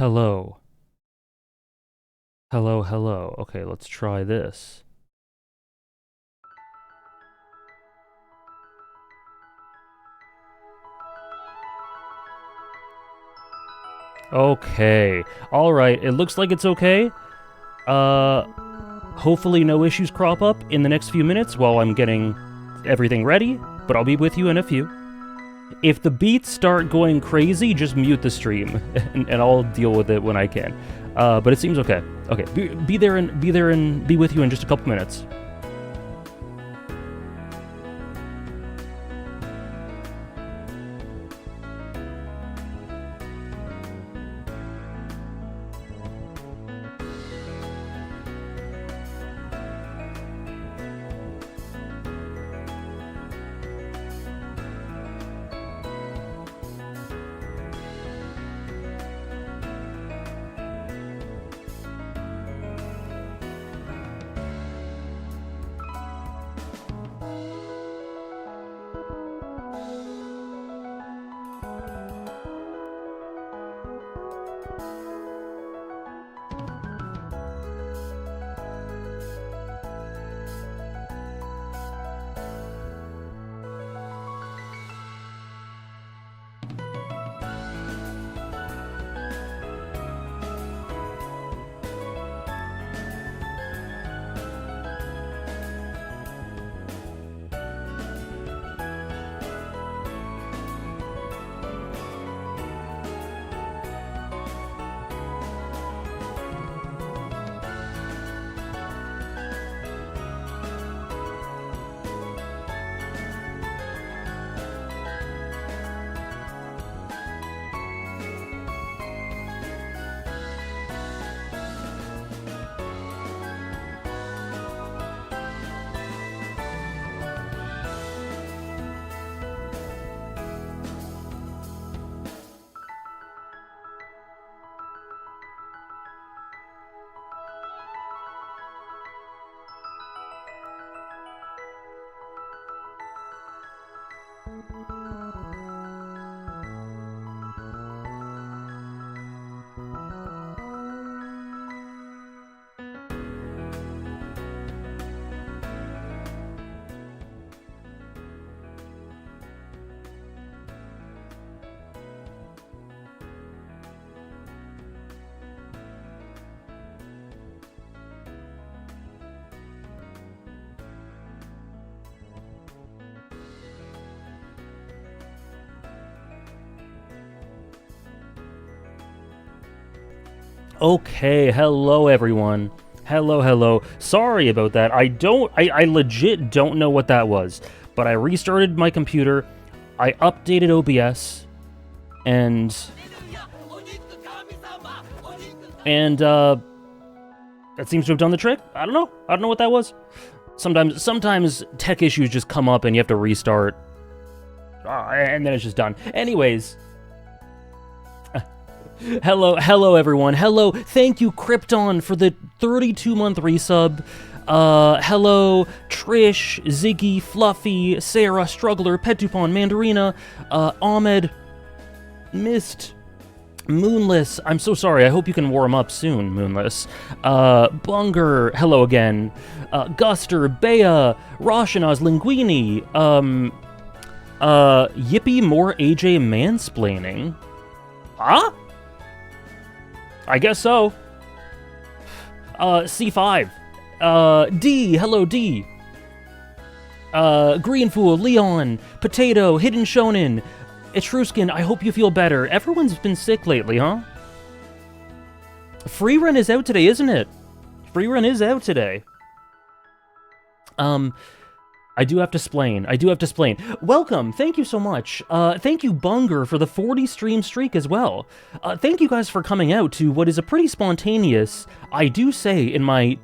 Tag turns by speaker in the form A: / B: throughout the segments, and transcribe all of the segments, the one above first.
A: Hello. Hello, hello. Okay, let's try this. Okay. Alright, it looks like it's okay. Hopefully no issues crop up in the next few minutes while I'm getting everything ready, but I'll be with you in a few. If the beats start going crazy, just mute the stream, and I'll deal with it when I can. But it seems okay. Okay, be there and be with you in just a couple minutes. Okay, hello everyone. Hello. Sorry about that. I legit don't know what that was. But I restarted my computer, I updated OBS, and that seems to have done the trick. I don't know what that was. Sometimes tech issues just come up and you have to restart, and then it's just done. Anyways, hello everyone. Hello, thank you Krypton for the 32-month resub. Hello Trish, Ziggy, Fluffy, Sarah, Struggler, Petupon, Mandarina, Ahmed, Mist, Moonless. I'm so sorry. I hope you can warm up soon, Moonless. Bunger. Hello again. Guster, Bea, Roshanaz, Linguini. Yippee, more AJ mansplaining. Huh? I guess so. C5. D. Hello, D. Greenfool, Leon, Potato, Hidden Shonen, Etruscan, I hope you feel better. Everyone's been sick lately, huh? Free run is out today, isn't it? Free run is out today. I do have to splain. Welcome, thank you so much. Thank you, Bunger, for the 40 stream streak as well. Thank you guys for coming out to what is a pretty spontaneous, I do say in my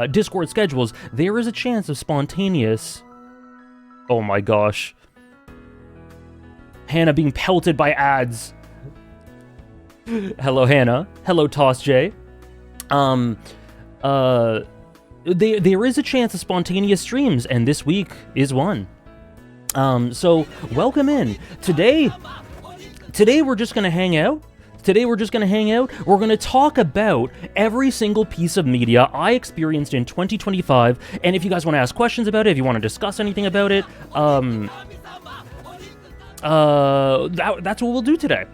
A: Discord schedules, there is a chance of spontaneous... Oh my gosh. Hannah being pelted by ads. Hello, Hannah. Hello, Toss J. There is a chance of spontaneous streams, and this week is one. So welcome in. Today we're just gonna hang out. Today we're just going to hang out. We're going to talk about every single piece of media I experienced in 2025, and if you guys want to ask questions about it, if you want to discuss anything about it, that's what we'll do today.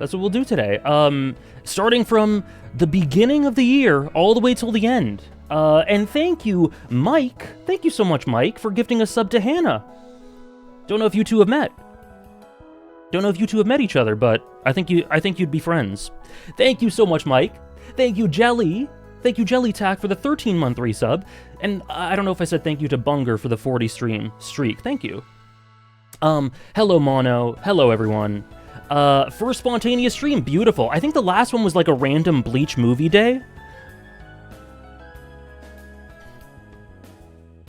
A: Starting from the beginning of the year all the way till the end. And thank you, Mike. Thank you so much, Mike, for gifting a sub to Hannah. Don't know if you two have met. Each other, but I think you'd be friends. Thank you so much, Mike. Thank you, Jelly. Thank you, Jelly Tack, for the 13-month resub. And I don't know if I said thank you to Bunger for the 40 streak. Thank you. Hello, Mono. Hello, everyone. First spontaneous stream, beautiful. I think the last one was like a random Bleach movie day.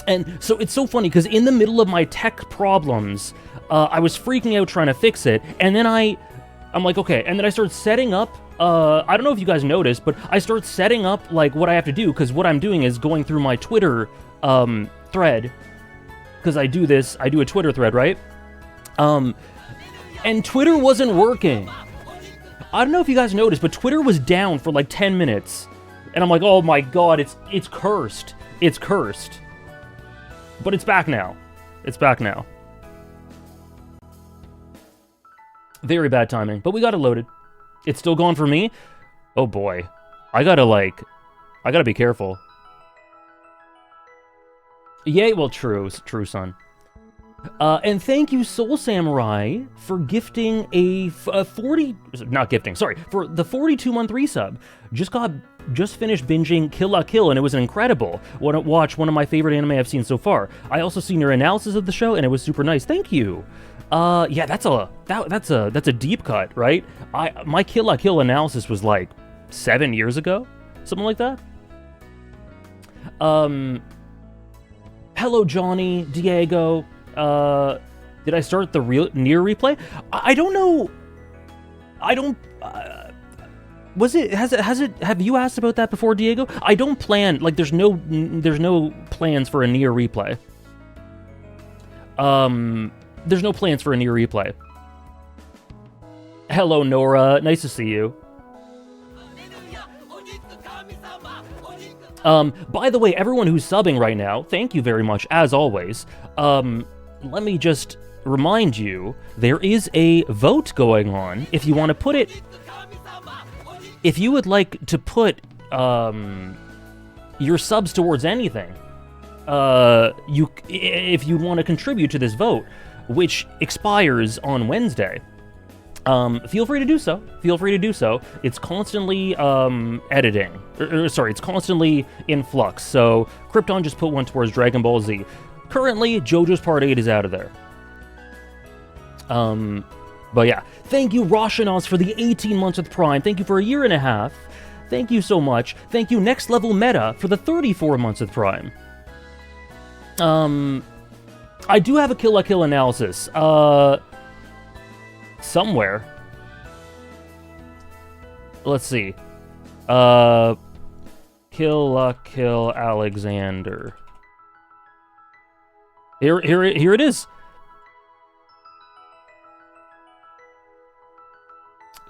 A: And so it's so funny, because in the middle of my tech problems, I was freaking out trying to fix it, and then I'm like, okay, and then I started setting up, I don't know if you guys noticed, but I start setting up, like, what I have to do, because what I'm doing is going through my Twitter, thread, because I do a Twitter thread, right? And Twitter wasn't working. I don't know if you guys noticed, but Twitter was down for, like, 10 minutes, and I'm like, oh my god, it's cursed. It's cursed. But it's back now. Very bad timing, but we got it loaded. It's still gone for me? Oh boy. I gotta be careful. Yay, well, true, son. And thank you, Soul Samurai, for gifting for the 42-month resub. Just finished binging Kill la Kill, and it was incredible. Watch one of my favorite anime I've seen so far. I also seen your analysis of the show, and it was super nice. Thank you. Yeah, that's a deep cut, right? My Kill la Kill analysis was like 7 years ago, something like that. Hello, Johnny, Diego. Did I start the Nier replay? I don't know. Have you asked about that before, Diego? I don't plan, like, there's no plans for a Nier replay. There's no plans for a Nier replay. Hello, Nora. Nice to see you. By the way, everyone who's subbing right now, thank you very much, as always. Let me just remind you, there is a vote going on. If you want to put it... If you would like to put your subs towards anything, if you want to contribute to this vote, which expires on Wednesday, feel free to do so. It's constantly editing. It's constantly in flux. So Krypton just put one towards Dragon Ball Z. Currently, JoJo's Part 8 is out of there. But yeah, thank you, Roshanos, for the 18 months with Prime. Thank you for a year and a half. Thank you so much. Thank you, Next Level Meta, for the 34 months with Prime. I do have a Kill la Kill analysis. Somewhere. Let's see. Kill la Kill Alexander. Here it is.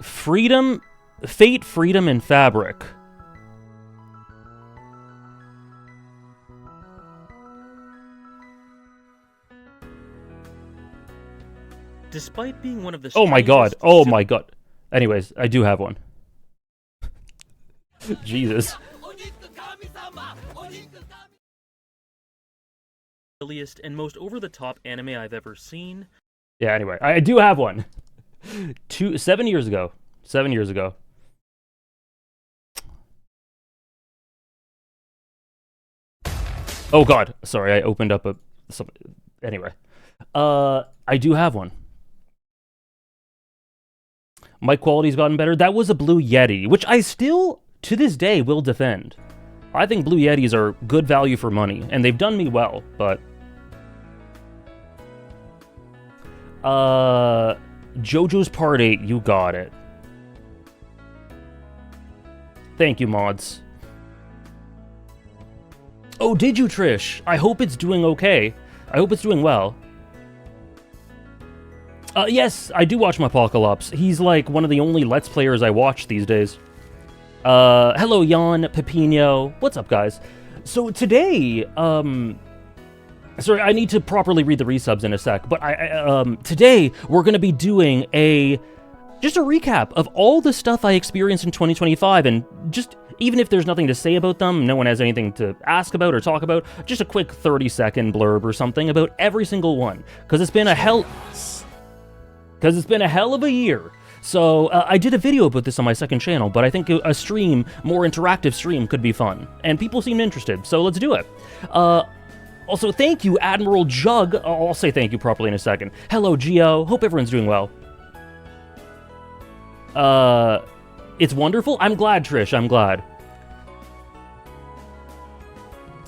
A: Freedom, Fate, Freedom, and Fabric. Despite being one of the Oh my god. Anyways, I do have one. Jesus. And most over-the-top anime I've ever seen. Yeah, anyway, I do have one. 7 years ago. Oh god, sorry, I opened up anyway. I do have one. Mic quality's gotten better. That was a Blue Yeti, which I still, to this day, will defend. I think Blue Yetis are good value for money, and they've done me well, but... JoJo's Part 8, you got it. Thank you, mods. Oh, did you, Trish? I hope it's doing okay. I hope it's doing well. Yes, I do watch Apocalypse. He's like one of the only Let's Players I watch these days. Hello, Jan, Pepino. What's up, guys? So today, sorry, I need to properly read the resubs in a sec, but today we're going to be doing just a recap of all the stuff I experienced in 2025, and just, even if there's nothing to say about them, no one has anything to ask about or talk about, just a quick 30-second blurb or something about every single one, because it's been a hell of a year. So, I did a video about this on my second channel, but I think a stream, more interactive stream, could be fun. And people seemed interested, so let's do it. Also, thank you, Admiral Jug. I'll say thank you properly in a second. Hello, Geo. Hope everyone's doing well. It's wonderful? I'm glad, Trish. I'm glad.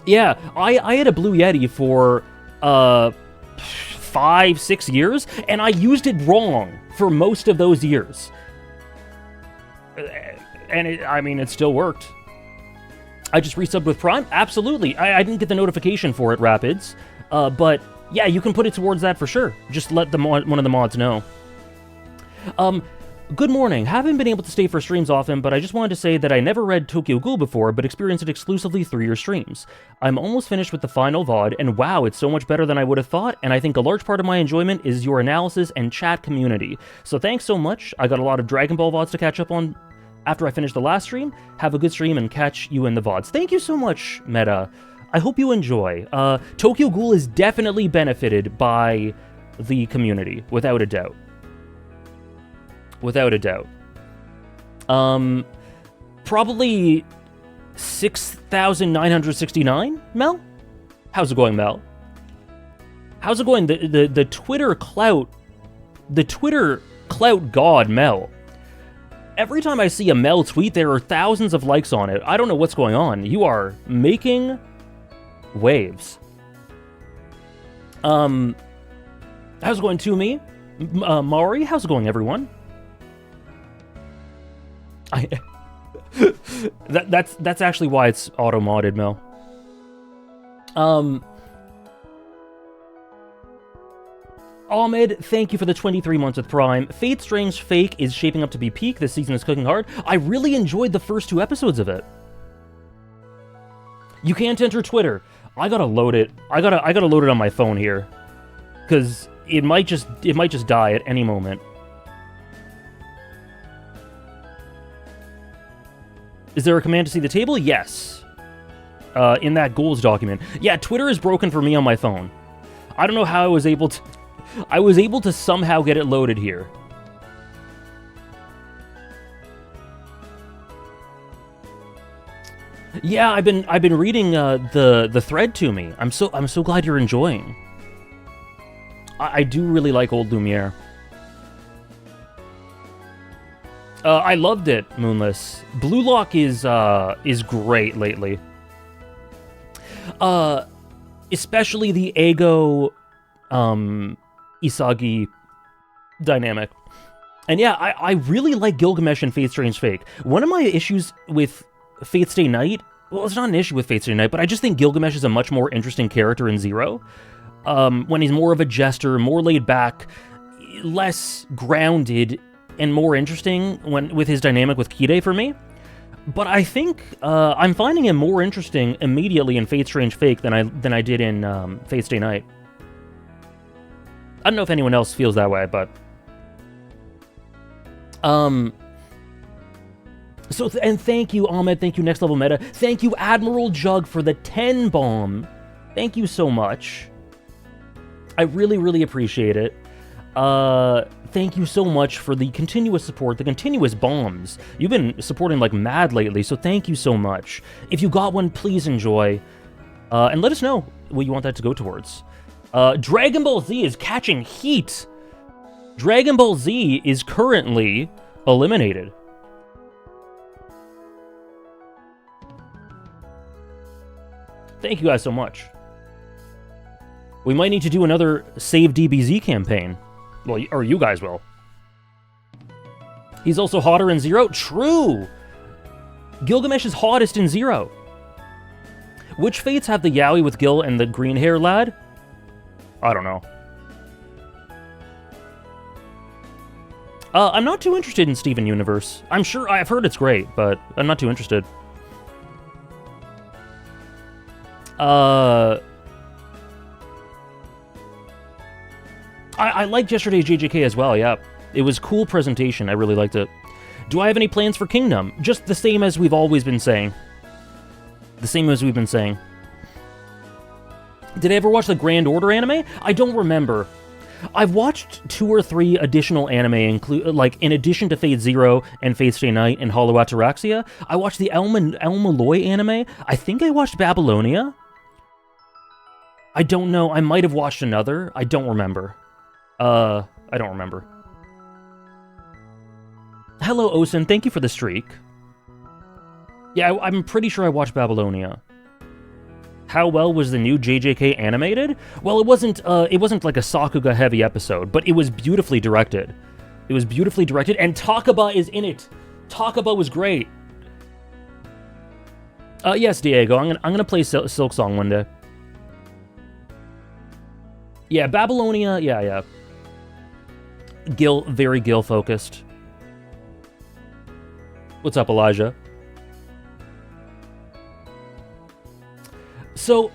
A: Yeah, I had a Blue Yeti for, 5-6 years, and I used it wrong for most of those years. And it still worked. I just resubbed with Prime? Absolutely. I didn't get the notification for it, Rapids. But yeah, you can put it towards that for sure. Just let one of the mods know. Good morning. Haven't been able to stay for streams often, but I just wanted to say that I never read Tokyo Ghoul before, but experienced it exclusively through your streams. I'm almost finished with the final VOD, and wow, it's so much better than I would have thought, and I think a large part of my enjoyment is your analysis and chat community. So thanks so much. I got a lot of Dragon Ball VODs to catch up on after I finish the last stream. Have a good stream and catch you in the VODs. Thank you so much, Meta. I hope you enjoy. Tokyo Ghoul is definitely benefited by the community, without a doubt. Without a doubt. Probably 6,969, Mel? How's it going, Mel? How's it going? The Twitter clout... The Twitter clout god, Mel. Every time I see a Mel tweet, there are thousands of likes on it. I don't know what's going on. You are making waves. How's it going, to me? Mari, how's it going, everyone? That's actually why it's auto-modded, Mel. Ahmed, thank you for the 23 months with Prime. Fate Strange Fake is shaping up to be peak. This season is cooking hard. I really enjoyed the first 2 episodes of it. You can't enter Twitter. I gotta load it. I gotta load it on my phone here, because it might just die at any moment. Is there a command to see the table? Yes. In that goals document. Yeah, Twitter is broken for me on my phone. I don't know how I was able to... I was able to somehow get it loaded here. Yeah, I've been reading the thread to me. I'm so glad you're enjoying. I do really like Old Lumiere. I loved it, Moonless. Blue Lock is great lately. Especially the Ego, Isagi dynamic. And yeah, I really like Gilgamesh and Fate Strange Fake. One of my issues with Fate Stay Night, well, it's not an issue with Fate Stay Night, but I just think Gilgamesh is a much more interesting character in Zero. When he's more of a jester, more laid back, less grounded, and more interesting with his dynamic with Kide for me. But I think I'm finding him more interesting immediately in Fate Strange Fake than I did in Fate Stay Night. I don't know if anyone else feels that way, but and thank you, Ahmed. Thank you, Next Level Meta. Thank you, Admiral Jug, for the 10 bomb. Thank you so much. I really, really appreciate it. Thank you so much for the continuous support, the continuous bombs. You've been supporting like mad lately, so thank you so much. If you got one, please enjoy. And let us know what you want that to go towards. Dragon Ball Z is catching heat. Dragon Ball Z is currently eliminated. Thank you guys so much. We might need to do another Save DBZ campaign. Well, or you guys will. He's also hotter in Zero? True! Gilgamesh is hottest in Zero. Which Fates have the Yaoi with Gil and the green hair lad? I don't know. I'm not too interested in Steven Universe. I'm sure I've heard it's great, but I'm not too interested. I liked yesterday's JJK as well, yeah. It was cool presentation, I really liked it. Do I have any plans for Kingdom? Just the same as we've always been saying. The same as we've been saying. Did I ever watch the Grand Order anime? I don't remember. I've watched 2 or 3 additional anime, in addition to Fate Zero and Fate Stay Night and Hollow Ataraxia. I watched the Elma Loy anime. I think I watched Babylonia. I don't know. I might have watched another. I don't remember. I don't remember. Hello, Osen. Thank you for the streak. Yeah, I'm pretty sure I watched Babylonia. How well was the new JJK animated? Well, it wasn't like a Sakuga-heavy episode, but it was beautifully directed. It was beautifully directed, and Takaba is in it. Takaba was great. Yes, Diego, I'm gonna play Silk Song one day. Yeah, Babylonia, yeah. Very Gil-focused. What's up, Elijah? So,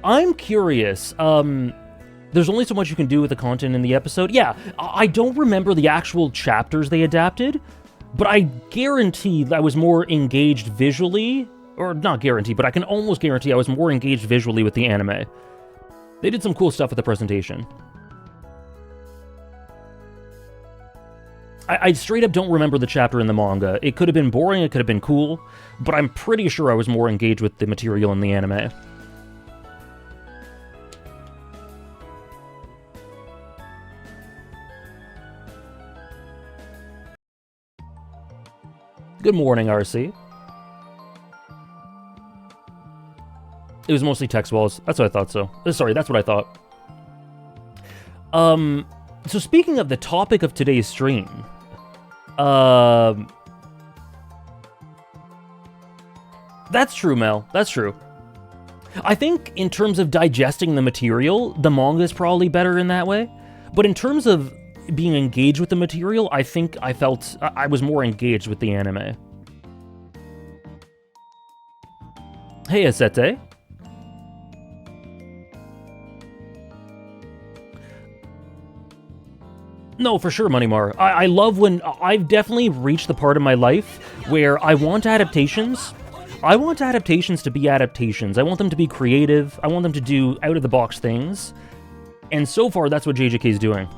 A: I'm curious, there's only so much you can do with the content in the episode. Yeah, I don't remember the actual chapters they adapted, but I guarantee that I was more engaged visually, or not guarantee, but I can almost guarantee I was more engaged visually with the anime. They did some cool stuff with the presentation. I straight up don't remember the chapter in the manga. It could have been boring, it could have been cool, but I'm pretty sure I was more engaged with the material in the anime. Good morning, RC. It was mostly text walls. That's what I thought so. Sorry, that's what I thought. So speaking of the topic of today's stream, that's true, Mel. That's true. I think in terms of digesting the material, the manga is probably better in that way. But in terms of being engaged with the material, I think I felt I was more engaged with the anime. Hey, Asete. No, for sure, Moneymar. I love when... I've definitely reached the part of my life where I want adaptations. I want adaptations to be adaptations. I want them to be creative. I want them to do out-of-the-box things. And so far, that's what JJK is doing.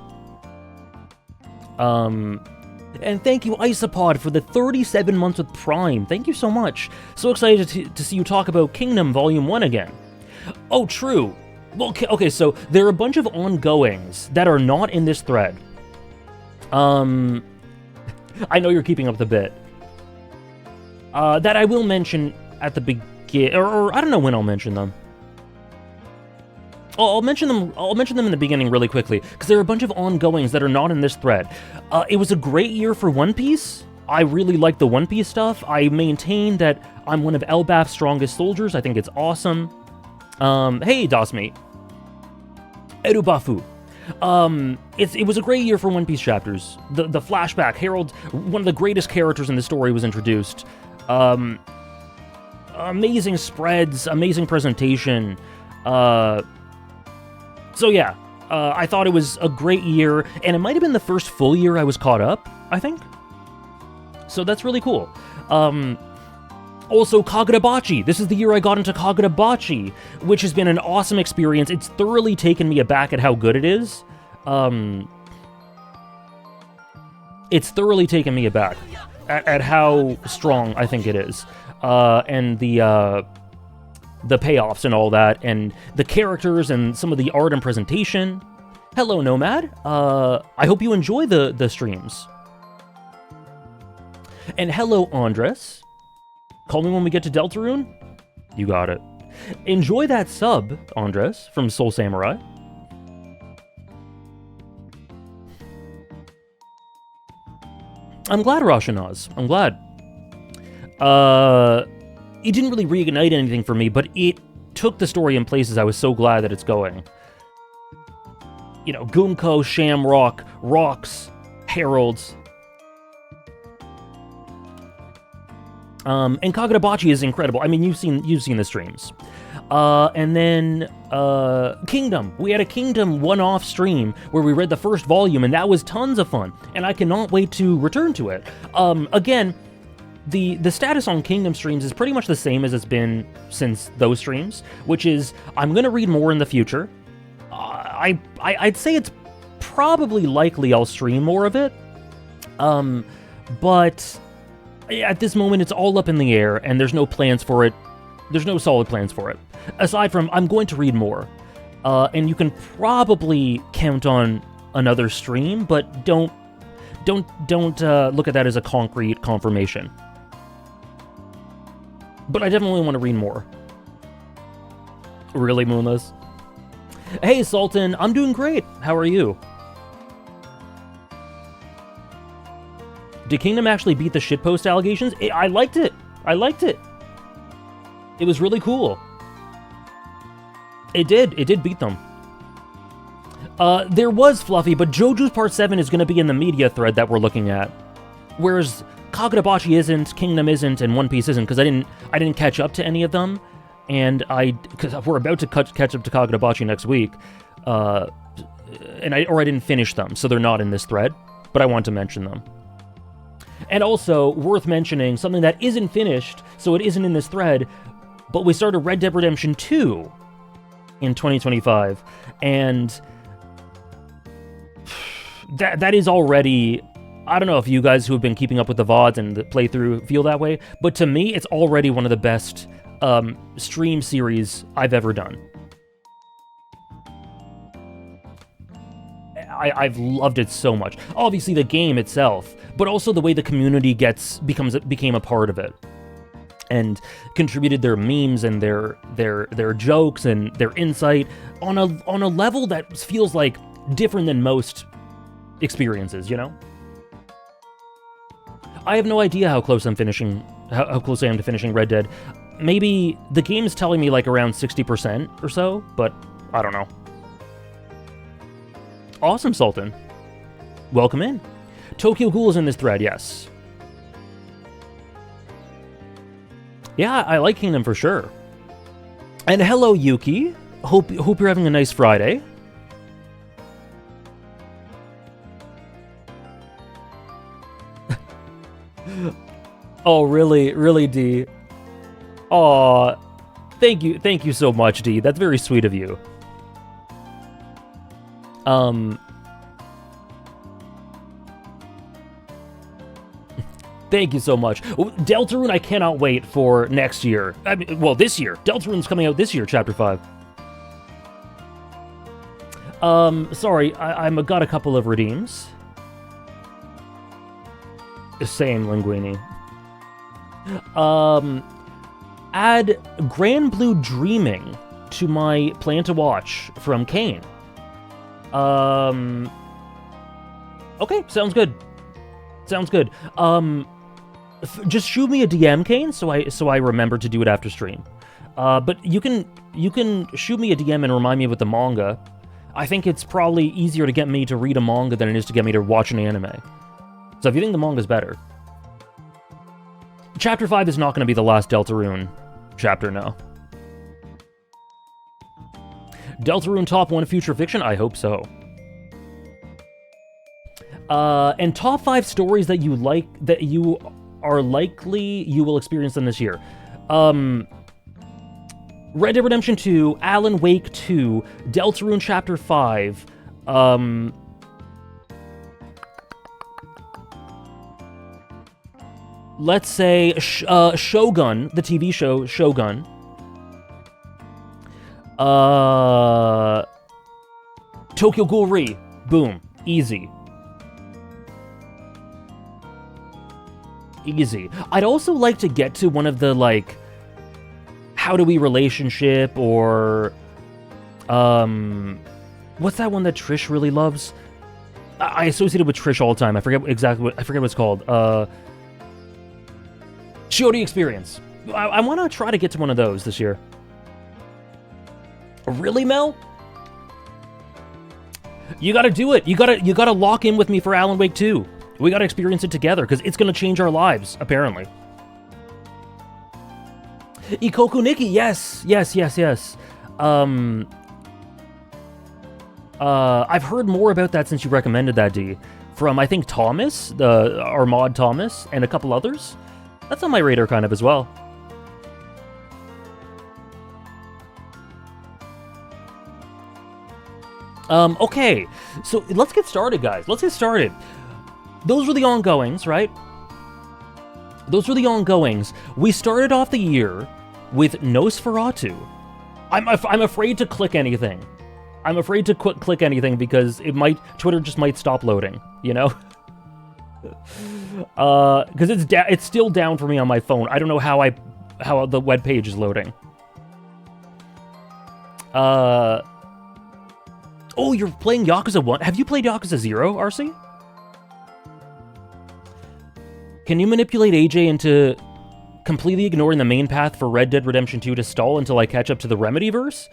A: And thank you, Isopod, for the 37 months with Prime. Thank you so much. So excited to see you talk about Kingdom Volume 1 again. Oh, true. Well, okay, so there are a bunch of ongoings that are not in this thread. I know you're keeping up the bit. That I will mention at the begin, or I don't know when I'll mention them. I'll mention them in the beginning really quickly, because there are a bunch of ongoings that are not in this thread. It was a great year for One Piece. I really like the One Piece stuff. I maintain that I'm one of Elbaf's strongest soldiers. I think it's awesome. Hey, Dasmate. Erubafu. It was a great year for One Piece chapters. The flashback, Harold, one of the greatest characters in the story, was introduced. Amazing spreads, amazing presentation. So yeah, I thought it was a great year, and it might have been the first full year I was caught up, I think. So that's really cool. Also, Kagurabachi. This is the year I got into Kagurabachi, which has been an awesome experience. It's thoroughly taken me aback at how good it is. It's thoroughly taken me aback at how strong I think it is. And the payoffs and all that, and the characters and some of the art and presentation. Hello, Nomad. I hope you enjoy the streams. And hello, Andres. Call me when we get to Deltarune. You got it. Enjoy that sub, Andres, from Soul Samurai. I'm glad, Roshanaz. I'm glad. It didn't really reignite anything for me, but it took the story in places I was so glad that it's going. You know, Gunko, Shamrock, Rocks, Heralds. And Kagurabachi is incredible. I mean, you've seen the streams. And then Kingdom. We had a Kingdom one-off stream where we read the first volume, and that was tons of fun. And I cannot wait to return to it. Again, the status on Kingdom streams is pretty much the same as it's been since those streams, which is I'm gonna read more in the future. I'd say it's probably likely I'll stream more of it. But at this moment, it's all up in the air, and there's no plans for it. There's no solid plans for it. Aside from, I'm going to read more. And you can probably count on another stream, but don't look at that as a concrete confirmation. But I definitely want to read more. Really, Moonless? Hey, Sultan, I'm doing great. How are you? Did Kingdom actually beat the shitpost allegations? I liked it. I liked it. It was really cool. It did beat them. There was Fluffy, but JoJo's Part 7 is going to be in the media thread that we're looking at. Whereas Kagurabachi isn't, Kingdom isn't, and One Piece isn't, because I didn't catch up to any of them. And because we're about to catch up to Kagurabachi next week. I didn't finish them, so they're not in this thread. But I want to mention them. And also, worth mentioning, something that isn't finished, so it isn't in this thread, but we started Red Dead Redemption 2 in 2025, and that is already... I don't know if you guys who have been keeping up with the VODs and the playthrough feel that way, but to me, it's already one of the best stream series I've ever done. I've loved it so much. Obviously, the game itself, but also the way the community became a part of it, and contributed their memes and their jokes and their insight on a level that feels like different than most experiences. You know, I have no idea how close I'm finishing. How close I am to finishing Red Dead. Maybe the game's telling me like around 60% or so, but I don't know. Awesome, Sultan. Welcome in. Tokyo Ghoul is in this thread, yes. Yeah, I like Kingdom for sure. And hello, Yuki. Hope you're having a nice Friday. Oh, really, D? Aw, thank you so much, D. That's very sweet of you. Thank you so much. Deltarune, I cannot wait for next year. I mean, well, this year. Deltarune's coming out this year, Chapter 5. Sorry, I got a couple of redeems. Same, Linguini. Add Grand Blue Dreaming to my plan to watch from Kane. Okay, sounds good. Sounds good. Just shoot me a DM, Kane, so I remember to do it after stream. But you can shoot me a DM and remind me with the manga. I think it's probably easier to get me to read a manga than it is to get me to watch an anime. So if you think the manga's better. Chapter 5 is not going to be the last Deltarune chapter, no. Deltarune top 1 future fiction? I hope so. And top 5 stories that you like, that you are likely you will experience them this year. Red Dead Redemption 2, Alan Wake 2, Deltarune Chapter 5, let's say Shogun, the TV show Shogun. Tokyo Ghoul Re, boom, easy. Easy. I'd also like to get to one of the, like, How Do We Relationship, or, what's that one that Trish really loves? I associate it with Trish all the time. I forget what it's called. Shiori Experience. I want to try to get to one of those this year. Really, Mel? You gotta do it. You gotta lock in with me for Alan Wake 2. We gotta experience it together, because it's gonna change our lives, apparently. Ikoku Nikki, yes. I've heard more about that since you recommended that, D. From, I think, Thomas, our mod Thomas, and a couple others. That's on my radar kind of as well. Okay, so let's get started, guys. Let's get started. Those were the ongoings, right? Those were the ongoings. We started off the year with Nosferatu. I'm afraid to click anything. I'm afraid to click anything because Twitter just might stop loading, you know? Because it's still down for me on my phone. I don't know how the web page is loading. Oh, you're playing Yakuza 1? Have you played Yakuza 0, RC? Can you manipulate AJ into completely ignoring the main path for Red Dead Redemption 2 to stall until I catch up to the Remedyverse?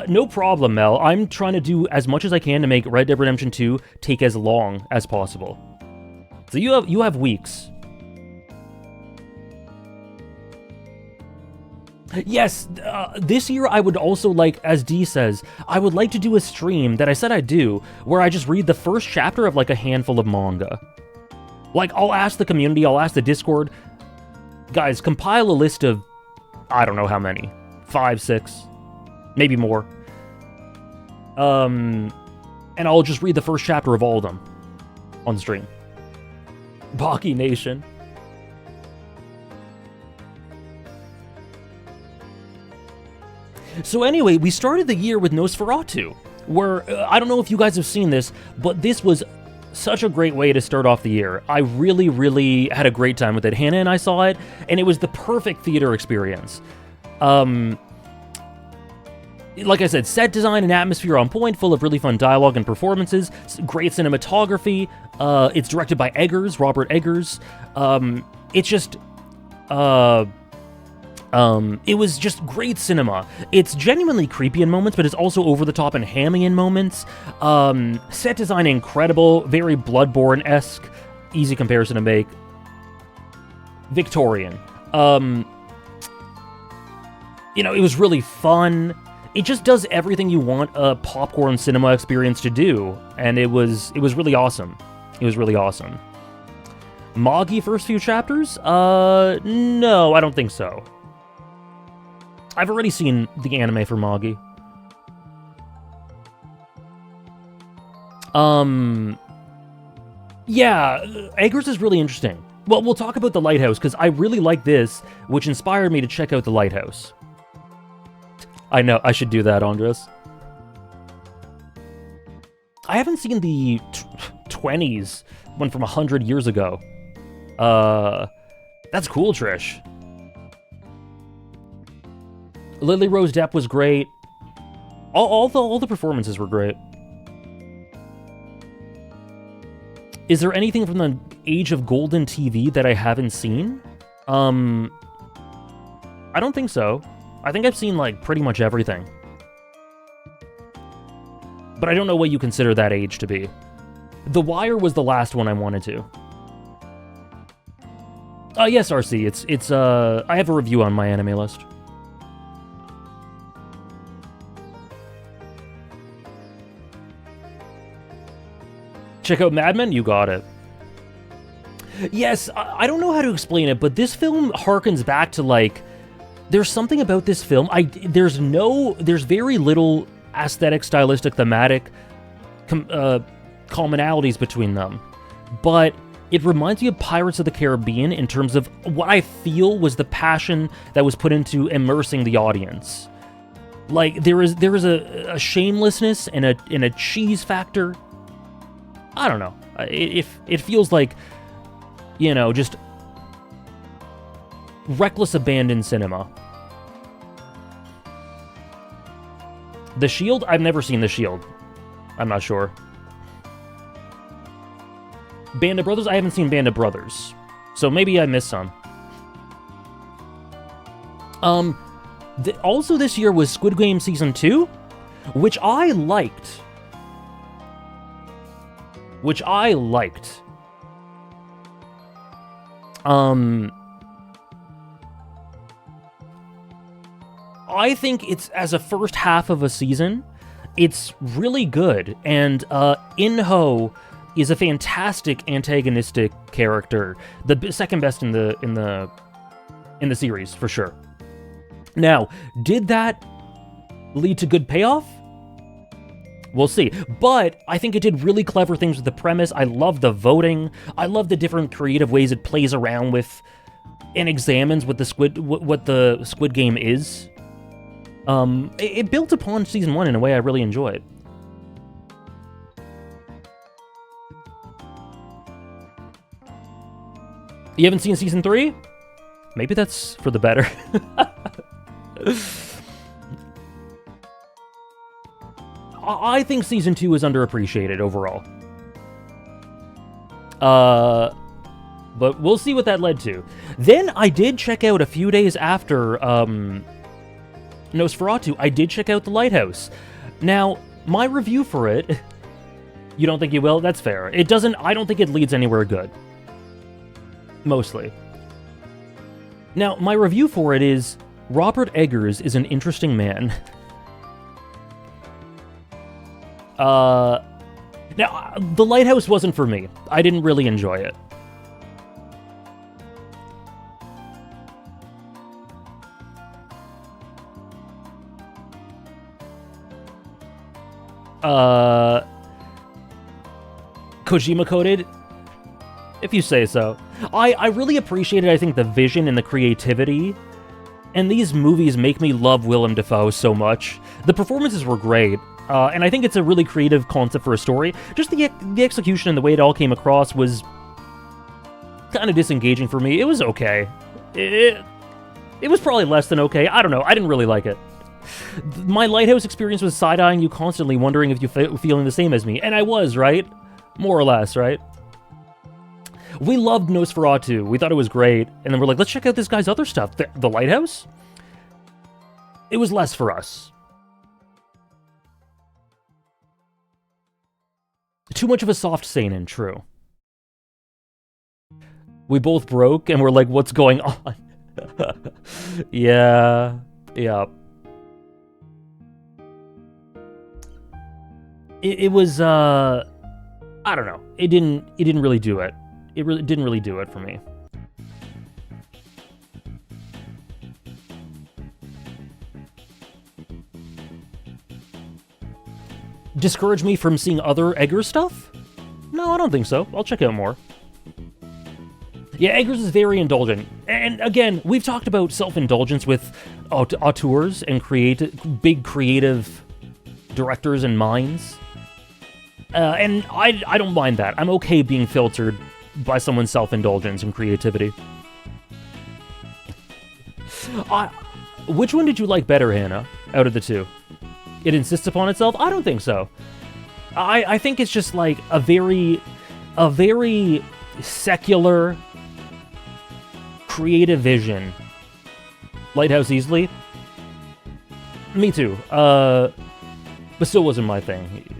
A: No problem, Mel. I'm trying to do as much as I can to make Red Dead Redemption 2 take as long as possible. So you have weeks. Yes, this year I would also like, as D says, I would like to do a stream that I said I'd do, where I just read the first chapter of like a handful of manga. Like, I'll ask the community, I'll ask the Discord, guys, compile a list of, I don't know how many, 5, 6, maybe more. And I'll just read the first chapter of all of them on stream. Baki Nation. So anyway, we started the year with Nosferatu, where, I don't know if you guys have seen this, but this was such a great way to start off the year. I really, really had a great time with it. Hannah and I saw it, and it was the perfect theater experience. Like I said, set design and atmosphere on point, full of really fun dialogue and performances, great cinematography. It's directed by Robert Eggers. It's just... it was just great cinema. It's genuinely creepy in moments, but it's also over the top and hammy in moments. Set design incredible, very Bloodborne-esque, easy comparison to make. Victorian. You know, it was really fun. It just does everything you want a popcorn cinema experience to do, and it was really awesome. It was really awesome. Magi first few chapters? No, I don't think so. I've already seen the anime for Magi. Yeah, Eggers is really interesting. Well, we'll talk about The Lighthouse, because I really like this, which inspired me to check out The Lighthouse. I know, I should do that, Andres. I haven't seen the 20s one from 100 years ago. That's cool, Trish. Lily Rose Depp was great. All the performances were great. Is there anything from the Age of Golden TV that I haven't seen? I don't think so. I think I've seen, like, pretty much everything. But I don't know what you consider that age to be. The Wire was the last one I wanted to. Yes, RC, it's I have a review on my anime list. Check out Mad Men? You got it. Yes, I don't know how to explain it, but this film harkens back to, like, there's something about this film. There's very little aesthetic, stylistic, thematic commonalities between them. But it reminds me of Pirates of the Caribbean in terms of what I feel was the passion that was put into immersing the audience. Like, there is a shamelessness and a cheese factor. I don't know. It feels like, you know, just reckless abandon cinema. The Shield? I've never seen The Shield. I'm not sure. Band of Brothers? I haven't seen Band of Brothers. So maybe I missed some. Also this year was Squid Game Season 2, which I liked. which I liked. I think it's, as a first half of a season, it's really good, and In-Ho is a fantastic antagonistic character, the second best in the series for sure. Now, did that lead to good payoff? We'll see. But I think it did really clever things with the premise. I love the voting. I love the different creative ways it plays around with and examines what the Squid Game is. It built upon season 1 in a way I really enjoyed. You haven't seen season 3? Maybe that's for the better. I think season 2 is underappreciated overall. But we'll see what that led to. Then I did check out a few days after Nosferatu. I did check out The Lighthouse. Now, my review for it, you don't think you will? That's fair. It doesn't, I don't think it leads anywhere good. Mostly. Now, my review for it is, Robert Eggers is an interesting man. Now, The Lighthouse wasn't for me. I didn't really enjoy it. Kojima coded? If you say so. I really appreciated, I think, the vision and the creativity. And these movies make me love Willem Dafoe so much. The performances were great. And I think it's a really creative concept for a story. Just the execution and the way it all came across was kind of disengaging for me. It was okay. It was probably less than okay. I don't know. I didn't really like it. My Lighthouse experience was side-eyeing you constantly, wondering if you were feeling the same as me. And I was, right? More or less, right? We loved Nosferatu. We thought it was great. And then we're like, let's check out this guy's other stuff. The Lighthouse? It was less for us. Too much of a soft seinen, true. We both broke, and we're like, what's going on? Yeah. It was, I don't know. It didn't really do it. It didn't really do it for me. Discourage me from seeing other Eggers stuff? No, I don't think so. I'll check out more. Yeah, Eggers is very indulgent. And again, we've talked about self-indulgence with auteurs and big creative directors and minds. And I don't mind that. I'm okay being filtered by someone's self-indulgence and creativity. Which one did you like better, Hannah, out of the two? It insists upon itself? I don't think so. I think it's just like a very secular, creative vision. Lighthouse easily? Me too. But still wasn't my thing.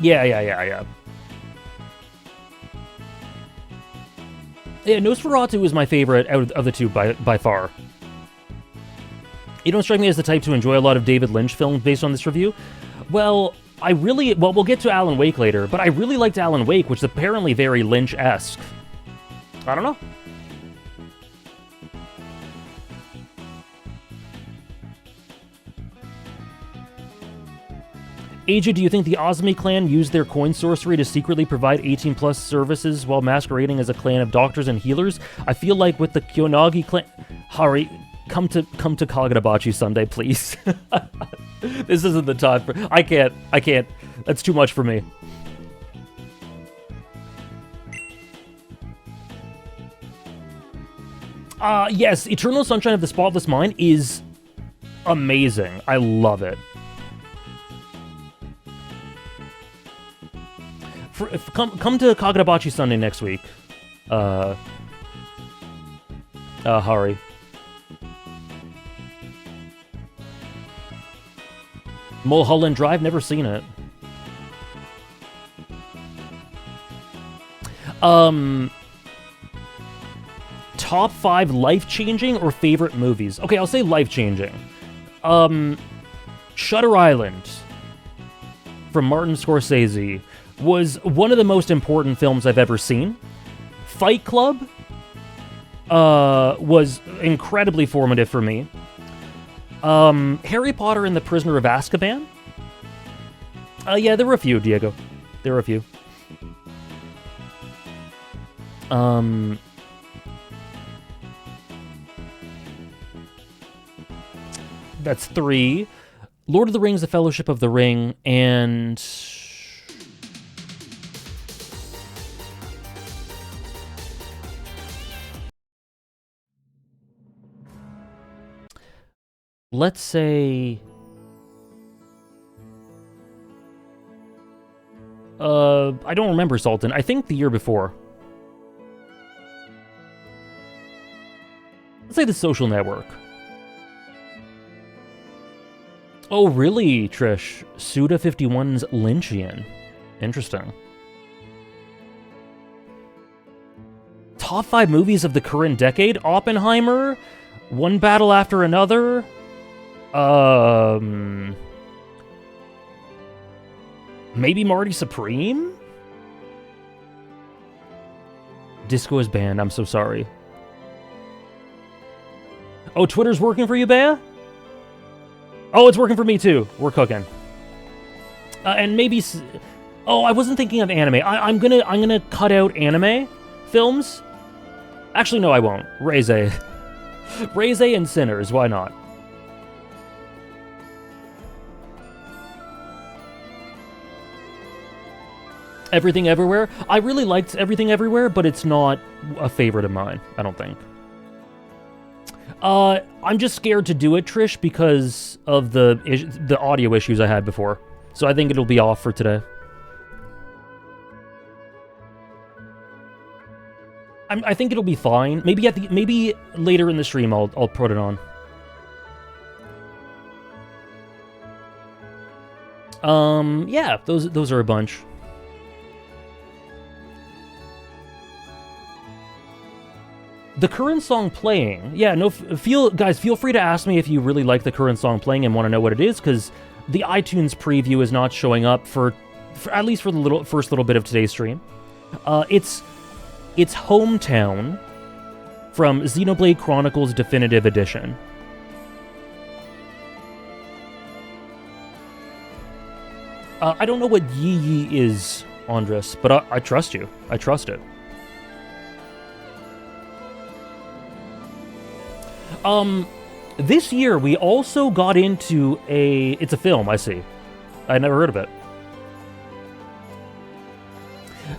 A: Yeah. Yeah, Nosferatu is my favorite out of the two by far. You don't strike me as the type to enjoy a lot of David Lynch films based on this review. Well, we'll get to Alan Wake later, but I really liked Alan Wake, which is apparently very Lynch-esque. I don't know. Aja, do you think the Ozmi clan used their coin sorcery to secretly provide 18+ services while masquerading as a clan of doctors and healers? I feel like with the Kyoanagi clan... Hari, come to Kagurabachi Sunday, please. This isn't the time for... I can't. That's too much for me. Yes, Eternal Sunshine of the Spotless Mind is amazing. I love it. Come to Kagurabachi Sunday next week, Hari. Mulholland Drive, never seen it. Top 5 life-changing or favorite movies? Okay, I'll say life-changing. Shutter Island from Martin Scorsese was one of the most important films I've ever seen. Fight Club was incredibly formative for me. Harry Potter and the Prisoner of Azkaban. Yeah, there were a few, Diego. There were a few. That's 3. Lord of the Rings, The Fellowship of the Ring, and... let's say... I don't remember, Sultan. I think the year before. Let's say The Social Network. Oh, really, Trish? Suda51's Lynchian. Interesting. Top 5 movies of the current decade? Oppenheimer? One Battle After Another? Maybe Marty Supreme? Disco is banned, I'm so sorry. Oh, Twitter's working for you, Bea? Oh, it's working for me too. We're cooking. And maybe... oh, I wasn't thinking of anime. I'm gonna cut out anime films. Actually, no, I won't. Reze. Reze and Sinners, why not? Everything Everywhere? I really liked Everything Everywhere, but it's not a favorite of mine, I don't think. I'm just scared to do it, Trish, because of the audio issues I had before. So I think it'll be off for today. I think it'll be fine. Maybe later in the stream I'll put it on. Yeah, those are a bunch. The current song playing, yeah, no, guys, feel free to ask me if you really like the current song playing and want to know what it is, because the iTunes preview is not showing up for at least for the first little bit of today's stream. It's Hometown from Xenoblade Chronicles Definitive Edition. I don't know what Yee Yee is, Andres, but I trust you. I trust it. This year we also got into it's a film, I see. I never heard of it.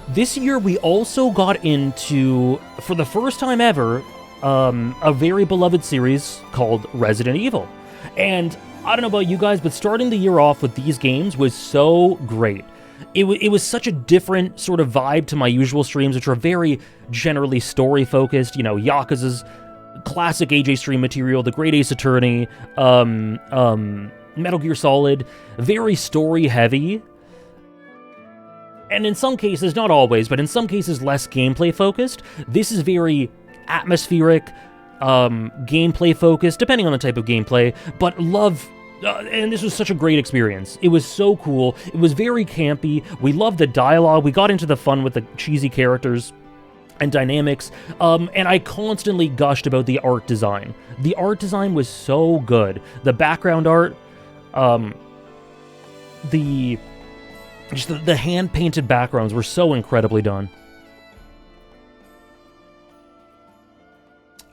A: This year we also got into, for the first time ever, a very beloved series called Resident Evil. And I don't know about you guys, but starting the year off with these games was so great. It was such a different sort of vibe to my usual streams, which are very generally story-focused. You know, Yakuza's classic AJ stream material, The Great Ace Attorney, Metal Gear Solid, very story-heavy. And in some cases, not always, but in some cases less gameplay-focused. This is very atmospheric, gameplay-focused, depending on the type of gameplay, but and this was such a great experience. It was so cool. It was very campy. We loved the dialogue. We got into the fun with the cheesy characters and dynamics, and I constantly gushed about the art design. The art design was so good. The background art, the hand-painted backgrounds were so incredibly done.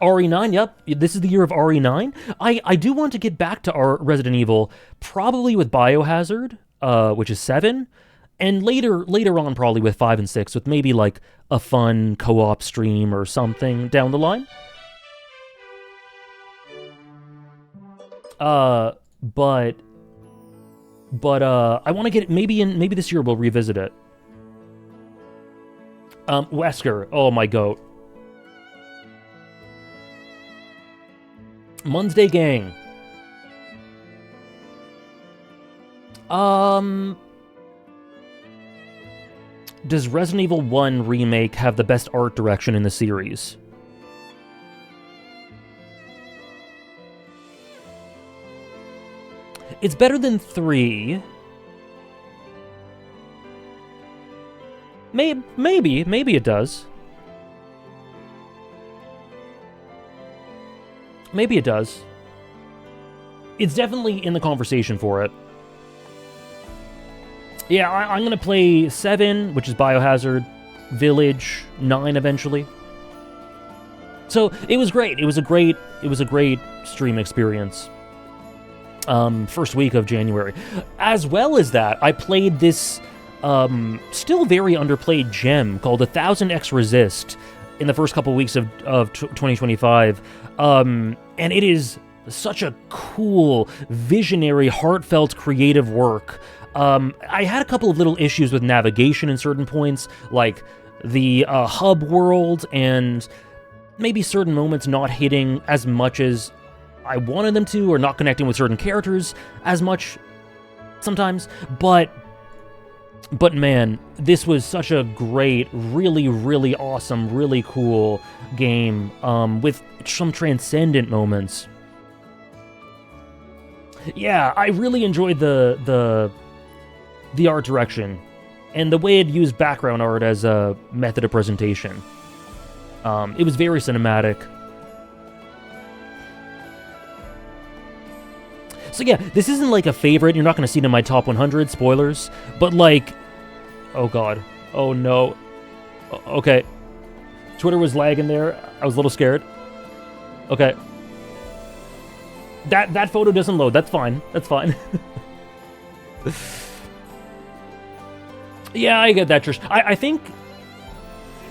A: RE9, yep, this is the year of RE9. I do want to get back to our Resident Evil, probably with Biohazard, which is 7, and later on probably with 5 and 6, with maybe like a fun co-op stream or something down the line. But I want to get it, maybe this year we'll revisit it. Wesker, oh my goat. Monday Gang. Um, does Resident Evil 1 Remake have the best art direction in the series? It's better than 3. Maybe it does. Maybe it does. It's definitely in the conversation for it. Yeah, I'm gonna play 7, which is Biohazard, Village, 9 eventually. So it was great. It was a great stream experience. First week of January. As well as that, I played this still very underplayed gem called 1000X Resist in the first couple weeks of 2025. And it is such a cool, visionary, heartfelt, creative work. I had a couple of little issues with navigation in certain points, like the hub world and maybe certain moments not hitting as much as I wanted them to, or not connecting with certain characters as much sometimes, but man, this was such a great, really, really awesome, really cool game, with some transcendent moments. Yeah, I really enjoyed the art direction, and the way it used background art as a method of presentation. It was very cinematic. So yeah, this isn't like a favorite, you're not going to see it in my top 100, spoilers, but like, oh god, oh no, okay, Twitter was lagging there, I was a little scared, okay, that photo doesn't load, that's fine, Yeah, I get that, Trish. I think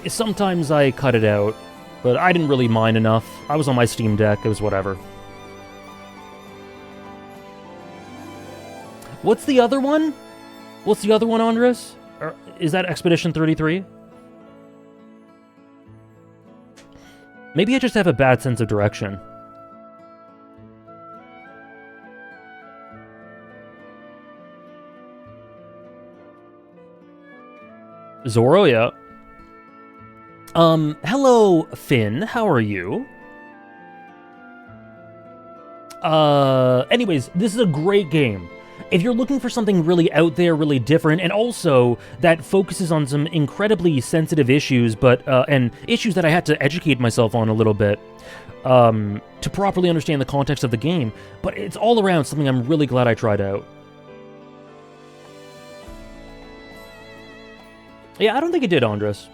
A: sometimes I cut it out, but I didn't really mind enough, I was on my Steam Deck, it was whatever. What's the other one? What's the other one, Andres? Or is that Expedition 33? Maybe I just have a bad sense of direction. Zoro, yeah. Hello, Finn. How are you? Anyways, this is a great game. If you're looking for something really out there, really different, and also that focuses on some incredibly sensitive issues, and issues that I had to educate myself on a little bit, to properly understand the context of the game, but it's all around something I'm really glad I tried out. Yeah, I don't think it did, Andres.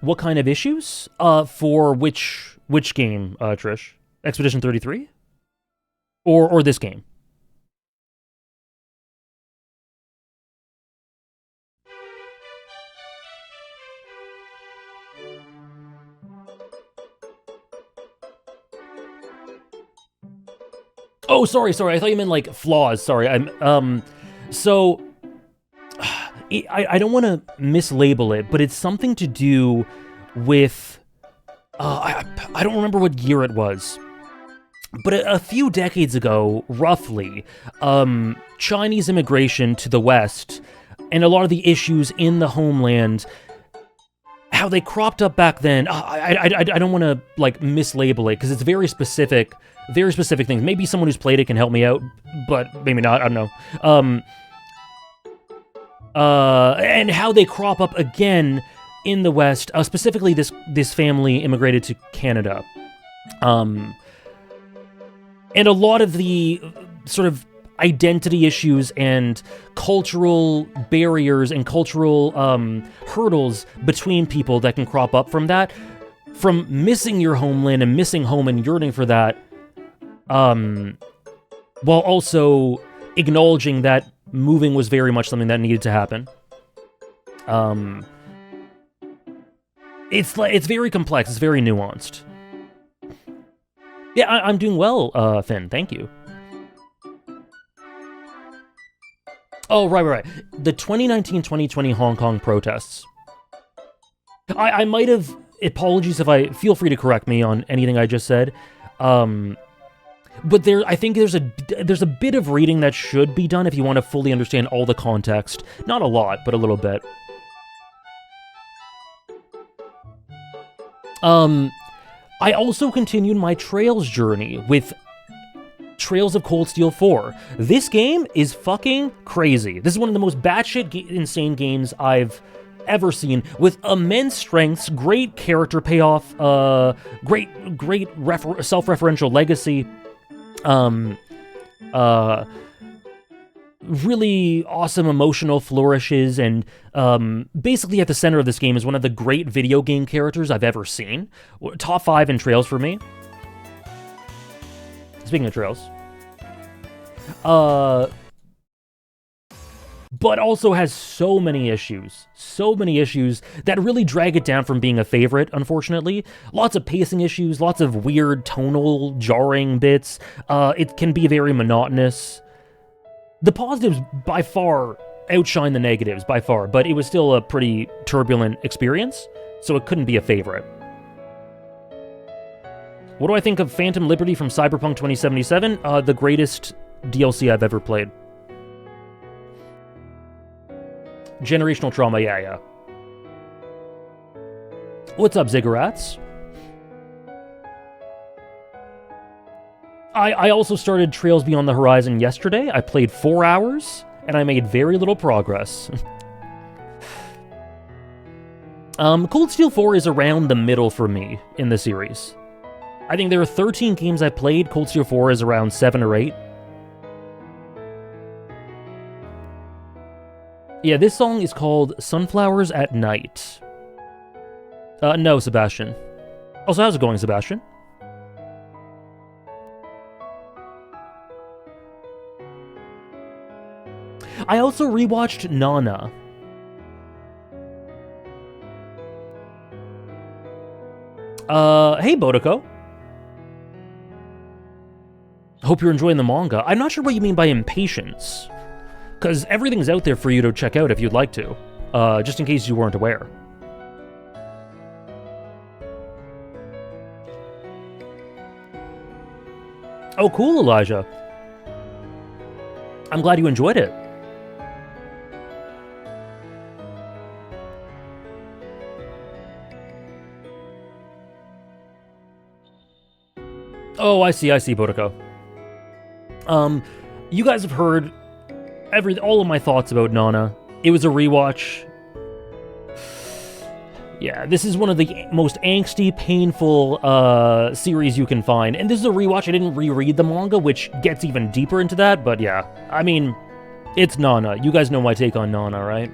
A: What kind of issues? For which game, Trish? Expedition 33? Or this game? Oh, sorry, I thought you meant, like, flaws, sorry, so... I don't want to mislabel it, but it's something to do with... I don't remember what year it was. But a few decades ago, roughly, Chinese immigration to the West, and a lot of the issues in the homeland, how they cropped up back then, I don't want to, like, mislabel it, because it's very specific things. Maybe someone who's played it can help me out, but maybe not, I don't know. And how they crop up again in the West, specifically this family immigrated to Canada. And a lot of the sort of identity issues and cultural barriers and cultural hurdles between people that can crop up from that, from missing your homeland and missing home and yearning for that, while also acknowledging that moving was very much something that needed to happen. It's very complex, it's very nuanced. Yeah, I'm doing well, Finn, thank you. Oh, right. The 2019-2020 Hong Kong protests. I might have... Apologies if feel free to correct me on anything I just said. But I think there's a bit of reading that should be done if you want to fully understand all the context. Not a lot, but a little bit. I also continued my Trails journey with Trails of Cold Steel 4. This game is fucking crazy. This is one of the most batshit insane games I've ever seen, with immense strengths, great character payoff, great self-referential legacy, really awesome emotional flourishes, and basically at the center of this game is one of the great video game characters I've ever seen. Top 5 in Trails for me. Speaking of Trails. But also has so many issues that really drag it down from being a favorite, unfortunately. Lots of pacing issues, lots of weird tonal jarring bits. It can be very monotonous. The positives by far outshine the negatives, by far, but it was still a pretty turbulent experience, so it couldn't be a favorite. What do I think of Phantom Liberty from Cyberpunk 2077? The greatest DLC I've ever played. Generational trauma, yeah. What's up, Ziggurats? I also started Trails Beyond the Horizon yesterday. I played 4 hours, and I made very little progress. Cold Steel 4 is around the middle for me in the series. I think there are 13 games I played. Cold Steel 4 is around 7 or 8. Yeah, this song is called Sunflowers at Night. No, Sebastian. Also, how's it going, Sebastian? I also rewatched Nana. Hey, Bodiko. Hope you're enjoying the manga. I'm not sure what you mean by impatience, because everything's out there for you to check out if you'd like to, just in case you weren't aware. Oh, cool, Elijah. I'm glad you enjoyed it. Oh, I see, Bodiko. You guys have heard all of my thoughts about Nana. It was a rewatch. Yeah, this is one of the most angsty, painful series you can find. And this is a rewatch. I didn't reread the manga, which gets even deeper into that. But yeah, I mean, it's Nana. You guys know my take on Nana, right?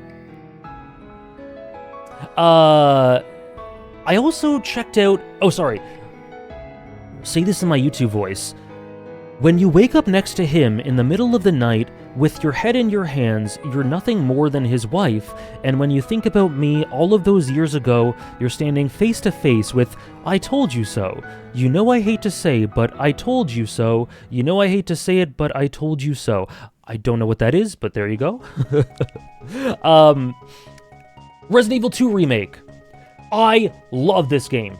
A: I also checked out... Oh, sorry. Say this in my YouTube voice. When you wake up next to him in the middle of the night, with your head in your hands, you're nothing more than his wife, and when you think about me all of those years ago, you're standing face to face with, I told you so. You know I hate to say, but I told you so. You know I hate to say it, but I told you so. I don't know what that is, but there you go. Resident Evil 2 Remake. I love this game.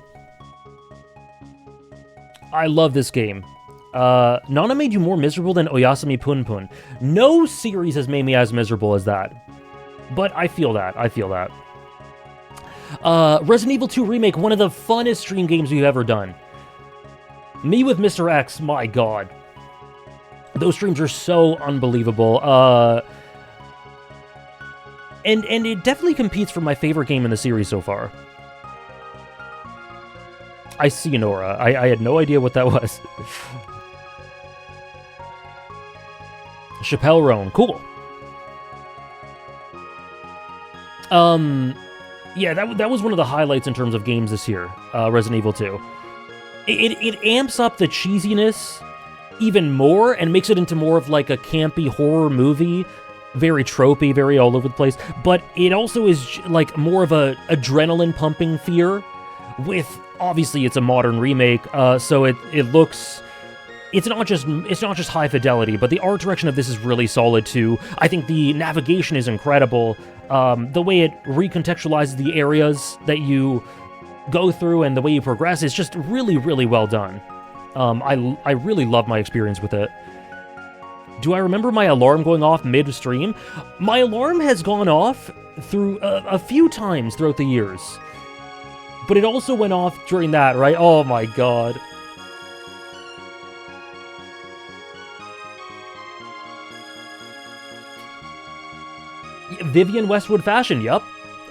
A: I love this game. Nana made you more miserable than Oyasumi Punpun. No series has made me as miserable as that. But I feel that. Resident Evil 2 Remake, one of the funnest stream games we've ever done. Me with Mr. X, my god. Those streams are so unbelievable. And it definitely competes for my favorite game in the series so far. I see Nora. I had no idea what that was. Chappelle Roan. Cool. Yeah, that was one of the highlights in terms of games this year, Resident Evil 2. It amps up the cheesiness even more and makes it into more of like a campy horror movie. Very tropey, very all over the place. But it also is like more of a adrenaline-pumping fear with... Obviously, it's a modern remake, so it looks... It's not just high fidelity, but the art direction of this is really solid too. I think the navigation is incredible. The way it recontextualizes the areas that you go through and the way you progress is just really, really well done. I really love my experience with it. Do I remember my alarm going off mid-stream? My alarm has gone off through a few times throughout the years. But it also went off during that, right? Oh my god. Vivienne Westwood Fashion, yup.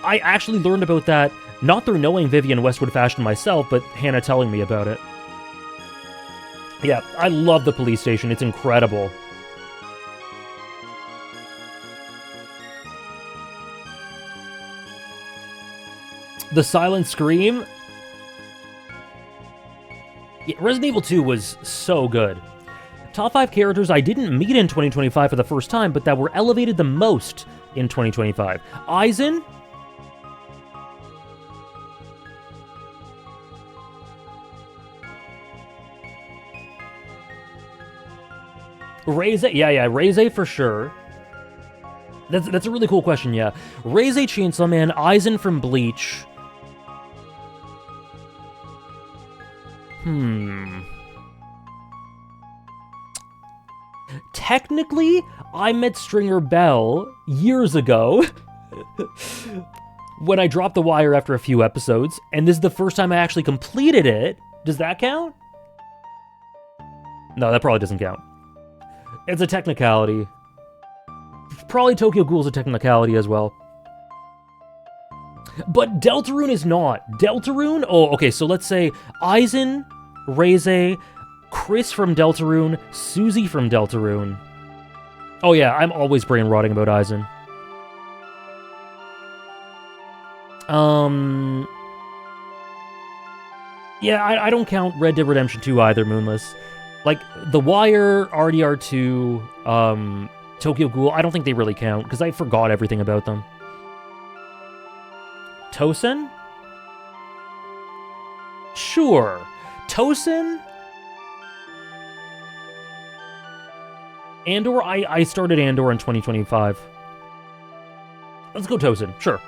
A: I actually learned about that, not through knowing Vivienne Westwood Fashion myself, but Hannah telling me about it. Yeah, I love the police station. It's incredible. The Silent Scream? Yeah, Resident Evil 2 was so good. Top 5 characters I didn't meet in 2025 for the first time, but that were elevated the most in 2025. Aizen? Reze? Yeah, Reze for sure. That's a really cool question, yeah. Reze Chainsaw Man, Aizen from Bleach. Technically, I met Stringer Bell years ago when I dropped The Wire after a few episodes, and this is the first time I actually completed it. Does that count? No, that probably doesn't count. It's a technicality. Probably Tokyo Ghoul's a technicality as well. But Deltarune is not. Deltarune? Oh, okay, so let's say Aizen, Reze, Chris from Deltarune, Susie from Deltarune. Oh yeah, I'm always brain rotting about Aizen. Yeah, I don't count Red Dead Redemption 2 either, Moonless. Like, The Wire, RDR2, Tokyo Ghoul, I don't think they really count, because I forgot everything about them. Tosin? Sure. Tosin? Andor? I started Andor in 2025. Let's go Tosin, sure.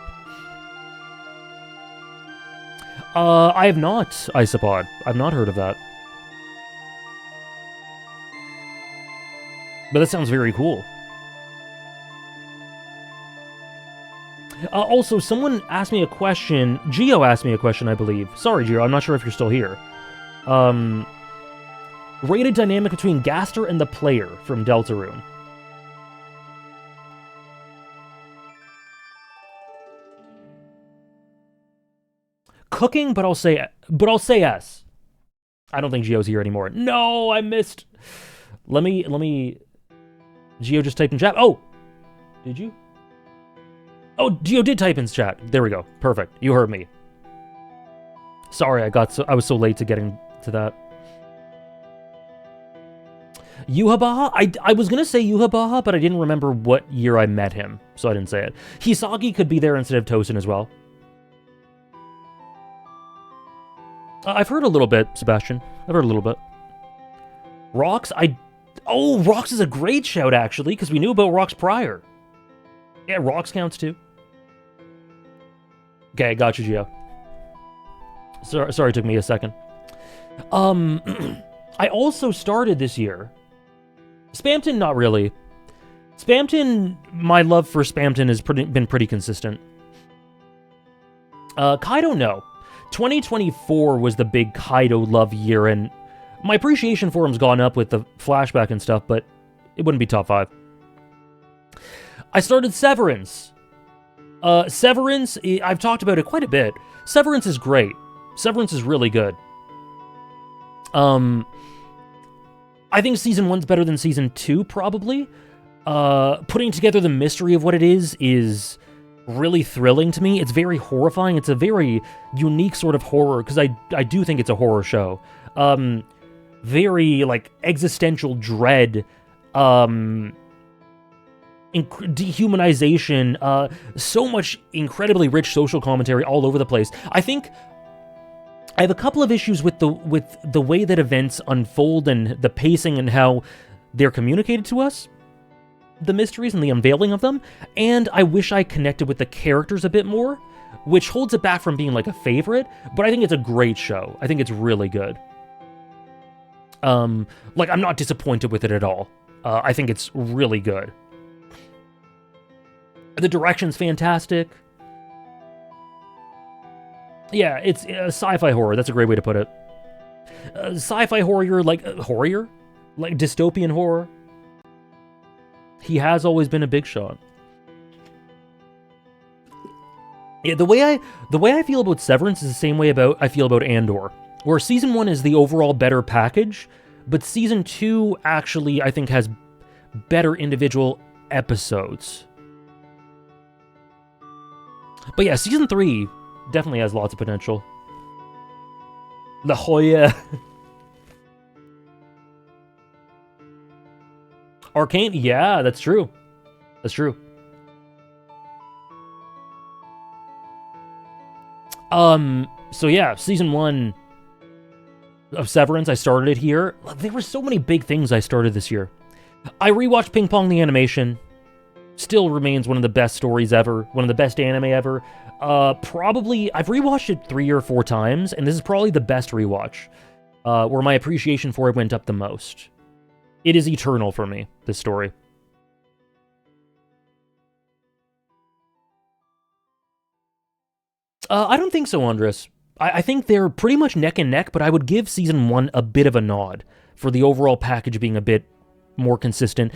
A: I have not, Isopod. I've not heard of that. But that sounds very cool. Also, someone asked me a question. Geo asked me a question, I believe. Sorry, Geo, I'm not sure if you're still here. Rated dynamic between Gaster and the player from Deltarune. Cooking, but I'll say yes. I don't think Geo's here anymore. No, I missed. Let me. Geo just typed in chat. Oh, did you? Oh, Geo did type in chat. There we go. Perfect. You heard me. Sorry, I was so late to getting to that. Yuhabaha? I was gonna say Yuhabaha, but I didn't remember what year I met him, so I didn't say it. Hisagi could be there instead of Tosin as well. I've heard a little bit, Sebastian. I've heard a little bit. Rox? Oh, Rox is a great shout, actually, because we knew about Rox prior. Yeah, Rox counts too. Okay, got you, Geo. Sorry, it took me a second. I also started this year. Spamton, not really. Spamton, my love for Spamton has been pretty consistent. Kaido, no. 2024 was the big Kaido love year, and my appreciation for him's gone up with the flashback and stuff, but it wouldn't be top 5. I started Severance. Severance, I've talked about it quite a bit. Severance is great. Severance is really good. I think Season 1's better than Season 2, probably. Putting together the mystery of what it is really thrilling to me. It's very horrifying. It's a very unique sort of horror, because I do think it's a horror show. Very, like, existential dread, dehumanization, so much incredibly rich social commentary all over the place. I think I have a couple of issues with the way that events unfold and the pacing and how they're communicated to us, the mysteries and the unveiling of them, and I wish I connected with the characters a bit more, which holds it back from being like a favorite, but I think it's a great show. I think it's really good. Like, I'm not disappointed with it at all. I think it's really good. The direction's fantastic. Yeah, it's sci-fi horror. That's a great way to put it. Sci-fi horror, like horror? Like dystopian horror. He has always been a big shot. Yeah, the way I feel about Severance is the same way I feel about Andor, where season 1 is the overall better package, but season 2 actually I think has better individual episodes. But yeah, season 3 definitely has lots of potential. La Jolla. Arcane, yeah, that's true. That's true. So yeah, season 1 of Severance, I started it here. There were so many big things I started this year. I rewatched Ping Pong the animation. Still remains one of the best stories ever, one of the best anime ever. Probably, I've rewatched it 3 or 4 times, and this is probably the best rewatch, where my appreciation for it went up the most. It is eternal for me, this story. I don't think so, Andres. I think they're pretty much neck and neck, but I would give season 1 a bit of a nod for the overall package being a bit more consistent.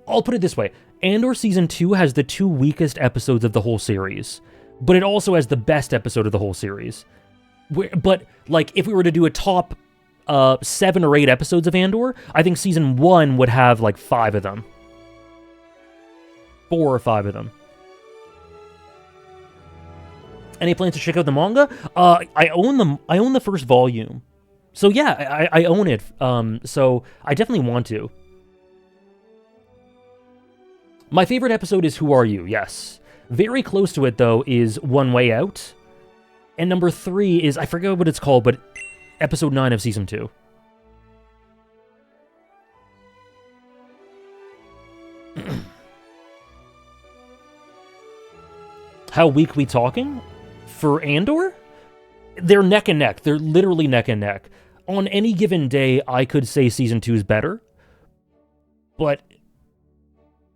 A: I'll put it this way. Andor season 2 has the 2 weakest episodes of the whole series, but it also has the best episode of the whole series. But, like, if we were to do a top 7 or 8 episodes of Andor, I think season 1 would have, like, 5 of them. 4 or 5 of them. Any plans to check out the manga? I own the first volume. So yeah, I own it. So I definitely want to. My favorite episode is Who Are You? Yes. Very close to it, though, is One Way Out. And number 3 is, I forget what it's called, but episode 9 of season 2. How weak we talking? For Andor? They're neck and neck. They're literally neck and neck. On any given day, I could say season 2 is better. But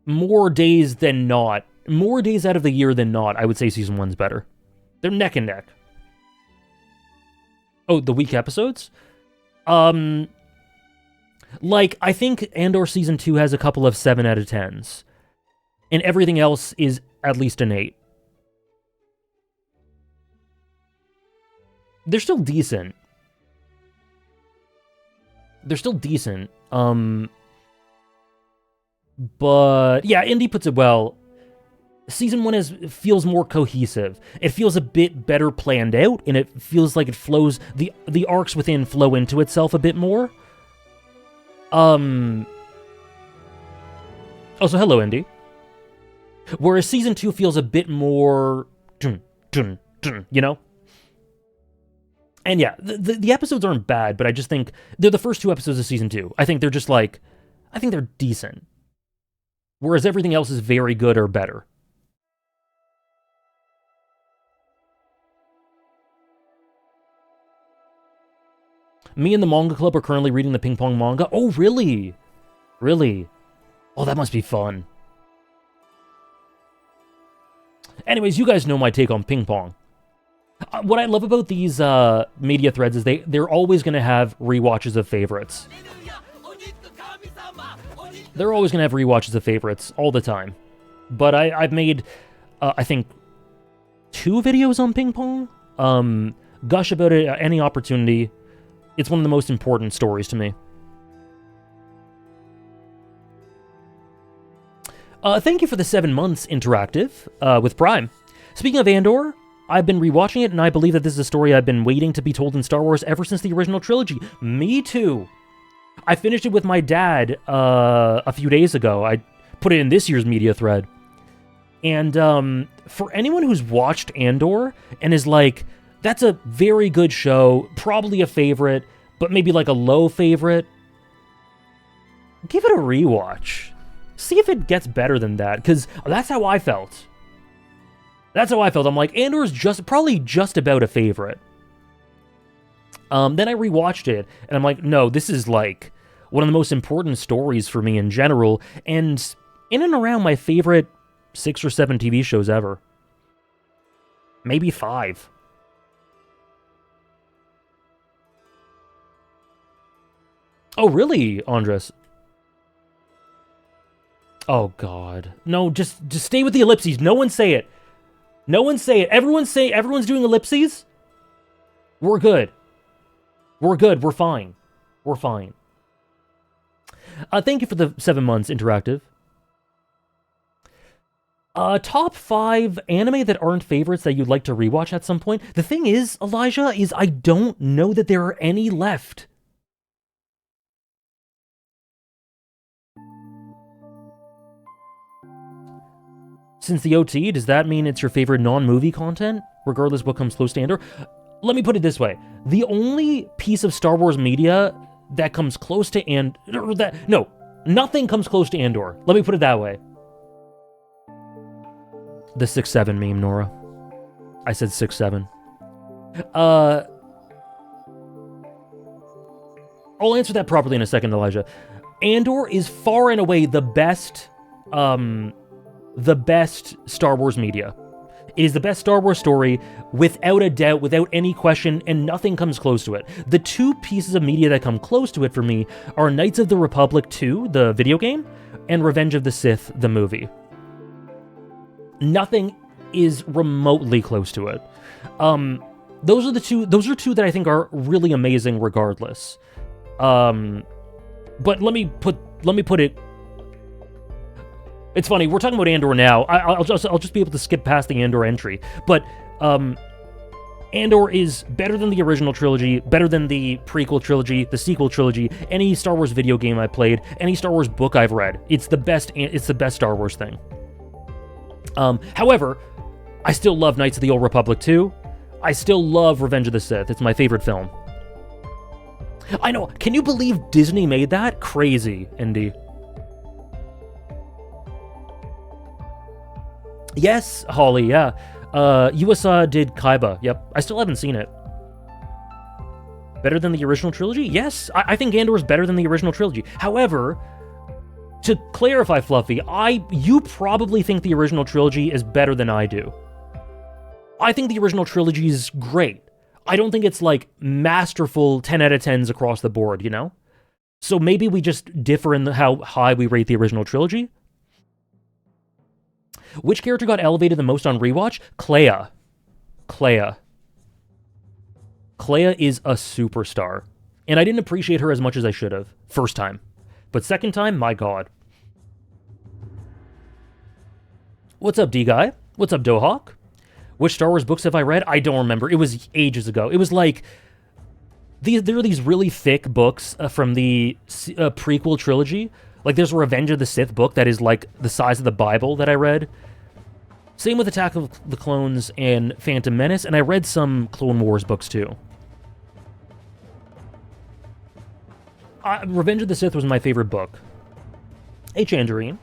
A: more days than not, more days out of the year than not, I would say season 1's better. They're neck and neck. Oh, the weak episodes? Like, I think Andor season 2 has a couple of 7 out of 10s. And everything else is at least an 8. They're still decent. They're still decent. But yeah, Indy puts it well. Season 1 feels more cohesive. It feels a bit better planned out, and it feels like it flows, the arcs within flow into itself a bit more. Also, hello, Indy. Whereas season 2 feels a bit more, you know? And yeah, the episodes aren't bad, but I just think they're the first 2 episodes of season 2. I think they're just like, I think they're decent. Whereas everything else is very good or better. Me and the manga club are currently reading the Ping Pong manga. Oh, really? Really? Oh, that must be fun. Anyways, you guys know my take on Ping Pong. What I love about these media threads is they're always going to have rewatches of favorites. They're always going to have rewatches of favorites all the time. But I've made, I think, 2 videos on Ping Pong. Gush about it at any opportunity. It's one of the most important stories to me. Thank you for the 7 months interactive with Prime. Speaking of Andor, I've been rewatching it, and I believe that this is a story I've been waiting to be told in Star Wars ever since the original trilogy. Me too. I finished it with my dad a few days ago. I put it in this year's media thread. And for anyone who's watched Andor and is like, that's a very good show, probably a favorite, but maybe like a low favorite, give it a rewatch. See if it gets better than that, because that's how I felt. That's how I felt. I'm like, Andor's probably just about a favorite. Then I rewatched it, and I'm like, no, this is like one of the most important stories for me in general, and in and around my favorite 6 or 7 TV shows ever. Maybe 5. Oh, really, Andres? Oh, God. No, just stay with the ellipses. No one say it. No one say it. Everyone's doing ellipses? We're good. We're good. We're fine. We're fine. Thank you for the 7 months, Interactive. Top 5 anime that aren't favorites that you'd like to rewatch at some point. The thing is, Elijah, is I don't know that there are any left. Since the OT, does that mean it's your favorite non-movie content, regardless of what comes close to Andor? Let me put it this way. The only piece of Star Wars media that comes close to nothing comes close to Andor. Let me put it that way. The 6-7 meme, Nora. I said 6-7. I'll answer that properly in a second, Elijah. Andor is far and away the best Star Wars media. It is the best Star Wars story, without a doubt, without any question, and nothing comes close to it. The 2 pieces of media that come close to it for me are Knights of the Republic 2, the video game, and Revenge of the Sith, the movie. Nothing is remotely close to it. Those are 2 that I think are really amazing regardless. But let me put it. It's funny, we're talking about Andor now. I'll just be able to skip past the Andor entry. But Andor is better than the original trilogy, better than the prequel trilogy, the sequel trilogy, any Star Wars video game I played, any Star Wars book I've read. It's the best Star Wars thing. However, I still love Knights of the Old Republic 2. I still love Revenge of the Sith. It's my favorite film. I know, can you believe Disney made that? Crazy, Indy. Yes, Holly, yeah. USA did Kaiba, yep. I still haven't seen it. Better than the original trilogy? Yes, I think Andor is better than the original trilogy. However, to clarify, Fluffy, you probably think the original trilogy is better than I do. I think the original trilogy is great. I don't think it's, like, masterful 10 out of 10s across the board, you know? So maybe we just differ in how high we rate the original trilogy. Which character got elevated the most on rewatch? Clea. Clea is a superstar. And I didn't appreciate her as much as I should have. First time. But second time, my god. What's up, D-Guy? What's up, Dohawk? Which Star Wars books have I read? I don't remember. It was ages ago. It was like... There are these really thick books from the prequel trilogy. Like, there's a Revenge of the Sith book that is, like, the size of the Bible that I read. Same with Attack of the Clones and Phantom Menace, and I read some Clone Wars books, too. Revenge of the Sith was my favorite book. Hey, Changerine.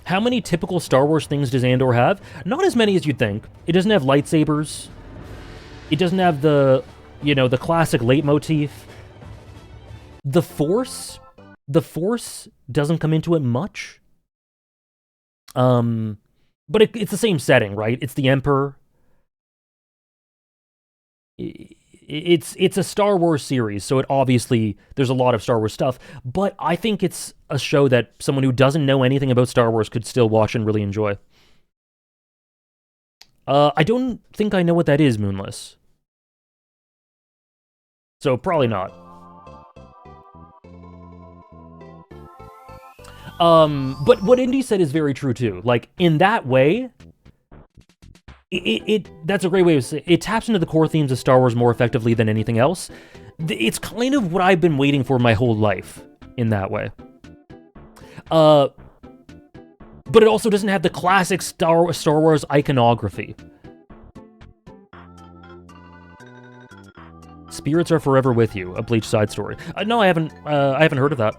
A: How many typical Star Wars things does Andor have? Not as many as you'd think. It doesn't have lightsabers. It doesn't have the classic leitmotif. The Force doesn't come into it much. But it's the same setting, right? It's the Emperor. It's a Star Wars series, so it obviously, there's a lot of Star Wars stuff, but I think it's a show that someone who doesn't know anything about Star Wars could still watch and really enjoy. I don't think I know what that is, Moonless. So, probably not. But what Indy said is very true, too. Like, in that way, that's a great way to say it. It taps into the core themes of Star Wars more effectively than anything else. It's kind of what I've been waiting for my whole life, in that way. But it also doesn't have the classic Star Wars iconography. Spirits Are Forever With You, a Bleach side story. No, I haven't heard of that.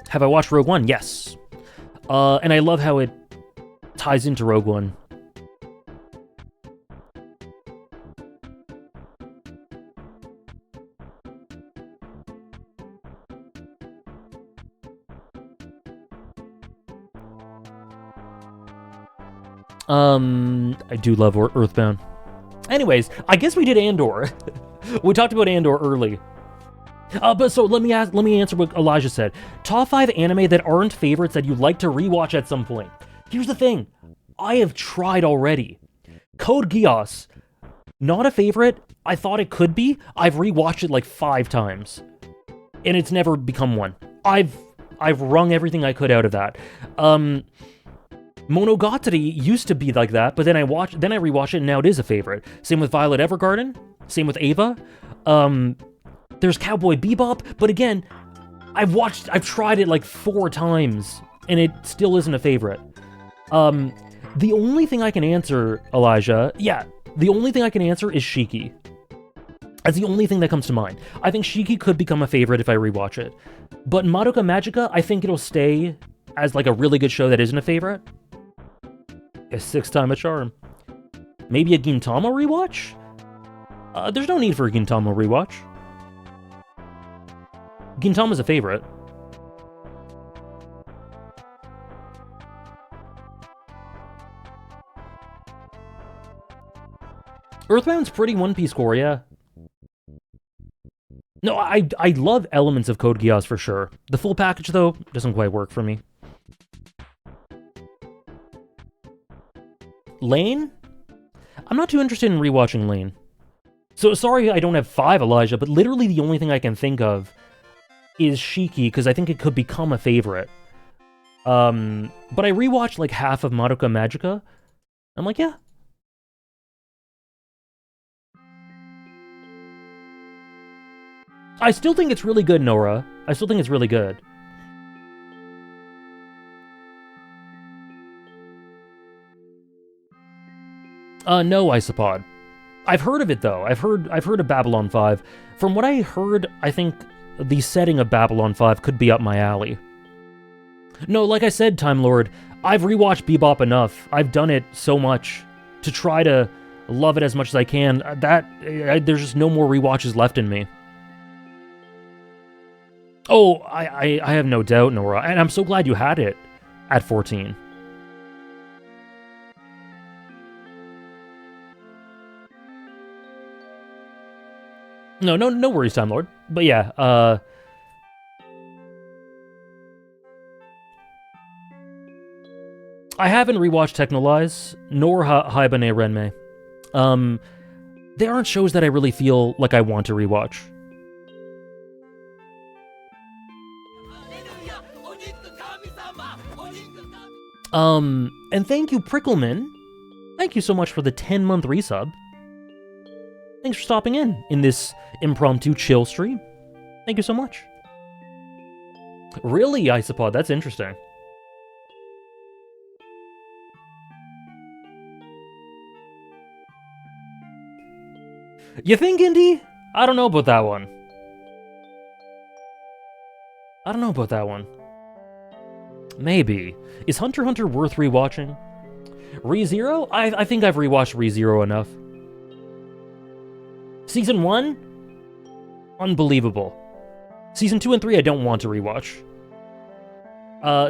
A: Have I watched Rogue One? Yes. And I love how it ties into Rogue One. I do love Earthbound. Anyways, I guess we did Andor. We talked about Andor early. But so let me answer what Elijah said. Top 5 anime that aren't favorites that you'd like to rewatch at some point. Here's the thing. I have tried already. Code Geass, not a favorite. I thought it could be. I've rewatched it like 5 times. And it's never become one. I've wrung everything I could out of that. Monogatari used to be like that, but then I rewatched it and now it is a favorite. Same with Violet Evergarden. Same with Ava. There's Cowboy Bebop, but again, I've tried it like 4 times, and it still isn't a favorite. The only thing I can answer, Elijah, the only thing I can answer is Shiki. That's the only thing that comes to mind. I think Shiki could become a favorite if I rewatch it. But Madoka Magica, I think it'll stay as like a really good show that isn't a favorite. A 6th time a charm. Maybe a Gintama rewatch? There's no need for a Gintama rewatch. Gintama's a favorite. Earthbound's pretty One Piece core, yeah. No, I love elements of Code Geass for sure. The full package, though, doesn't quite work for me. Lane? I'm not too interested in rewatching Lane. So sorry I don't have 5, Elijah, but literally the only thing I can think of is Shiki, because I think it could become a favorite. But I rewatched like half of Madoka Magica. I'm like, yeah. I still think it's really good, Nora. I still think it's really good. No, Isopod. I've heard of it though. I've heard of Babylon 5. From what I heard, I think the setting of Babylon 5 could be up my alley. No, like I said, Time Lord, I've rewatched Bebop enough. I've done it so much to try to love it as much as I can. There's just no more rewatches left in me. Oh, I have no doubt, Nora, and I'm so glad you had it at 14. No worries, Time Lord. But yeah, I haven't rewatched Technolize, nor Haibane Renmei. They aren't shows that I really feel like I want to rewatch. And thank you, Prickleman. Thank you so much for the 10-month resub. Thanks for stopping in this impromptu chill stream. Thank you so much. Really, Isopod? That's interesting. You think, Indy? I don't know about that one. I don't know about that one. Maybe. Is Hunter x Hunter worth rewatching? ReZero? I think I've rewatched ReZero enough. Season 1? Unbelievable. Season 2 and 3 I don't want to rewatch.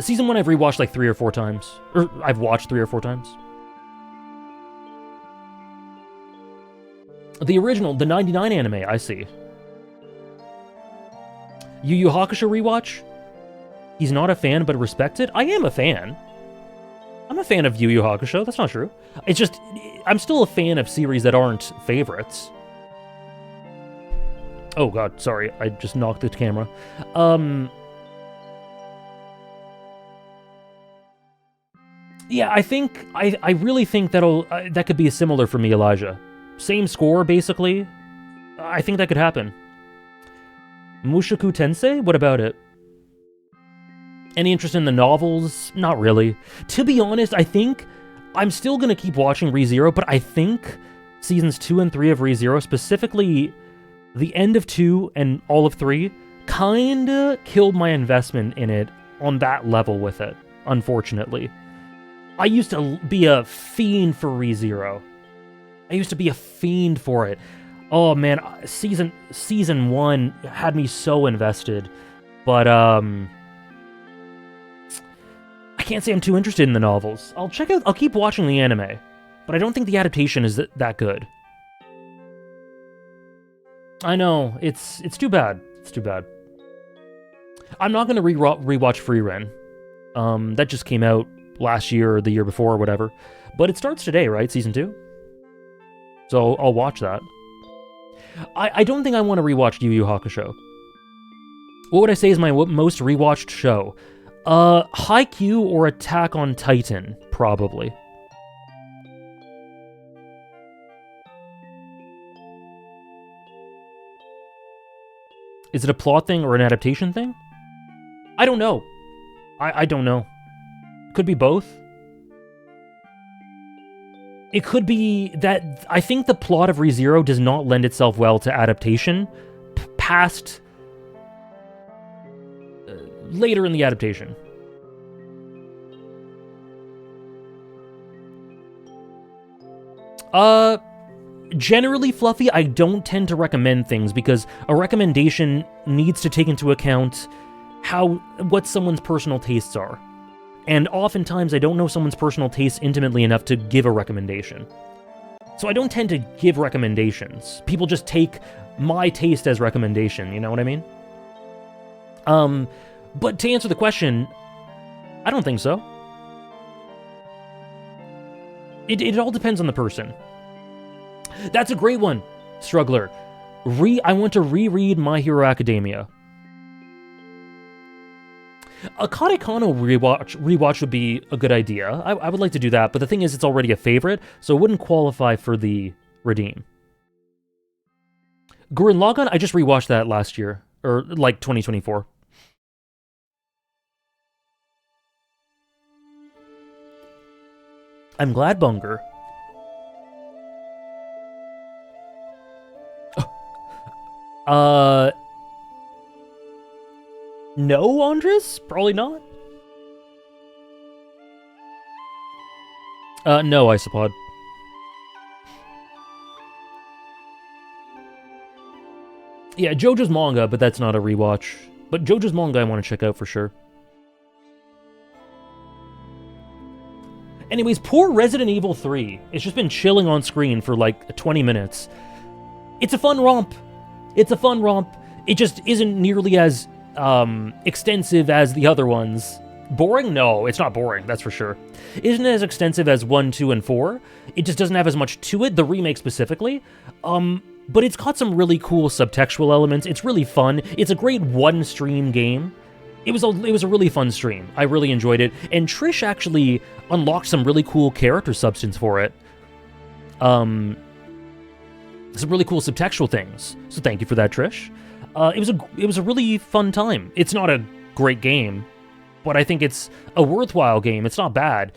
A: Season 1 I've rewatched like 3 or 4 times. Or I've watched 3 or 4 times. The original, the 99 anime, I see. Yu Yu Hakusho rewatch? He's not a fan, but respected? I am a fan. I'm a fan of Yu Yu Hakusho, that's not true. It's just, I'm still a fan of series that aren't favorites. Oh god, sorry, I just knocked the camera. Yeah, I really think that could be similar for me, Elijah. Same score, basically. I think that could happen. Mushoku Tensei? What about it? Any interest in the novels? Not really. To be honest, I think I'm still going to keep watching ReZero, but I think seasons 2 and 3 of ReZero, specifically the end of 2 and all of 3, kinda killed my investment in it on that level with it, unfortunately. I used to be a fiend for ReZero. I used to be a fiend for it. Oh man, season 1 had me so invested, but I can't say I'm too interested in the novels. I'll keep watching the anime, but I don't think the adaptation is that good. I know, it's too bad. It's too bad. I'm not gonna rewatch Frieren. That just came out last year or the year before or whatever. But it starts today, right? Season 2? So I'll watch that. I don't think I want to rewatch Yu Yu Hakusho. What would I say is my most rewatched show? Haikyuu or Attack on Titan, probably. Is it a plot thing or an adaptation thing? I don't know. I don't know. Could be both. It could be that I think the plot of ReZero does not lend itself well to adaptation past later in the adaptation. Generally, Fluffy, I don't tend to recommend things because a recommendation needs to take into account what someone's personal tastes are. And oftentimes, I don't know someone's personal tastes intimately enough to give a recommendation. So I don't tend to give recommendations. People just take my taste as recommendation, you know what I mean? But to answer the question, I don't think so. It all depends on the person. That's a great one, Struggler. I want to reread My Hero Academia. A Katekano rewatch would be a good idea. I would like to do that, but the thing is, it's already a favorite, so it wouldn't qualify for the redeem. Gurren Lagann, I just rewatched that last year, or like 2024. I'm glad, Bunger. No, Andres? Probably not. No, Isopod. Yeah, JoJo's manga, but that's not a rewatch. But JoJo's manga I want to check out for sure. Anyways, poor Resident Evil 3. It's just been chilling on screen for like 20 minutes. It's a fun romp. It's a fun romp. It just isn't nearly as extensive as the other ones. Boring? No, it's not boring, that's for sure. Isn't as extensive as 1, 2, and 4. It just doesn't have as much to it, the remake specifically. But it's got some really cool subtextual elements. It's really fun. It's a great one-stream game. It was a really fun stream. I really enjoyed it. And Trish actually unlocked some really cool character substance for it. Some really cool subtextual things. So thank you for that, Trish. It was a really fun time. It's not a great game, but I think it's a worthwhile game. It's not bad.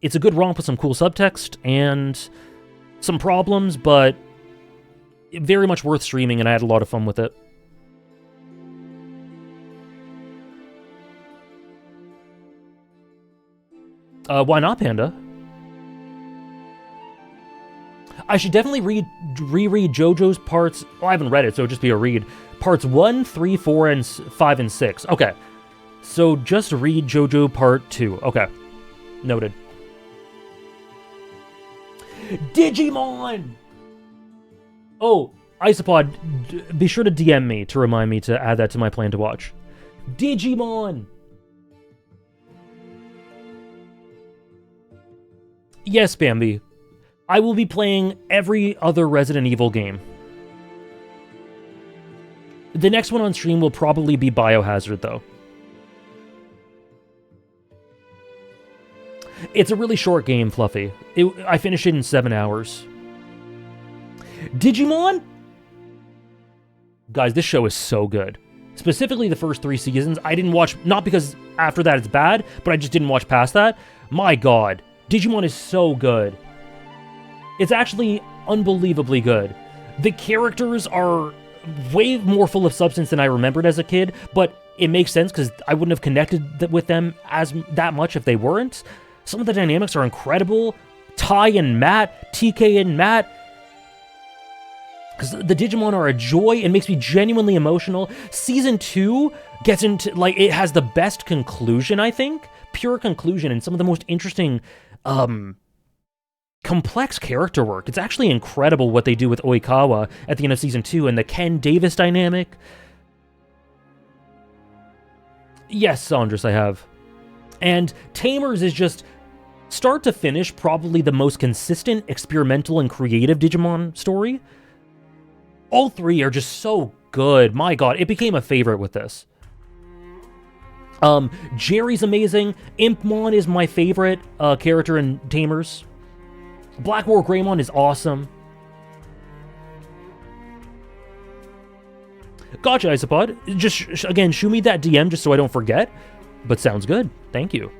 A: It's a good romp with some cool subtext and some problems, but very much worth streaming, and I had a lot of fun with it. Why not, Panda? I should definitely reread JoJo's parts. Well, I haven't read it, so it'll just be a read. Parts 1, 3, 4, and 5, and 6. Okay. So just read JoJo Part 2. Okay. Noted. Digimon! Oh, Isopod, be sure to DM me to remind me to add that to my plan to watch. Digimon! Yes, Bambi. I will be playing every other Resident Evil game. The next one on stream will probably be Biohazard, though. It's a really short game, Fluffy. I finished it in 7 hours. Digimon? Guys, this show is so good. Specifically the first 3 seasons. I didn't watch, not because after that it's bad, but I just didn't watch past that. My god. Digimon is so good. It's actually unbelievably good. The characters are way more full of substance than I remembered as a kid, but it makes sense because I wouldn't have connected with them that much if they weren't. Some of the dynamics are incredible. Tai and Matt, TK and Matt. Because the Digimon are a joy. It makes me genuinely emotional. Season 2 gets into, like, it has the best conclusion, I think. pure conclusion and some of the most interesting, complex character work. It's actually incredible what they do with Oikawa at the end of Season 2 and the Ken Davis dynamic. Yes, Saunders, I have. And Tamers is just, start to finish, probably the most consistent, experimental, and creative Digimon story. All three are just so good. My god, it became a favorite with this. Jerry's amazing. Impmon is my favorite character in Tamers. Black War Greymon is awesome. Gotcha, Isopod. Just, again, shoot me that DM just so I don't forget. But sounds good. Thank you.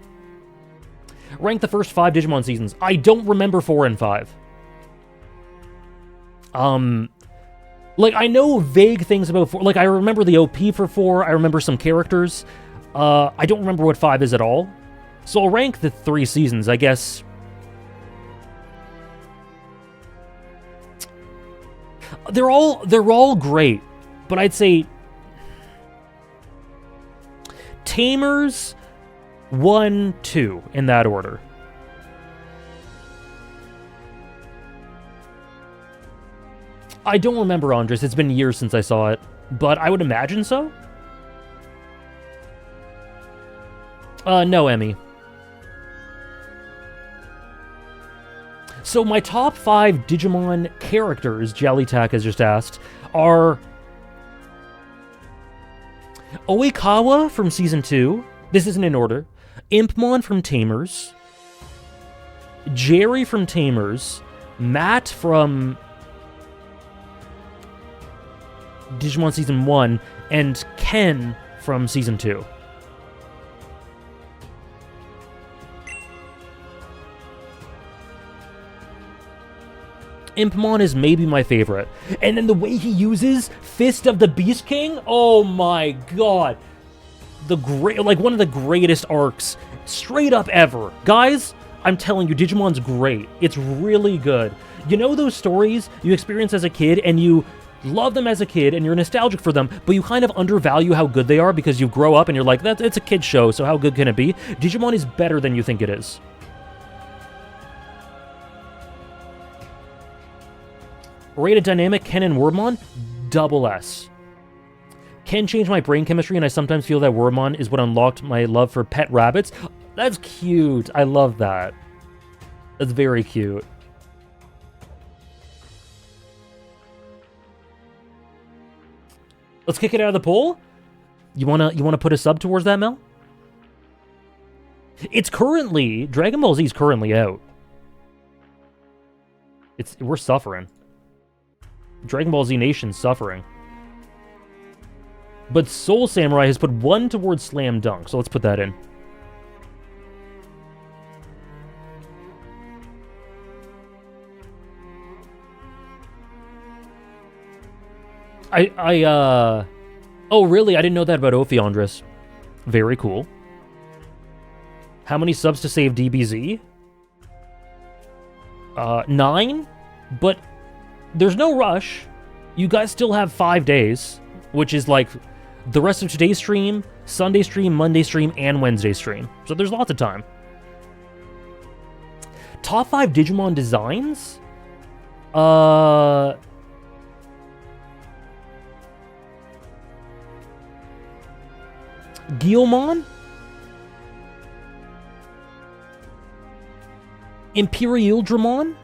A: Rank the first 5 Digimon seasons. I don't remember 4 and 5. Like, I know vague things about 4. Like, I remember the OP for 4. I remember some characters. I don't remember what 5 is at all. So I'll rank the 3 seasons, I guess. They're all great, but I'd say Tamers 1, 2 in that order. I don't remember, Andres. It's been years since I saw it, but I would imagine so. No, Emmy. So my top 5 Digimon characters, Jellytack has just asked, are Oikawa from Season 2. This isn't in order. Impmon from Tamers. Jerry from Tamers. Matt from Digimon Season 1. And Ken from Season 2. Impmon is maybe my favorite. And then the way he uses Fist of the Beast King, oh my god. Like one of the greatest arcs straight up ever. Guys, I'm telling you, Digimon's great. It's really good. You know those stories you experience as a kid and you love them as a kid and you're nostalgic for them, but you kind of undervalue how good they are because you grow up and you're like, it's a kid's show, so how good can it be? Digimon is better than you think it is. Rated Dynamic, Ken and Wormmon, double S. Ken changed my brain chemistry, and I sometimes feel that Wormmon is what unlocked my love for pet rabbits. That's cute. I love that. That's very cute. Let's kick it out of the poll. You wanna put a sub towards that, Mel? It's currently Dragon Ball Z is currently out. We're suffering. Dragon Ball Z Nation's suffering. But Soul Samurai has put 1 towards Slam Dunk, so let's put that in. Oh, really? I didn't know that about Ophiandris. Very cool. How many subs to save DBZ? 9? But there's no rush. You guys still have 5 days, which is like the rest of today's stream, Sunday stream, Monday stream, and Wednesday stream. So there's lots of time. Top 5 Digimon designs? Guilmon? Imperial Dramon?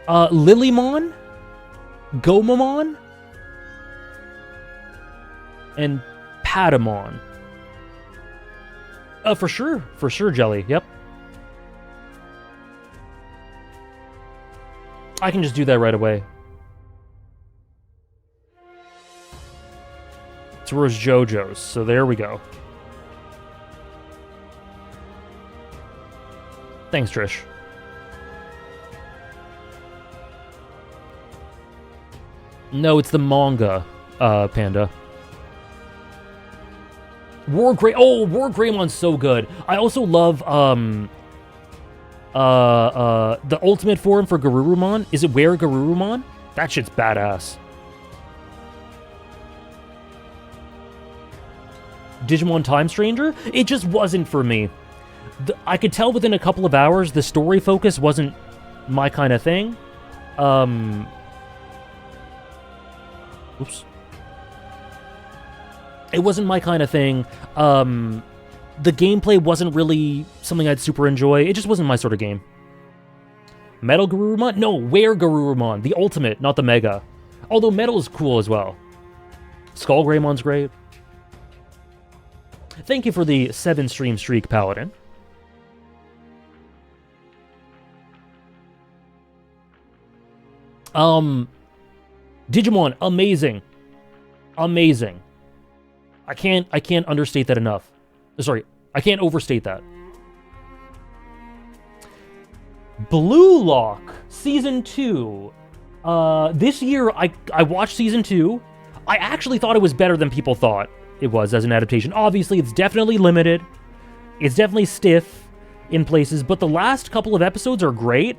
A: Lilymon? Gomamon? And Patamon. For sure, Jelly, yep. I can just do that right away. Towards JoJo's, so there we go. Thanks, Trish. No, it's the manga, Panda. War Greymon's so good. I also love, the ultimate form for Garurumon. Is it Where Garurumon? That shit's badass. Digimon Time Stranger, it just wasn't for me. I could tell within a couple of hours the story focus wasn't my kind of thing. Oops. It wasn't my kind of thing. The gameplay wasn't really something I'd super enjoy. It just wasn't my sort of game. Metal Garurumon? No, Where Garurumon. The Ultimate, not the Mega. Although Metal is cool as well. Skull Greymon's great. Thank you for the 7-stream streak, Paladin. Digimon, amazing. Amazing. I can't understate that enough. Sorry, I can't overstate that. Blue Lock, Season 2. This year, I watched Season 2. I actually thought it was better than people thought it was as an adaptation. Obviously, it's definitely limited. It's definitely stiff in places, but the last couple of episodes are great.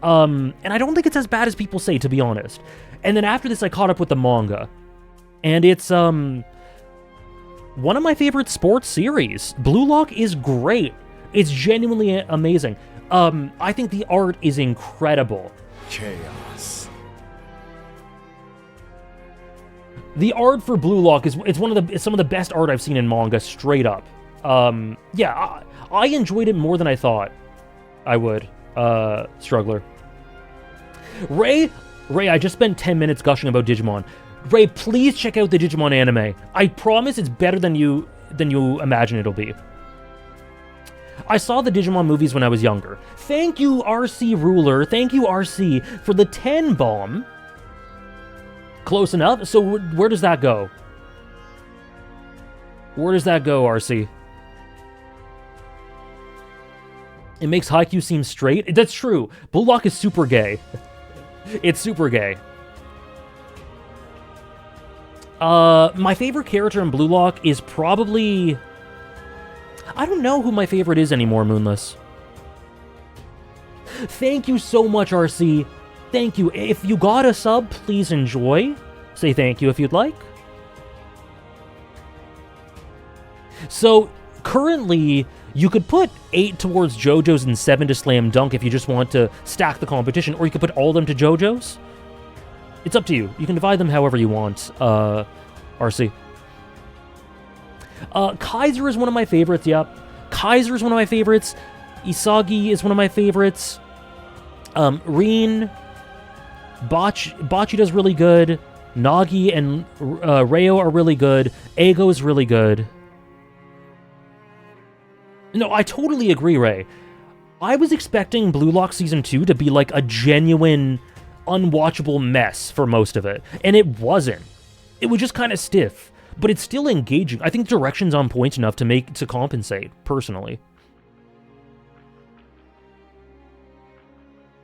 A: And I don't think it's as bad as people say, to be honest. And then after this, I caught up with the manga. And it's, one of my favorite sports series. Blue Lock is great. It's genuinely amazing. I think the art is incredible.
B: Chaos.
A: The art for Blue Lock is it's some of the best art I've seen in manga, straight up. Yeah, I enjoyed it more than I thought I would. Struggler. Ray, I just spent 10 minutes gushing about Digimon. Ray, please check out the Digimon anime. I promise it's better than you imagine it'll be. I saw the Digimon movies when I was younger. Thank you, RC Ruler. Thank you, RC, for the 10 bomb. Close enough. So where does that go? Where does that go, RC? It makes Haikyuu seem straight. That's true. Blue Lock is super gay. It's super gay. My favorite character in Blue Lock is probably... I don't know who my favorite is anymore, Moonless. Thank you so much, RC. Thank you. If you got a sub, please enjoy. Say thank you if you'd like. So, currently, you could put 8 towards JoJo's and 7 to Slam Dunk if you just want to stack the competition, or you could put all of them to JoJo's. It's up to you. You can divide them however you want, RC. Kaiser is one of my favorites, yep. Kaiser is one of my favorites. Isagi is one of my favorites. Rin. Bocchi does really good. Nagi and Reo are really good. Eigo is really good. No, I totally agree, Ray. I was expecting Blue Lock Season 2 to be like a genuine, unwatchable mess for most of it. And it wasn't. It was just kind of stiff. But it's still engaging. I think the direction's on point enough to compensate, personally.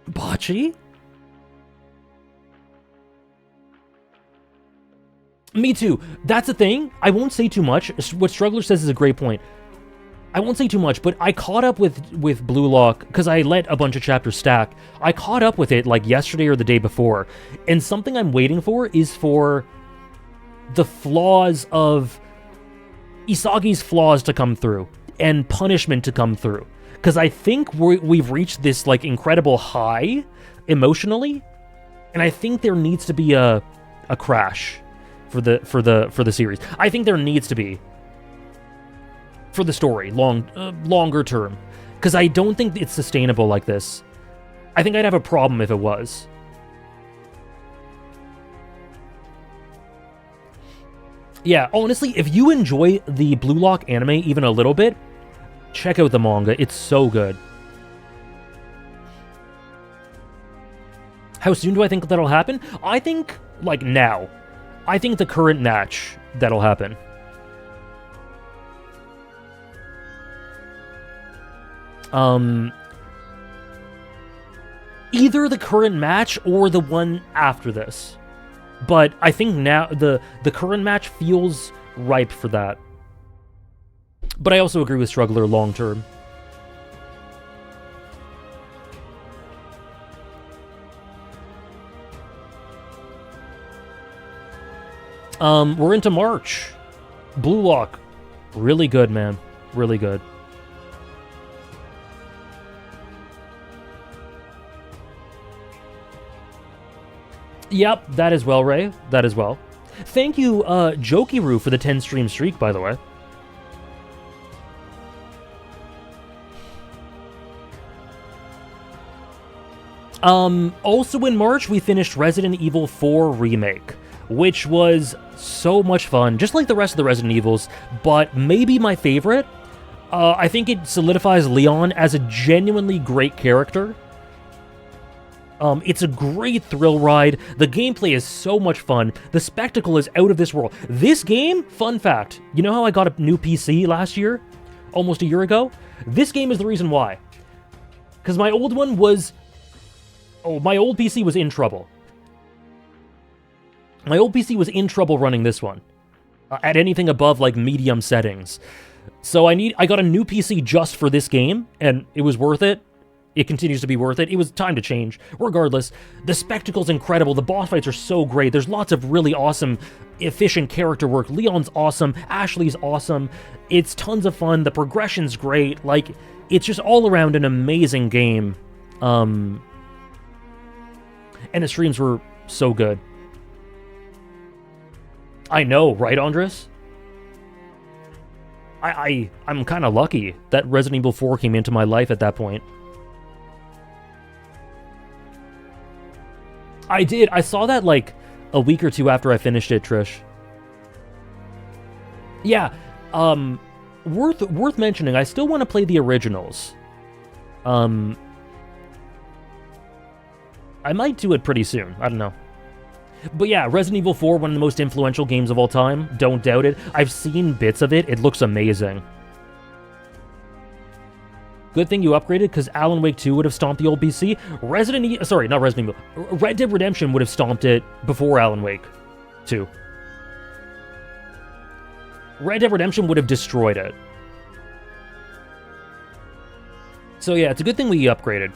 A: Bocchi? Me too. That's the thing. I won't say too much. What Struggler says is a great point. I won't say too much, but I caught up with Blue Lock because I let a bunch of chapters stack. I caught up with it like yesterday or the day before. And something I'm waiting for is for the flaws of Isagi's flaws to come through and punishment to come through, because I think we've reached this like incredible high emotionally, and I think there needs to be a crash for the series. I think there needs to be for the story longer term, because I don't think it's sustainable like this. I think I'd have a problem if it was. Yeah, honestly, if you enjoy the Blue Lock anime even a little bit, check out the manga. It's so good. How soon do I think that'll happen? I think, like, now. I think the current match, that'll happen. Either the current match or the one after this. But I think now the current match feels ripe for that. But I also agree with Struggler long term. We're into March. Blue Lock. Really good, man. Really good. Yep, that as well, Ray. That as well. Thank you, Jokiru, for the 10-stream streak, by the way. Also in March, we finished Resident Evil 4 Remake, which was so much fun, just like the rest of the Resident Evils, but maybe my favorite. I think it solidifies Leon as a genuinely great character. It's a great thrill ride. The gameplay is so much fun. The spectacle is out of this world. This game, fun fact, you know how I got a new PC last year? Almost a year ago? This game is the reason why. Because my old one was... Oh, my old PC was in trouble. My old PC was in trouble running this one. At anything above, like, medium settings. So I got a new PC just for this game, and it was worth it. It continues to be worth it. It was time to change. Regardless, the spectacle's incredible. The boss fights are so great. There's lots of really awesome, efficient character work. Leon's awesome. Ashley's awesome. It's tons of fun. The progression's great. Like, it's just all around an amazing game. And the streams were so good. I know, right, Andres? I'm kind of lucky that Resident Evil 4 came into my life at that point. I did. I saw that, like, a week or two after I finished it, Trish. Yeah, worth mentioning, I still want to play the originals. I might do it pretty soon. I don't know. But yeah, Resident Evil 4, one of the most influential games of all time. Don't doubt it. I've seen bits of it. It looks amazing. Good thing you upgraded, because Alan Wake 2 would have stomped the old PC. Sorry, not Resident Evil. Red Dead Redemption would have stomped it before Alan Wake 2. Red Dead Redemption would have destroyed it. So yeah, it's a good thing we upgraded.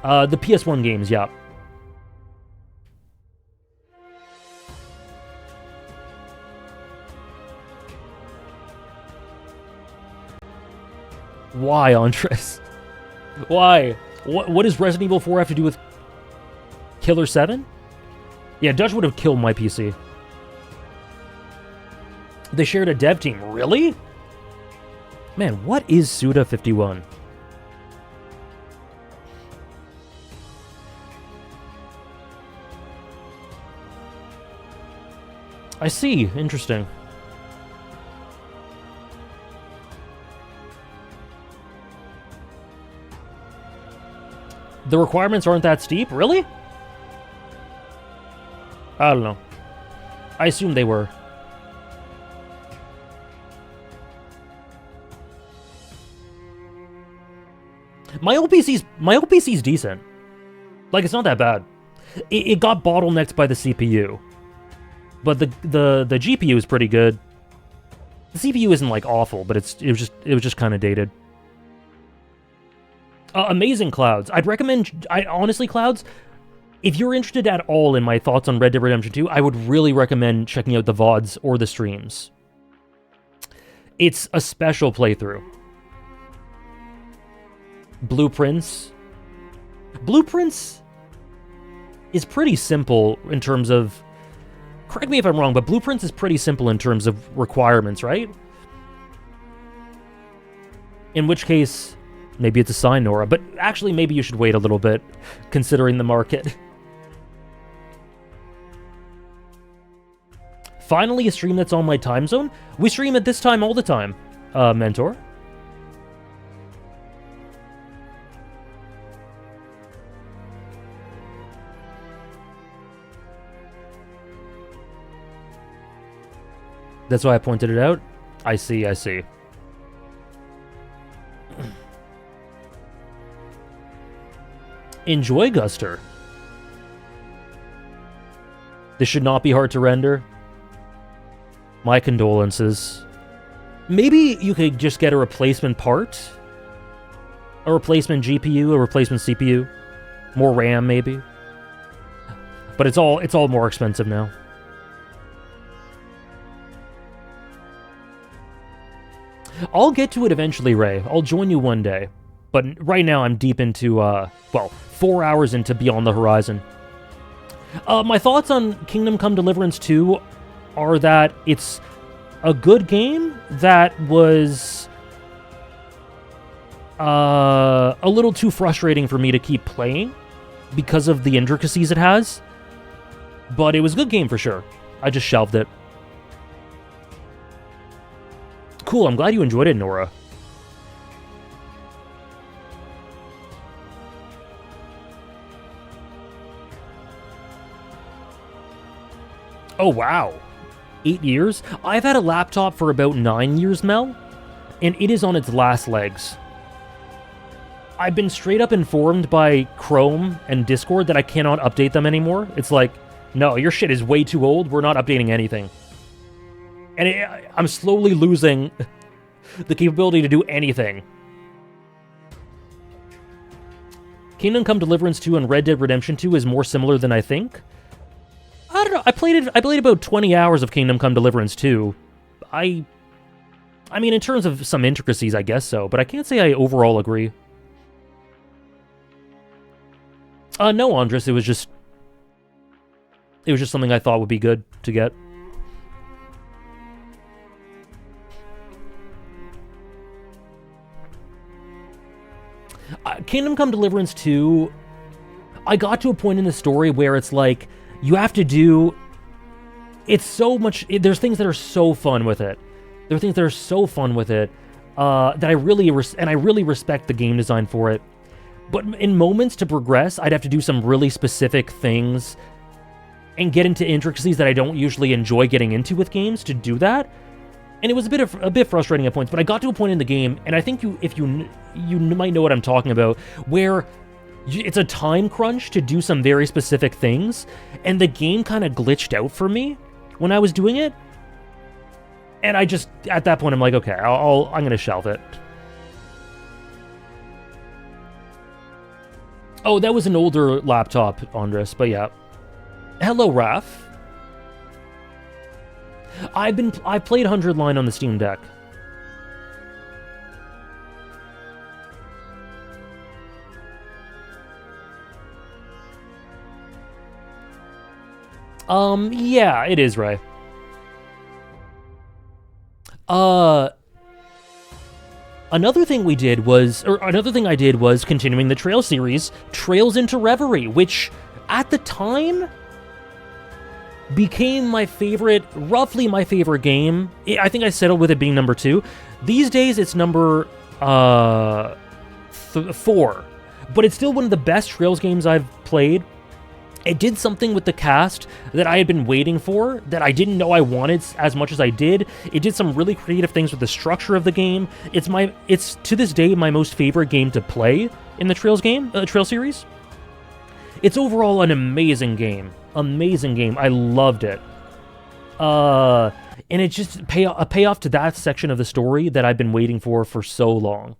A: The PS1 games, yeah. Why, Andres? Why? What does Resident Evil 4 have to do with Killer 7? Yeah, Dutch would have killed my PC. They shared a dev team. Really? Man, what is Suda51? I see. Interesting. The requirements aren't that steep? Really? I don't know. I assume they were. My old PC's decent. Like, it's not that bad. It got bottlenecked by the CPU. But the GPU is pretty good. The CPU isn't, like, awful, but it was just kind of dated. Amazing Clouds. I'd recommend... honestly, Clouds, if you're interested at all in my thoughts on Red Dead Redemption 2, I would really recommend checking out the VODs or the streams. It's a special playthrough. Blueprints. Blueprints is pretty simple in terms of... Correct me if I'm wrong, but Blueprints is pretty simple in terms of requirements, right? In which case... Maybe it's a sign, Nora, but actually maybe you should wait a little bit, considering the market. Finally, a stream that's on my time zone? We stream at this time all the time, Mentor. That's why I pointed it out? I see, I see. Enjoy Guster. This should not be hard to render. My condolences. Maybe you could just get a replacement part? A replacement GPU, a replacement CPU? More RAM, maybe? But it's all more expensive now. I'll get to it eventually, Ray. I'll join you one day. But right now I'm deep into, 4 hours into Beyond the Horizon. My thoughts on Kingdom Come Deliverance 2 are that it's a good game that was a little too frustrating for me to keep playing because of the intricacies it has. But it was a good game for sure. I just shelved it. Cool, I'm glad you enjoyed it, Nora. Oh, wow. 8 years? I've had a laptop for about 9 years, Mel, and it is on its last legs. I've been straight up informed by Chrome and Discord that I cannot update them anymore. It's like, no, your shit is way too old. We're not updating anything. And I'm slowly losing the capability to do anything. Kingdom Come Deliverance 2 and Red Dead Redemption 2 is more similar than I think. I don't know. I played about 20 hours of Kingdom Come Deliverance 2. I mean, in terms of some intricacies, I guess so, but I can't say I overall agree. No, Andres, it was just something I thought would be good to get. Kingdom Come Deliverance 2, I got to a point in the story where it's like, you have to do... It's so much... There's things that are so fun with it. There are things that are so fun with it that I really... and I really respect the game design for it. But in moments to progress, I'd have to do some really specific things and get into intricacies that I don't usually enjoy getting into with games to do that. And it was a bit frustrating at points, but I got to a point in the game, and I think you might know what I'm talking about, where it's a time crunch to do some very specific things, and the game kind of glitched out for me when I was doing it. And I just, at that point, I'm like, okay, I'm going to shelve it. Oh, that was an older laptop, Andres, but yeah. Hello, Raph. I played 100 Line on the Steam Deck. Yeah, it is, Ray. Another thing I did was continuing the Trail series, Trails into Reverie, which at the time became my favorite, roughly my favorite game. I think I settled with it being number 2. These days it's number 4, but it's still one of the best Trails games I've played. It did something with the cast that I had been waiting for, that I didn't know I wanted as much as I did. It did some really creative things with the structure of the game. It's to this day my most favorite game to play in the Trail series. It's overall an amazing game. Amazing game. I loved it. And it just a payoff to that section of the story that I've been waiting for so long.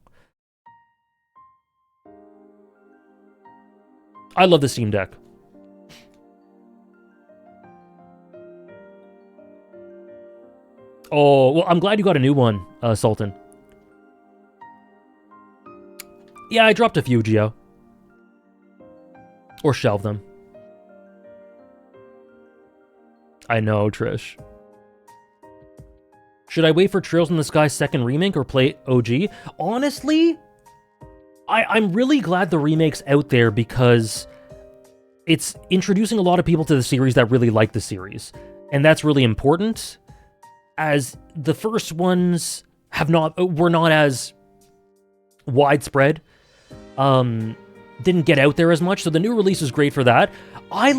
A: I love the Steam Deck. Oh, well, I'm glad you got a new one, Sultan. Yeah, I dropped a few, Geo. Or shelved them. I know, Trish. Should I wait for Trails in the Sky second remake or play OG? Honestly, I'm really glad the remake's out there because it's introducing a lot of people to the series that really like the series. And that's really important, as the first ones were not as widespread. Didn't get out there as much, so the new release is great for that. I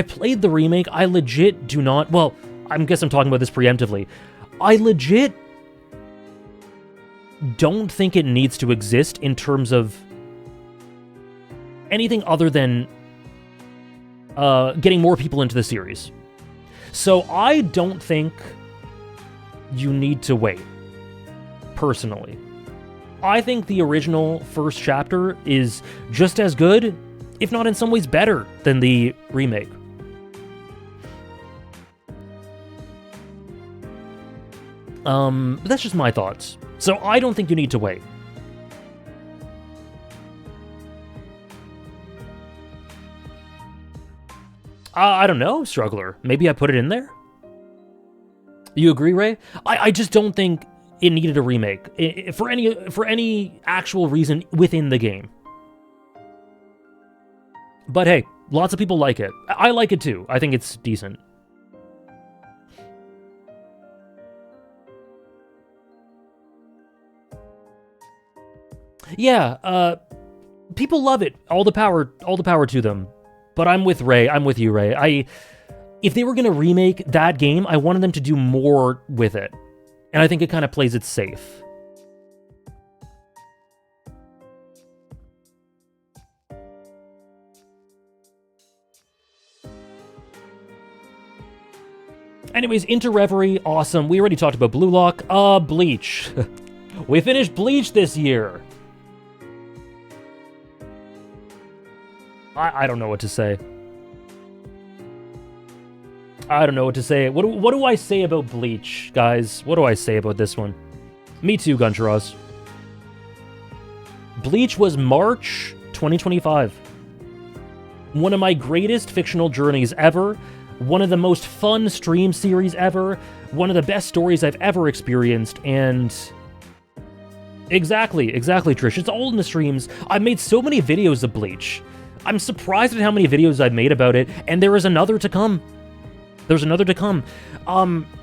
A: played the remake, I legit do not, well, I guess I'm talking about this preemptively. I legit don't think it needs to exist in terms of anything other than getting more people into the series. So I don't think you need to wait, personally. I think the original first chapter is just as good, if not in some ways better, than the remake. But that's just my thoughts. So I don't think you need to wait. I don't know, Struggler. Maybe I put it in there? You agree, Ray? I just don't think it needed a remake for any actual reason within the game. But hey, lots of people like it. I like it too. I think it's decent. Yeah, people love it. All the power to them. But I'm with Ray. I'm with you, Ray. If they were going to remake that game, I wanted them to do more with it. And I think it kind of plays it safe. Anyways, Into Reverie, awesome. We already talked about Blue Lock. Bleach. We finished Bleach this year. I don't know what to say. I don't know what to say. What do I say about Bleach, guys? What do I say about this one? Me too, Guncharos. Bleach was March 2025. One of my greatest fictional journeys ever. One of the most fun stream series ever. One of the best stories I've ever experienced. And exactly, Trish. It's all in the streams. I've made so many videos of Bleach. I'm surprised at how many videos I've made about it, and there is another to come. There's another to come.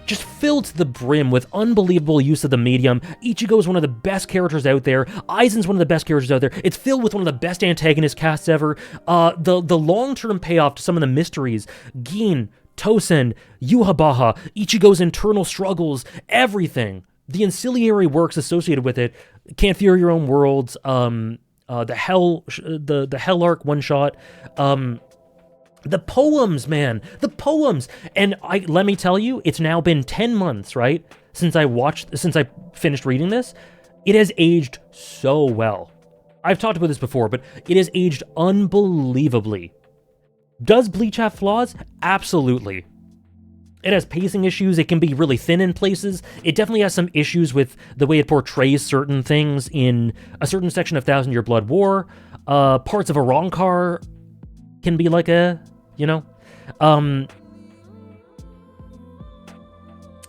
A: Just filled to the brim with unbelievable use of the medium. Ichigo is one of the best characters out there. Aizen's one of the best characters out there. It's filled with one of the best antagonist casts ever. The long-term payoff to some of the mysteries. Gin, Tosen, Yuhabaha, Ichigo's internal struggles, everything. The ancillary works associated with it. Can't Fear Your Own Worlds, the Hell Arc one-shot, the poems, man, the poems. And let me tell you, it's now been 10 months, right? Since I finished reading this. It has aged so well. I've talked about this before, but it has aged unbelievably. Does Bleach have flaws? Absolutely. It has pacing issues. It can be really thin in places. It definitely has some issues with the way it portrays certain things in a certain section of Thousand Year Blood War. Parts of Arrancar can be like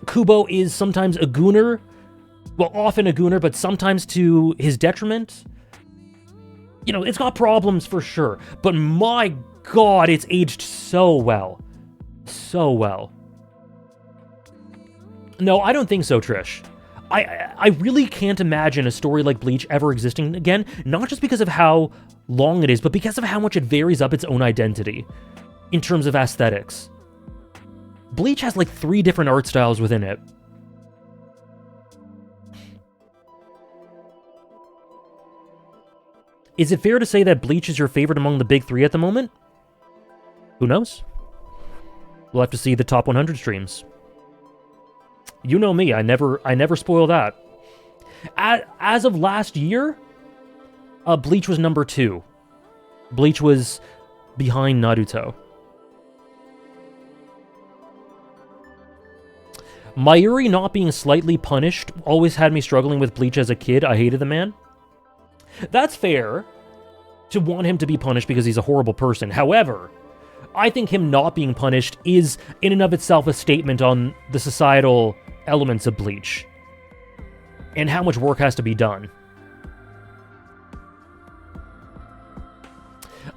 A: Kubo is sometimes a gooner. Well, often a gooner, but sometimes to his detriment. It's got problems for sure. But my God, it's aged so well. So well. No, I don't think so, Trish. I really can't imagine a story like Bleach ever existing again, not just because of how long it is, but because of how much it varies up its own identity in terms of aesthetics. Bleach has like 3 different art styles within it. Is it fair to say that Bleach is your favorite among the big 3 at the moment? Who knows? We'll have to see the top 100 streams. You know me, I never spoil that. As of last year, Bleach was number 2. Bleach was behind Naruto. Mayuri not being slightly punished always had me struggling with Bleach as a kid. I hated the man. That's fair to want him to be punished because he's a horrible person. However, I think him not being punished is in and of itself a statement on the societal elements of Bleach and how much work has to be done.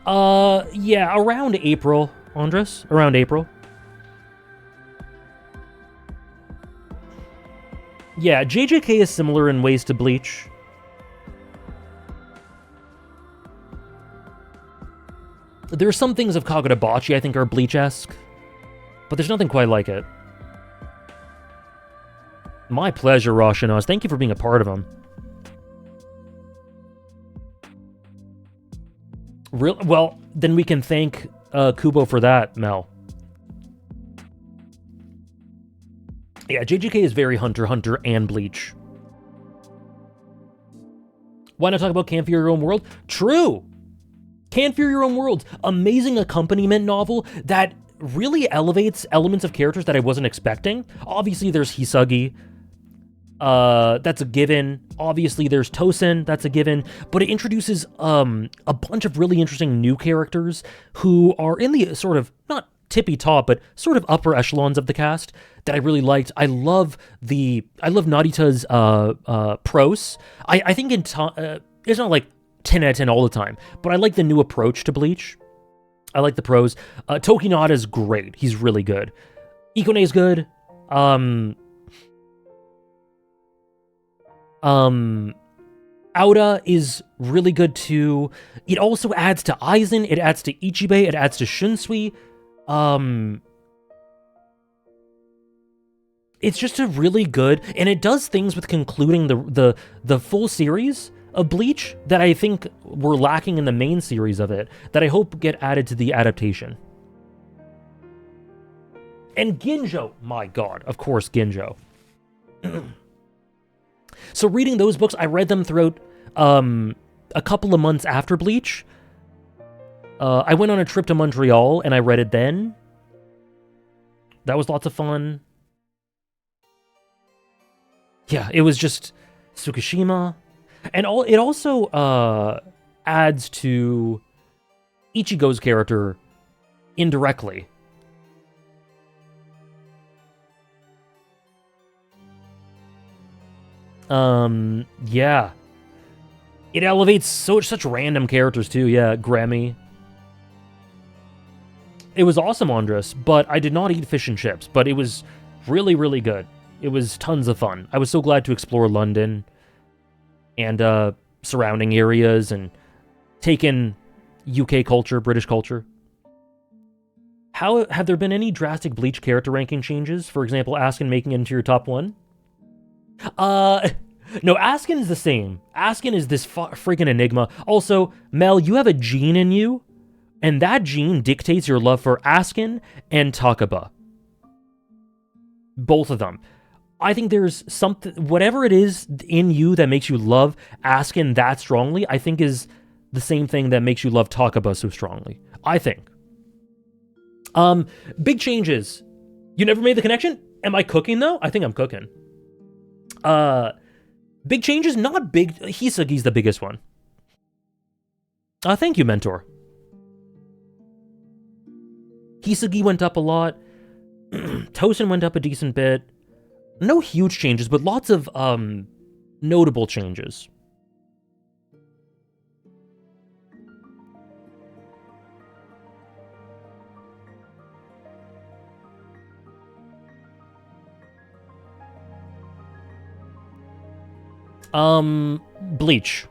A: Yeah, around April, Andres. Around April. Yeah, JJK is similar in ways to Bleach. There are some things of Kagurabachi I think are Bleach-esque, but there's nothing quite like it. My pleasure, Roshanos. Thank you for being a part of them. Well, then we can thank Kubo for that, Mel. Yeah, JJK is very Hunter x Hunter and Bleach. Why not talk about Can't Fear Your Own World? True! Can't Fear Your Own World. Amazing accompaniment novel that really elevates elements of characters that I wasn't expecting. Obviously, there's Hisagi. That's a given. Obviously, there's Tosin, that's a given. But it introduces a bunch of really interesting new characters who are in the sort of, not tippy top, but sort of upper echelons of the cast that I really liked. I love Narita's prose. I think it's not like 10 out of 10 all the time, but I like the new approach to Bleach. I like the prose. Tokinada's great. He's really good. Ikone's good. Aura is really good too. It also adds to Aizen, it adds to Ichibei, it adds to Shunsui. It's just a really good, and it does things with concluding the full series of Bleach that I think were lacking in the main series of it, that I hope get added to the adaptation. And Ginjo, my god, of course Ginjo. So reading those books, I read them throughout a couple of months after Bleach. I went on a trip to Montreal and I read it then. That was lots of fun. Yeah, it was just Tsukishima. And it also adds to Ichigo's character indirectly. Yeah. It elevates such random characters too, yeah, Grammy. It was awesome, Andres, but I did not eat fish and chips, but it was really, really good. It was tons of fun. I was so glad to explore London and surrounding areas and take in UK culture, British culture. Have there been any drastic Bleach character ranking changes? For example, Askin making it into your top 1? No, Askin's the same. Askin is this freaking enigma. Also, Mel, you have a gene in you, and that gene dictates your love for Askin and Takaba. Both of them. I think there's something, whatever it is in you that makes you love Askin that strongly, I think is the same thing that makes you love Takaba so strongly. I think. Big changes. You never made the connection? Am I cooking, though? I think I'm cooking. Big changes? Not big. Hisagi's the biggest one. Thank you, Mentor. Hisagi went up a lot. Tosin went up a decent bit. No huge changes, but lots of notable changes. Bleach.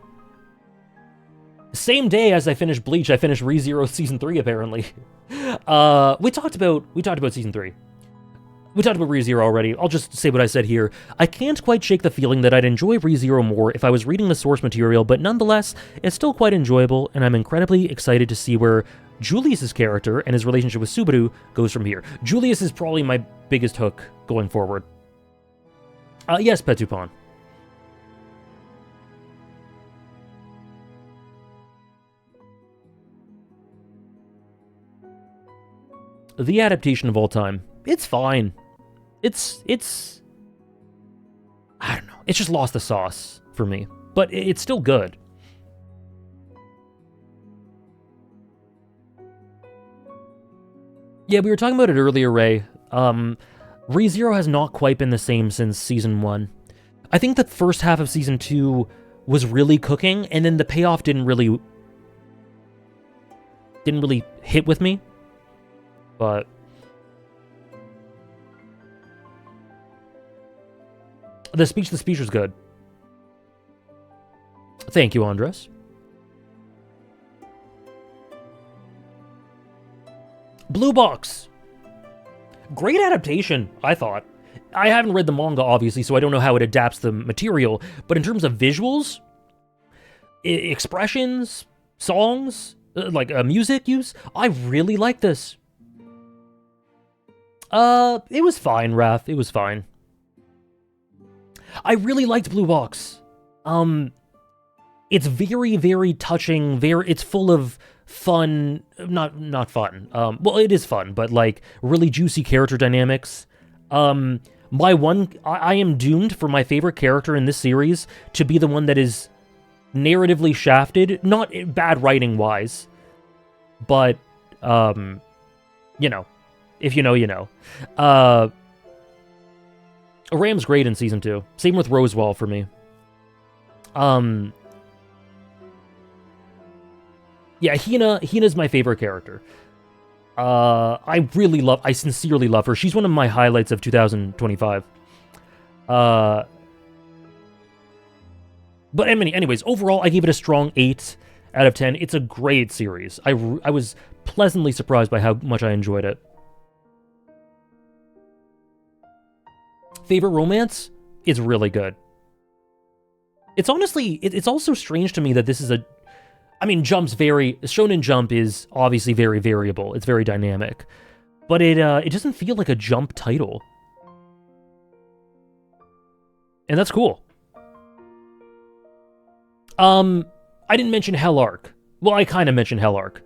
A: Same day as I finished Bleach, I finished ReZero Season 3, apparently. We talked about Season 3. We talked about ReZero already. I'll just say what I said here. I can't quite shake the feeling that I'd enjoy ReZero more if I was reading the source material, but nonetheless, it's still quite enjoyable, and I'm incredibly excited to see where Julius's character and his relationship with Subaru goes from here. Julius is probably my biggest hook going forward. Yes, Petupon. The adaptation of all time. It's fine. It's I don't know. It's just lost the sauce for me. But it's still good. Yeah, we were talking about it earlier, Ray. ReZero has not quite been the same since Season 1. I think the first half of Season 2 was really cooking, and then the payoff didn't really hit with me. But the speech was good. Thank you, Andres. Blue Box. Great adaptation, I thought. I haven't read the manga, obviously, so I don't know how it adapts the material, but in terms of visuals, expressions, songs, like music use, I really like this. It was fine, Raph. It was fine. I really liked Blue Box. It's very, very touching. It's full of fun. Not fun. Well, it is fun, but like really juicy character dynamics. I am doomed for my favorite character in this series to be the one that is narratively shafted, not bad writing-wise, but, you know, if you know, you know. Ram's great in Season 2. Same with Rosewall for me. Yeah, Hina's my favorite character. I sincerely love her. She's one of my highlights of 2025. But anyways, overall, I gave it a strong 8 out of 10. It's a great series. I was pleasantly surprised by how much I enjoyed it. Favorite romance? It's really good. It's honestly, it's also strange to me that this is a... I mean, Shonen Jump is obviously very variable. It's very dynamic. But it doesn't feel like a Jump title. And that's cool. I didn't mention Hell Arc. Well, I kind of mentioned Hell Arc.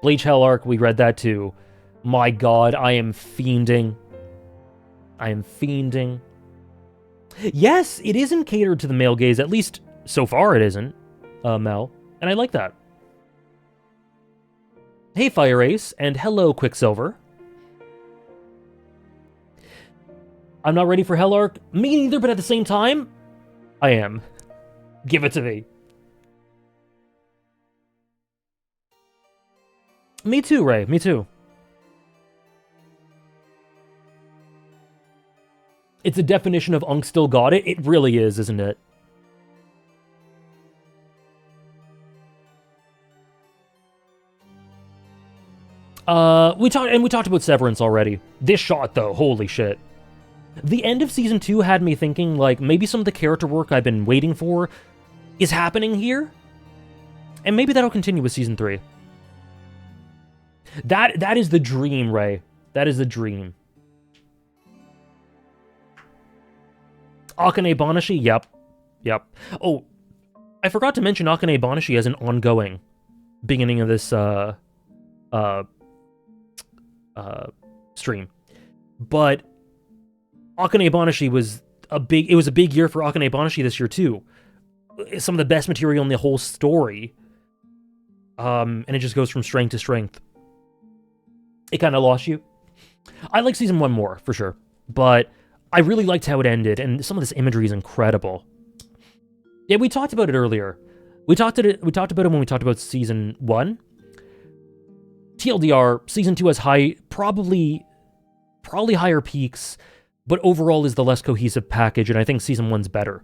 A: Bleach Hell Arc, we read that too. My god, I am fiending. Yes, it isn't catered to the male gaze. At least, so far it isn't, Mel. And I like that. Hey, Fire Ace, and hello, Quicksilver. I'm not ready for Hell Arc. Me neither, but at the same time, I am. Give it to me. Me too, Ray. Me too. It's a definition of Unk still got it. It really is, isn't it? We talked about Severance already. This shot, though, holy shit. The end of Season 2 had me thinking, like, maybe some of the character work I've been waiting for is happening here? And maybe that'll continue with Season 3. That is the dream, Ray. That is the dream. Akane Banashi? Yep. Oh, I forgot to mention Akane Banashi as an ongoing beginning of this, stream. But Akane Banashi was a big year for Akane Banashi this year, too. Some of the best material in the whole story. And it just goes from strength to strength. It kind of lost you. I like Season 1 more, for sure. But I really liked how it ended, and some of this imagery is incredible. Yeah, we talked about it earlier. We talked about it when we talked about Season 1. TLDR, Season 2 has probably higher peaks, but overall is the less cohesive package, and I think Season 1's better.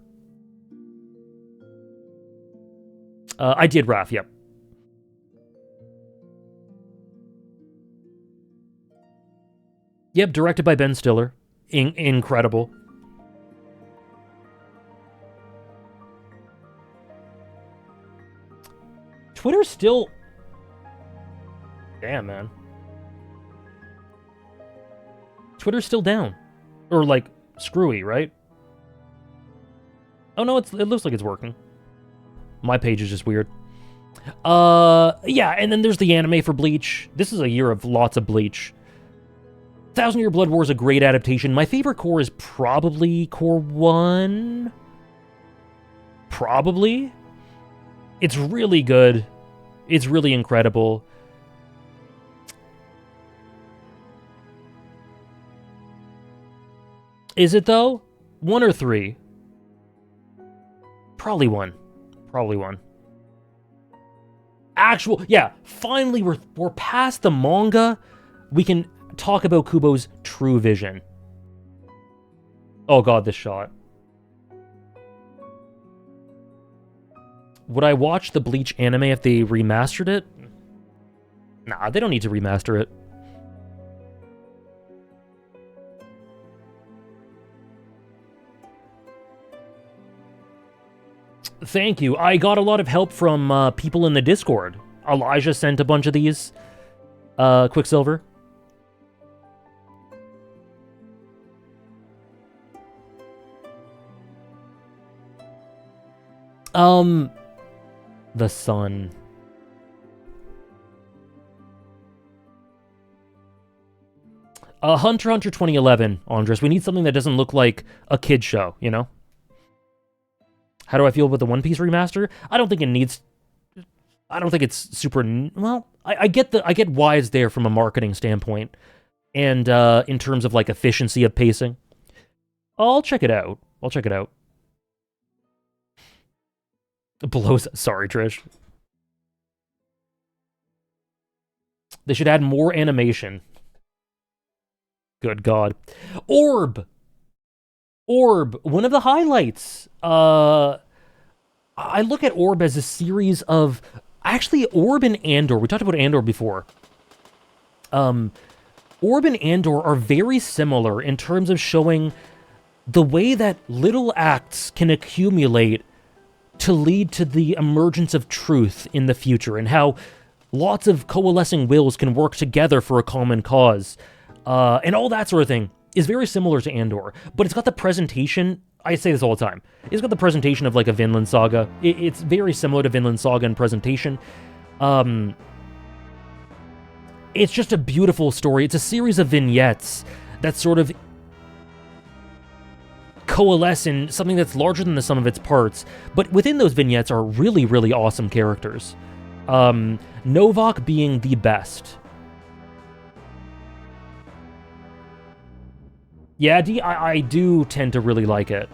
A: I did Raph, yep. Yep, directed by Ben Stiller. Incredible. Twitter's still... Damn, man. Twitter's still down. Or, like, screwy, right? Oh, no, it looks like it's working. My page is just weird. Yeah, and then there's the anime for Bleach. This is a year of lots of Bleach. Thousand Year Blood War is a great adaptation. My favorite core is probably Core 1. Probably. It's really good. It's really incredible. Is it, though? 1 or 3? Probably 1. Probably 1. Yeah, finally we're past the manga. We can talk about Kubo's true vision. Oh god, this shot. Would I watch the Bleach anime if they remastered it? Nah, they don't need to remaster it. Thank you. I got a lot of help from people in the Discord. Elijah sent a bunch of these. Quicksilver. The sun. Hunter x Hunter 2011, Andres. We need something that doesn't look like a kid show, you know? How do I feel about the One Piece remaster? I don't think it needs... I don't think it's super... Well, I get why it's there from a marketing standpoint. And in terms of, like, efficiency of pacing. I'll check it out. Sorry, Trish. They should add more animation. Good God. Orb, one of the highlights. I look at Orb as a series of... Actually, Orb and Andor. We talked about Andor before. Orb and Andor are very similar in terms of showing the way that little acts can accumulate to lead to the emergence of truth in the future, and how lots of coalescing wills can work together for a common cause. And all that sort of thing is very similar to Andor, but it's got the presentation... I say this all the time. It's got the presentation of, like, a Vinland Saga. It's very similar to Vinland Saga in presentation. It's just a beautiful story. It's a series of vignettes that sort of coalesce in something that's larger than the sum of its parts. But within those vignettes are really, really awesome characters. Novak being the best. Yeah, I do tend to really like it.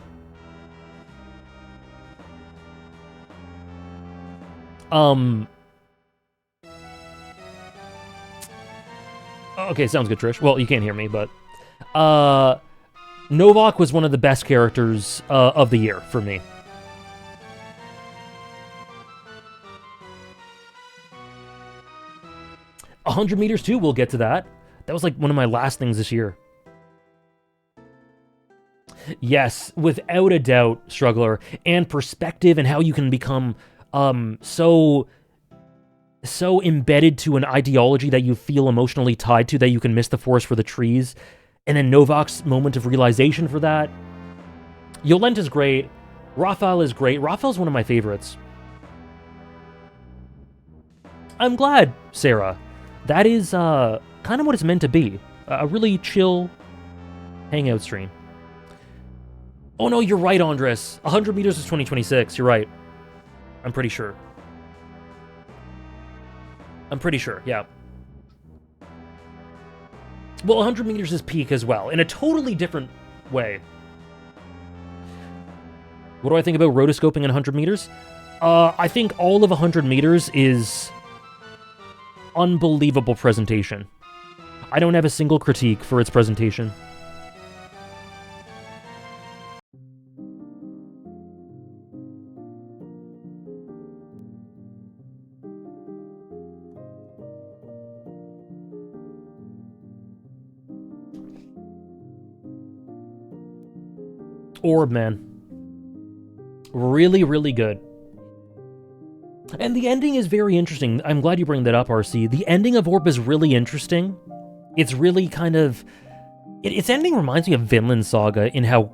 A: Okay, sounds good, Trish. Well, you can't hear me, but... Novak was one of the best characters of the year for me. "100 meters too, we'll get to that. That was like one of my last things this year. Yes, without a doubt, Struggler, and perspective and how you can become so embedded to an ideology that you feel emotionally tied to that you can miss the forest for the trees. And then Novak's moment of realization for that. Yolenta's great. Raphael is great. Raphael's one of my favorites. I'm glad, Sarah. That is kind of what it's meant to be. A really chill hangout stream. Oh no, you're right, Andres. 100 meters is 2026. You're right. I'm pretty sure. Yeah. Well, 100 meters is peak as well, in a totally different way. What do I think about rotoscoping in 100 meters? I think all of 100 meters is unbelievable presentation. I don't have a single critique for its presentation. Orb, man. Really, really good. And the ending is very interesting. I'm glad you bring that up, RC. The ending of Orb is really interesting. It's really kind of... Its ending reminds me of Vinland Saga in how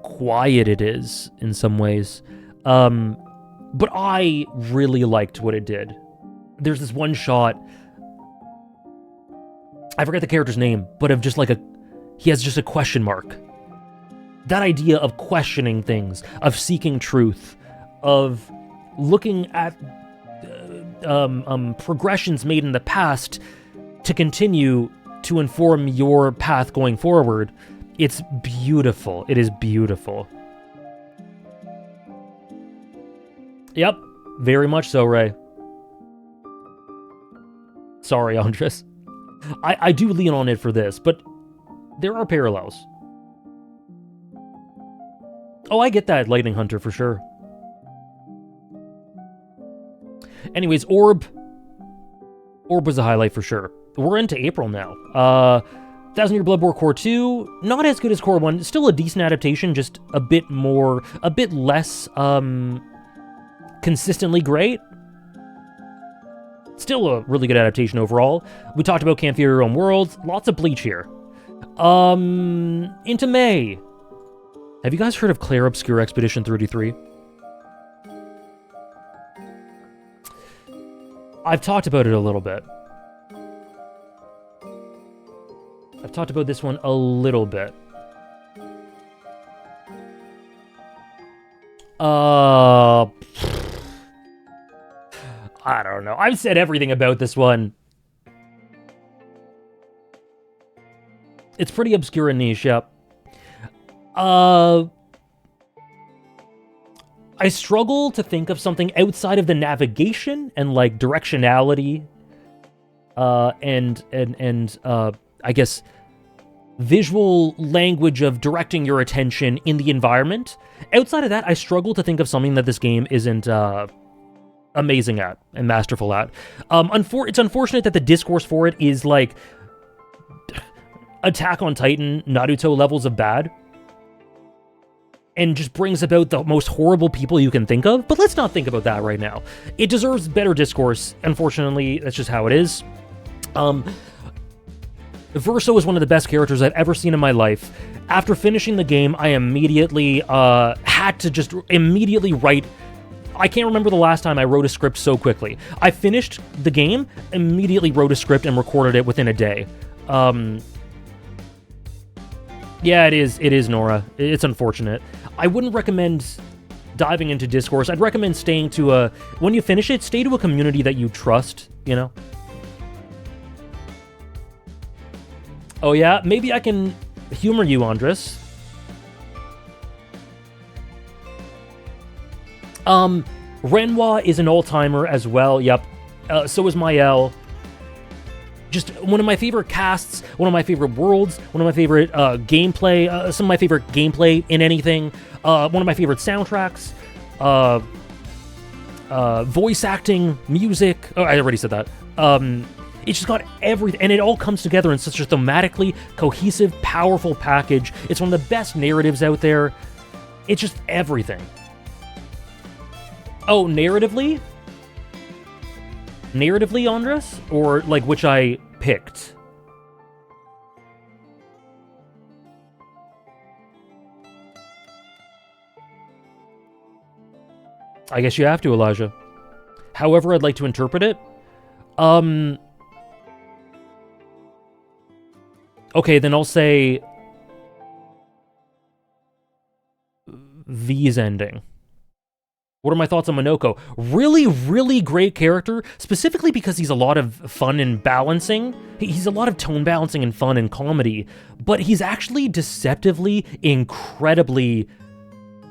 A: quiet it is in some ways. But I really liked what it did. There's this one shot... I forget the character's name, but of just like a... He has just a question mark. That idea of questioning things, of seeking truth, of looking at progressions made in the past to continue to inform your path going forward. It's beautiful. It is beautiful. Yep, very much so, Ray. Sorry, Andres. I do lean on it for this, but there are parallels. Oh, I get that, Lightning Hunter, for sure. Anyways, Orb. Orb was a highlight for sure. We're into April now. 1000 Year Blood War Core 2, not as good as Core 1. Still a decent adaptation, just a bit less, consistently great. Still a really good adaptation overall. We talked about Can't Fear Your Own World. Lots of Bleach here. Into May. Have you guys heard of Clair Obscur Expedition 33? I've talked about it a little bit. I've talked about this one a little bit. I don't know. I've said everything about this one. It's pretty obscure and niche, yep. I struggle to think of something outside of the navigation and, like, directionality, and I guess visual language of directing your attention in the environment. Outside of that, I struggle to think of something that this game isn't amazing at and masterful at. It's unfortunate that the discourse for it is like Attack on Titan, Naruto levels of bad, and just brings about the most horrible people you can think of, but let's not think about that right now. It deserves better discourse. Unfortunately, that's just how it is. Verso is one of the best characters I've ever seen in my life. After finishing the game, I immediately had to just immediately write. I can't remember the last time I wrote a script so quickly. I finished the game, immediately wrote a script, and recorded it within a day. Yeah, it is, Nora. It's unfortunate. I wouldn't recommend diving into discourse. I'd recommend staying to when you finish it, stay to a community that you trust, you know? Oh yeah, maybe I can humor you, Andres. Renoir is an all-timer as well, yep. So is Mael. Just one of my favorite casts, one of my favorite worlds, one of my favorite gameplay, some of my favorite gameplay in anything, one of my favorite soundtracks, voice acting, music. Oh, I already said that. It's just got everything, and it all comes together in such a thematically cohesive, powerful package. It's one of the best narratives out there. It's just everything. Oh, narratively? Narratively, Andres? Or, like, which I picked? I guess you have to, Elijah. However I'd like to interpret it. Okay, then I'll say V's ending. What are my thoughts on Monoko? Really, really great character, specifically because he's a lot of fun and balancing. He's a lot of tone balancing and fun and comedy, but he's actually deceptively, incredibly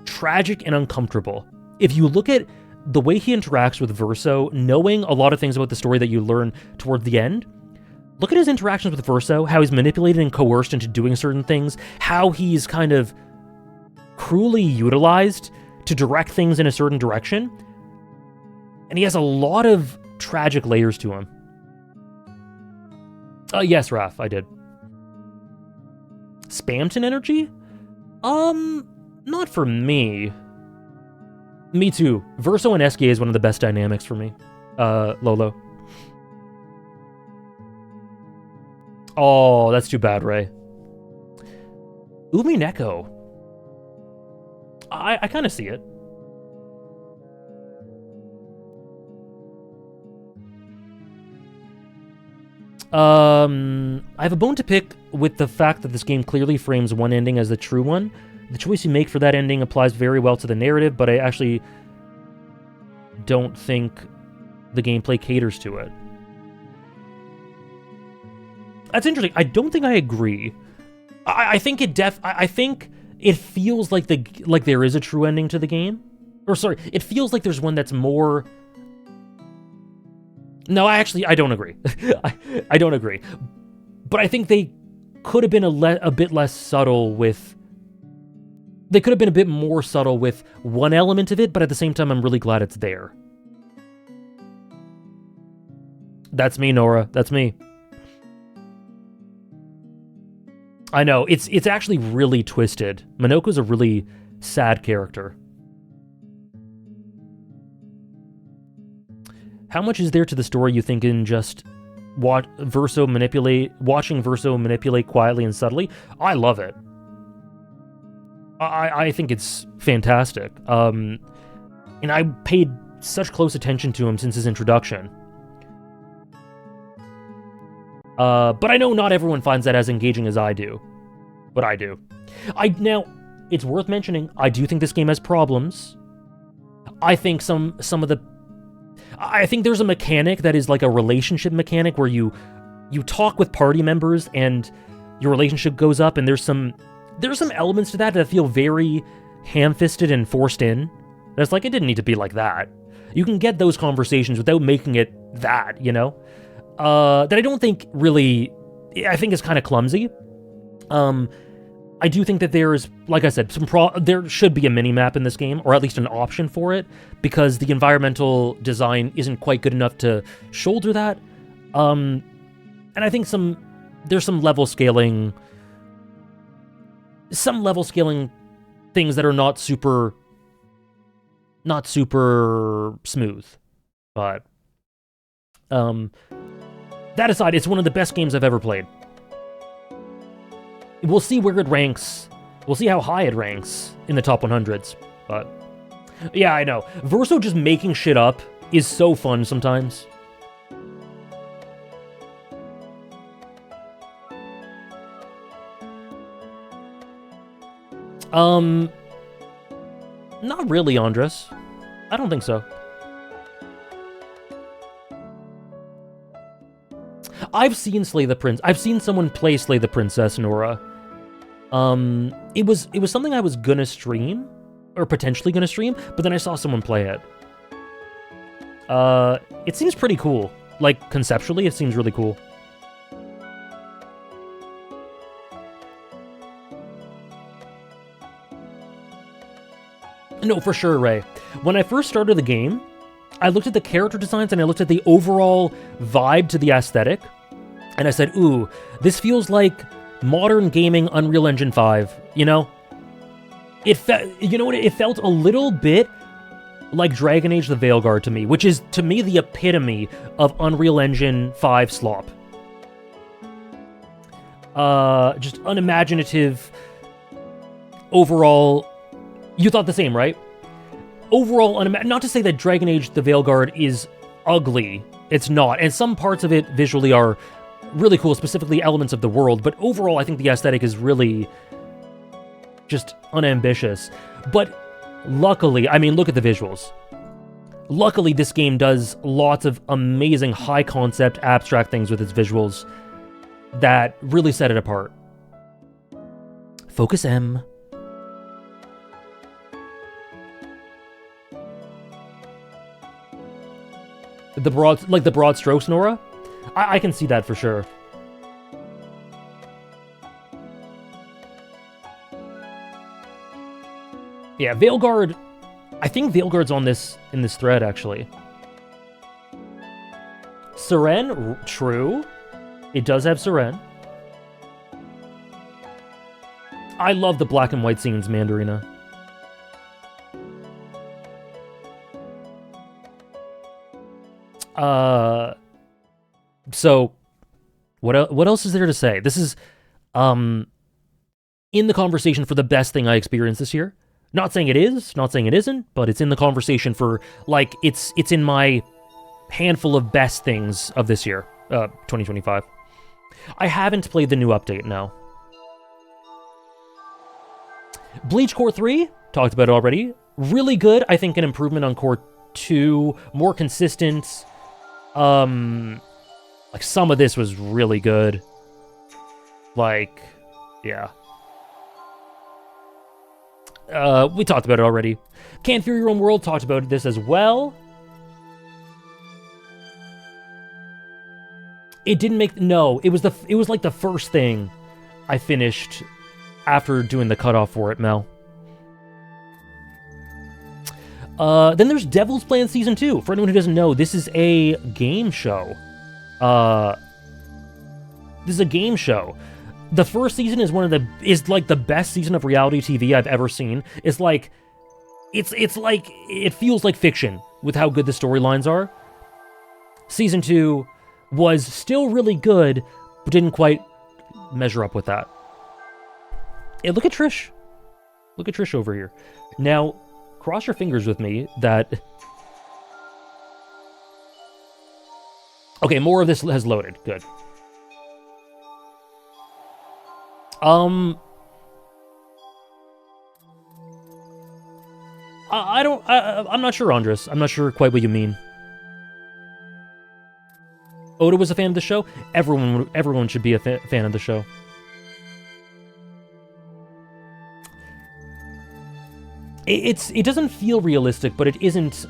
A: tragic and uncomfortable. If you look at the way he interacts with Verso, knowing a lot of things about the story that you learn toward the end, look at his interactions with Verso, how he's manipulated and coerced into doing certain things, how he's kind of cruelly utilized to direct things in a certain direction. And he has a lot of tragic layers to him. Yes, Raph, I did. Spamton energy? Not for me. Me too. Verso and SK is one of the best dynamics for me. Lolo. Oh, that's too bad, Ray. Umineko. I kind of see it. I have a bone to pick with the fact that this game clearly frames one ending as the true one. The choice you make for that ending applies very well to the narrative, but I actually don't think the gameplay caters to it. That's interesting. I don't think I agree. I think I think it feels like there is a true ending to the game. Or sorry, it feels like there's one that's more... No, I don't agree. I don't agree. But I think they could have been a bit less subtle with... They could have been a bit more subtle with one element of it, but at the same time, I'm really glad it's there. That's me, Nora. That's me. I know, it's actually really twisted. Monoko's a really sad character. How much is there to the story you think in just watching Verso manipulate quietly and subtly? I love it. I think it's fantastic. And I paid such close attention to him since his introduction. But I know not everyone finds that as engaging as I do. But I do. Now, it's worth mentioning, I do think this game has problems. I think I think there's a mechanic that is like a relationship mechanic where you talk with party members and your relationship goes up, and there's some elements to that feel very ham-fisted and forced in. That's like, it didn't need to be like that. You can get those conversations without making it that, you know? That I don't think really, I think is kind of clumsy. I do think that there's, like I said, there should be a mini-map in this game, or at least an option for it, because the environmental design isn't quite good enough to shoulder that. And I think there's some level scaling things that are not super smooth. But that aside, it's one of the best games I've ever played. We'll see where it ranks. We'll see how high it ranks in the top 100s. But yeah, I know. Verso just making shit up is so fun sometimes. Not really, Andres. I don't think so. I've seen Slay the Prince. I've seen someone play Slay the Princess, Nora. It was something I was gonna stream, or potentially gonna stream, but then I saw someone play it. It seems pretty cool. Like, conceptually, it seems really cool. No, for sure, Ray. When I first started the game, I looked at the character designs and I looked at the overall vibe to the aesthetic, and I said, ooh, this feels like modern gaming Unreal Engine 5, you know? It felt a little bit like Dragon Age the Veilguard to me, which is, to me, the epitome of Unreal Engine 5 slop. Just unimaginative, overall. You thought the same, right? Overall, not to say that Dragon Age the Veilguard is ugly. It's not. And some parts of it visually are really cool, specifically elements of the world. But overall, I think the aesthetic is really just unambitious. But luckily, I mean, look at the visuals. Luckily, this game does lots of amazing high-concept, abstract things with its visuals that really set it apart. Focus M. The broad strokes, Nora? I can see that for sure. Yeah, Veilguard. I think Veilguard's in this thread, actually. Seren, true. It does have Seren. I love the black and white scenes, Mandarina. So, what else is there to say? This is, in the conversation for the best thing I experienced this year. Not saying it is, not saying it isn't, but it's in the conversation for, like, it's in my handful of best things of this year, 2025. I haven't played the new update, no. Bleach Core 3, talked about it already. Really good, I think an improvement on Core 2, more consistent. Like, some of this was really good. Like, yeah. We talked about it already. Can't Fear Your Own World, talked about this as well. It didn't make... No, it was like the first thing I finished after doing the cutoff for it, Mel. Then there's Devil's Plan Season 2. For anyone who doesn't know, this is a game show. This is a game show. The first season is like the best season of reality TV I've ever seen. It's like, it feels like fiction with how good the storylines are. Season 2 was still really good, but didn't quite measure up with that. Hey, look at Trish. Look at Trish over here. Now, cross your fingers with me that... Okay, more of this has loaded. Good. Um, I'm not sure, Andres. I'm not sure quite what you mean. Oda was a fan of the show? Everyone should be a fan of the show. It doesn't feel realistic, but it isn't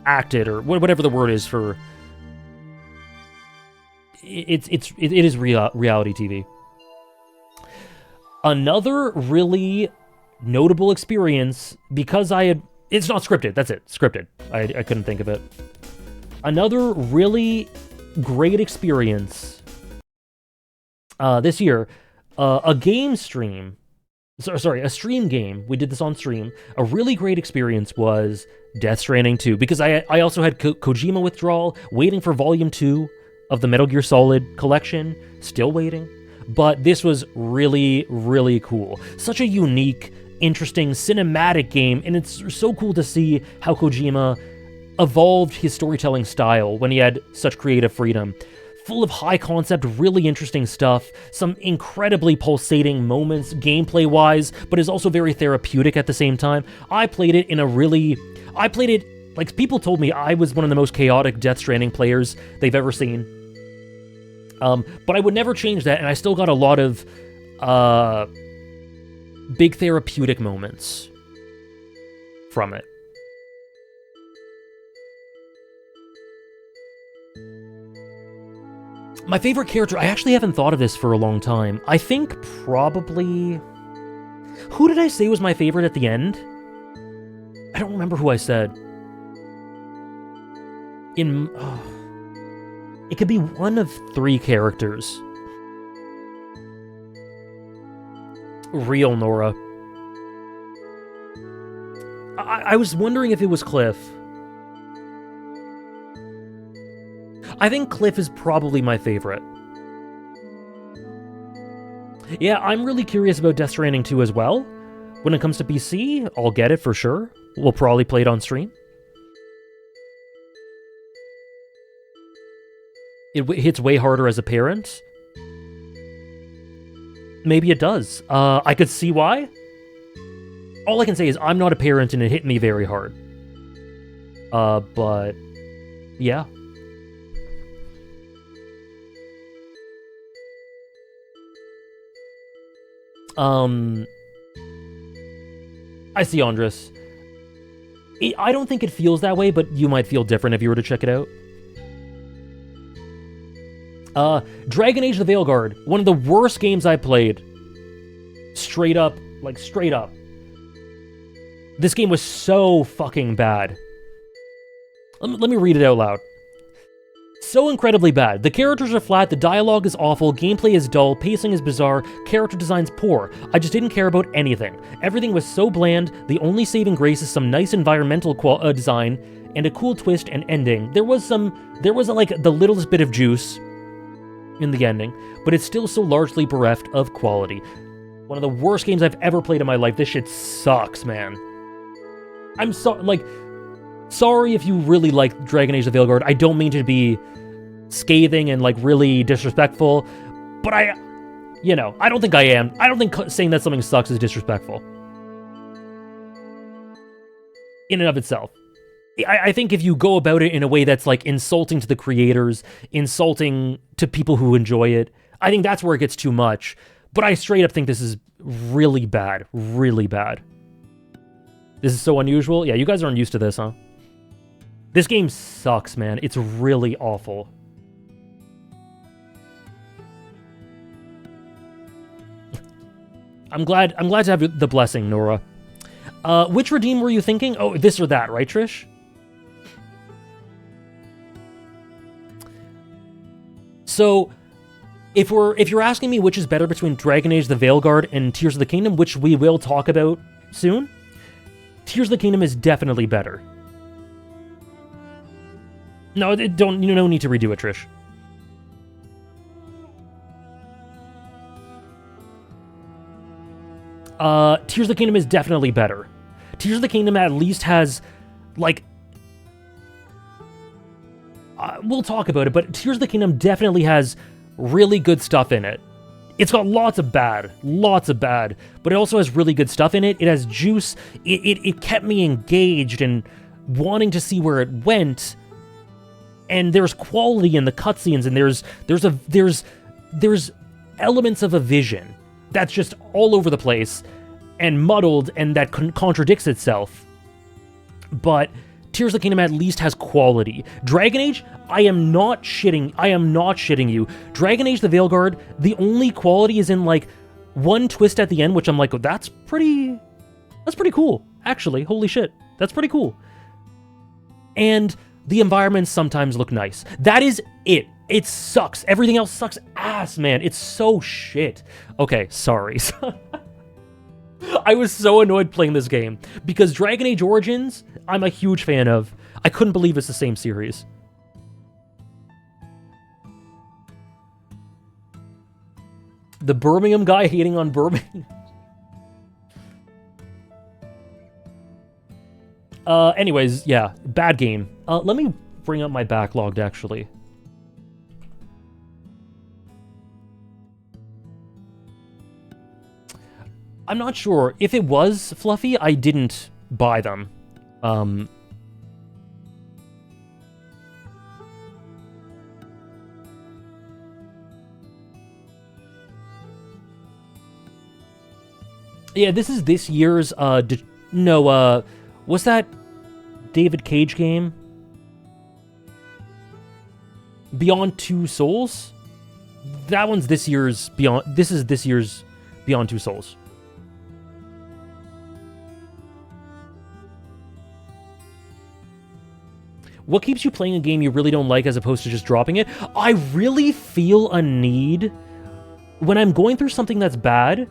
A: acted, or whatever the word is for. It is reality TV. Another really notable experience, because it's not scripted, that's it, scripted. I couldn't think of it. Another really great experience this year, a game stream, sorry, a stream game, we did this on stream. A really great experience was Death Stranding 2, because I also had Kojima withdrawal, waiting for Volume 2 of the Metal Gear Solid collection, still waiting. But this was really, really cool. Such a unique, interesting, cinematic game, and it's so cool to see how Kojima evolved his storytelling style when he had such creative freedom. Full of high concept, really interesting stuff, some incredibly pulsating moments gameplay-wise, but is also very therapeutic at the same time. I played it, like, people told me I was one of the most chaotic Death Stranding players they've ever seen. But I would never change that, and I still got a lot of big therapeutic moments from it. My favorite character, I actually haven't thought of this for a long time. I think probably... Who did I say was my favorite at the end? I don't remember who I said. It could be one of 3 characters. Real Nora. I was wondering if it was Cliff. I think Cliff is probably my favorite. Yeah, I'm really curious about Death Stranding 2 as well. When it comes to PC, I'll get it for sure. We'll probably play it on stream. It hits way harder as a parent. Maybe it does. I could see why. All I can say is I'm not a parent and it hit me very hard. But... yeah. I see, Andres. I don't think it feels that way, but you might feel different if you were to check it out. Dragon Age: The Veilguard, one of the worst games I played. Straight up, like straight up. This game was so fucking bad. Let me read it out loud. So incredibly bad. The characters are flat, the dialogue is awful, gameplay is dull, pacing is bizarre, character design's poor. I just didn't care about anything. Everything was so bland, the only saving grace is some nice environmental design, and a cool twist and ending. There was like the littlest bit of juice in the ending, but it's still so largely bereft of quality. One of the worst games I've ever played in my life. This shit sucks, man. I'm sorry if you really like Dragon Age: The Veilguard. I don't mean to be scathing and like really disrespectful, but I don't think I am. I don't think saying that something sucks is disrespectful in and of itself. I think if you go about it in a way that's like insulting to the creators, insulting to people who enjoy it, I think that's where it gets too much. But I straight up think this is really bad. Really bad. This is so unusual. Yeah, you guys aren't used to this, huh? This game sucks, man. It's really awful. I'm glad to have the blessing, Nora. Which redeem were you thinking? Oh, this or that, right, Trish? So, if you're asking me which is better between Dragon Age: The Veilguard and Tears of the Kingdom, which we will talk about soon, Tears of the Kingdom is definitely better. No, you don't need to redo it, Trish. Tears of the Kingdom is definitely better. Tears of the Kingdom at least has, like... we'll talk about it, but Tears of the Kingdom definitely has really good stuff in it. It's got lots of bad, but it also has really good stuff in it. It has juice. It kept me engaged and wanting to see where it went. And there's quality in the cutscenes, and there's elements of a vision that's just all over the place and muddled, and that contradicts itself. But Tears of the Kingdom at least has quality. Dragon Age, I am not shitting you. Dragon Age the Veilguard, the only quality is in, like, one twist at the end, which I'm like, oh, that's pretty cool, actually. Holy shit, that's pretty cool. And the environments sometimes look nice. That is it. It sucks. Everything else sucks ass, man. It's so shit. Okay, sorry. I was so annoyed playing this game, because Dragon Age Origins, I'm a huge fan of. I couldn't believe it's the same series. The Birmingham guy hating on Birmingham. Anyways, yeah, bad game. Let me bring up my backlogged, actually. I'm not sure. If it was Fluffy, I didn't buy them. Yeah, this is this year's, what's that David Cage game? Beyond Two Souls? That one's this year's this is this year's Beyond Two Souls. What keeps you playing a game you really don't like as opposed to just dropping it? I really feel a need when I'm going through something that's bad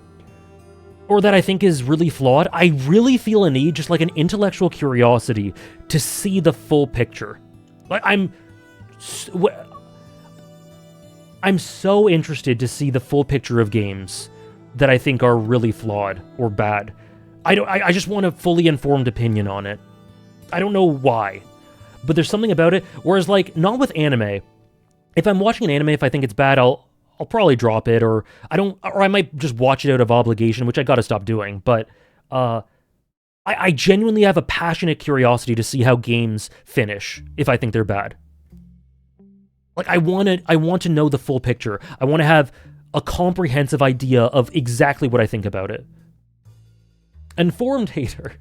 A: or that I think is really flawed. I really feel a need, just like an intellectual curiosity, to see the full picture. Like, I'm so interested to see the full picture of games that I think are really flawed or bad. I just want a fully informed opinion on it. I don't know why, but there's something about it. Whereas, like, not with anime. If I'm watching an anime, if I think it's bad, I'll probably drop it, or I might just watch it out of obligation, which I gotta stop doing. But I genuinely have a passionate curiosity to see how games finish if I think they're bad. Like, I want to know the full picture. I want to have a comprehensive idea of exactly what I think about it. Informed hater.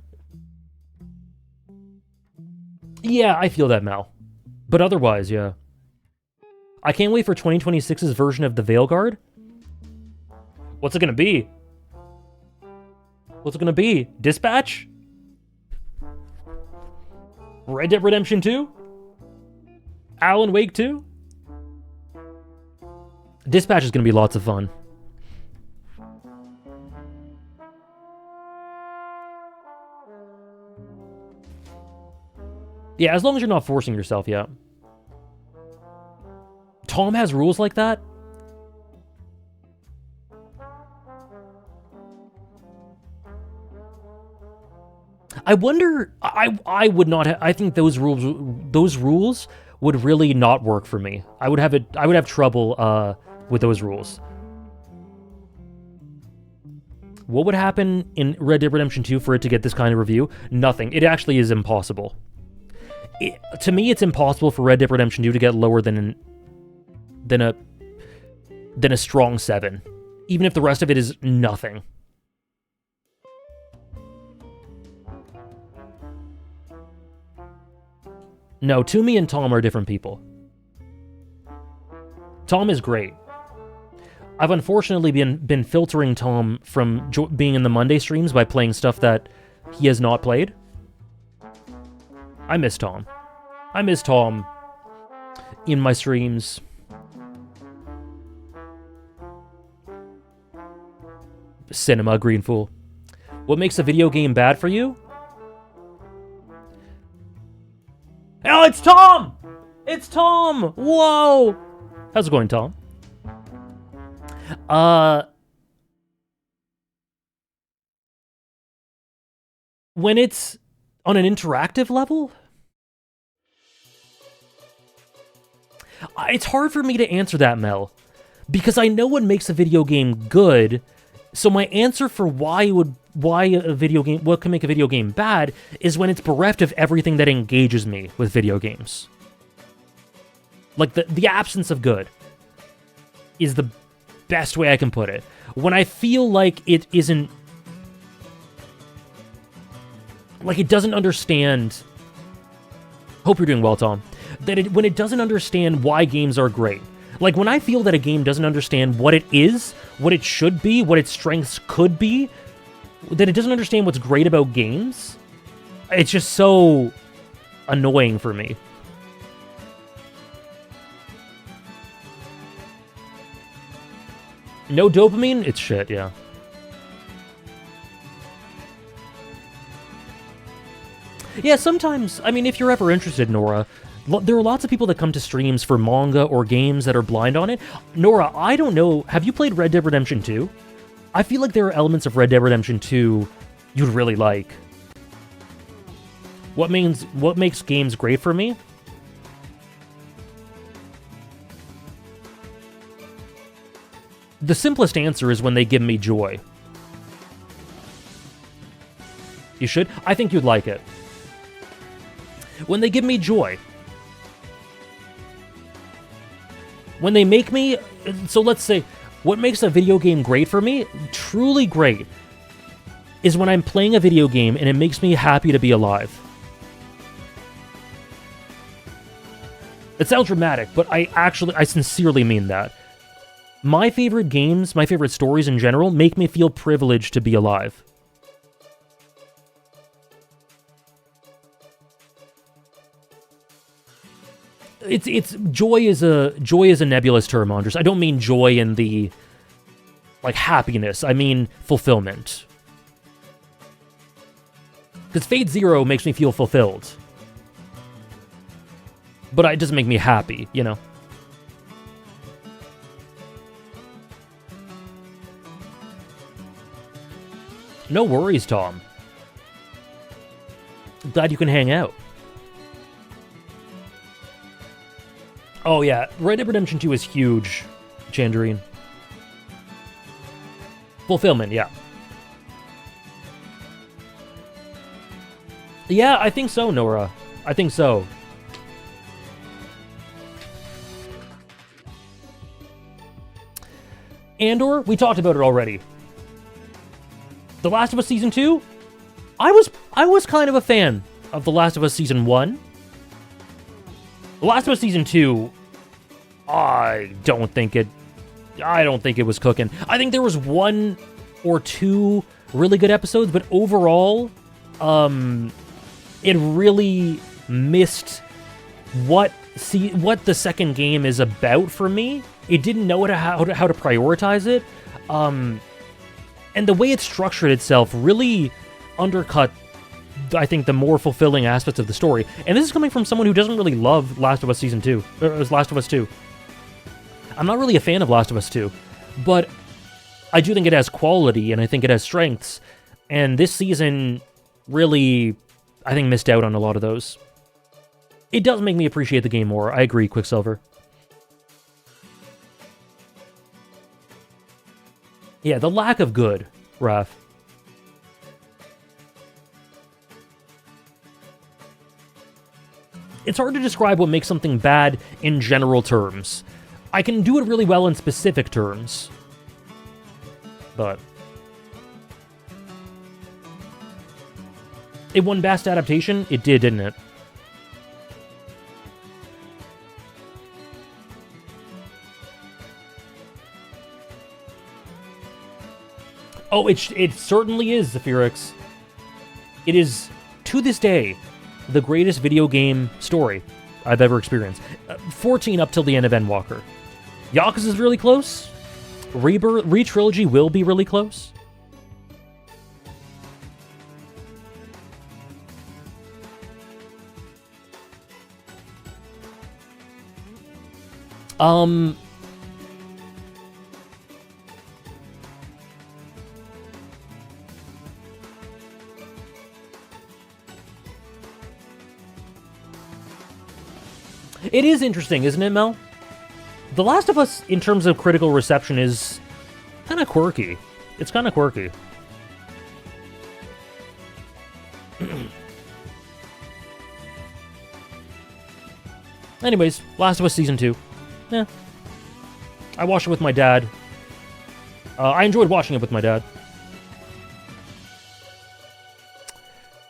A: Yeah, I feel that, Mal. But otherwise, yeah. I can't wait for 2026's version of the Veilguard. What's it gonna be? What's it gonna be? Dispatch? Red Dead Redemption 2? Alan Wake 2? Dispatch is gonna be lots of fun. Yeah, as long as you're not forcing yourself, yeah. Tom has rules like that? I wonder, I would not I think those rules would really not work for me. I would have trouble with those rules. What would happen in Red Dead Redemption 2 for it to get this kind of review? Nothing. It actually is impossible. To me, it's impossible for Red Dead Redemption 2 to get lower than a strong 7, even if the rest of it is nothing. No, Toomey and Tom are different people. Tom is great. I've unfortunately been filtering Tom from being in the Monday streams by playing stuff that he has not played. I miss Tom. I miss Tom in my streams. Cinema, Green Fool. What makes a video game bad for you? Oh, it's Tom! It's Tom! Whoa! How's it going, Tom? When it's on an interactive level? It's hard for me to answer that, Mel, because I know what makes a video game good. So my answer for what can make a video game bad is when it's bereft of everything that engages me with video games. Like the absence of good is the best way I can put it. When I feel like it isn't, like it doesn't understand. Hope you're doing well, Tom. When it doesn't understand why games are great. Like when I feel that a game doesn't understand what it is, what it should be, what its strengths could be, that it doesn't understand what's great about games, it's just so annoying for me. No dopamine? It's shit, yeah. Yeah, sometimes, I mean, if you're ever interested, Nora, there are lots of people that come to streams for manga or games that are blind on it. Nora, I don't know, have you played Red Dead Redemption 2? I feel like there are elements of Red Dead Redemption 2 you'd really like. What makes games great for me? The simplest answer is when they give me joy. You should? I think you'd like it. When they give me joy. When they make me... So let's say, what makes a video game great for me, truly great, is when I'm playing a video game and it makes me happy to be alive. It sounds dramatic, but I sincerely mean that. My favorite games, my favorite stories in general, make me feel privileged to be alive. It's joy is a nebulous term, Andres. I don't mean joy in the like happiness. I mean fulfillment. Because Fate Zero makes me feel fulfilled. But it doesn't make me happy, you know? No worries, Tom. Glad you can hang out. Oh yeah, Red Dead Redemption 2 is huge, Chandrine. Fulfillment, yeah. Yeah, I think so, Nora. I think so. Andor, we talked about it already. The Last of Us Season 2? I was kind of a fan of The Last of Us Season 1. The Last of Us Season 2, I don't think it was cooking. I think there was 1 or 2 really good episodes, but overall, it really missed what the second game is about for me. It didn't know how to prioritize it. And the way it structured itself really undercut, I think, the more fulfilling aspects of the story. And this is coming from someone who doesn't really love Last of Us Season 2, or Last of Us 2. I'm not really a fan of Last of Us 2, but I do think it has quality, and I think it has strengths. And this season really, I think, missed out on a lot of those. It does make me appreciate the game more. I agree, Quicksilver. Yeah, the lack of good, Raph. It's hard to describe what makes something bad in general terms. I can do it really well in specific terms. But it won Best Adaptation? It did, didn't it? Oh, it certainly is, Zephyrix. It is, to this day, the greatest video game story I've ever experienced. 14 up till the end of Endwalker. Yakuza is really close. Re-Trilogy will be really close. It is interesting, isn't it, Mel? The Last of Us, in terms of critical reception, is kind of quirky. It's kind of quirky. Anyways, Last of Us Season 2. Yeah. I watched it with my dad. I enjoyed watching it with my dad.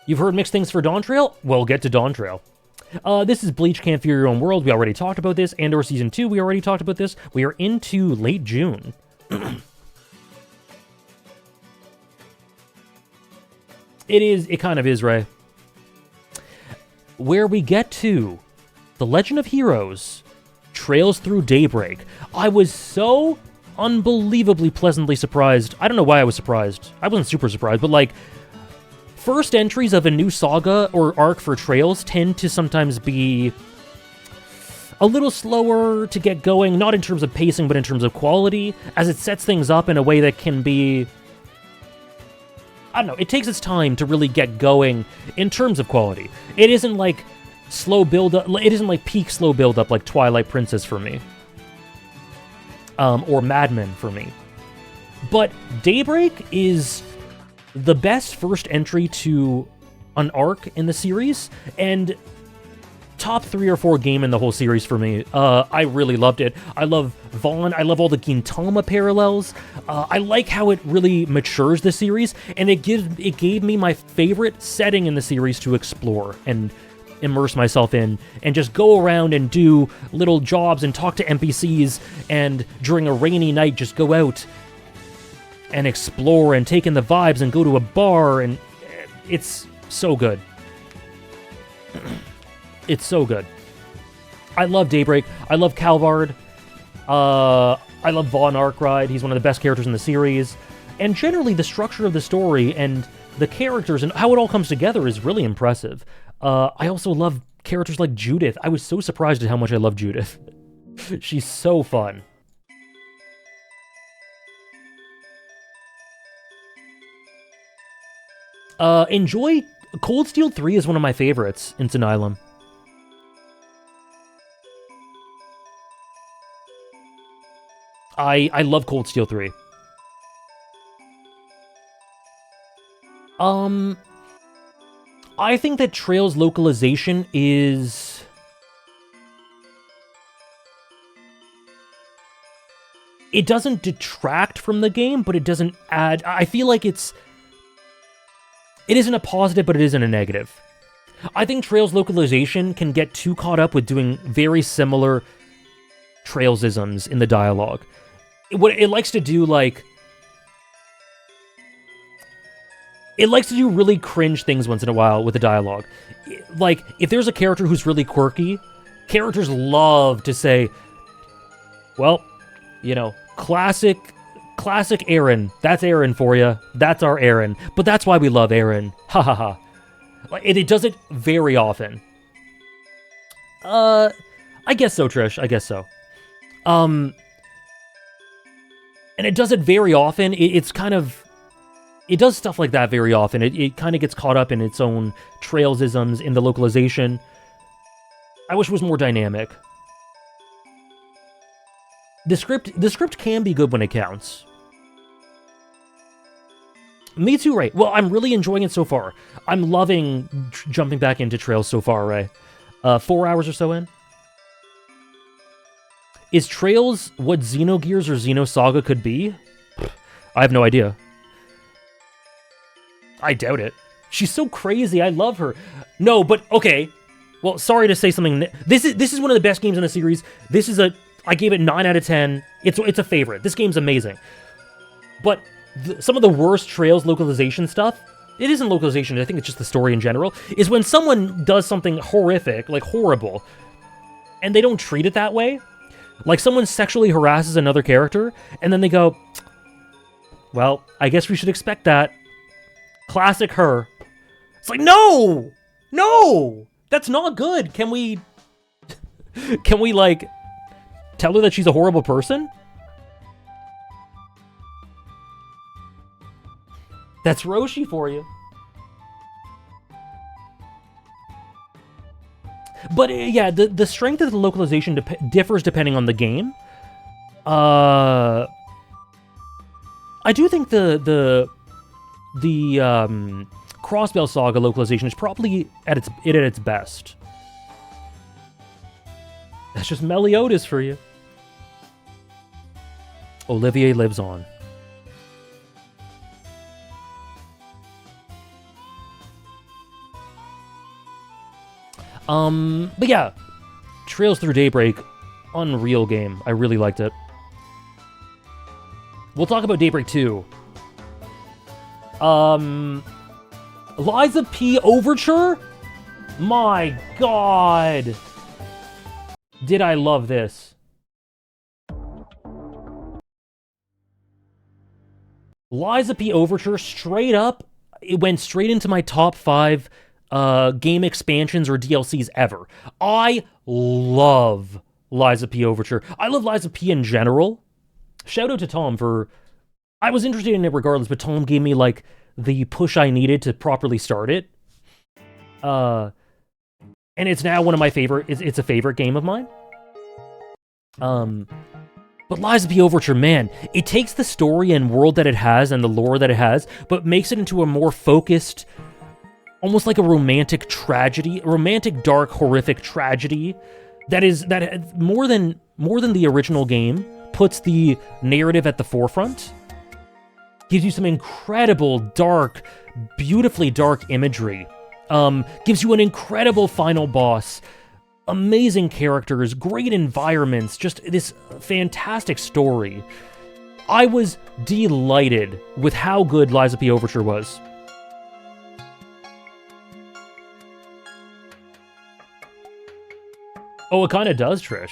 A: You've heard mixed things for Dawn Trail? Well, get to Dawn Trail. This is Bleach Can't Fear Your Own World. We already talked about this. Andor Season 2, we already talked about this. We are into late June. It kind of is, Ray. Where we get to The Legend of Heroes, Trails Through Daybreak. I was so unbelievably pleasantly surprised. I don't know why I was surprised. I wasn't super surprised, but like, first entries of a new saga or arc for Trails tend to sometimes be a little slower to get going, not in terms of pacing, but in terms of quality, as it sets things up in a way that can be... I don't know, it takes its time to really get going in terms of quality. It isn't like slow build-up, it isn't like peak slow build-up like Twilight Princess for me. Or Mad Men for me. But Daybreak is the best first entry to an arc in the series, and top 3 or 4 game in the whole series for me. I really loved it. I love Vaughn. I love all the Gintama parallels. I like how it really matures the series, and it gave me my favorite setting in the series to explore and immerse myself in, and just go around and do little jobs and talk to NPCs, and during a rainy night just go out and explore and take in the vibes and go to a bar, and it's so good. It's so good. I love Daybreak. I love Calvard. I love Vaughn Arkwright. He's one of the best characters in the series. And generally, the structure of the story and the characters and how it all comes together is really impressive. I also love characters like Judith. I was so surprised at how much I love Judith. She's so fun. Enjoy... Cold Steel 3 is one of my favorites in Senilum. I love Cold Steel 3. I think that Trails localization is... It doesn't detract from the game, but it doesn't add... I feel like it isn't a positive, but it isn't a negative. I think Trails localization can get too caught up with doing very similar Trailsisms in the dialogue. What it likes to do, like... It likes to do really cringe things once in a while with the dialogue. Like, if there's a character who's really quirky, characters love to say, well, you know, classic Aaron. That's Aaron for you. That's our Aaron. But that's why we love Aaron. Ha ha ha. It does it very often. I guess so, Trish. I guess so. And it does it very often. It's kind of... It does stuff like that very often. It kind of gets caught up in its own Trailsisms in the localization. I wish it was more dynamic. The script can be good when it counts. Me too, Ray. Well, I'm really enjoying it so far. I'm loving jumping back into Trails so far, Ray. 4 hours or so in. Is Trails what Xenogears or Xenosaga could be? I have no idea. I doubt it. She's so crazy. I love her. No, but okay. Well, sorry to say something. This is one of the best games in the series. This is I gave it 9 out of 10. It's a favorite. This game's amazing. But some of the worst Trails localization stuff, it isn't localization, I think it's just the story in general, is when someone does something horrific, like horrible, and they don't treat it that way. Like someone sexually harasses another character, and then they go, well, I guess we should expect that. Classic her. It's like, no! No! That's not good. Can we, like, tell her that she's a horrible person? That's Roshi for you. But yeah, the strength of the localization differs depending on the game. I do think the Crossbell Saga localization is probably at its best. That's just Meliodas for you. Olivier lives on. But yeah, Trails Through Daybreak, unreal game. I really liked it. We'll talk about Daybreak 2. Liza P. Overture? My god! Did I love this? Liza P. Overture, straight up, it went straight into my top 5 game expansions or DLCs ever. I love Liza P. Overture. I love Liza P. in general. Shout out to Tom for... I was interested in it regardless, but Tom gave me, like, the push I needed to properly start it. And it's now one of my favorite... It's a favorite game of mine. But Liza P. Overture, man, it takes the story and world that it has and the lore that it has, but makes it into a more focused... almost like a romantic tragedy, romantic, dark, horrific tragedy that more than the original game puts the narrative at the forefront. Gives you some incredible dark, beautifully dark imagery. Gives you an incredible final boss, amazing characters, great environments, just this fantastic story. I was delighted with how good Liza P. Overture was. Oh, it kind of does, Trish.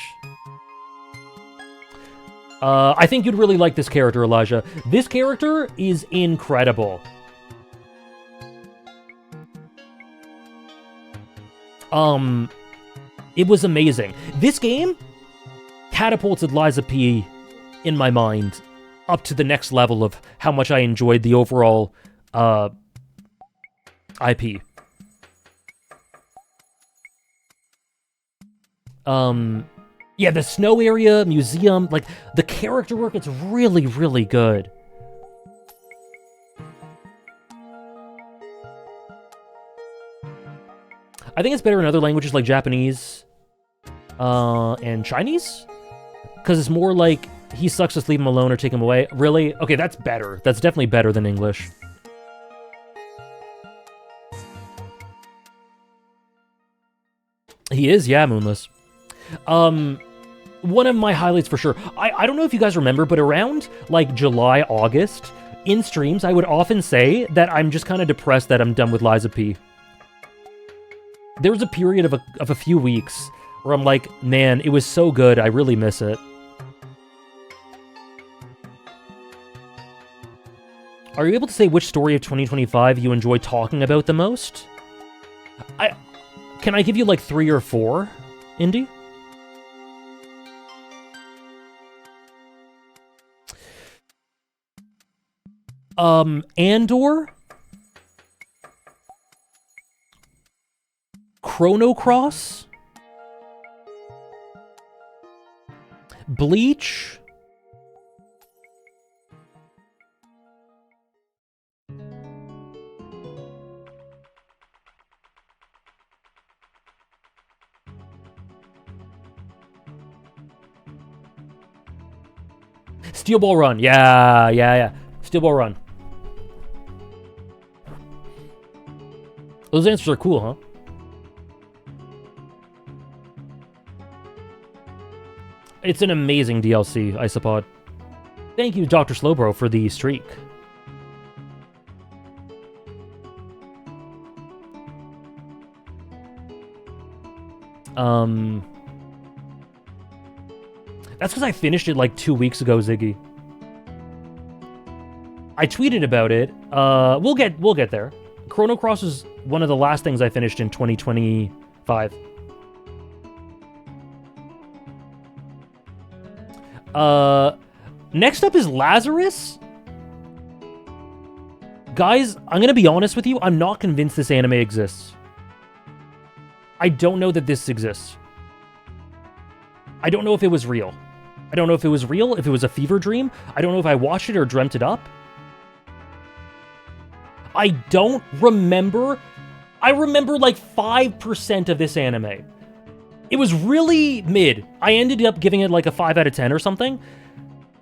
A: I think you'd really like this character, Elijah. This character is incredible. It was amazing. This game catapulted Liza P. in my mind up to the next level of how much I enjoyed the overall IP. Yeah, the snow area, museum, like, the character work, it's really, really good. I think it's better in other languages like Japanese, and Chinese? Because it's more like, he sucks, just leave him alone or take him away. Really? Okay, that's better. That's definitely better than English. He is, yeah, Moonless. One of my highlights for sure. I don't know if you guys remember, but around, like, July, August, in streams, I would often say that I'm just kind of depressed that I'm done with Liza P. There was a period of a few weeks where I'm like, man, it was so good, I really miss it. Are you able to say which story of 2025 you enjoy talking about the most? Can I give you, like, 3 or 4, Indy? Andor, Chrono Cross, Bleach, Steel Ball Run. Yeah. Steel Ball Run. Those answers are cool, huh? It's an amazing DLC, Isopod. Thank you, Dr. Slowbro, for the streak. That's because I finished it like 2 weeks ago, Ziggy. I tweeted about it. We'll get there. Chrono Cross is one of the last things I finished in 2025. Next up is Lazarus. Guys, I'm gonna be honest with you. I'm not convinced this anime exists. I don't know that this exists. I don't know if it was real. I don't know if it was real, if it was a fever dream. I don't know if I watched it or dreamt it up. I don't remember. I remember like 5% of this anime. It was really mid. I ended up giving it like a 5 out of 10 or something.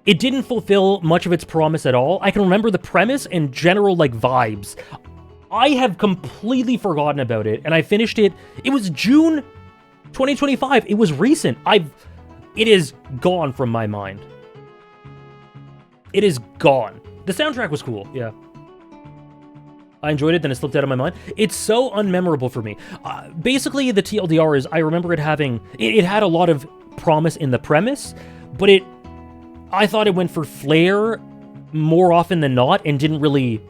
A: It didn't fulfill much of its promise at all. I can remember the premise and general like vibes. I have completely forgotten about it, and I finished it. It was June 2025. It was recent. It is gone from my mind. It is gone. The soundtrack was cool, yeah. I enjoyed it, then it slipped out of my mind. It's so unmemorable for me. Basically, the TLDR is I remember it having... It had a lot of promise in the premise, but I thought it went for flair more often than not and didn't really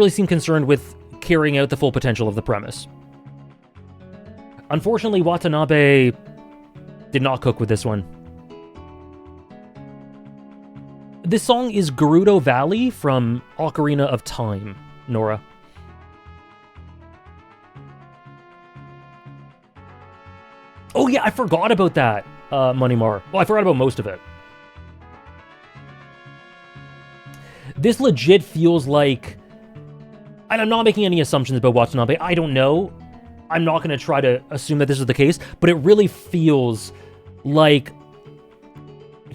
A: seem concerned with carrying out the full potential of the premise. Unfortunately, Watanabe did not cook with this one. This song is Gerudo Valley from Ocarina of Time, Nora. Oh yeah, I forgot about that, Moneymar. Well, I forgot about most of it. This legit feels like... And I'm not making any assumptions about Watanabe. I don't know. I'm not going to try to assume that this is the case, but it really feels like...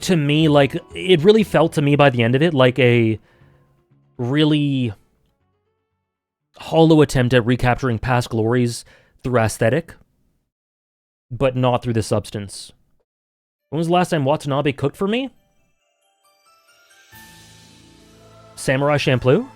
A: To me, like, it really felt to me by the end of it like a really hollow attempt at recapturing past glories through aesthetic, but not through the substance. When was the last time Watanabe cooked for me? Samurai Champloo?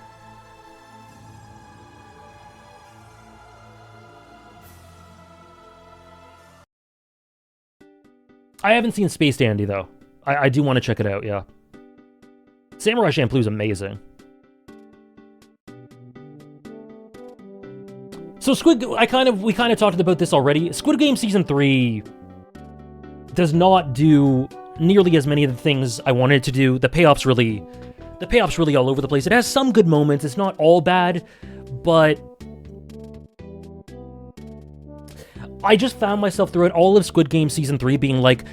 A: I haven't seen Space Dandy, though. I do want to check it out, yeah. Samurai Champloo is amazing. So we kind of talked about this already. Squid Game Season 3 does not do nearly as many of the things I wanted it to do. The payoff's really all over the place. It has some good moments. It's not all bad, but I just found myself throughout all of Squid Game Season 3 being like,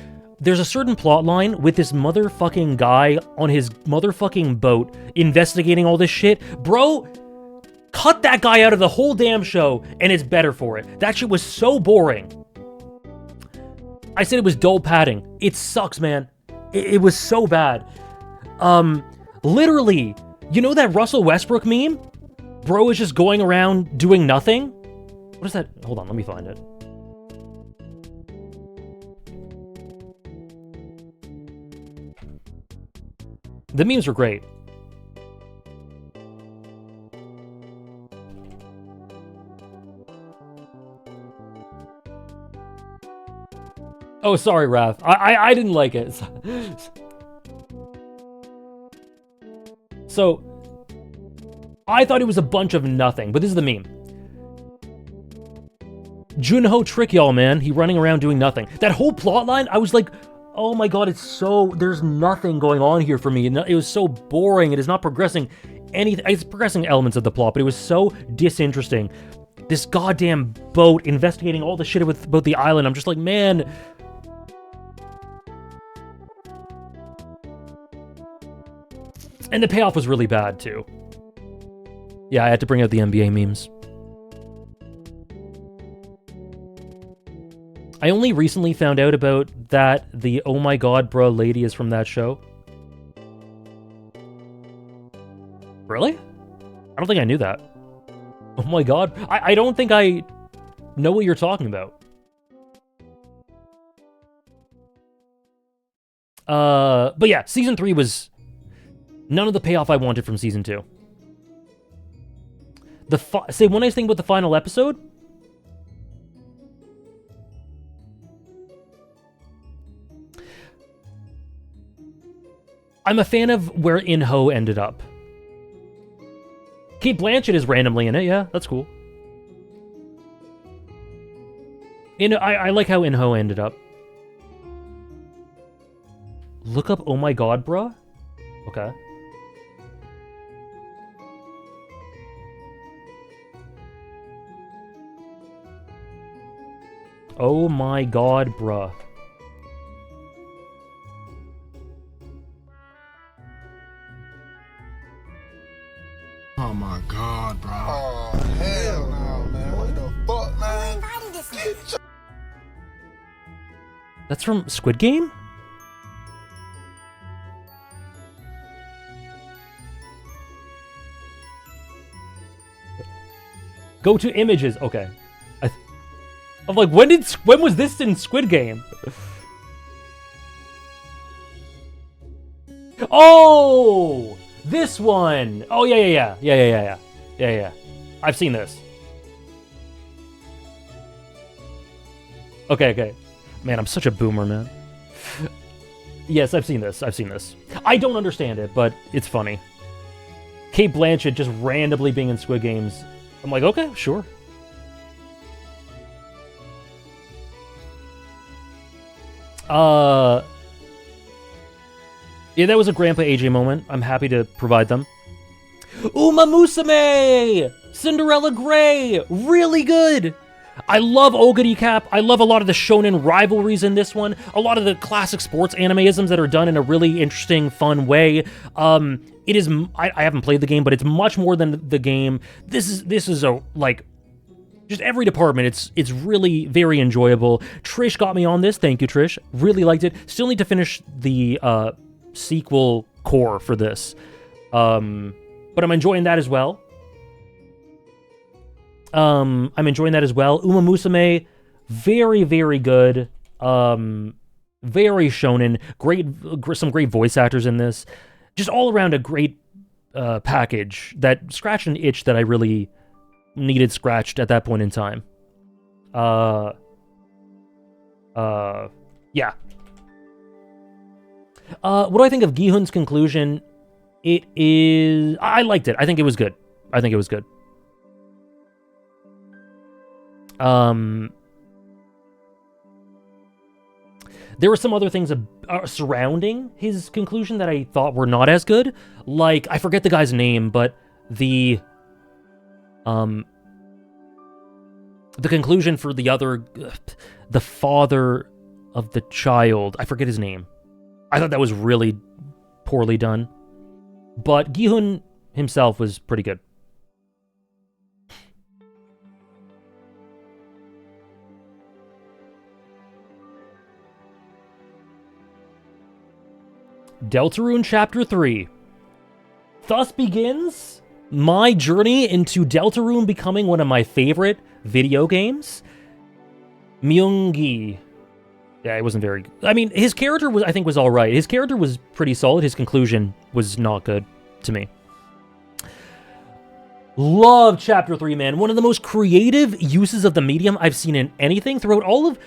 A: there's a certain plot line with this motherfucking guy on his motherfucking boat investigating all this shit. Bro, cut that guy out of the whole damn show, and it's better for it. That shit was so boring. I said it was dull padding. It sucks, man. It was so bad. Literally, you know that Russell Westbrook meme? Bro is just going around doing nothing? What is that? Hold on, let me find it. The memes were great. Oh, sorry, Raph. I didn't like it. So, I thought it was a bunch of nothing, but this is the meme. Junho trick y'all, man. He running around doing nothing. That whole plot line, I was like, oh my god, there's nothing going on here for me. It was so boring. It is not progressing anything. It's progressing elements of the plot, but it was so disinteresting. This goddamn boat investigating all the shit about the island. I'm just like, man. And the payoff was really bad, too. Yeah, I had to bring out the NBA memes. I only recently found out about that the oh my god bruh lady is from that show. Really? I don't think I knew that. Oh my god. I don't think I know what you're talking about. But yeah, Season 3 was none of the payoff I wanted from Season 2. Say one nice thing about the final episode. I'm a fan of where In-Ho ended up. Kate Blanchett is randomly in it, yeah, that's cool. I like how In-Ho ended up. Look up Oh My God, bruh? Okay. Oh my god, bruh.
B: Oh my god, bro.
C: Oh, hell no, man. What the fuck, man?
A: That's from Squid Game? Go to images. Okay. I'm like, when was this in Squid Game? Oh! This one! Oh, yeah. I've seen this. Okay. Man, I'm such a boomer, man. Yes, I've seen this. I don't understand it, but it's funny. Kate Blanchett just randomly being in Squid Games. I'm like, okay, sure. Yeah, that was a Grandpa AJ moment. I'm happy to provide them. Uma Musume! Cinderella Grey! Really good! I love Oguri Cap. I love a lot of the shonen rivalries in this one. A lot of the classic sports animeisms that are done in a really interesting, fun way. It is. I haven't played the game, but it's much more than the game. This is a like. Just every department, it's really very enjoyable. Trish got me on this. Thank you, Trish. Really liked it. Still need to finish the sequel core for this, but I'm enjoying that as well. Uma Musume, very, very good. Very shonen. Some great voice actors in this. Just all around a great package that scratched an itch that I really needed scratched at that point in time. Yeah. What do I think of Gi-hun's conclusion? I liked it. I think it was good. There were some other things surrounding his conclusion that I thought were not as good. Like, I forget the guy's name, but the conclusion for the father of the child, I forget his name. I thought that was really poorly done. But Gi-hun himself was pretty good. Deltarune Chapter 3. Thus begins my journey into Deltarune becoming one of my favorite video games. Myung-gi. Yeah, it wasn't very... I mean, his character was all right. His character was pretty solid. His conclusion was not good to me. Love Chapter 3, man. One of the most creative uses of the medium I've seen in anything throughout all of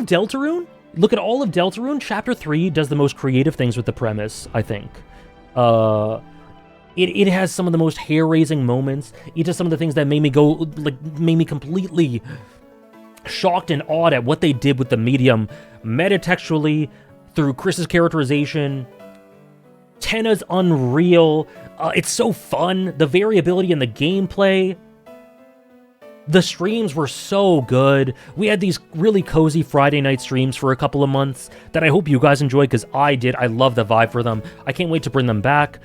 A: Deltarune. Look at all of Deltarune. Chapter 3 does the most creative things with the premise, I think. It has some of the most hair-raising moments. It does some of the things that made me completely shocked and awed at what they did with the medium, metatextually, through Chris's characterization. Tenna's unreal. It's so fun. The variability in the gameplay. The streams were so good. We had these really cozy Friday night streams for a couple of months that I hope you guys enjoyed, because I did. I love the vibe for them. I can't wait to bring them back.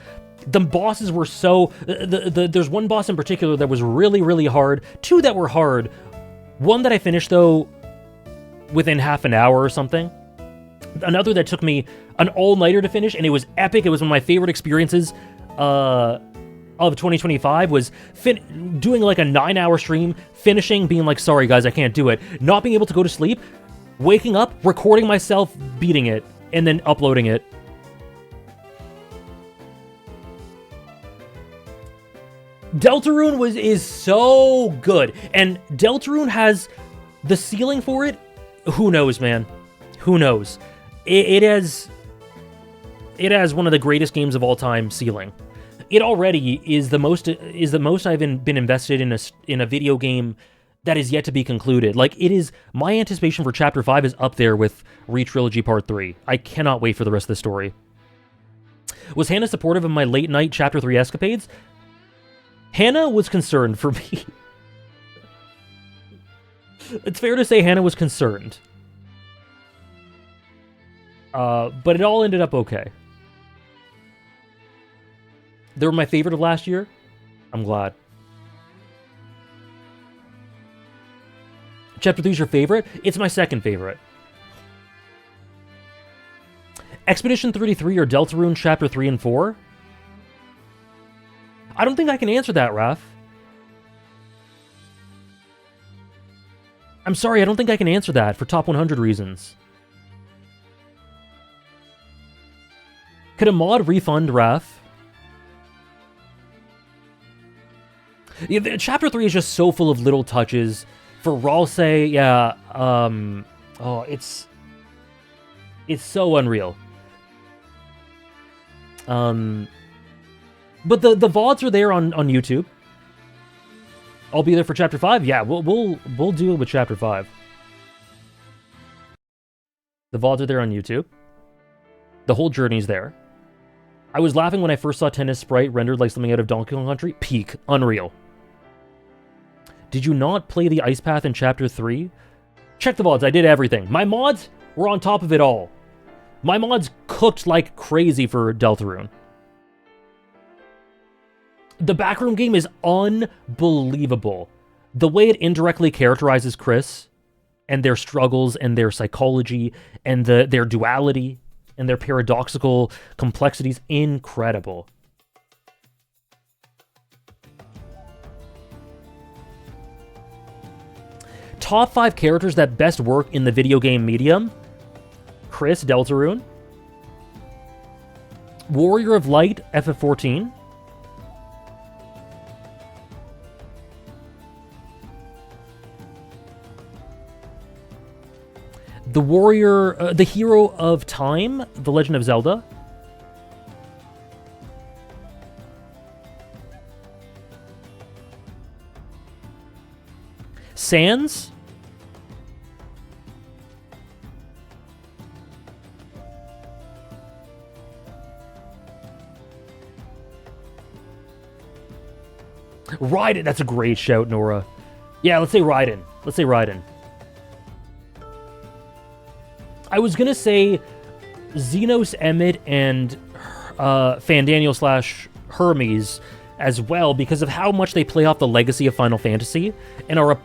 A: The bosses were so... There's one boss in particular that was really, really hard. Two that were hard. One that I finished, though, within half an hour or something. Another that took me an all-nighter to finish, and it was epic. It was one of my favorite experiences of 2025, was doing like a 9-hour stream, finishing, being like, sorry guys, I can't do it. Not being able to go to sleep, waking up, recording myself beating it, and then uploading it. Deltarune is so good, and Deltarune has the ceiling for it. Who knows, man? Who knows? It has one of the greatest games of all time ceiling. It already is the most I've been invested in a video game that is yet to be concluded. Like, it is, my anticipation for Chapter 5 is up there with Re-Trilogy Part 3. I cannot wait for the rest of the story. Was Hannah supportive of my late night Chapter 3 escapades? Hannah was concerned for me. It's fair to say Hannah was concerned. But it all ended up okay. They were my favorite of last year. I'm glad. Chapter 3 is your favorite? It's my second favorite. Expedition 33 or Deltarune Chapter 3 and 4? I don't think I can answer that, Raph. I'm sorry, I don't think I can answer that for top 100 reasons. Could a mod refund Raph? Yeah, Chapter 3 is just so full of little touches. For Ralsei, yeah, oh, it's so unreal. But the VODs are there on YouTube. I'll be there for Chapter 5. Yeah, we'll do it with Chapter 5. The VODs are there on YouTube. The whole journey's there. I was laughing when I first saw Tennis Sprite rendered like something out of Donkey Kong Country. Peak. Unreal. Did you not play the Ice Path in Chapter 3? Check the VODs. I did everything. My mods were on top of it all. My mods cooked like crazy for Deltarune. The backroom game is unbelievable. The way it indirectly characterizes Chris and their struggles and their psychology and their duality and their paradoxical complexities, incredible. Top 5 characters that best work in the video game medium. Chris, Deltarune. Warrior of Light, FF14. The warrior, the hero of time, The Legend of Zelda. Sans. Raiden, that's a great shout, Nora. Yeah, let's say Raiden. Let's say Raiden. I was gonna say Xenos, Emmett, and Fandaniel / Hermes as well because of how much they play off the legacy of Final Fantasy and are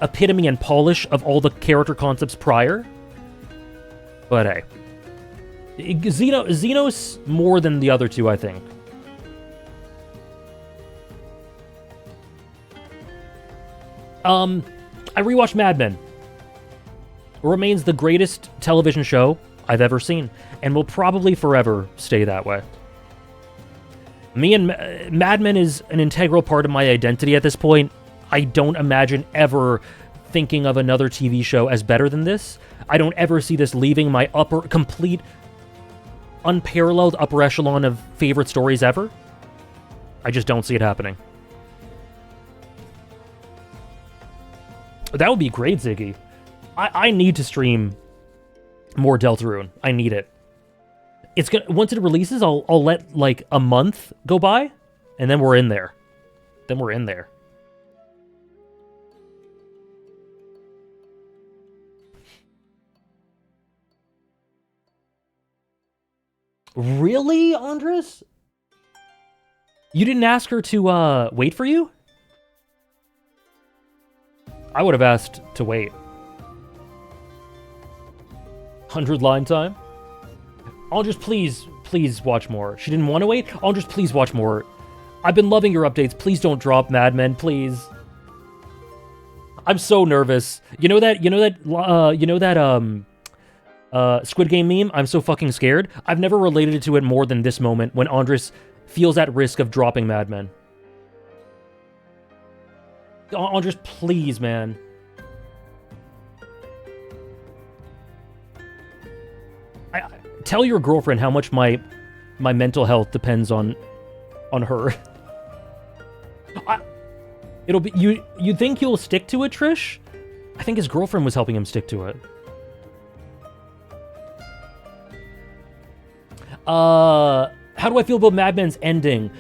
A: epitome and polish of all the character concepts prior. But hey, Xenos more than the other two, I think. I rewatched Mad Men. It remains the greatest television show I've ever seen, and will probably forever stay that way. Me and Mad Men is an integral part of my identity at this point. I don't imagine ever thinking of another TV show as better than this. I don't ever see this leaving my complete, unparalleled upper echelon of favorite stories ever. I just don't see it happening. That would be great, Ziggy. I need to stream more Deltarune. I need it. It's gonna once it releases, I'll let like a month go by, and then we're in there. Then we're in there. Really, Andres? You didn't ask her to wait for you? I would have asked to wait. 100-line time? Andres, please watch more. She didn't want to wait? Andres, please watch more. I've been loving your updates. Please don't drop Mad Men, please. I'm so nervous. You know that Squid Game meme? I'm so fucking scared. I've never related to it more than this moment when Andres feels at risk of dropping Mad Men. Andres, please, man. Tell your girlfriend how much my mental health depends on her. It'll be you think he'll stick to it, Trish? I think his girlfriend was helping him stick to it. How do I feel about Mad Men's ending?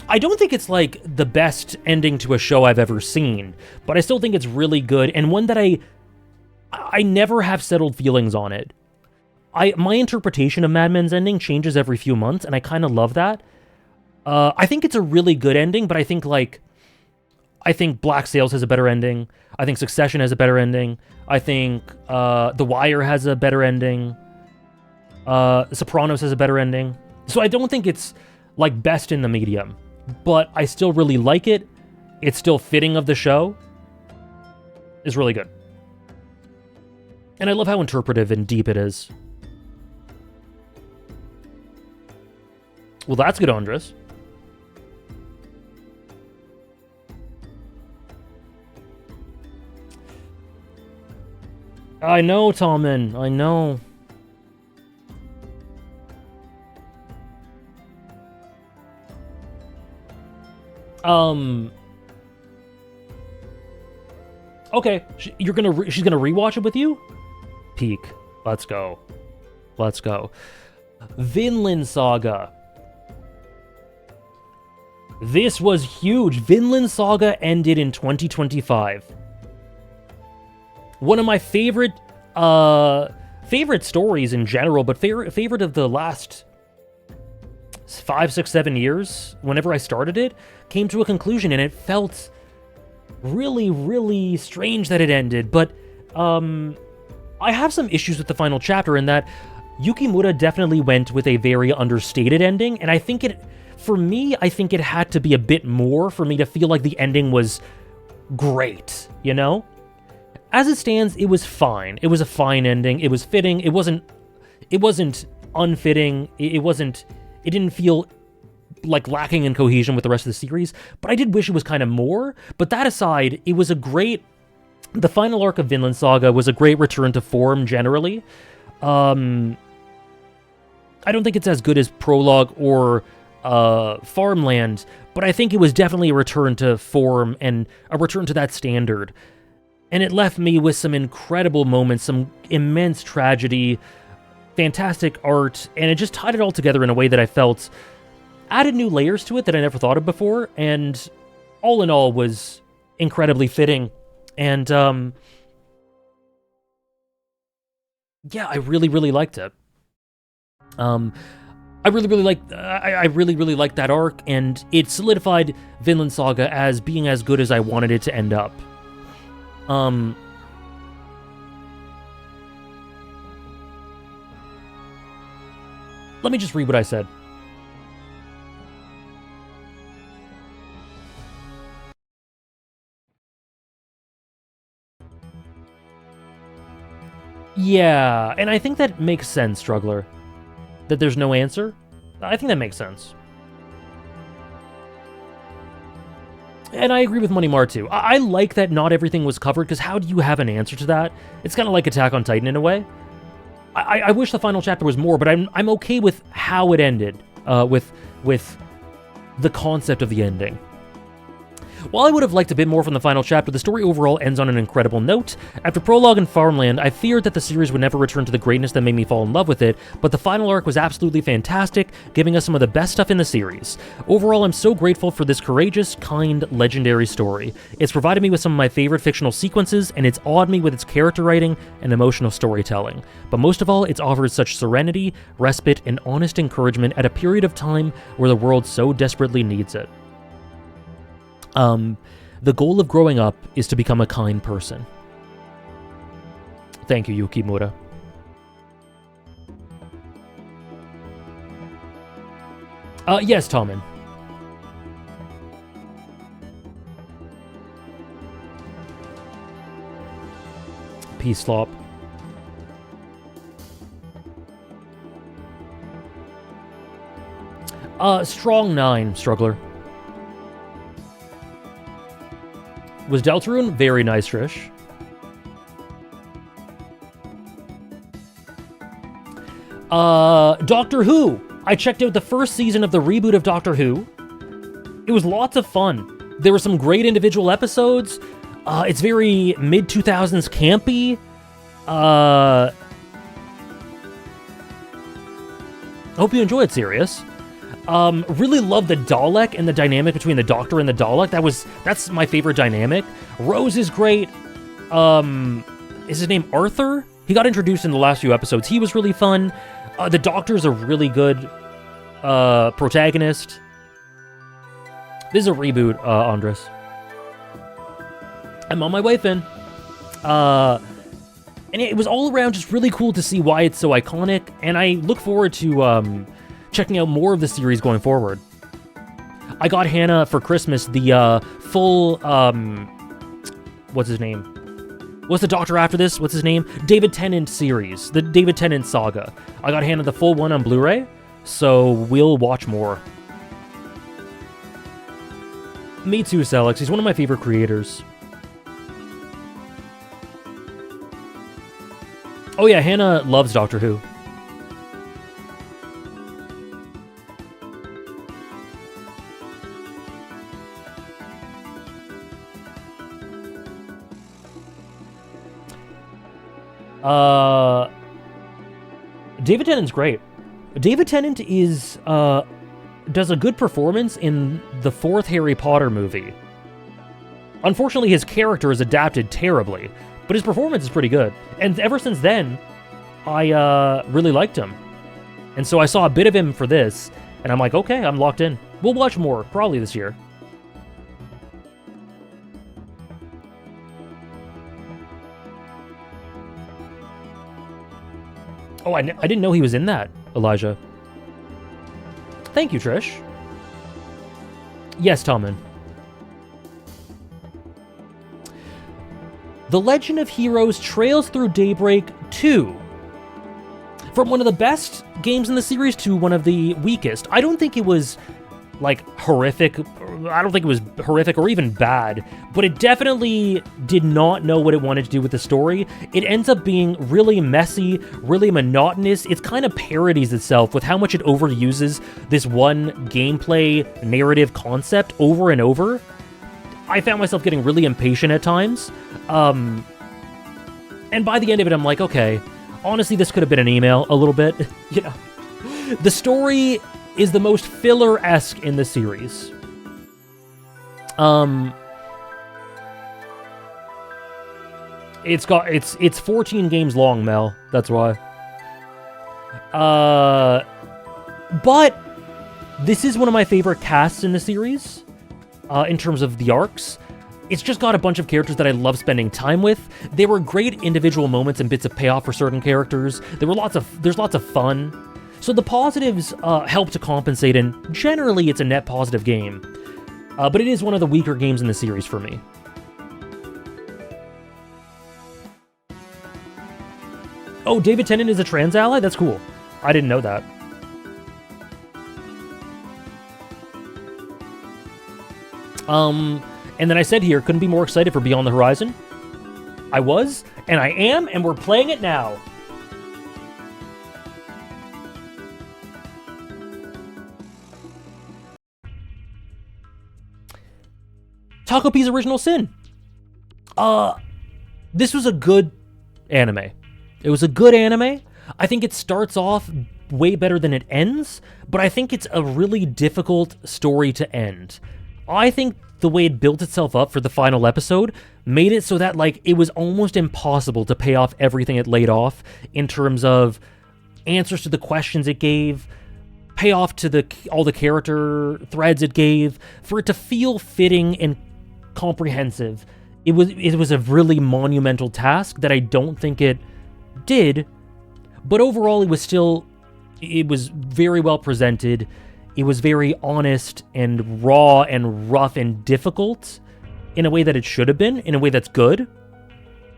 A: I don't think it's like the best ending to a show I've ever seen, but I still think it's really good and one that I never have settled feelings on it. My interpretation of Mad Men's ending changes every few months, and I kind of love that. I think it's a really good ending, but I think Black Sails has a better ending. I think Succession has a better ending. I think The Wire has a better ending. Sopranos has a better ending. So I don't think it's like best in the medium, but I still really like it. It's still fitting of the show. It's really good. And I love how interpretive and deep it is. Well, that's good, Andres. I know, Tommen. I know. Okay, she's gonna rewatch it with you? Peak. Let's go. Let's go. Vinland Saga. This was huge. Vinland Saga ended in 2025. One of my favorite stories in general, but favorite of the last 5, 6, 7 years, whenever I started it, came to a conclusion, and it felt really, really strange that it ended. But I have some issues with the final chapter in that Yukimura definitely went with a very understated ending, and I think it had to be a bit more for me to feel like the ending was great, you know? As it stands, it was fine. It was a fine ending. It was fitting. It wasn't unfitting. It didn't feel like lacking in cohesion with the rest of the series, but I did wish it was kind of more. But that aside, it was the final arc of Vinland Saga was a great return to form generally. I don't think it's as good as Prologue or Farmland, but I think it was definitely a return to form and a return to that standard. And it left me with some incredible moments, some immense tragedy, fantastic art, and it just tied it all together in a way that I felt added new layers to it that I never thought of before, and all in all was incredibly fitting. And yeah, I really, really liked it. I really, really liked that arc, and it solidified Vinland Saga as being as good as I wanted it to end up. Let me just read what I said. Yeah, and I think that makes sense, Struggler. That there's no answer? I think that makes sense. And I agree with Money Mar too. I like that not everything was covered, because how do you have an answer to that? It's kind of like Attack on Titan in a way. I wish the final chapter was more, but I'm okay with how it ended, with the concept of the ending. While I would have liked a bit more from the final chapter, the story overall ends on an incredible note. After Prologue and Farmland, I feared that the series would never return to the greatness that made me fall in love with it, but the final arc was absolutely fantastic, giving us some of the best stuff in the series. Overall, I'm so grateful for this courageous, kind, legendary story. It's provided me with some of my favorite fictional sequences, and it's awed me with its character writing and emotional storytelling. But most of all, it's offered such serenity, respite, and honest encouragement at a period of time where the world so desperately needs it. The goal of growing up is to become a kind person. Thank you, Yukimura. Yes, Tommen. Peace, Slop. Strong 9, Struggler. Was Deltarune? Very nice, Trish. Doctor Who. I checked out the first season of the reboot of Doctor Who. It was lots of fun. There were some great individual episodes. It's very mid-2000s campy. I hope you enjoy it, Sirius. Really love the Dalek and the dynamic between the Doctor and the Dalek. That's my favorite dynamic. Rose is great. Is his name Arthur? He got introduced in the last few episodes. He was really fun. The Doctor's a really good protagonist. This is a reboot, Andres. I'm on my way, Finn. And it was all around just really cool to see why it's so iconic, and I look forward to checking out more of the series going forward. I got Hannah for Christmas the full, what's his name? What's the Doctor after this? What's his name? David Tennant series, the David Tennant saga. I got Hannah the full one on Blu-ray, so we'll watch more. Me too, Selix. He's one of my favorite creators. Oh yeah, Hannah loves Doctor Who. David Tennant's great. David Tennant is, does a good performance in the 4th Harry Potter movie. Unfortunately, his character is adapted terribly, but his performance is pretty good. And ever since then, I really liked him. And so I saw a bit of him for this, and I'm like, okay, I'm locked in. We'll watch more, probably this year. Oh, I didn't know he was in that, Elijah. Thank you, Trish. Yes, Tommen. The Legend of Heroes Trails Through Daybreak 2. From one of the best games in the series to one of the weakest. I don't think it was, like, horrific. I don't think it was horrific or even bad, but it definitely did not know what it wanted to do with the story. It ends up being really messy, really monotonous. It kind of parodies itself with how much it overuses this one gameplay narrative concept over and over. I found myself getting really impatient at times. And by the end of it, I'm like, okay, honestly, this could have been an email a little bit. You know, the story is the most filler-esque in the series. It's 14 games long, Mel. That's why. But this is one of my favorite casts in the series, in terms of the arcs. It's just got a bunch of characters that I love spending time with. There were great individual moments and bits of payoff for certain characters. There's lots of fun. So the positives help to compensate, and generally it's a net positive game. But it is one of the weaker games in the series for me. Oh, David Tennant is a trans ally? That's cool. I didn't know that. And then I said here, couldn't be more excited for Beyond the Horizon. I was, and I am, and we're playing it now. Taco P's Original Sin. This was a good anime. It was a good anime. I think it starts off way better than it ends, but I think it's a really difficult story to end. I think the way it built itself up for the final episode made it so that, like, it was almost impossible to pay off everything it laid off in terms of answers to the questions it gave, payoff to all the character threads it gave, for it to feel fitting and comprehensive. It was a really monumental task that I don't think it did, but overall it was very well presented. It was very honest and raw and rough and difficult in a way that it should have been, in a way that's good.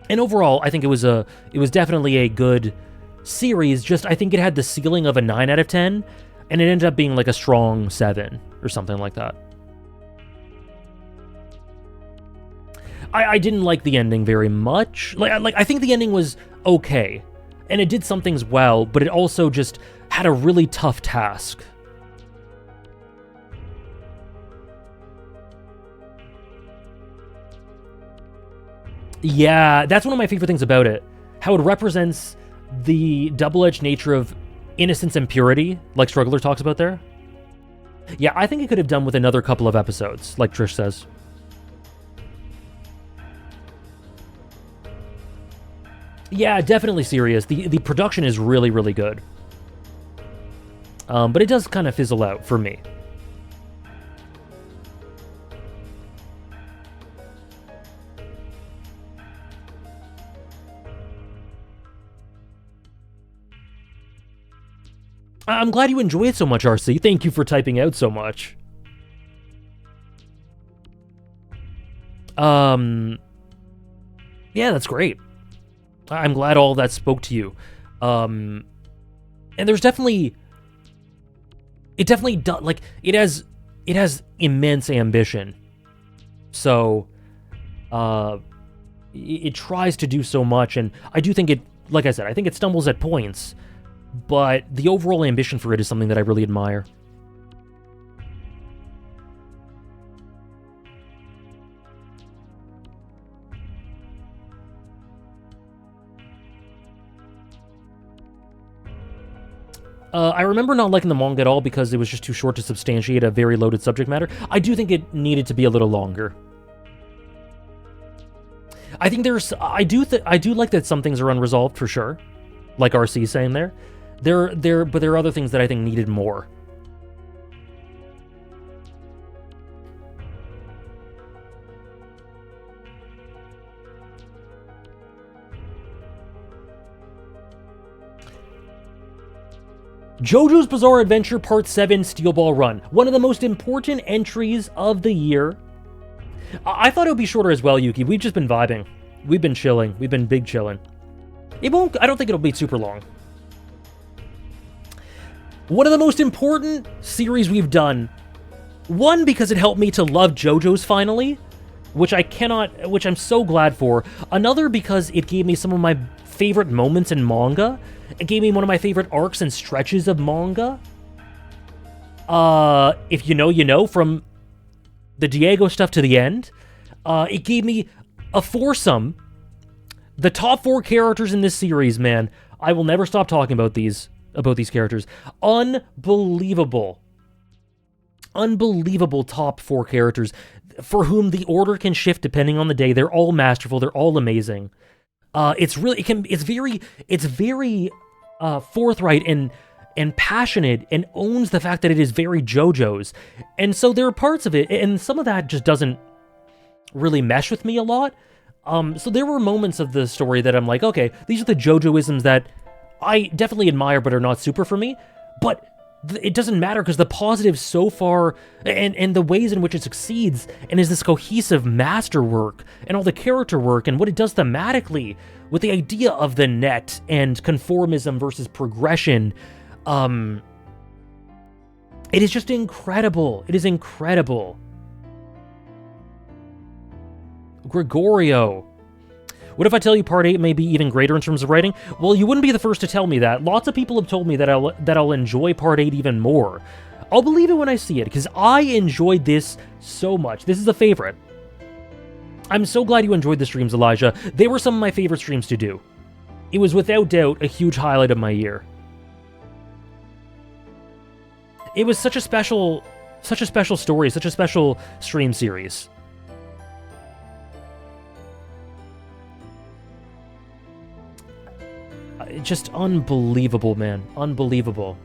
A: And overall, I think it was definitely a good series. Just, I think it had the ceiling of a 9 out of 10, and it ended up being like a strong 7 or something like that. I didn't like the ending very much. I think the ending was okay, and it did some things well, but it also just had a really tough task. Yeah, that's one of my favorite things about it. How it represents the double-edged nature of innocence and purity, like Struggler talks about there. Yeah, I think it could have done with another couple of episodes, like Trish says. Yeah, definitely serious. The production is really, really good. But it does kind of fizzle out for me. I'm glad you enjoy it so much, RC. Thank you for typing out so much. Yeah, that's great. I'm glad all that spoke to you. And there's definitely... It definitely does... Like, it has immense ambition. So, it tries to do so much, and I do think it... Like I said, I think it stumbles at points, but the overall ambition for it is something that I really admire. I remember not liking the manga at all because it was just too short to substantiate a very loaded subject matter. I do think it needed to be a little longer. I think there's... I do like that some things are unresolved, for sure. Like RC saying there. But there are other things that I think needed more. JoJo's Bizarre Adventure Part 7 Steel Ball Run. One of the most important entries of the year. I thought it would be shorter as well, Yuki. We've just been vibing. We've been chilling. We've been big chilling. I don't think it'll be super long. One of the most important series we've done. One, because it helped me to love JoJo's finally, which I'm so glad for. Another, because it gave me some of my favorite moments in manga. It gave me one of my favorite arcs and stretches of manga. If you know, you know, from the Diego stuff to the end. It gave me a foursome. The top 4 characters in this series, man. I will never stop talking about these characters. Unbelievable. Unbelievable top 4 characters for whom the order can shift depending on the day. They're all masterful. They're all amazing. It's very forthright and passionate and owns the fact that it is very JoJo's. And so there are parts of it, and some of that just doesn't really mesh with me a lot. So there were moments of the story that I'm like, okay, these are the JoJoisms that I definitely admire but are not super for me. But it doesn't matter because the positives so far and the ways in which it succeeds and is this cohesive masterwork and all the character work and what it does thematically with the idea of the net and conformism versus progression. It is just incredible. It is incredible. Gregorio. What if I tell you Part 8 may be even greater in terms of writing? Well, you wouldn't be the first to tell me that. Lots of people have told me that I'll enjoy Part 8 even more. I'll believe it when I see it, because I enjoyed this so much. This is a favorite. I'm so glad you enjoyed the streams, Elijah. They were some of my favorite streams to do. It was without doubt a huge highlight of my year. It was such a special story, such a special stream series. Just unbelievable, man. Unbelievable.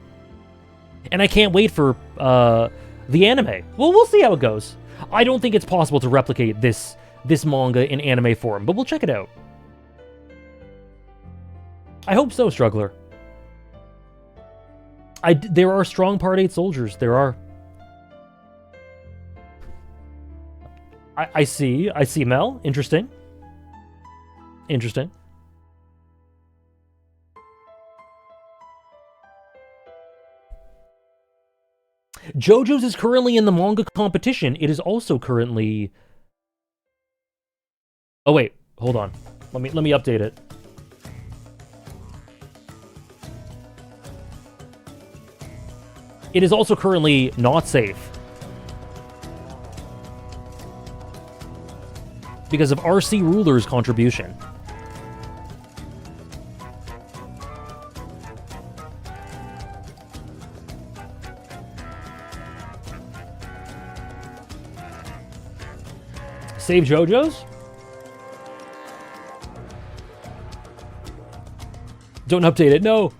A: And I can't wait for the anime. Well, we'll see how it goes. I don't think it's possible to replicate this manga in anime form, but we'll check it out. I hope so, Struggler. There are strong Part 8 soldiers. There are. I see Mel. Interesting. Interesting. JoJo's is currently in the manga competition. It is also currently... Oh wait, hold on. Let me update it. It is also currently not safe. Because of RC Ruler's contribution. Save JoJo's? Don't update it, no!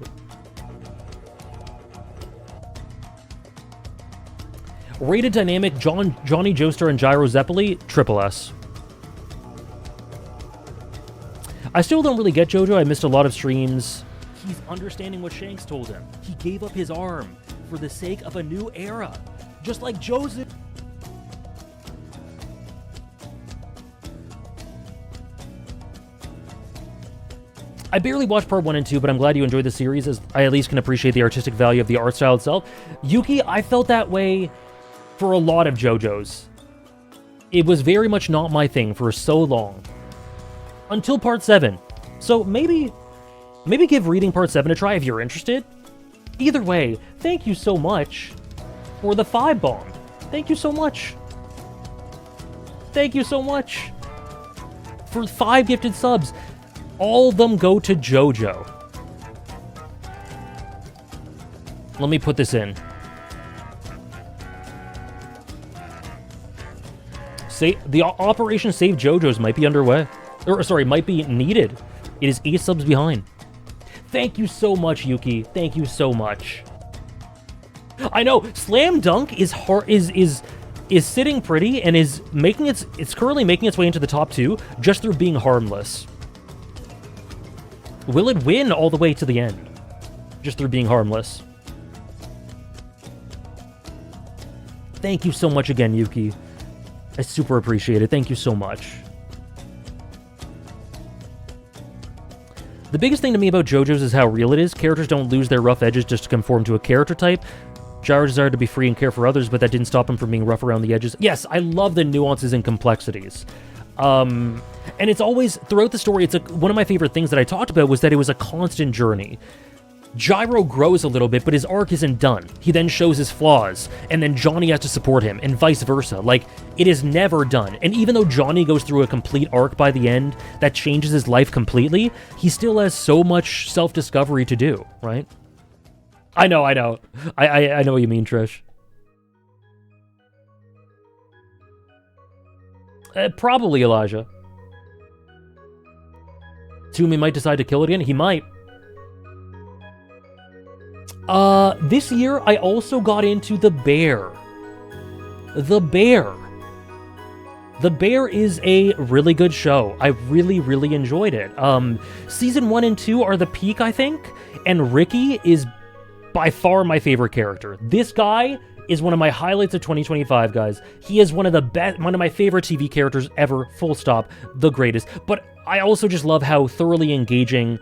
A: Rated Dynamic, Johnny Joestar and Gyro Zeppeli, Triple S. I still don't really get JoJo. I missed a lot of streams He's understanding what Shanks told him. He gave up his arm for the sake of a new era. Just like Joseph. I barely watched part 1 and 2, but I'm glad you enjoyed the series, as I at least can appreciate the artistic value of the art style itself. Yuki, I felt that way for a lot of JoJo's. It was very much not my thing for so long. Until part 7. So maybe give reading part 7 a try if you're interested. Either way, thank you so much for the 5 bomb. Thank you so much. Thank you so much for 5 gifted subs. All of them go to JoJo. Let me put this in. The Operation Save JoJo's might be underway. Or, sorry, might be needed. It is 8 subs behind. Thank you so much, Yuki. Thank you so much. I know, Slam Dunk is sitting pretty and is making it's currently making its way into the top 2 just through being harmless. Will it win all the way to the end? Just through being harmless. Thank you so much again, Yuki. I super appreciate it. Thank you so much. The biggest thing to me about JoJo's is how real it is. Characters don't lose their rough edges just to conform to a character type. Gyro desired to be free and care for others, but that didn't stop him from being rough around the edges. Yes, I love the nuances and complexities. And it's always, throughout the story, one of my favorite things that I talked about was that it was a constant journey. Gyro grows a little bit, but his arc isn't done. He then shows his flaws, and then Johnny has to support him, and vice versa. Like, it is never done. And even though Johnny goes through a complete arc by the end that changes his life completely, he still has so much self-discovery to do, right? I know. I know what you mean, Trish. Probably Elijah. Tsumi might decide to kill it again. He might. This year, I also got into The Bear. The Bear. The Bear is a really good show. I really, really enjoyed it. Season 1 and 2 are the peak, I think, and Ricky is by far my favorite character. This guy is one of my highlights of 2025, guys. He is one of my favorite TV characters ever, full stop, the greatest. But I also just love how thoroughly engaging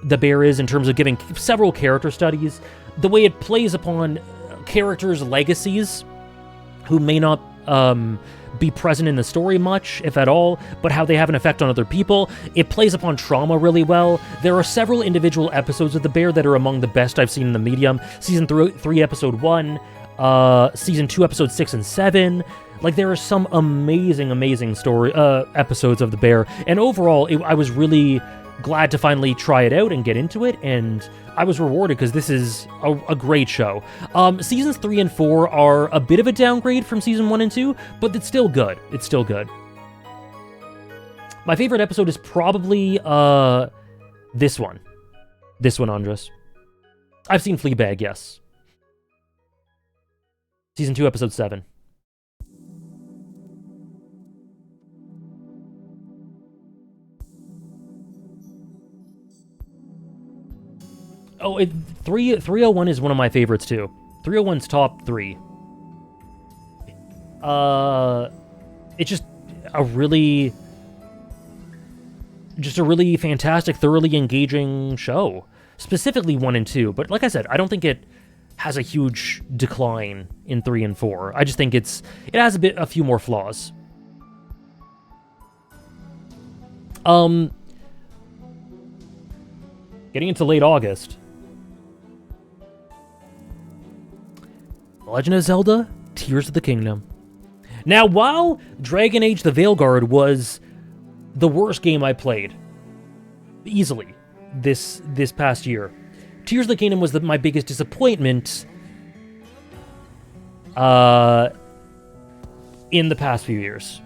A: The Bear is in terms of giving several character studies, the way it plays upon characters' legacies who may not be present in the story much, if at all, but how they have an effect on other people. It plays upon trauma really well. There are several individual episodes of The Bear that are among the best I've seen in the medium. Season 3, episode 1, Season 2, episode 6 and 7. Like, there are some amazing story episodes of The Bear, and overall, I was really glad to finally try it out and get into it, and I was rewarded because this is a great show. Seasons 3 and 4 are a bit of a downgrade from season 1 and 2, but it's still good. It's still good. My favorite episode is probably this one. This one, Andres. I've seen Fleabag, yes. Season 2, episode 7. Oh, 301 is one of my favorites, too. 301's top 3. It's just a really fantastic, thoroughly engaging show. Specifically 1 and 2, but like I said, I don't think it has a huge decline in 3 and 4. I just think it has a few more flaws. Getting into late August. Legend of Zelda: Tears of the Kingdom. Now, while Dragon Age the Veilguard was the worst game I played, easily, this past year, Tears of the Kingdom was my biggest disappointment in the past few years.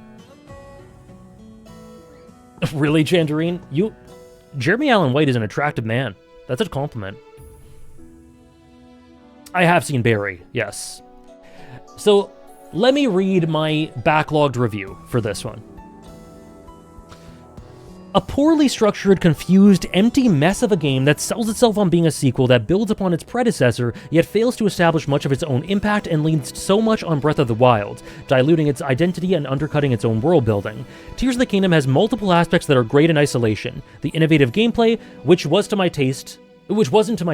A: Really, Jandarine? Jeremy Allen White is an attractive man. That's a compliment. I have seen Barry, yes. So, let me read my backlogged review for this one. A poorly structured, confused, empty mess of a game that sells itself on being a sequel that builds upon its predecessor, yet fails to establish much of its own impact and leans so much on Breath of the Wild, diluting its identity and undercutting its own world building. Tears of the Kingdom has multiple aspects that are great in isolation. The innovative gameplay, which wasn't to my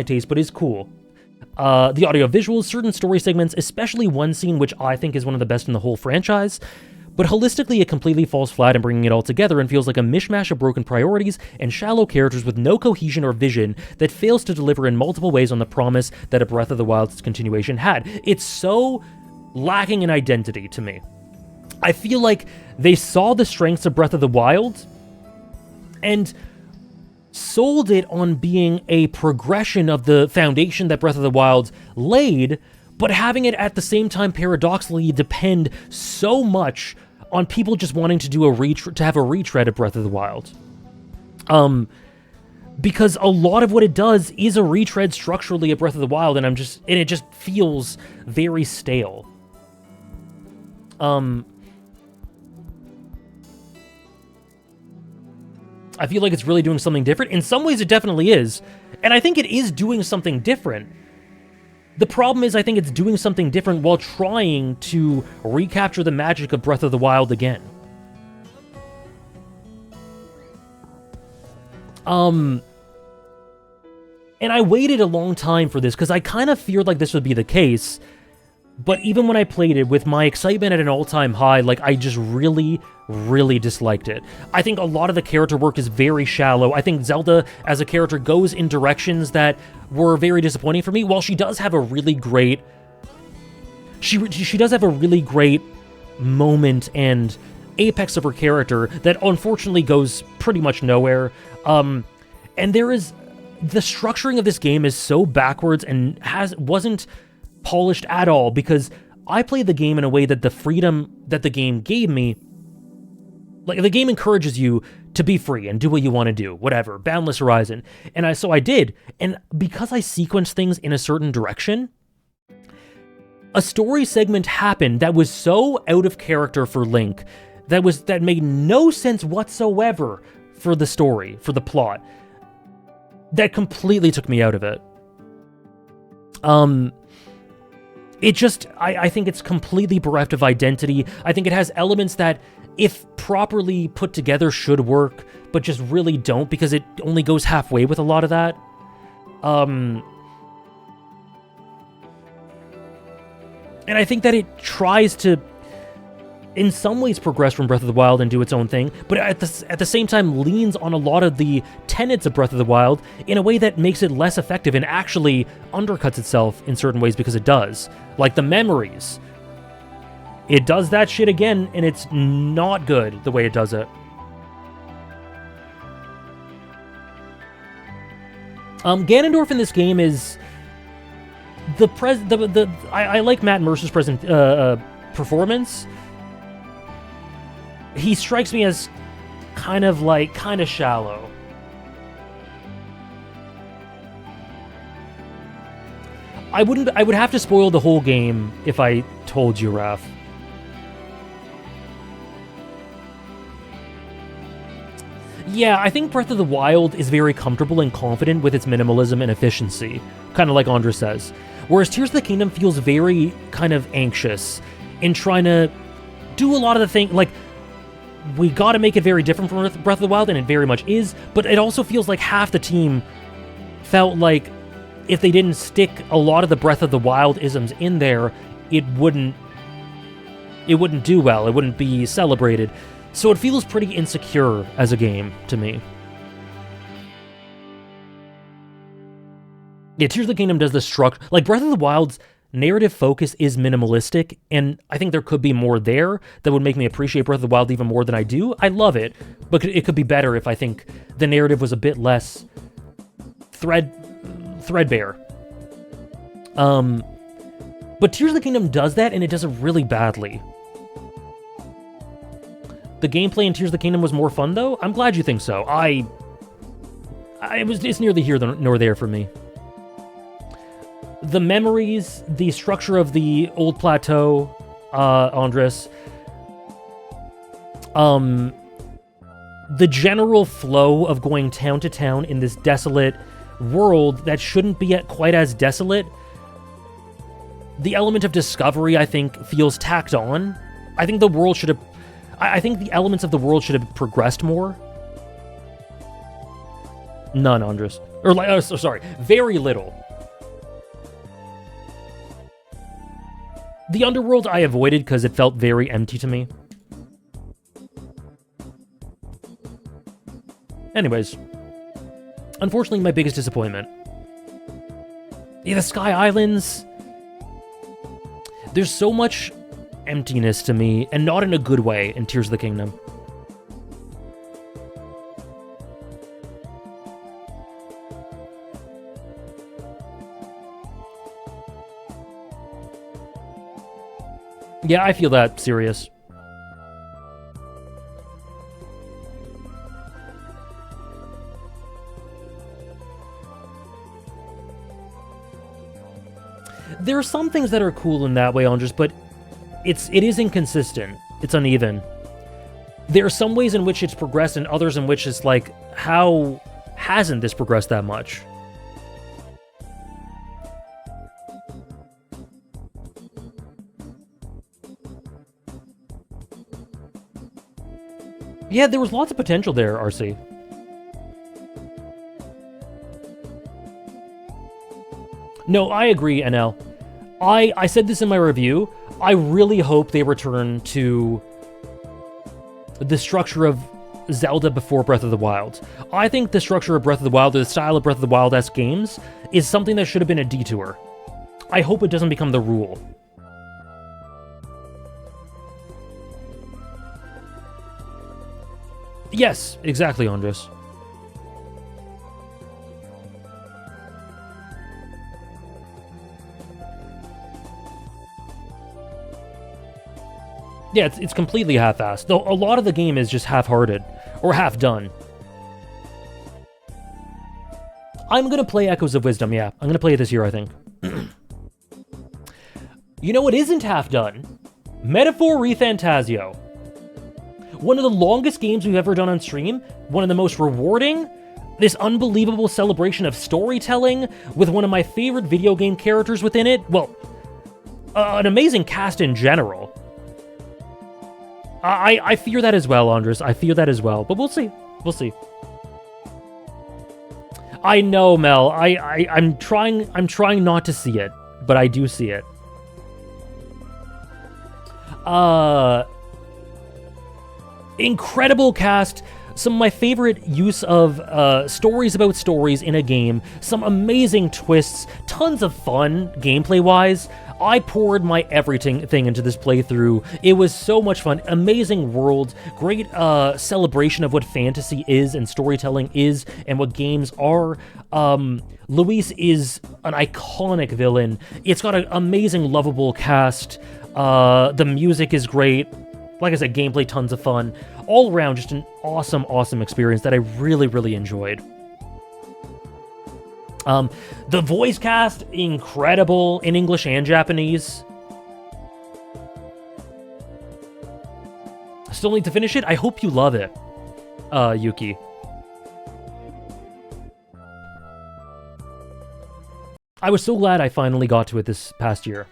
A: taste, but is cool. The audio visuals, certain story segments, especially one scene which I think is one of the best in the whole franchise. But holistically, it completely falls flat in bringing it all together and feels like a mishmash of broken priorities and shallow characters with no cohesion or vision that fails to deliver in multiple ways on the promise that a Breath of the Wild's continuation had. It's so lacking in identity to me. I feel like they saw the strengths of Breath of the Wild and sold it on being a progression of the foundation that Breath of the Wild laid, but having it at the same time paradoxically depend so much on people just wanting to do have a retread of Breath of the Wild. Because a lot of what it does is a retread structurally of Breath of the Wild, and it just feels very stale. I feel like it's really doing something different. In some ways, it definitely is, and I think it is doing something different. The problem is, I think it's doing something different while trying to recapture the magic of Breath of the Wild again. And I waited a long time for this, because I kind of feared like this would be the case, but even when I played it, with my excitement at an all-time high, like, I just really, really disliked it. I think a lot of the character work is very shallow. I think Zelda, as a character, goes in directions that were very disappointing for me. While she does have a really great... She does have a really great moment and apex of her character that unfortunately goes pretty much nowhere. And there is... The structuring of this game is so backwards and wasn't polished at all, because I played the game in a way that the freedom that the game gave me, like, the game encourages you to be free and do what you want to do, whatever, boundless horizon. And so I did, and because I sequenced things in a certain direction, a story segment happened that was so out of character for Link, that made no sense whatsoever for the story, for the plot, that completely took me out of it. I think it's completely bereft of identity. I think it has elements that, if properly put together, should work, but just really don't, because it only goes halfway with a lot of that. And I think that it tries to, in some ways, progress from Breath of the Wild and do its own thing, but at the same time leans on a lot of the tenets of Breath of the Wild in a way that makes it less effective and actually undercuts itself in certain ways because it does. Like the memories. It does that shit again, and it's not good the way it does it. Ganondorf in this game is I like Matt Mercer's performance. He strikes me as kind of shallow. I would have to spoil the whole game if I told you, Raph. Yeah, I think Breath of the Wild is very comfortable and confident with its minimalism and efficiency, kind of like Andres says. Whereas Tears of the Kingdom feels very kind of anxious in trying to do a lot of the things, like, we gotta make it very different from Breath of the Wild, and it very much is, but it also feels like half the team felt like if they didn't stick a lot of the Breath of the Wild isms in there, it wouldn't do well, it wouldn't be celebrated. So it feels pretty insecure as a game to me. Yeah, Tears of the Kingdom does the structure, like Breath of the Wild's narrative focus is minimalistic, and I think there could be more there that would make me appreciate Breath of the Wild even more than I do. I love it, but it could be better if I think the narrative was a bit less threadbare. But Tears of the Kingdom does that, and it does it really badly. The gameplay in Tears of the Kingdom was more fun, though? I'm glad you think so. It's neither here nor there for me. The memories, the structure of the old plateau, Andres, the general flow of going town to town in this desolate world that shouldn't be quite as desolate, the element of discovery, I think, feels tacked on. I think the world should have... I think the elements of the world should have progressed more. None, Andres. Or, sorry, very little. The underworld I avoided because it felt very empty to me. Anyways. Unfortunately, my biggest disappointment. Yeah, the Sky Islands. There's so much emptiness to me, and not in a good way, in Tears of the Kingdom. Yeah, I feel that serious. There are some things that are cool in that way, Andres, but it is inconsistent. It's uneven. There are some ways in which it's progressed and others in which it's like, how hasn't this progressed that much? Yeah, there was lots of potential there, RC. No, I agree, NL. I said this in my review. I really hope they return to the structure of Zelda before Breath of the Wild. I think the structure of Breath of the Wild, or the style of Breath of the Wild-esque games, is something that should have been a detour. I hope it doesn't become the rule. Yes, exactly, Andres. Yeah, it's completely half-assed, though a lot of the game is just half-hearted, or half-done. I'm gonna play Echoes of Wisdom, yeah. I'm gonna play it this year, I think. You know what isn't half-done? Metaphor ReFantasio. One of the longest games we've ever done on stream, one of the most rewarding, this unbelievable celebration of storytelling with one of my favorite video game characters within it. Well, an amazing cast in general. I fear that as well, Andres. I fear that as well, but we'll see. We'll see. I know, Mel. I'm trying not to see it, but I do see it. Incredible cast. Some of my favorite use of stories about stories in a game. Some amazing twists. Tons of fun, gameplay-wise. I poured my everything into this playthrough. It was so much fun. Amazing world. Great celebration of what fantasy is and storytelling is and what games are. Luis is an iconic villain. It's got an amazing, lovable cast. The music is great. Like I said, gameplay, tons of fun. All around, just an awesome, awesome experience that I really, really enjoyed. The voice cast, incredible in English and Japanese. Still need to finish it? I hope you love it, Yuki. I was so glad I finally got to it this past year.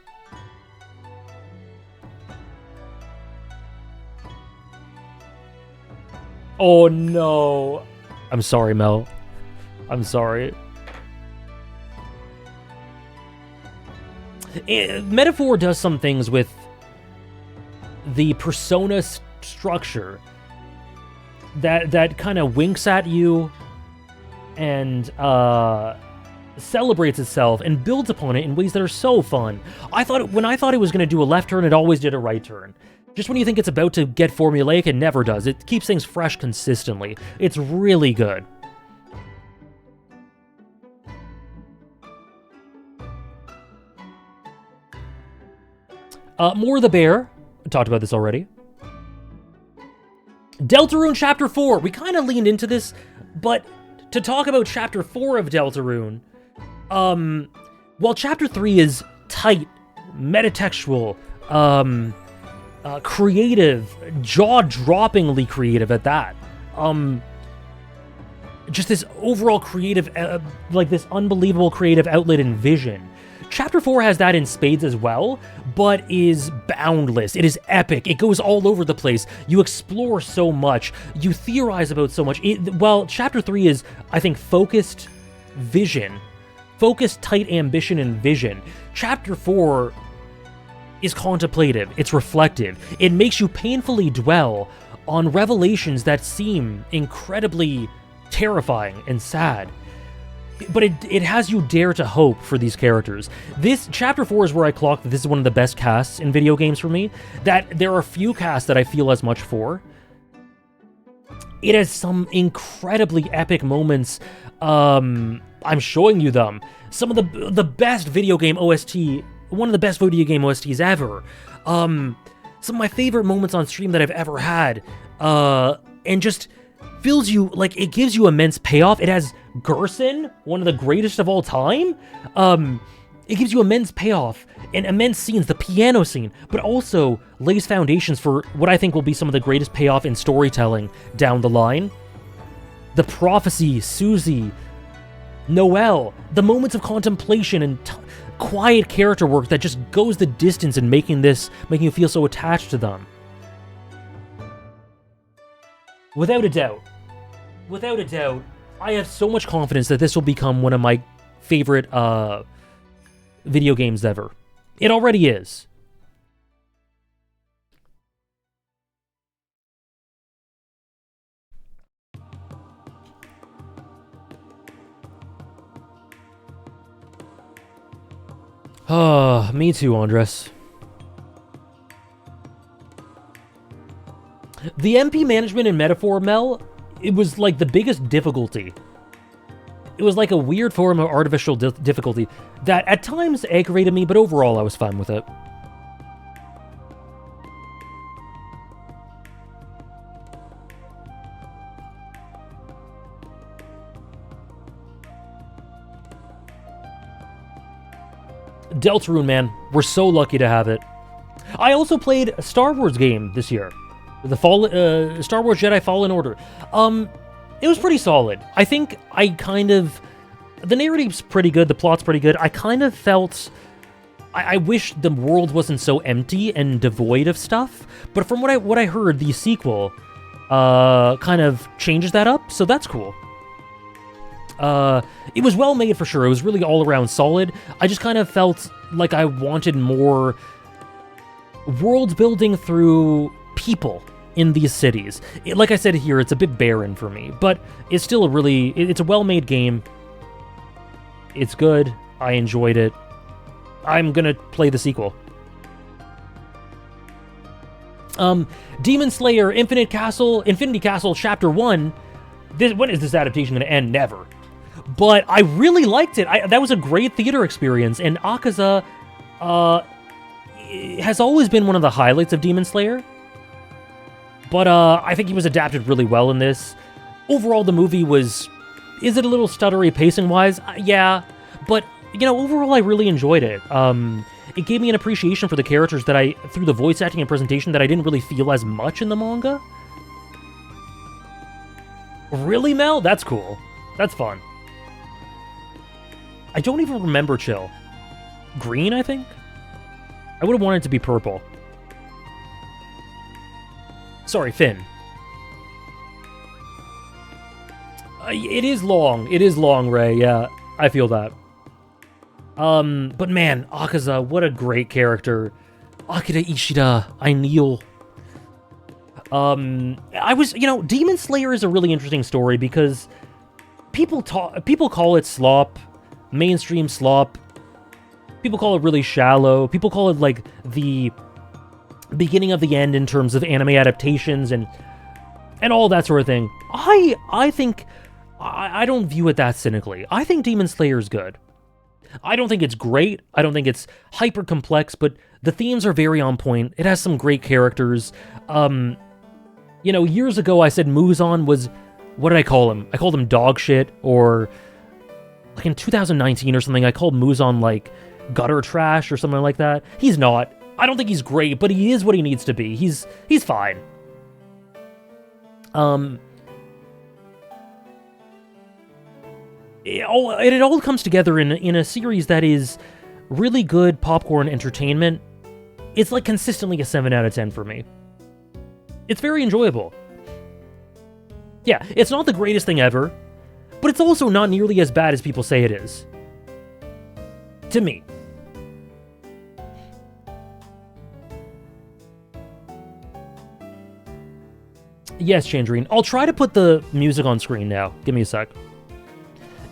A: Oh no. I'm sorry, Mel. I'm sorry. Metaphor does some things with the persona structure that kind of winks at you and celebrates itself and builds upon it in ways that are so fun. When I thought it was going to do a left turn, it always did a right turn. Just when you think it's about to get formulaic, it never does. It keeps things fresh consistently. It's really good. More the Bear. I talked about this already. Deltarune Chapter 4. We kind of leaned into this, but to talk about Chapter 4 of Deltarune, while Chapter 3 is tight, metatextual, creative, jaw-droppingly creative at that, just this overall creative, like this unbelievable creative outlet and vision. Chapter 4 has that in spades as well, but is boundless. It is epic. It goes all over the place. You explore so much. You theorize about so much. While Chapter 3 is, I think, focused vision, focused, tight ambition and vision, Chapter 4 is contemplative. It's reflective. It makes you painfully dwell on revelations that seem incredibly terrifying and sad. But it has you dare to hope for these characters. This Chapter 4 is where I clocked that this is one of the best casts in video games for me. That there are few casts that I feel as much for. It has some incredibly epic moments. I'm showing you them. Some of the best video game OST, one of the best video game OSTs ever. Some of my favorite moments on stream that I've ever had. And just feels you, like, it gives you immense payoff. It has Gerson, one of the greatest of all time. It gives you immense payoff and immense scenes, the piano scene, but also lays foundations for what I think will be some of the greatest payoff in storytelling down the line. The prophecy, Susie, Noelle, the moments of contemplation and quiet character work that just goes the distance in making you feel so attached to them. Without a doubt, I have so much confidence that this will become one of my favorite video games ever. It already is. Me too, Andres. The MP management in Metaphor, Mel, it was like the biggest difficulty. It was like a weird form of artificial difficulty that at times aggravated me, but overall I was fine with it. Deltarune, man, we're so lucky to have it. I also played a Star Wars game this year. The Star Wars Jedi Fallen Order. It was pretty solid. I think the narrative's pretty good, the plot's pretty good. I kind of felt, I wish the world wasn't so empty and devoid of stuff, but from what I heard, the sequel, kind of changes that up, so that's cool. It was well made for sure. It was really all around solid. I just kind of felt like I wanted more world building through people in these cities. Like I said here, it's a bit barren for me, but it's still it's a well-made game. It's good. I enjoyed it. I'm gonna play the sequel. Demon Slayer Infinity Castle Chapter 1. When is this adaptation gonna end? Never. But I really liked it. That was a great theater experience, and Akaza has always been one of the highlights of Demon Slayer. But I think he was adapted really well in this. Overall, the movie is it a little stuttery pacing-wise? Yeah, but, overall I really enjoyed it. It gave me an appreciation for the characters through the voice acting and presentation that I didn't really feel as much in the manga. Really, Mel? That's cool. That's fun. I don't even remember Chill. Green, I think? I would have wanted it to be purple. Sorry, Finn. It is long. It is long, Ray. Yeah, I feel that. But man, Akaza, what a great character. Akira Ishida, I kneel. Demon Slayer is a really interesting story because people call it slop, mainstream slop. People call it really shallow. People call it like the beginning of the end in terms of anime adaptations and all that sort of thing. I think I don't view it that cynically. I think Demon Slayer is good. I don't think it's great. I don't think it's hyper complex, but the themes are very on point. It has some great characters. Years ago I said Muzan was, what did I call him? I called him dog shit, or like in 2019 or something, I called Muzan like gutter trash or something like that. He's not. I don't think he's great, but he is what he needs to be. He's fine. it all comes together in a series that is really good popcorn entertainment. It's like consistently a 7 out of 10 for me. It's very enjoyable. Yeah, it's not the greatest thing ever, but it's also not nearly as bad as people say it is. To me. Yes, Chandrine. I'll try to put the music on screen now. Give me a sec.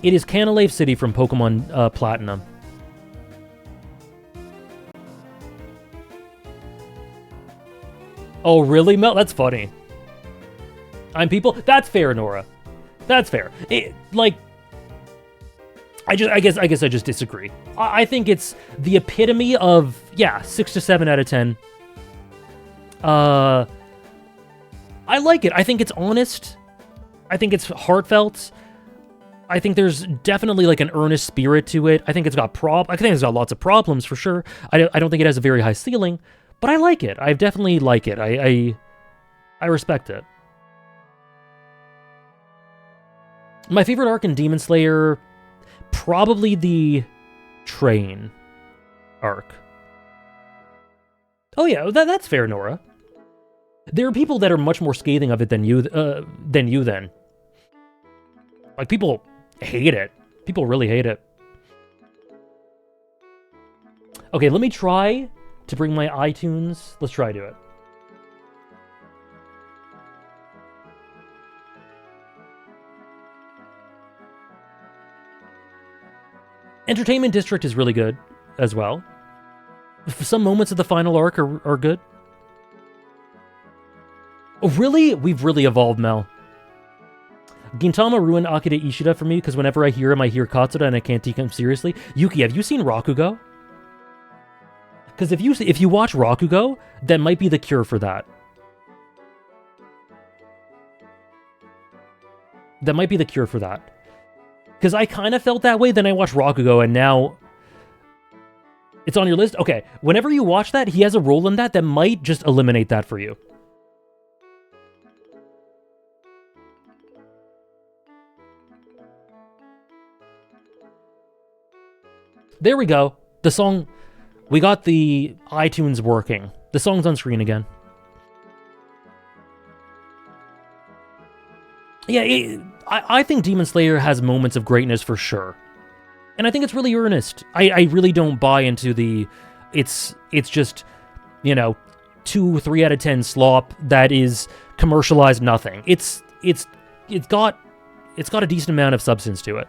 A: It is Canalave City from Pokemon Platinum. Oh, really, Mel? That's funny. I'm people? That's fair, Nora. That's fair. I guess I just disagree. I think it's the epitome of, 6 to 7 out of 10. I like it. I think it's honest. I think it's heartfelt. I think there's definitely like an earnest spirit to it. I think it's got lots of problems for sure. I don't think it has a very high ceiling, but I like it. I definitely like it. I respect it. My favorite arc in Demon Slayer, probably the train arc. Oh yeah, that's fair, Nora. There are people that are much more scathing of it than you then. Like, people hate it. People really hate it. Okay, let me try to bring my iTunes. Let's try to do it. Entertainment District is really good as well. Some moments of the final arc are good. Oh, really? We've really evolved, Mel. Gintama ruined Akira Ishida for me because whenever I hear him, I hear Katsuda and I can't take him seriously. Yuki, have you seen Rakugo? Because if you watch Rakugo, that might be the cure for that. That might be the cure for that. Because I kind of felt that way, then I watched Rakugo, and now it's on your list? Okay, whenever you watch that, he has a role in that might just eliminate that for you. There we go. The song... We got the iTunes working. The song's on screen again. Yeah, I think Demon Slayer has moments of greatness for sure. And I think it's really earnest. I really don't buy into the... It's just, 2-3 out of 10 slop that is commercialized nothing. It's got a decent amount of substance to it.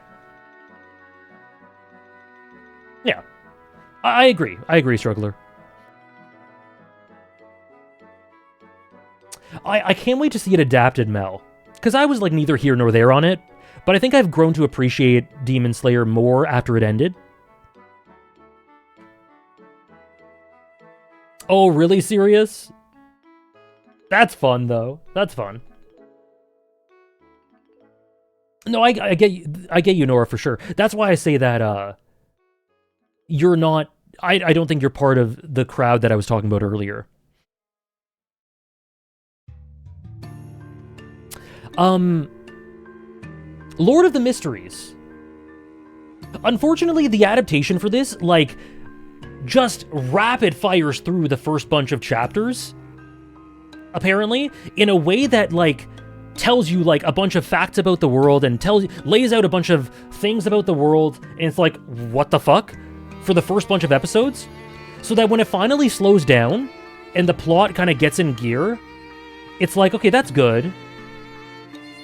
A: Yeah. I agree. Struggler. I can't wait to see it adapted, Mel. Because I was like neither here nor there on it, but I think I've grown to appreciate Demon Slayer more after it ended. Oh, really serious? That's fun, though. That's fun. No, I get you, Nora, for sure. That's why I say that, you're not... I don't think you're part of the crowd that I was talking about earlier. Lord of the Mysteries. Unfortunately, the adaptation for this, just rapid fires through the first bunch of chapters, apparently, in a way that, tells you, a bunch of facts about the world and lays out a bunch of things about the world, and it's like, what the fuck? For the first bunch of episodes? So that when it finally slows down, and the plot kind of gets in gear, it's like, okay, that's good.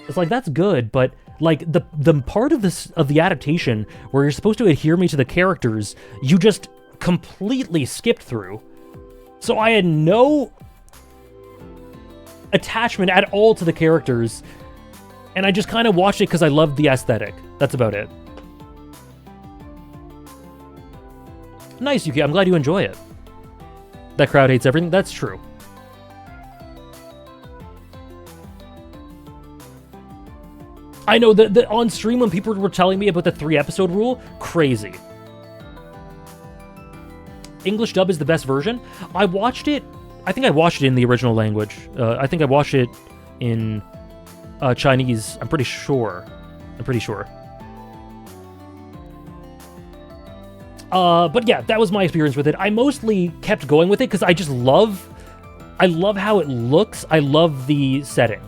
A: It's like, that's good, but, the part of the adaptation where you're supposed to adhere me to the characters, you just completely skipped through. So I had no attachment at all to the characters, and I just kind of watched it because I loved the aesthetic. That's about it. Nice, Yuki. I'm glad you enjoy it. That crowd hates everything. That's true. I know that on stream when people were telling me about the 3-episode rule, crazy. English dub is the best version. I watched it. I think I watched it in the original language. I think I watched it in Chinese. I'm pretty sure. But yeah, that was my experience with it. I mostly kept going with it because I love how it looks. I love the setting.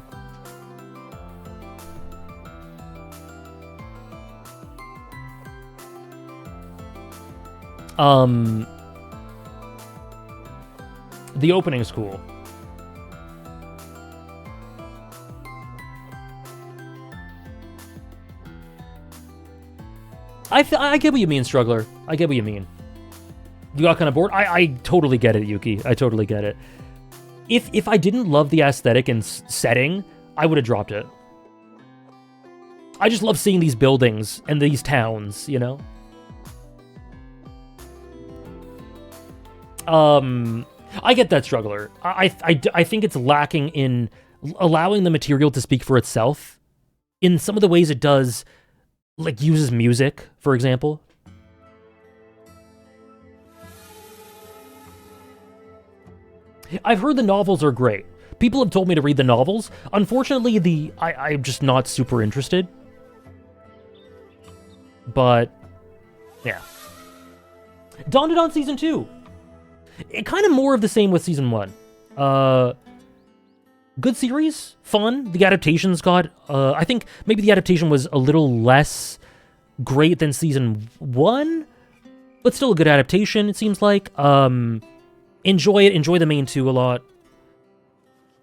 A: The opening is cool. I get what you mean, Struggler. I get what you mean. You got kind of bored? I totally get it, Yuki. I totally get it. If I didn't love the aesthetic and setting, I would have dropped it. I just love seeing these buildings and these towns, you know? I get that, Struggler. I think it's lacking in allowing the material to speak for itself in some of the ways it does, like uses music, for example. I've heard the novels are great. People have told me to read the novels. Unfortunately, I'm just not super interested. But, yeah. Dandadan Season 2. It kind of more of the same with Season 1. Good series, fun. The adaptations got, I think maybe the adaptation was a little less great than Season 1, but still a good adaptation, it seems like. Enjoy it, enjoy the main two a lot.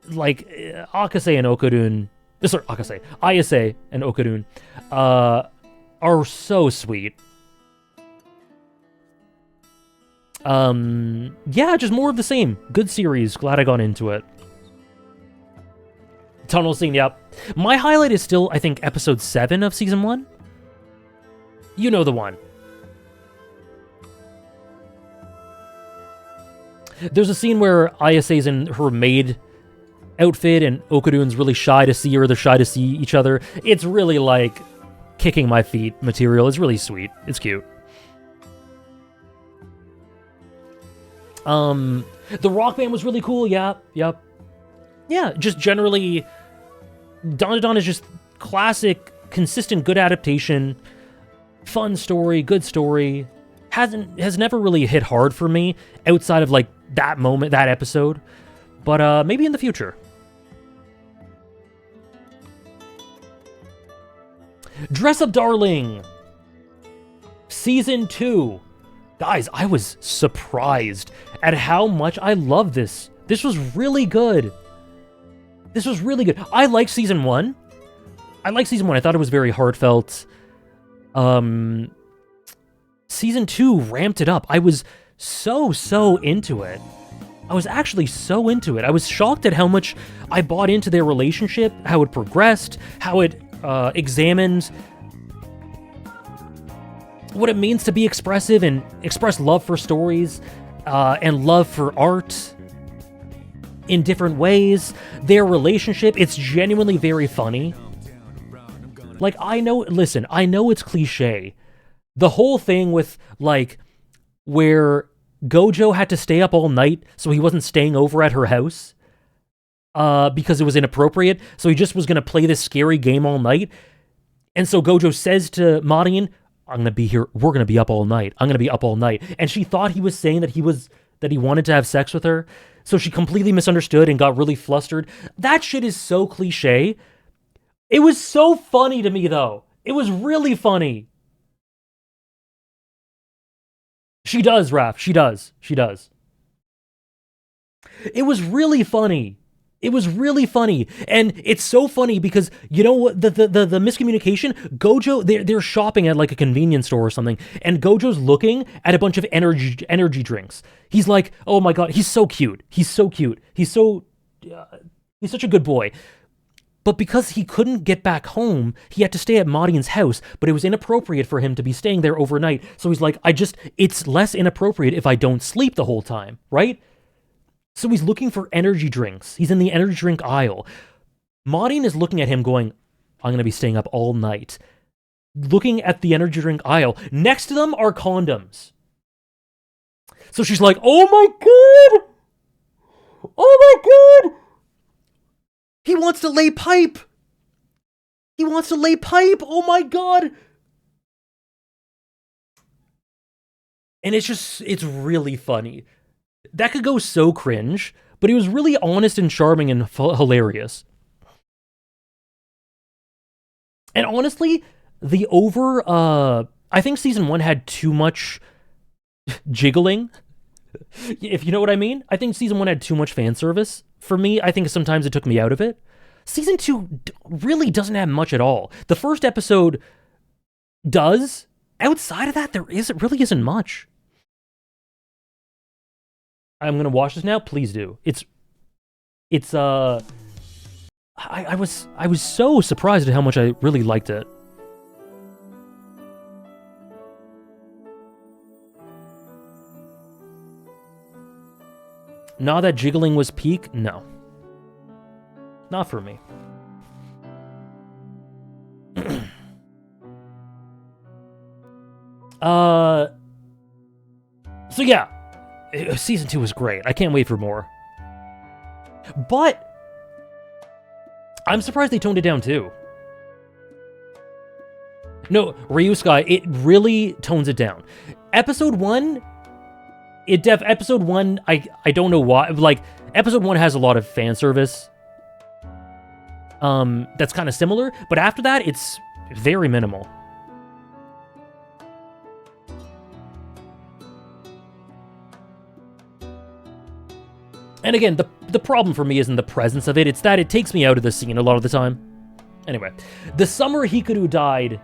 A: Like, Akase and Okarun, sorry, Ayase and Okarun, are so sweet. Yeah, just more of the same. Good series, glad I got into it. Tunnel scene, yep. My highlight is still, I think, episode 7 of Season 1. You know the one. There's a scene where Ayase's in her maid outfit and Okarun's really shy to see her. They're shy to see each other. It's really like kicking my feet material. It's really sweet. It's cute. The rock band was really cool. Yep. Yeah, just generally, Dandadan is just classic, consistent, good adaptation, fun story, good story. Has never really hit hard for me outside of like that moment, that episode, but maybe in the future. Dress Up Darling, Season 2. Guys, I was surprised at how much I love this. This was really good. This was really good. I liked Season 1. I thought it was very heartfelt. Season 2 ramped it up. I was so into it. I was actually so into it. I was shocked at how much I bought into their relationship, how it progressed, how it examined what it means to be expressive and express love for stories and love for art in different ways. Their relationship, it's genuinely very funny. Like, I know it's cliche. The whole thing with, like, where Gojo had to stay up all night so he wasn't staying over at her house because it was inappropriate, so he just was going to play this scary game all night. And so Gojo says to Marin, I'm going to be here, we're going to be up all night. I'm going to be up all night. And she thought he was saying that he wanted to have sex with her, so she completely misunderstood and got really flustered. That shit is so cliche. It was so funny to me, though. It was really funny. She does, Raph. She does. It was really funny. And it's so funny because, you know what, the miscommunication, Gojo, they're shopping at like a convenience store or something, and Gojo's looking at a bunch of energy drinks. He's like, oh my god, he's so cute. He's such a good boy. But because he couldn't get back home, he had to stay at Marin's house, but it was inappropriate for him to be staying there overnight. So he's like, it's less inappropriate if I don't sleep the whole time, right? So he's looking for energy drinks. He's in the energy drink aisle. Marin is looking at him going, I'm going to be staying up all night. Looking at the energy drink aisle. Next to them are condoms. So she's like, oh my god! He wants to lay pipe! Oh my god! And it's really funny. That could go so cringe, but he was really honest and charming and hilarious. And honestly, I think season 1 had too much jiggling, if you know what I mean. I think season 1 had too much fan service. For me, I think sometimes it took me out of it. Season 2 really doesn't have much at all. The first episode does. Outside of that, really isn't much. I'm gonna watch this now. Please do. I was so surprised at how much I really liked it. Now that jiggling was peak, no. Not for me. So yeah, season 2 was great. I can't wait for more. But I'm surprised they toned it down too. No, Ryusuke, it really tones it down. Episode 1, I don't know why. Like, episode 1 has a lot of fan service. That's kind of similar, but after that, it's very minimal. And again, the problem for me isn't the presence of it, it's that it takes me out of the scene a lot of the time. Anyway, the summer Hikaru died,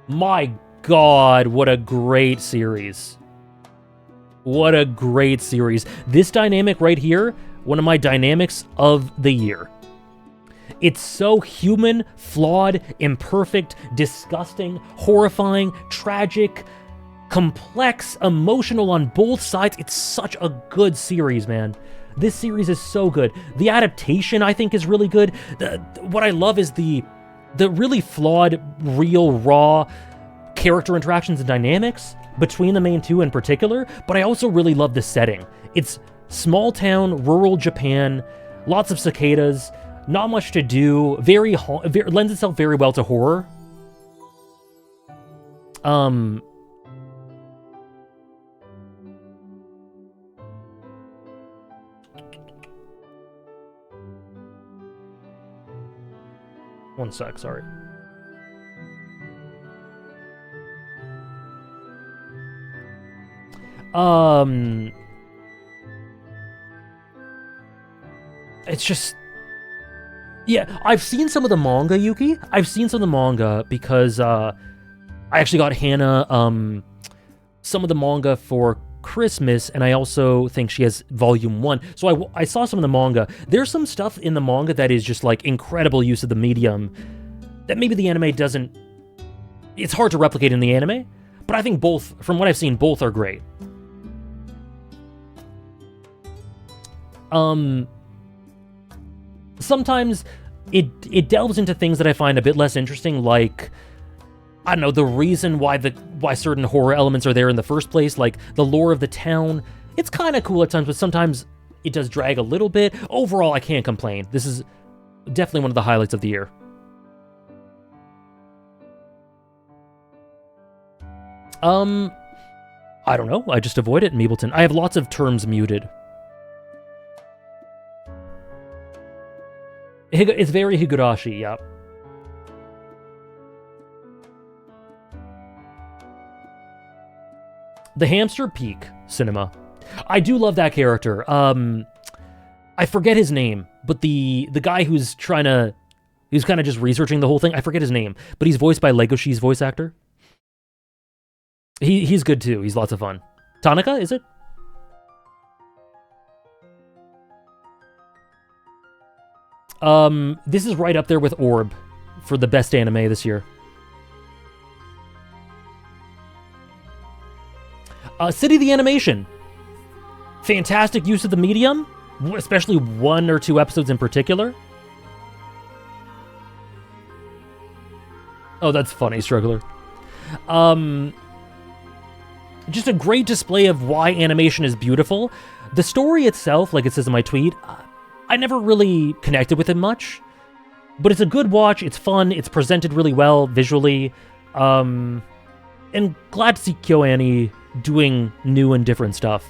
A: my god, what a great series. What a great series. This dynamic right here, one of my dynamics of the year. It's so human, flawed, imperfect, disgusting, horrifying, tragic, complex, emotional on both sides. It's such a good series, man. This series is so good. The adaptation, I think, is really good. What I love is the really flawed, real, raw character interactions and dynamics between the main two in particular, but I also really love the setting. It's small town, rural Japan, lots of cicadas, not much to do, lends itself very well to horror. One sec, sorry. It's just... Yeah, I've seen some of the manga, Yuki. I've seen some of the manga because, I actually got Hannah, some of the manga for Christmas, and I also think she has volume 1. So I saw some of the manga. There's some stuff in the manga that is just, like, incredible use of the medium that maybe the anime doesn't... It's hard to replicate in the anime, but I think both, from what I've seen, both are great. Sometimes it delves into things that I find a bit less interesting, like, I don't know, the reason why certain horror elements are there in the first place, like the lore of the town. It's kind of cool at times, but sometimes it does drag a little bit. Overall, I can't complain. This is definitely one of the highlights of the year. I don't know. I just avoid it in Meebleton. I have lots of terms muted. It's very Higurashi, yeah. The Hamster Peak Cinema. I do love that character. I forget his name, but the guy who's kind of just researching the whole thing, I forget his name, but he's voiced by Legoshi's voice actor. He's good too. He's lots of fun. Tanaka, is it? This is right up there with Orb for the best anime this year. City the Animation. Fantastic use of the medium, especially 1 or 2 episodes in particular. Oh, that's funny, Struggler. Just a great display of why animation is beautiful. The story itself, like it says in my tweet, I never really connected with it much, but it's a good watch, it's fun, it's presented really well visually, and glad to see KyoAni doing new and different stuff.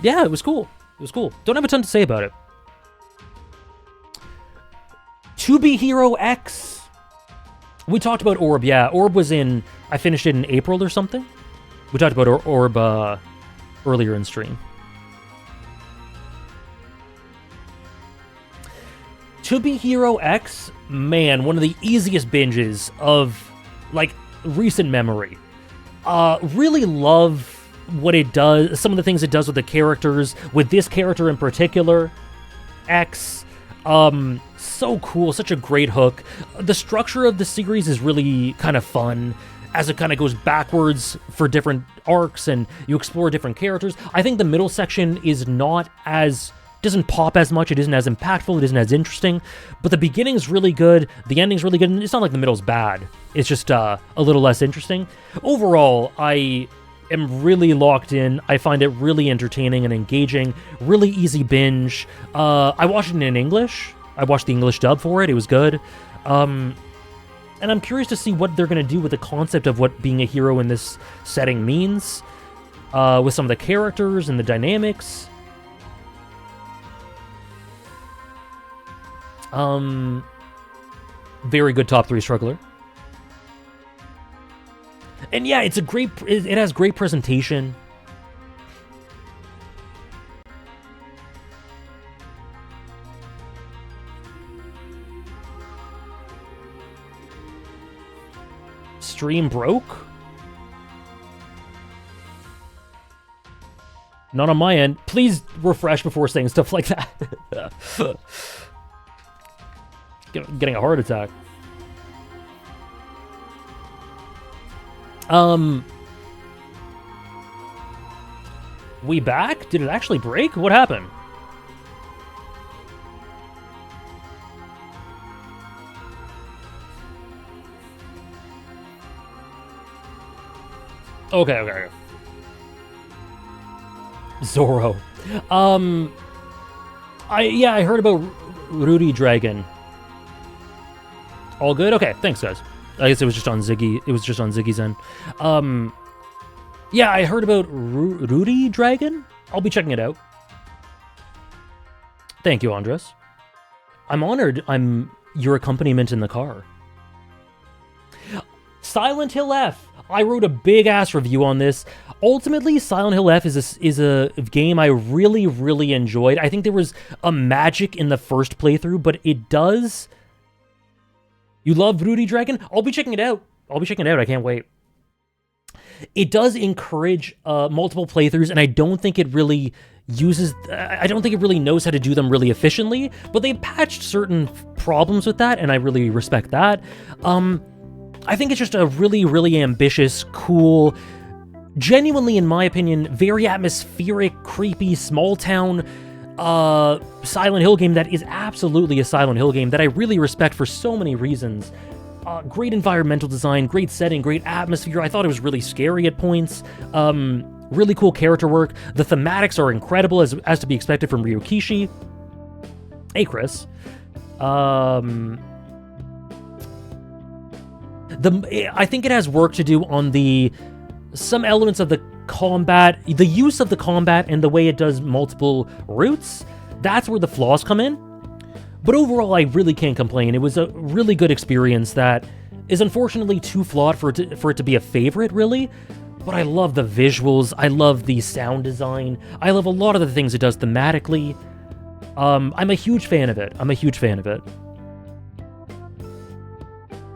A: Yeah, it was cool. It was cool. Don't have a ton to say about it. To Be Hero X. We talked about Orb, yeah. Orb was in... I finished it in April or something. We talked about Orb earlier in stream. To Be Hero X, man, one of the easiest binges of, like, recent memory. Really love what it does, some of the things it does with the characters, with this character in particular, X. So cool, such a great hook. The structure of the series is really kind of fun, as it kind of goes backwards for different arcs, and you explore different characters. I think the middle section is not as... doesn't pop as much, it isn't as impactful, it isn't as interesting, but the beginning's really good, the ending's really good, and it's not like the middle's bad. It's just a little less interesting. Overall, I am really locked in. I find it really entertaining and engaging, really easy binge. I watched it in English. I watched the English dub for it. It was good. And I'm curious to see what they're going to do with the concept of what being a hero in this setting means, with some of the characters and the dynamics. Very good top 3 struggler. And yeah, it's a great... It has great presentation. Stream broke? Not on my end. Please refresh before saying stuff like that. Getting a heart attack. We back? Did it actually break? What happened? Okay. Zoro. I heard about Rudy Dragon. All good? Okay, thanks, guys. I guess it was just on Ziggy. It was just on Ziggy's end. Yeah, I heard about Rudy Dragon. I'll be checking it out. Thank you, Andres. I'm honored I'm your accompaniment in the car. Silent Hill F. I wrote a big-ass review on this. Ultimately, Silent Hill F is a game I really, really enjoyed. I think there was a magic in the first playthrough, but it does... You love Rudy Dragon? I'll be checking it out. I can't wait. It does encourage multiple playthroughs, and I don't think it really uses... I don't think it really knows how to do them really efficiently, but they've patched certain problems with that, and I really respect that. I think it's just a really, really ambitious, cool, genuinely, in my opinion, very atmospheric, creepy, small-town Silent Hill game that is absolutely a Silent Hill game that I really respect for so many reasons. Great environmental design, great setting, great atmosphere. I thought it was really scary at points. Really cool character work. The thematics are incredible, as to be expected from Ryokishi. Hey, Chris. I think it has work to do on some elements of the combat, the use of the combat, and the way it does multiple routes. That's where the flaws come in. But overall, I really can't complain. It was a really good experience that is unfortunately too flawed for it to be a favorite, really. But I love the visuals. I love the sound design. I love a lot of the things it does thematically. I'm a huge fan of it.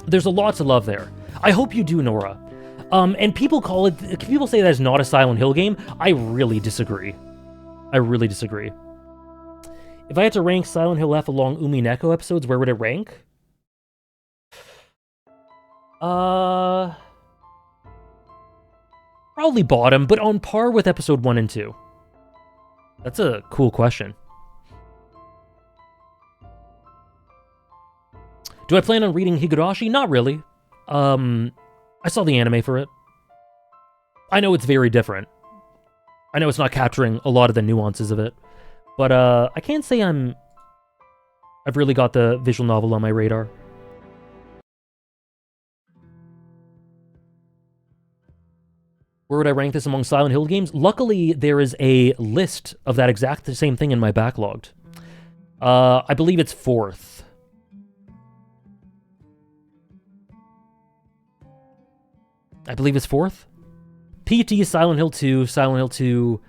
A: There's a lot to love there. I hope you do, Nora. And people say that it's not a Silent Hill game. I really disagree. If I had to rank Silent Hill F along Umineko episodes, where would it rank? Probably bottom, but on par with episode 1 and 2. That's a cool question. Do I plan on reading Higurashi? Not really. I saw the anime for it. I know it's very different. I know it's not capturing a lot of the nuances of it. But I can't say I'm I've really got the visual novel on my radar. Where would I rank this among Silent Hill games? Luckily, there is a list of that exact same thing in my backlogged. I believe it's 4th. I believe it's 4th? PT, Silent Hill 2, Silent Hill 2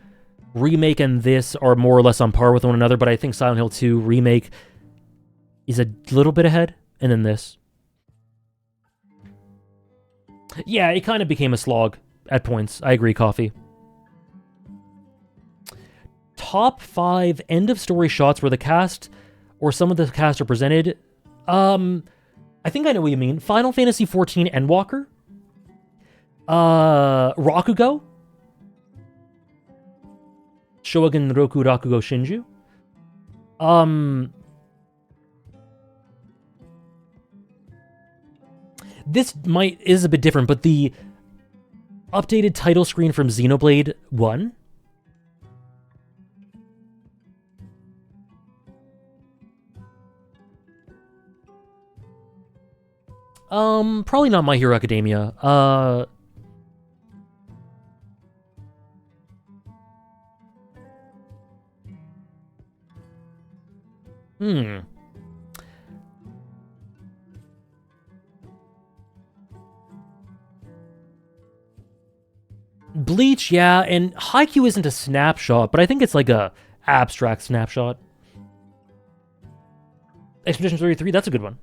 A: Remake, and this are more or less on par with one another, but I think Silent Hill 2 Remake is a little bit ahead, and then this. Yeah, it kind of became a slog at points. I agree, Coffee. Top 5 end-of-story shots where the cast or some of the cast are presented. I think I know what you mean. Final Fantasy XIV Endwalker. Rakugo. Shogun Roku Rakugo Shinju. This is a bit different, but the updated title screen from Xenoblade 1. Probably not My Hero Academia. Bleach, yeah, and Haikyuu isn't a snapshot, but I think it's like a abstract snapshot. Expedition 33, that's a good one.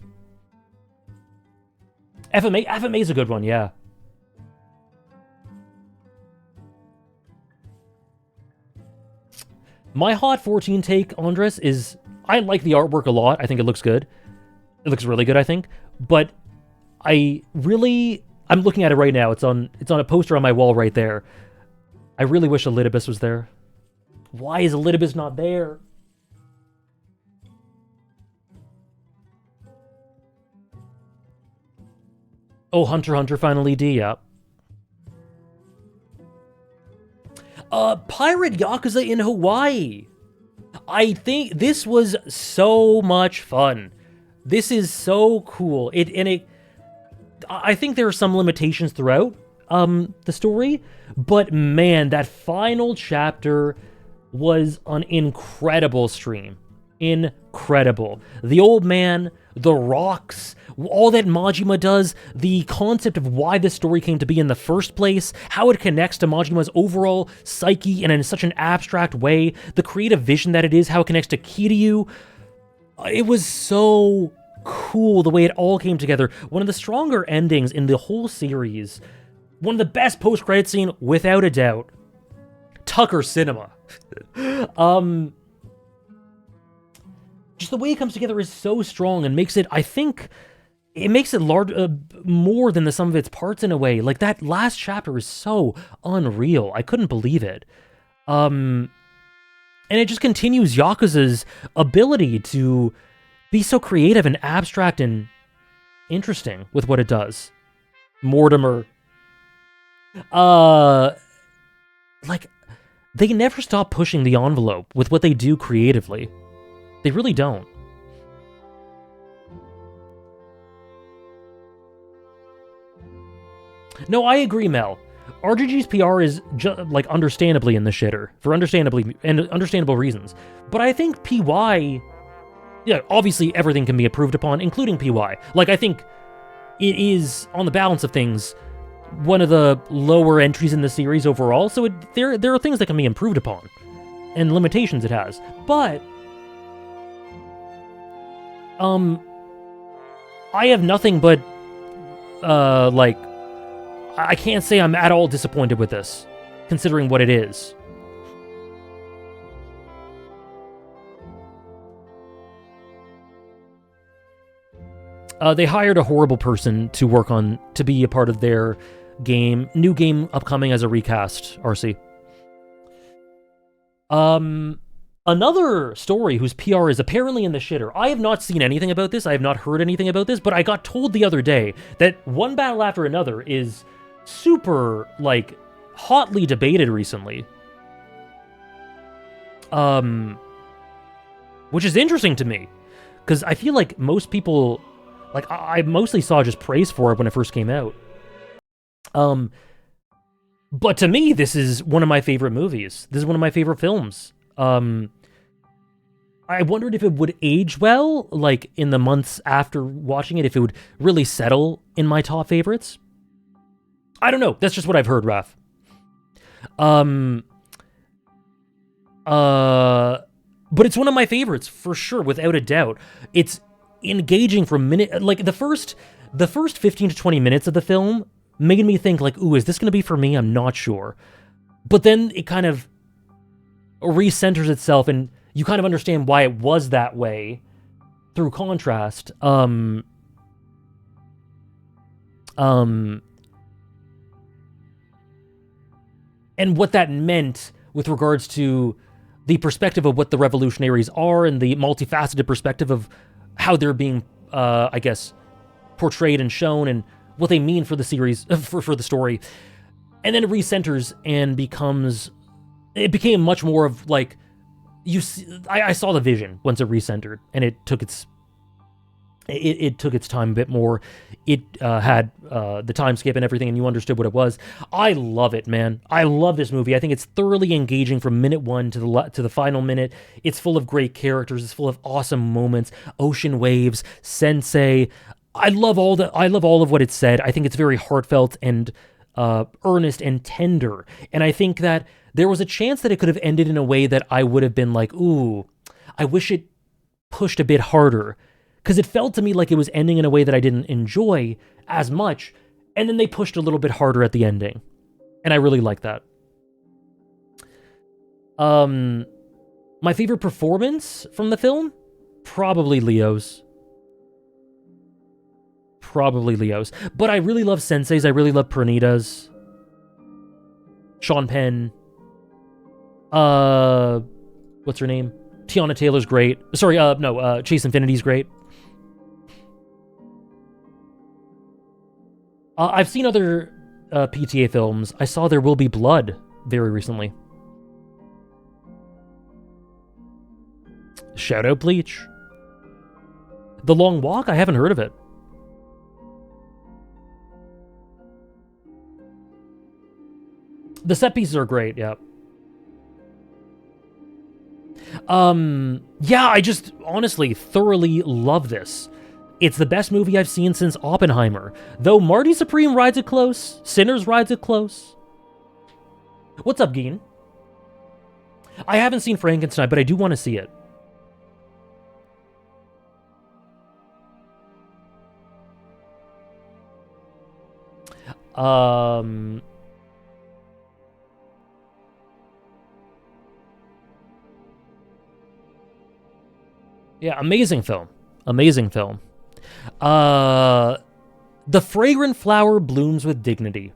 A: FMA is a good one, yeah. My Hot 14 take, Andres, is I like the artwork a lot. I think it looks good. It looks really good, I think. But I'm looking at it right now. It's on a poster on my wall right there. I really wish Elidibus was there. Why is Elidibus not there? Oh, Hunter x Hunter Final ED, yeah. Pirate Yakuza in Hawaii. I think this was so much fun. This is so cool. I think there are some limitations throughout the story, but man, that final chapter was an incredible stream. Incredible. The old man, the rocks, all that Majima does, the concept of why this story came to be in the first place, how it connects to Majima's overall psyche and in such an abstract way, the creative vision that it is, how it connects to Kiryu. It was so cool the way it all came together. One of the stronger endings in the whole series. One of the best post-credit scene, without a doubt. Tucker Cinema. Just the way it comes together is so strong and makes it, I think, it makes it more than the sum of its parts in a way. Like, that last chapter is so unreal. I couldn't believe it. And it just continues Yakuza's ability to be so creative and abstract and interesting with what it does. Mortimer. Like, they never stop pushing the envelope with what they do creatively. They really don't. No, I agree, Mel. RGG's PR is like understandably in the shitter for understandable reasons. But I think PY, yeah, obviously everything can be improved upon, including PY. Like, I think it is, on the balance of things, one of the lower entries in the series overall. So there are things that can be improved upon, and limitations it has. But I have nothing but, I can't say I'm at all disappointed with this, considering what it is. They hired a horrible person to be a part of their new game upcoming as a recast, RC. Another story whose PR is apparently in the shitter. I have not seen anything about this. I have not heard anything about this, but I got told the other day that One Battle After Another is super, like, hotly debated recently. Which is interesting to me, because I feel like most people, like I mostly saw just praise for it when it first came out. But to me, this is one of my favorite movies. This is one of my favorite films. I wondered if it would age well, like in the months after watching it, if it would really settle in my top favorites. I don't know. That's just what I've heard, Raph. But it's one of my favorites for sure, without a doubt. It's engaging from minute, like the first 15 to 20 minutes of the film made me think like, ooh, is this going to be for me? I'm not sure. But then it kind of recenters itself, and you kind of understand why it was that way through contrast. And what that meant with regards to the perspective of what the revolutionaries are and the multifaceted perspective of how they're being, I guess, portrayed and shown, and what they mean for the series, for the story. And then it recenters and it became much more of like, I saw the vision once it recentered, and it took its time a bit more. It had the time skip and everything, and you understood what it was. I love it, man. I love this movie. I think it's thoroughly engaging from minute one to the final minute. It's full of great characters. It's full of awesome moments. Ocean waves, sensei. I love all of what it said. I think it's very heartfelt and earnest and tender. And I think that there was a chance that it could have ended in a way that I would have been like, ooh, I wish it pushed a bit harder. Because it felt to me like it was ending in a way that I didn't enjoy as much, and then they pushed a little bit harder at the ending. And I really like that. My favorite performance from the film? Probably Leo's. But I really love Sensei's, I really love Pernita's. Sean Penn. What's her name? Tiana Taylor's great. Sorry, Chase Infinity's great. I've seen other PTA films. I saw There Will Be Blood very recently. Shout out Bleach. The Long Walk? I haven't heard of it. The set pieces are great, yeah. Yeah, I just honestly thoroughly love this. It's the best movie I've seen since Oppenheimer. Though Marty Supreme rides it close, Sinners rides it close. What's up, Geen? I haven't seen Frankenstein, but I do want to see it. Yeah, amazing film. Amazing film. The fragrant flower blooms with dignity.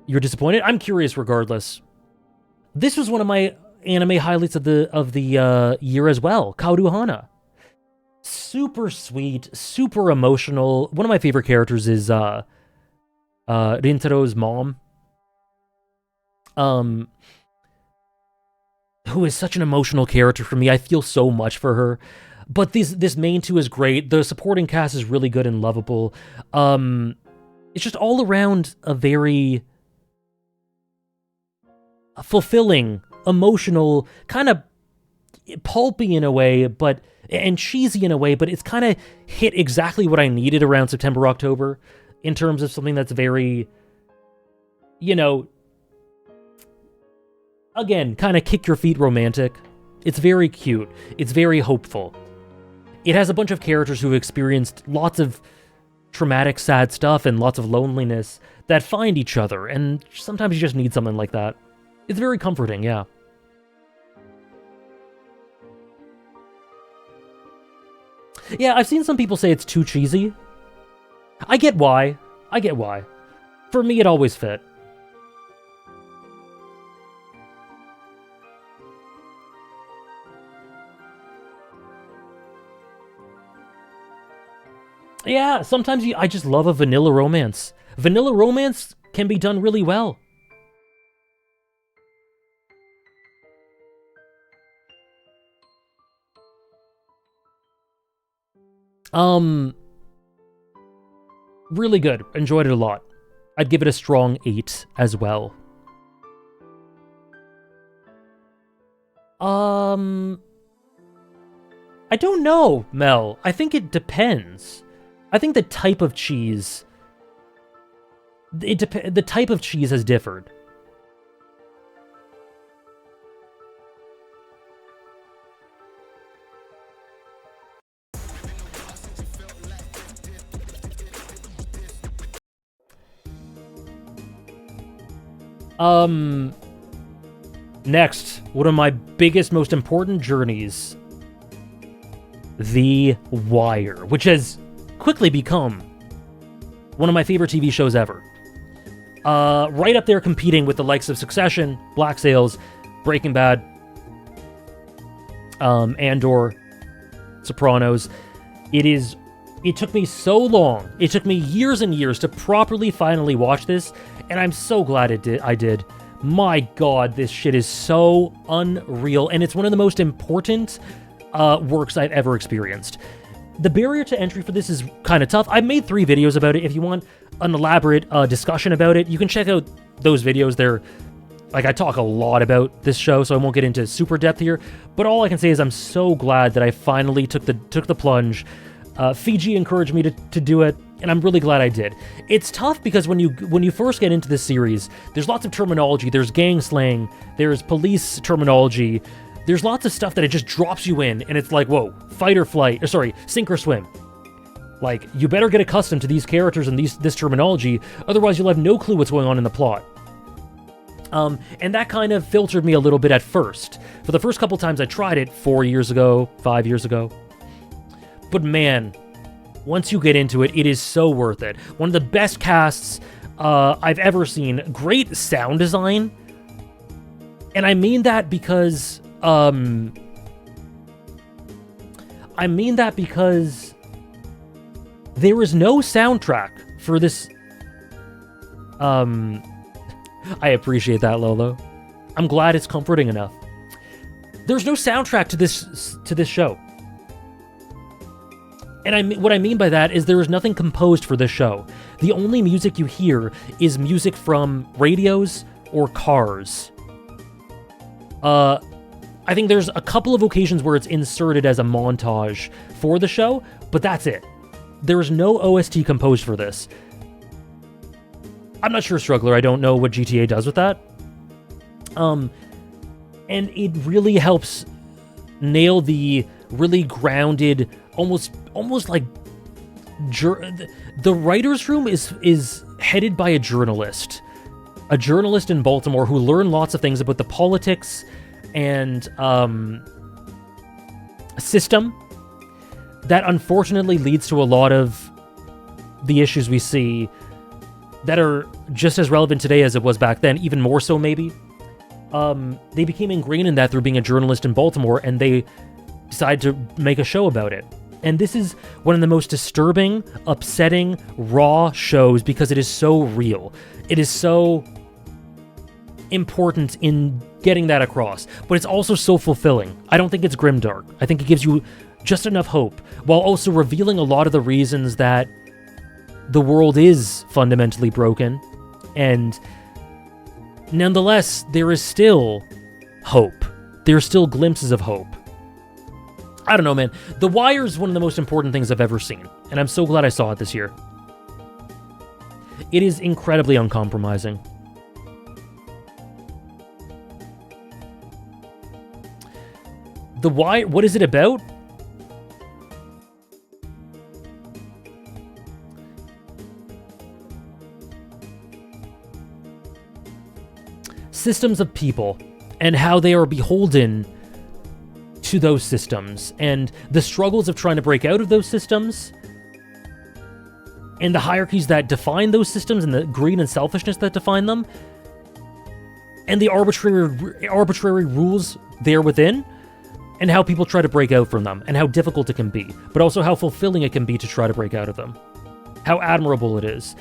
A: You're disappointed? I'm curious regardless. This was one of my anime highlights of the year as well. Kaoru Hana. Super sweet, super emotional. One of my favorite characters is Rintaro's mom. Who is such an emotional character for me. I feel so much for her. But this main two is great. The supporting cast is really good and lovable. It's just all around a very fulfilling, emotional, kind of pulpy in a way, and cheesy in a way, but it's kind of hit exactly what I needed around September, October, in terms of something that's very, again, kind of kick your feet romantic. It's very cute. It's very hopeful. It has a bunch of characters who've experienced lots of traumatic, sad stuff and lots of loneliness that find each other, and sometimes you just need something like that. It's very comforting, yeah. Yeah, I've seen some people say it's too cheesy. I get why. For me, it always fit. Yeah, sometimes I just love a vanilla romance. Vanilla romance can be done really well. Really good. Enjoyed it a lot. I'd give it a strong 8 as well. I don't know, Mel. I think it depends. I think the type of cheese... the type of cheese has differed. Next, one of my biggest, most important journeys. The Wire, which has quickly become one of my favorite TV shows ever. Right up there competing with the likes of Succession, Black Sails, Breaking Bad, Andor, Sopranos. It took me so long. It took me years and years to properly finally watch this, and I'm so glad I did. My God, this shit is so unreal, and it's one of the most important works I've ever experienced. The barrier to entry for this is kind of tough. I've made 3 videos about it. If you want an elaborate discussion about it, you can check out those videos. They're like, I talk a lot about this show, so I won't get into super depth here. But all I can say is I'm so glad that I finally took the plunge. Fiji encouraged me to do it, and I'm really glad I did. It's tough because when you first get into this series, there's lots of terminology. There's gang slang, there's police terminology, there's lots of stuff that it just drops you in, and it's like, whoa, fight or flight, or sorry, sink or swim. Like, you better get accustomed to these characters and this terminology, otherwise you'll have no clue what's going on in the plot. And that kind of filtered me a little bit at first. For the first couple times I tried it, 4 years ago, 5 years ago. But man, once you get into it, it is so worth it. One of the best casts I've ever seen. Great sound design. And I mean that because... there is no soundtrack for this... I appreciate that, Lolo. I'm glad it's comforting enough. There's no soundtrack to this show. And what I mean by that is there is nothing composed for this show. The only music you hear is music from radios or cars. I think there's a couple of occasions where it's inserted as a montage for the show, but that's it. There is no OST composed for this. I'm not sure, Struggler. I don't know what GTA does with that. And it really helps nail the really grounded, almost like the writer's room is headed by a journalist in Baltimore who learned lots of things about the politics and system that unfortunately leads to a lot of the issues we see that are just as relevant today as it was back then, even more so maybe. They became ingrained in that through being a journalist in Baltimore, and they decided to make a show about it. And this is one of the most disturbing, upsetting, raw shows because it is so real. It is so important in getting that across, but it's also so fulfilling. I don't think it's grimdark. I think it gives you just enough hope, while also revealing a lot of the reasons that the world is fundamentally broken, and nonetheless, there is still hope. There are still glimpses of hope. I don't know, man. The Wire is one of the most important things I've ever seen, and I'm so glad I saw it this year. It is incredibly uncompromising. The Wire, what is it about? Systems of people and how they are beholden to those systems and the struggles of trying to break out of those systems and the hierarchies that define those systems and the greed and selfishness that define them and the arbitrary rules there within and how people try to break out from them and how difficult it can be, but also how fulfilling it can be to try to break out of them. How admirable it is.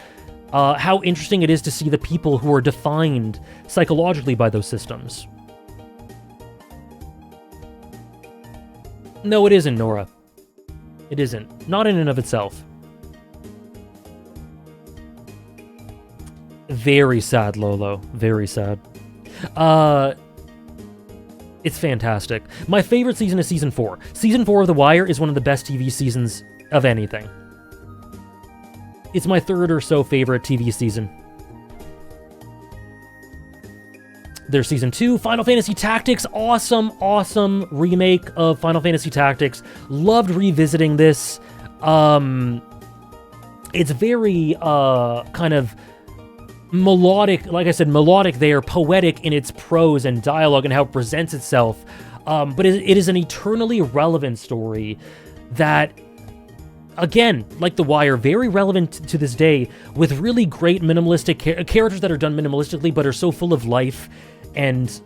A: How interesting it is to see the people who are defined psychologically by those systems. No, it isn't, Nora. It isn't. Not in and of itself. Very sad, Lolo. Very sad. It's fantastic. My favorite season is Season 4. Season 4 of The Wire is one of the best TV seasons of anything. It's my third or so favorite TV season. There's Season 2, Final Fantasy Tactics. Awesome, awesome remake of Final Fantasy Tactics. Loved revisiting this. It's very, kind of melodic, like I said, melodic there, poetic in its prose and dialogue and how it presents itself. But it is an eternally relevant story that, again, like The Wire, very relevant to this day, with really great minimalistic characters that are done minimalistically but are so full of life and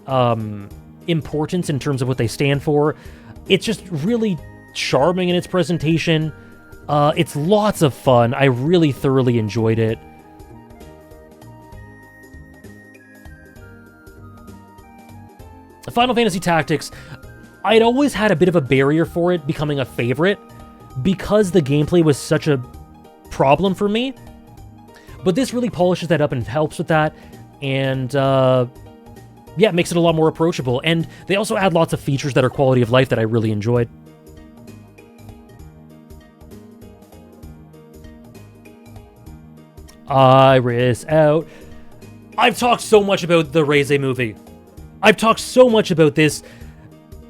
A: importance in terms of what they stand for. It's just really charming in its presentation. It's lots of fun. I really thoroughly enjoyed it. Final Fantasy Tactics, I'd always had a bit of a barrier for it becoming a favorite because the gameplay was such a problem for me. But this really polishes that up and helps with that. And, yeah, it makes it a lot more approachable. And they also add lots of features that are quality of life that I really enjoyed. Iris out. I've talked so much about the Reze movie. I've talked so much about this.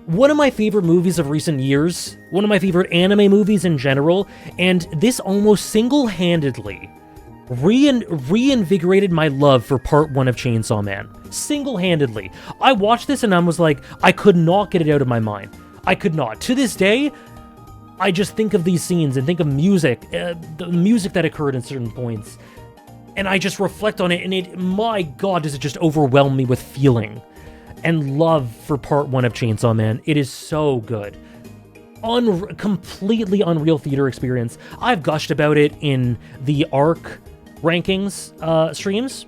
A: One of my favorite movies of recent years, one of my favorite anime movies in general, and this almost single-handedly reinvigorated my love for Part 1 of Chainsaw Man. Single-handedly. I watched this and I was like, I could not get it out of my mind. I could not. To this day, I just think of these scenes and think of music, the music that occurred in certain points, and I just reflect on it, and it, my God, does it just overwhelm me with feeling and love for Part 1 of Chainsaw Man. It is so good. Completely unreal theater experience. I've gushed about it in the ARC rankings streams.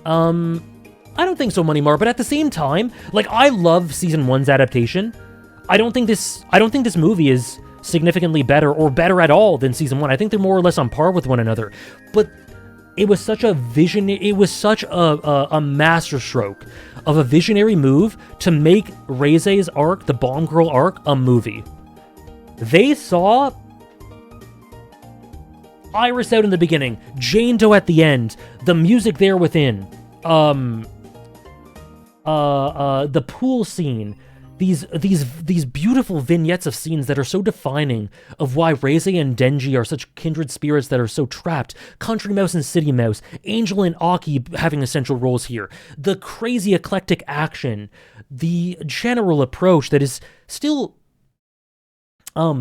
A: I don't think so, Moneymar, but at the same time, like, I love Season 1's adaptation. I don't think this movie is significantly better or better at all than Season 1. I think they're more or less on par with one another. But it was such a masterstroke of a visionary move to make Reze's arc, the Bomb Girl arc, a movie. They saw Iris out in the beginning, Jane Doe at the end, the music there within, the pool scene, these beautiful vignettes of scenes that are so defining of why Reze and Denji are such kindred spirits that are so trapped. Country Mouse and City Mouse, Angel and Aki having essential roles here. The crazy eclectic action, the general approach that is still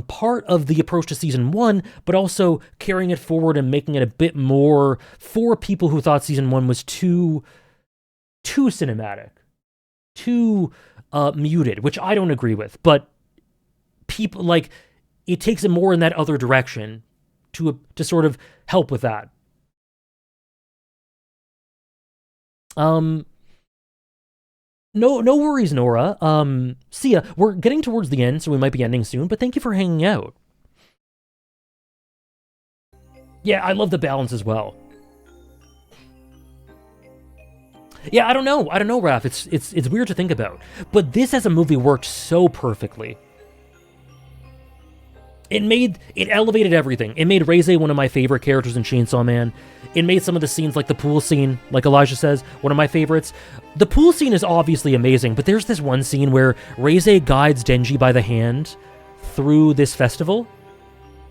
A: part of the approach to Season 1, but also carrying it forward and making it a bit more for people who thought Season 1 was too cinematic, too muted, which I don't agree with, but people, like, it takes it more in that other direction to sort of help with that. No worries, Nora. See ya. We're getting towards the end, so we might be ending soon, but thank you for hanging out. Yeah, I love the balance as well. Yeah, I don't know, Raph. It's weird to think about. But this as a movie worked so perfectly. It elevated everything. It made Reze one of my favorite characters in Chainsaw Man. It made some of the scenes, like the pool scene, like Elijah says, one of my favorites. The pool scene is obviously amazing, but there's this one scene where Reze guides Denji by the hand through this festival.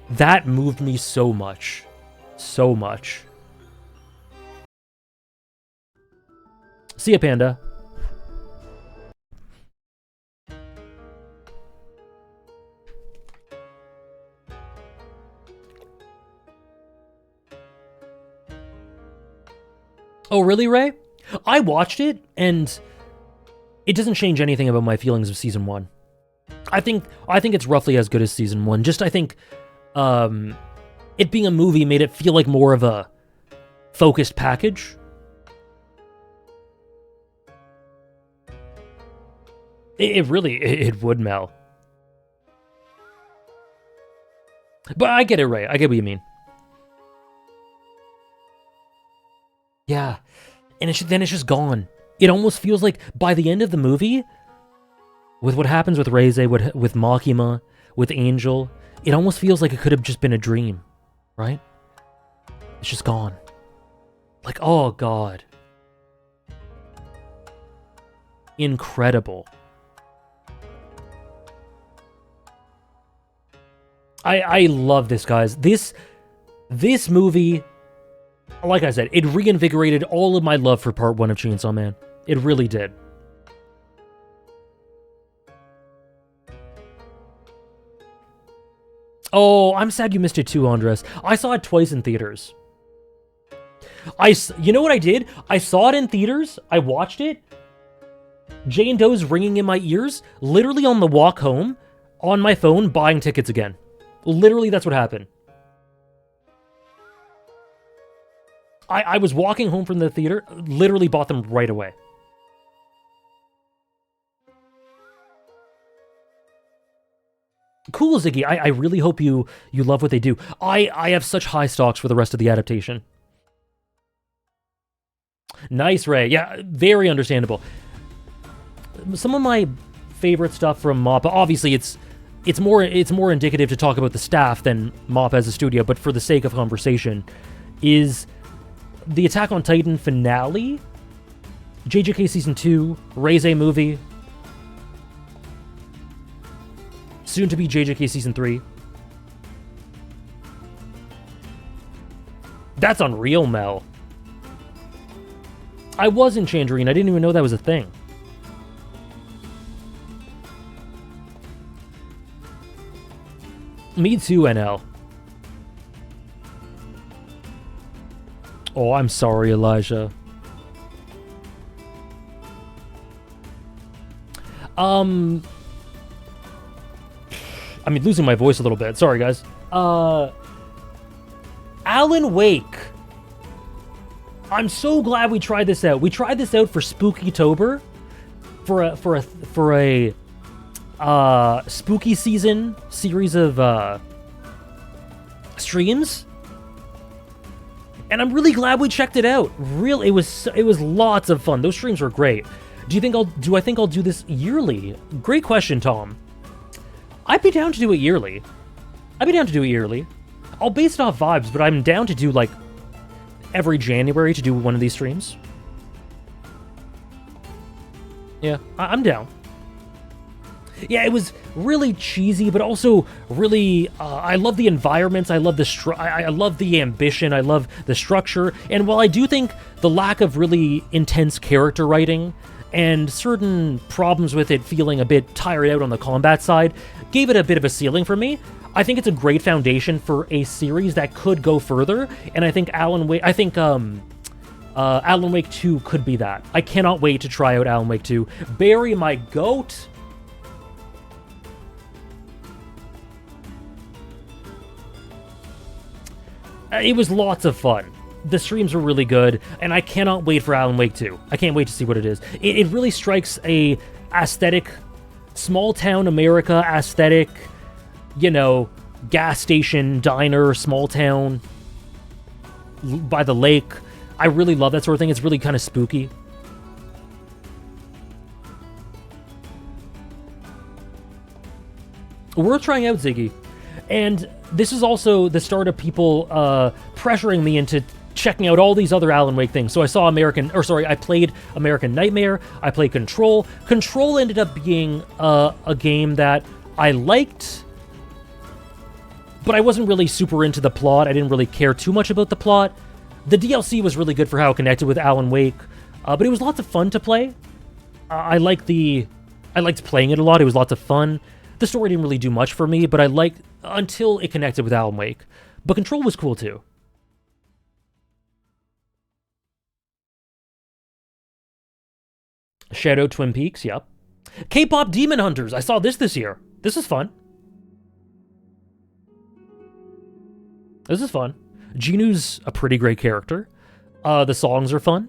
A: That moved me so much. So much. See ya, Panda. Oh, really, Ray? I watched it, and it doesn't change anything about my feelings of Season 1. I think it's roughly as good as Season 1. Just, I think, it being a movie made it feel like more of a focused package. It would, Mel. But I get it, Ray. I get what you mean. Yeah. And then it's just gone. It almost feels like by the end of the movie, with what happens with Reze, with Makima, with Angel, it almost feels like it could have just been a dream, right? It's just gone. Like, oh god. Incredible. I love this, guys. This movie, like I said, it reinvigorated all of my love for Part 1 of Chainsaw Man. It really did. Oh, I'm sad you missed it too, Andres. I saw it twice in theaters. You know what I did? I saw it in theaters, I watched it, Jane Doe's ringing in my ears, literally on the walk home, on my phone, buying tickets again. Literally, that's what happened. I was walking home from the theater, literally bought them right away. Cool, Ziggy. I really hope you love what they do. I have such high stocks for the rest of the adaptation. Nice, Ray. Yeah, very understandable. Some of my favorite stuff from MAPPA, obviously it's more indicative to talk about the staff than MAPPA as a studio, but for the sake of conversation, is the Attack on Titan finale, JJK Season 2, Reze movie, soon to be JJK Season 3. That's unreal, Mel. I was in Chandrine. I didn't even know that was a thing. Me too, NL. Oh, I'm sorry, Elijah. I mean, losing my voice a little bit. Sorry, guys. Alan Wake. I'm so glad we tried this out. We tried this out for Spookytober, for a spooky season series of streams, and I'm really glad we checked it out. It was lots of fun. Those streams were great. Do I think I'll do this yearly? Great question, Tom. I'd be down to do it yearly. I'll base it off vibes, but I'm down to do like every January to do one of these streams. Yeah, I'm down. Yeah, it was really cheesy, but also really, I love the environments, I love I love the ambition, I love the structure, and while I do think the lack of really intense character writing and certain problems with it feeling a bit tired out on the combat side gave it a bit of a ceiling for me, I think it's a great foundation for a series that could go further, and I think Alan Wake 2 could be that. I cannot wait to try out Alan Wake 2. Barry, my goat. It was lots of fun. The streams were really good, and I cannot wait for Alan Wake 2. I can't wait to see what it is. It really strikes a aesthetic, small-town America aesthetic, you know, gas station, diner, small town, by the lake. I really love that sort of thing. It's really kind of spooky. Worth trying out, Ziggy. And this is also the start of people pressuring me into checking out all these other Alan Wake things. So I played American Nightmare, I played Control. Control ended up being a game that I liked, but I wasn't really super into the plot. I didn't really care too much about the plot. The DLC was really good for how it connected with Alan Wake, but it was lots of fun to play. I liked playing it a lot. It was lots of fun. The story didn't really do much for me, but I liked until it connected with Alan Wake. But Control was cool too. Shadow Twin Peaks, yep. K-pop Demon Hunters. I saw this year. This is fun. This is fun. Jinu's a pretty great character. The songs are fun.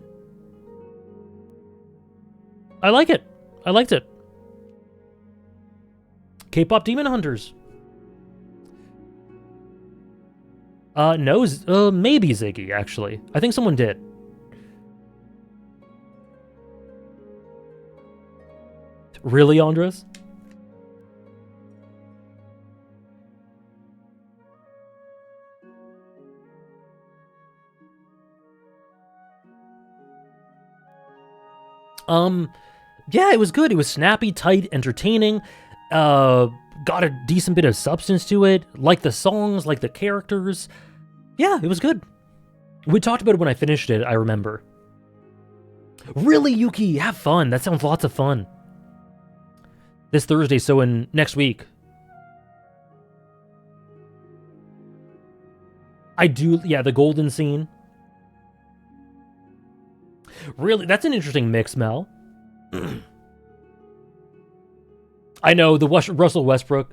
A: I like it. I liked it. K-pop Demon Hunters. No, maybe Ziggy, actually. I think someone did. Really, Andres? Yeah, it was good. It was snappy, tight, entertaining. Got a decent bit of substance to it. Like the songs, like the characters. Yeah, it was good. We talked about it when I finished it, I remember. Really, Yuki? Have fun. That sounds lots of fun. This Thursday, so in next week. I do, yeah, the golden scene. Really? That's an interesting mix, Mel. I know, the Russell Westbrook.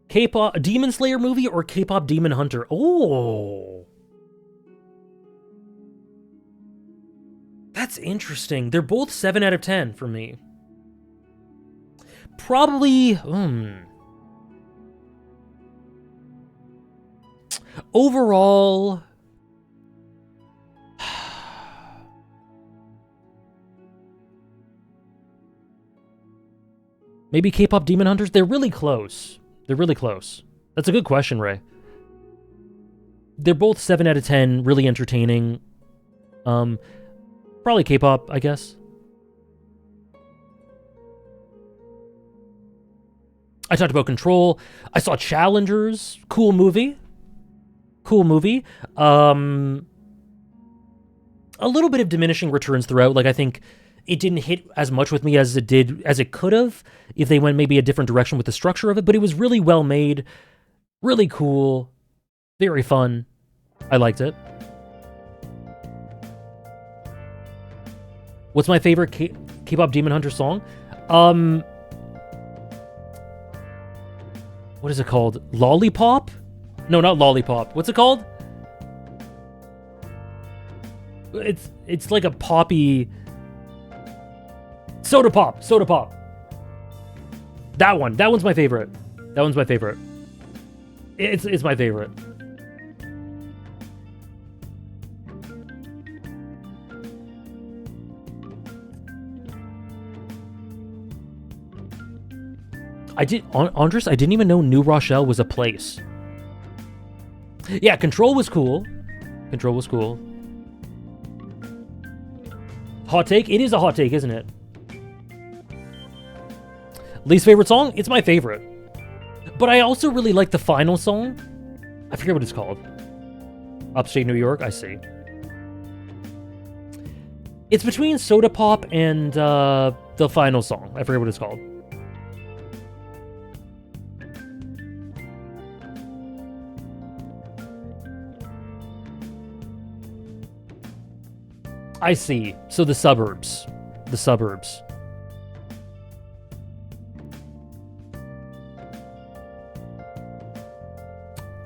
A: K-pop Demon Slayer movie or K-pop Demon Hunter? Oh. That's interesting. They're both 7 out of 10 for me. Probably, overall, maybe K-pop Demon Hunters? They're really close. They're really close. That's a good question, Ray. They're both 7 out of 10, really entertaining. Probably K-pop, I guess. I talked about Control. I saw Challengers. Cool movie. Cool movie. A little bit of diminishing returns throughout. Like, I think it didn't hit as much with me as it could have if they went maybe a different direction with the structure of it, but it was really well made, really cool, very fun. I liked it. What's my favorite K-pop Demon Hunter song? What is it called? Lollipop? No, not Lollipop. What's it called? It's like a poppy... Soda Pop. That one's my favorite. It's my favorite. Andres, I didn't even know New Rochelle was a place. Yeah, Control was cool. Hot take? It is a hot take, isn't it? Least favorite song? It's my favorite. But I also really like the final song. I forget what it's called. Upstate New York, I see. It's between Soda Pop and the final song. I forget what it's called. I see. So the suburbs.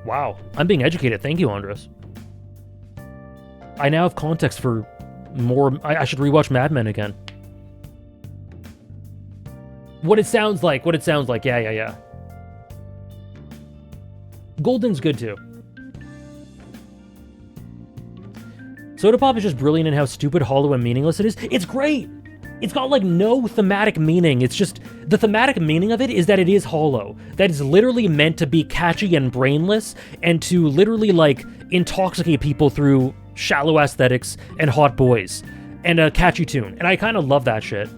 A: Wow. I'm being educated. Thank you, Andres. I now have context for more. I should rewatch Mad Men again. What it sounds like. Yeah. Golden's good too. Soda Pop is just brilliant in how stupid, hollow, and meaningless it is. It's great! It's got, like, no thematic meaning. It's just... The thematic meaning of it is that it is hollow. That is literally meant to be catchy and brainless, and to literally, like, intoxicate people through shallow aesthetics and hot boys. And a catchy tune. And I kind of love that shit.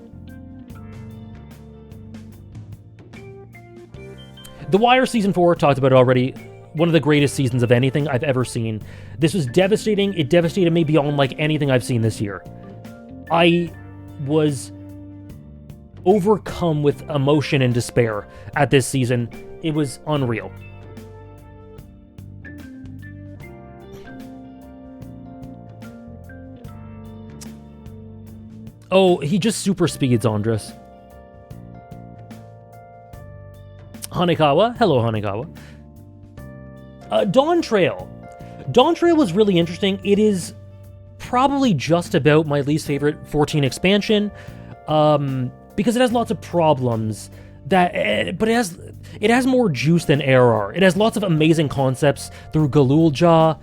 A: The Wire Season 4, talked about it already. One of the greatest seasons of anything I've ever seen. This was devastating. It devastated me beyond like anything I've seen this year. I was overcome with emotion and despair at this season. It was unreal. Oh, he just super speeds, Andres. Hanekawa. Hello, Hanekawa. Dawn Trail. Dawn Trail was really interesting. It is probably just about my least favorite 14 expansion, because it has lots of problems but it has more juice than ARR. It has lots of amazing concepts through Galulja,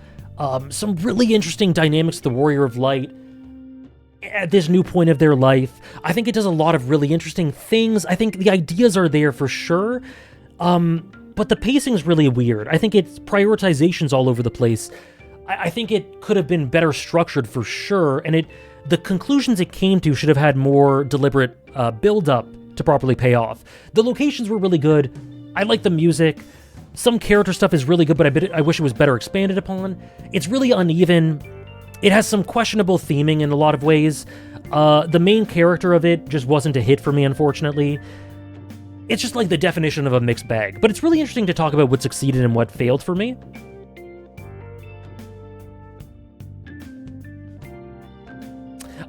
A: some really interesting dynamics of the Warrior of Light at this new point of their life. I think it does a lot of really interesting things. I think the ideas are there for sure, but the pacing's really weird. I think its prioritization's all over the place. I think it could have been better structured for sure, and the conclusions it came to should have had more deliberate build-up to properly pay off. The locations were really good. I like the music. Some character stuff is really good, but I wish it was better expanded upon. It's really uneven. It has some questionable theming in a lot of ways. The main character of it just wasn't a hit for me, unfortunately. It's just like the definition of a mixed bag. But it's really interesting to talk about what succeeded and what failed for me.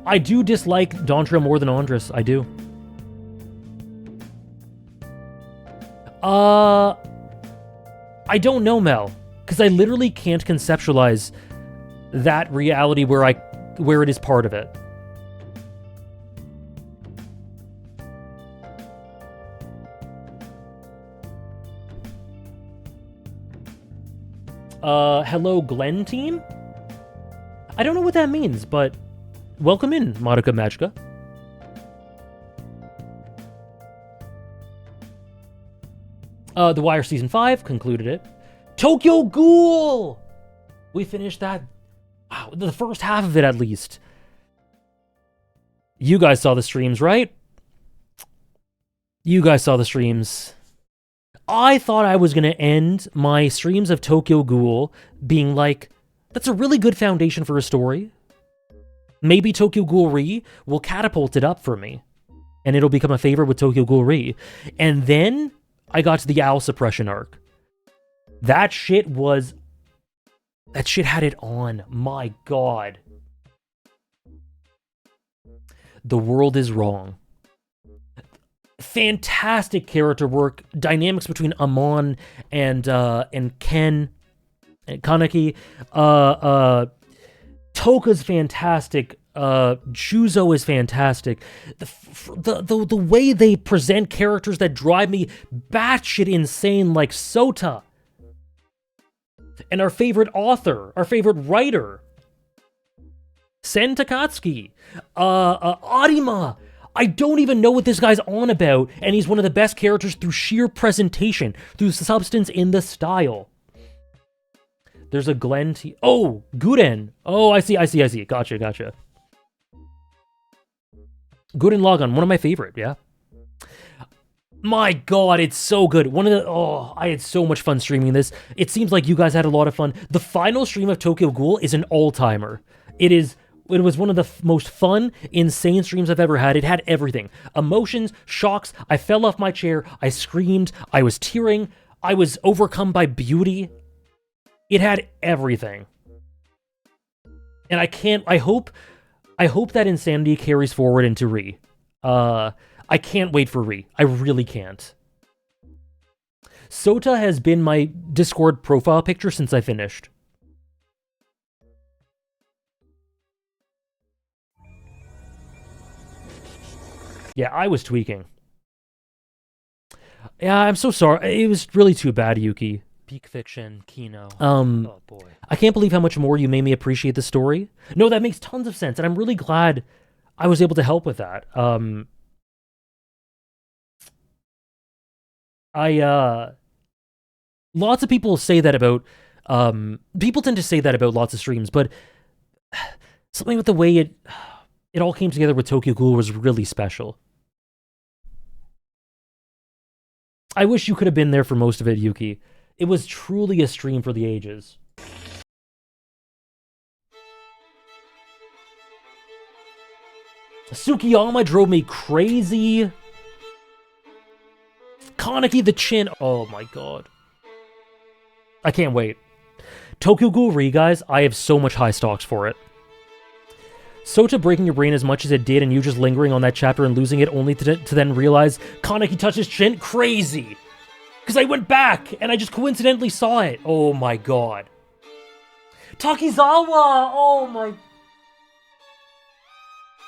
A: I do dislike Dawntrail more than Andres. I do. I don't know, Mel, because I literally can't conceptualize that reality where it is part of it. Hello, Glen team? I don't know what that means, but welcome in, Madoka Magica. The Wire Season 5 concluded it. Tokyo Ghoul! We finished that. Wow, the first half of it at least. You guys saw the streams, right? You guys saw the streams. I thought I was going to end my streams of Tokyo Ghoul being like, that's a really good foundation for a story. Maybe Tokyo Ghoul Re will catapult it up for me, and it'll become a favorite with Tokyo Ghoul Re. And then I got to the Owl Suppression arc. That shit had it on. My God. The world is wrong. Fantastic character work, dynamics between Amon and Ken and Kaneki. Toka's fantastic. Juzo is fantastic. The way they present characters that drive me batshit insane, like Sota. And our favorite author, our favorite writer, Sen Takatsuki, Arima. I don't even know what this guy's on about, and he's one of the best characters through sheer presentation, through substance in the style. There's a Glen T. Oh, Guden. Oh, I see. Gotcha. Guden Lagann, one of my favorite, yeah. My God, it's so good. I had so much fun streaming this. It seems like you guys had a lot of fun. The final stream of Tokyo Ghoul is an all-timer. It was one of the most fun, insane streams I've ever had. It had everything. Emotions, shocks, I fell off my chair, I screamed, I was tearing, I was overcome by beauty. It had everything. And I hope that insanity carries forward into Re. I can't wait for Re. I really can't. Sota has been my Discord profile picture since I finished. Yeah, I was tweaking. Yeah, I'm so sorry. It was really too bad, Yuki.
B: Peak Fiction, Kino.
A: Oh boy. I can't believe how much more you made me appreciate the story. No, that makes tons of sense, and I'm really glad I was able to help with that. Lots of people say that about, people tend to say that about lots of streams, but something with the way it all came together with Tokyo Ghoul was really special. I wish you could have been there for most of it, Yuki. It was truly a stream for the ages. Tsukiyama drove me crazy. Kaneki the Chin. Oh my God. I can't wait. Tokyo Ghoul Re, guys, I have so much high stocks for it. Sota breaking your brain as much as it did and you just lingering on that chapter and losing it only to then realize Kaneki touched his chin? Crazy! Because I went back and I just coincidentally saw it. Oh my God. Takizawa! Oh my...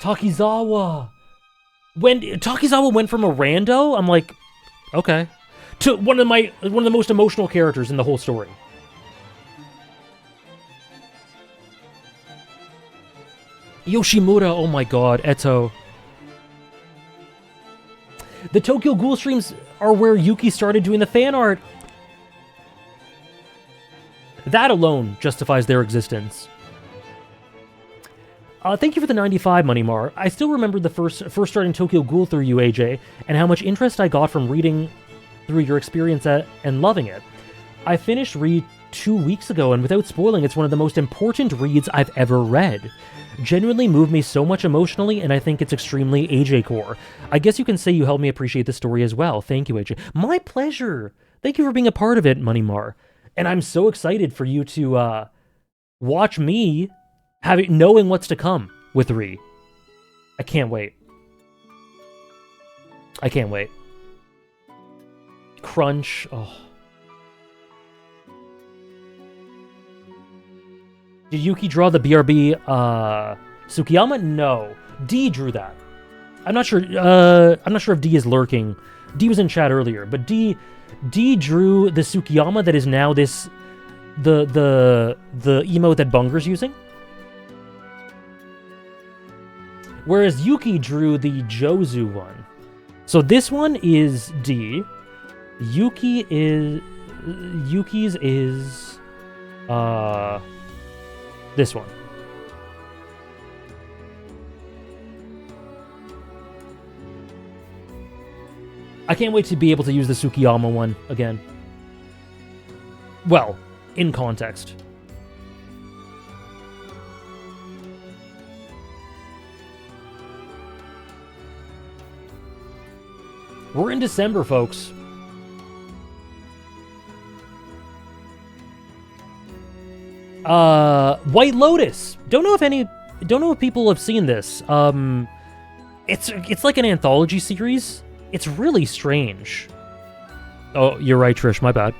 A: Takizawa! When Takizawa went from a rando, I'm like, Okay. To one of the most emotional characters in the whole story. Yoshimura, oh my god, Eto. The Tokyo Ghoul streams are where Yuki started doing the fan art. That alone justifies their existence. Thank you for the 95, Money Mar. I still remember the first starting Tokyo Ghoul through you, AJ, and how much interest I got from reading through your experience and loving it. I finished Read 2 weeks ago, and without spoiling, it's one of the most important reads I've ever read. Genuinely moved me so much emotionally, and I think it's extremely AJ core. I guess you can say you helped me appreciate the story as well. Thank you, AJ. My pleasure. Thank you for being a part of it, Money Mar. And I'm so excited for you to watch me knowing what's to come with Re. I can't wait. I can't wait. Crunch. Oh. Did Yuki draw the BRB Tsukiyama? No. D drew that. I'm not sure if D is lurking. D was in chat earlier, but D drew the Tsukiyama that is now the emote that Bunger's using. Whereas Yuki drew the Jozu one. So this one is D. Yuki's is this one. I can't wait to be able to use the Tsukiyama one again. Well, in context. We're in December, folks. White Lotus. Don't know if people have seen this. It's like an anthology series. It's really strange. Oh, you're right, Trish, my bad.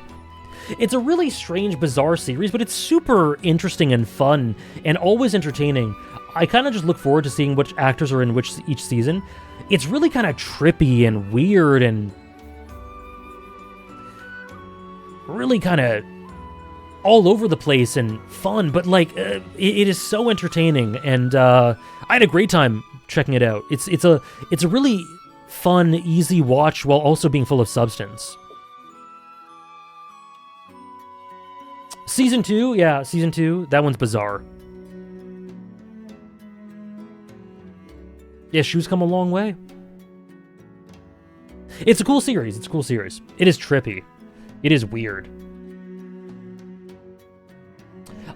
A: It's a really strange, bizarre series, but it's super interesting and fun and always entertaining. I kind of just look forward to seeing which actors are in each season. It's really kind of trippy and weird and really kind of all over the place and fun, but like it is so entertaining, and I had a great time checking it out. It's a really fun, easy watch while also being full of substance. Season 2, yeah, Season 2, that one's bizarre. Yeah, Shoes come a long way. It's a cool series. It's a cool series. It is trippy. It is weird.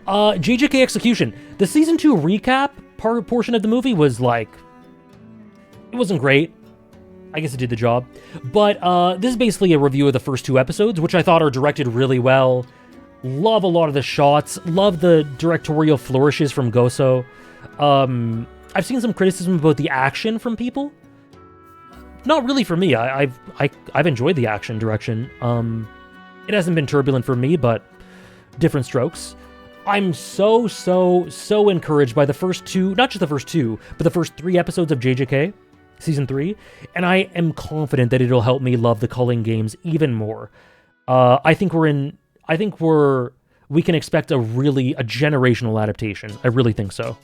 A: JJK Execution. The Season 2 recap portion of the movie was like... It wasn't great. I guess it did the job. But this is basically a review of the first 2 episodes, which I thought are directed really well. Love a lot of the shots. Love the directorial flourishes from Goso. I've seen some criticism about the action from people. Not really for me. I've enjoyed the action direction. It hasn't been turbulent for me, but different strokes. I'm so encouraged by the first 2, not just the first 2, but the first 3 episodes of JJK, Season 3, and I am confident that it'll help me love the Culling games even more. I think we can expect a generational adaptation. I really think so.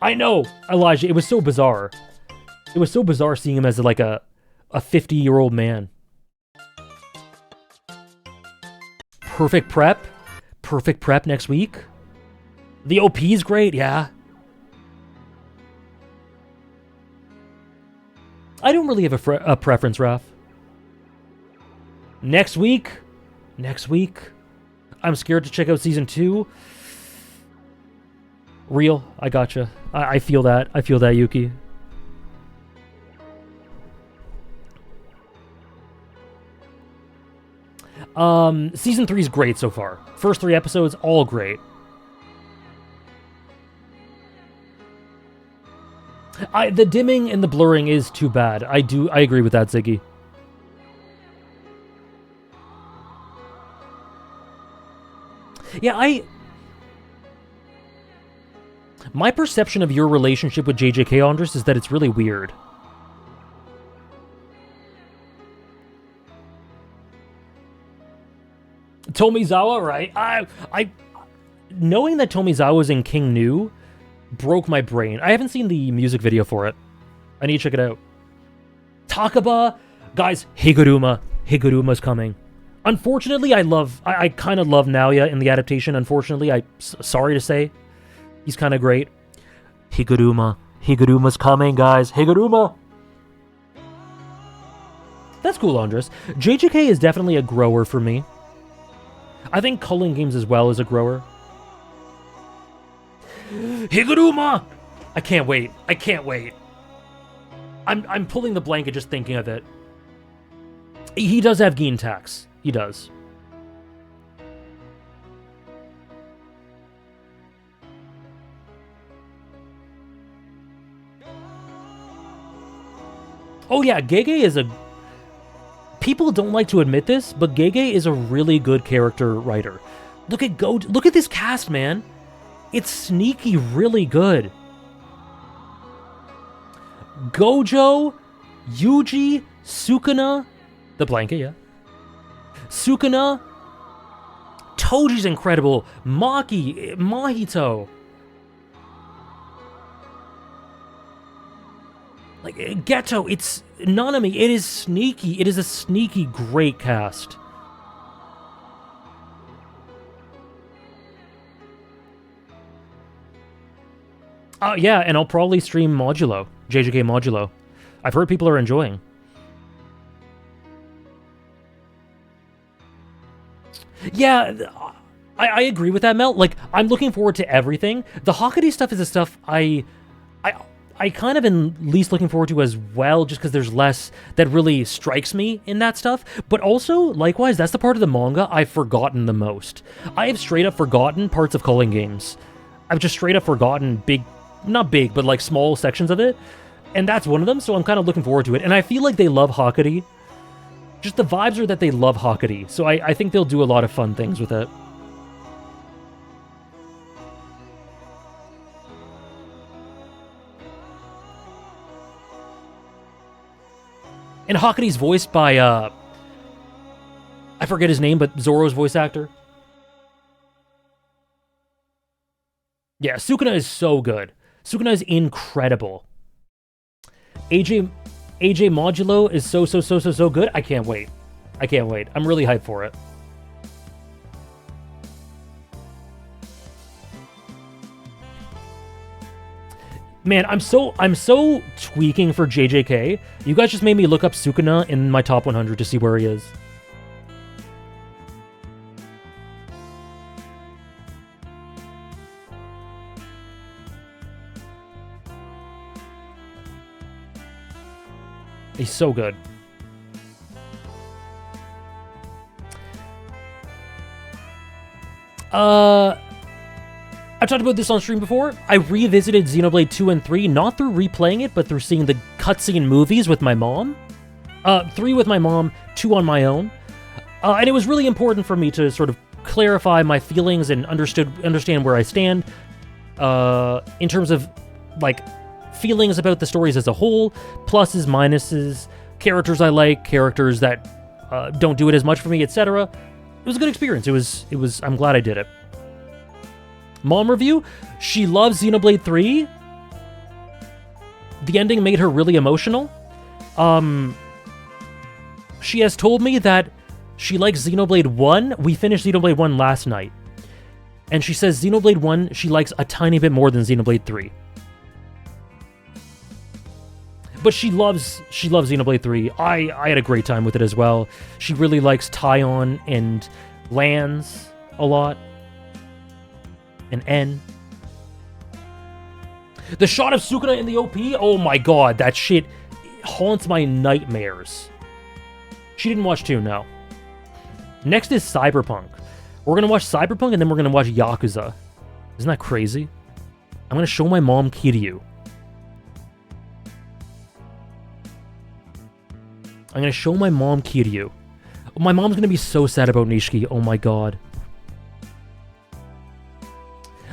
A: I know, Elijah, it was so bizarre. It was so bizarre seeing him as like a 50-year-old man. Perfect prep next week. The OP's great, yeah. I don't really have a preference, Raph. Next week, I'm scared to check out Season 2. Real, I gotcha. I feel that. I feel that, Yuki. Season 3 is great so far. First 3 episodes, all great. The dimming and the blurring is too bad. I agree with that, Ziggy. Yeah, my perception of your relationship with JJK, Andres, is that it's really weird. Tomizawa, right? I knowing that Tomizawa was in King New broke my brain. I haven't seen the music video for it. I need to check it out. Takaba, guys, Higuruma's coming. Unfortunately, I kind of love Naoya in the adaptation. Unfortunately, sorry to say, he's kind of great. Higuruma's coming, guys. Higuruma. That's cool, Andres. JJK is definitely a grower for me. I think Culling Games as well is a grower. Higuruma! I can't wait. I can't wait. I'm pulling the blanket just thinking of it. He does have Gin tax. He does. Oh yeah, Gege is a... People don't like to admit this, but Gege is a really good character writer. Look at this cast, man. It's sneaky really good. Gojo, Yuji, Sukuna, the blanket, yeah. Sukuna, Toji's incredible. Maki, Mahito. Like, Geto, it's Nanami. It is sneaky. It is a sneaky, great cast. Yeah, and I'll probably stream Modulo, JJK Modulo. I've heard people are enjoying. Yeah, I agree with that, Mel. Like, I'm looking forward to everything. The Hokkaday stuff is the stuff I kind of am least looking forward to as well, just because there's less that really strikes me in that stuff. But also, likewise, that's the part of the manga I've forgotten the most. I have straight up forgotten parts of Culling Games. I've just straight up forgotten not big, but like small sections of it. And that's one of them, so I'm kind of looking forward to it. And I feel like they love Hokkaday. Just the vibes are that they love Hokkaday, so I think they'll do a lot of fun things with it. And Hokkaday's voiced by, I forget his name, but Zoro's voice actor. Yeah, Sukuna is so good. Sukuna is incredible. AJ Modulo is so good. I can't wait. I can't wait. I'm really hyped for it. Man, I'm so tweaking for JJK. You guys just made me look up Sukuna in my top 100 to see where he is. He's so good. I've talked about this on stream before. I revisited Xenoblade 2 and 3, not through replaying it, but through seeing the cutscene movies with my mom. 3 with my mom, 2 on my own. And it was really important for me to sort of clarify my feelings and understand where I stand in terms of, like, feelings about the stories as a whole, pluses, minuses, characters I like, characters that don't do it as much for me, etc. It was a good experience. It was. I'm glad I did it. Mom review, she loves Xenoblade 3. The ending made her really emotional. She has told me that she likes Xenoblade 1. We finished Xenoblade 1 last night. And she says Xenoblade 1 she likes a tiny bit more than Xenoblade 3. But she loves Xenoblade 3. I had a great time with it as well. She really likes Taion and Lands a lot. And N. The shot of Sukuna in the OP? Oh my god, that shit haunts my nightmares. She didn't watch 2, no. Next is Cyberpunk. We're gonna watch Cyberpunk and then we're gonna watch Yakuza. Isn't that crazy? I'm gonna show my mom Kiryu. I'm gonna show my mom Kiryu. My mom's gonna be so sad about Nishiki. Oh my god.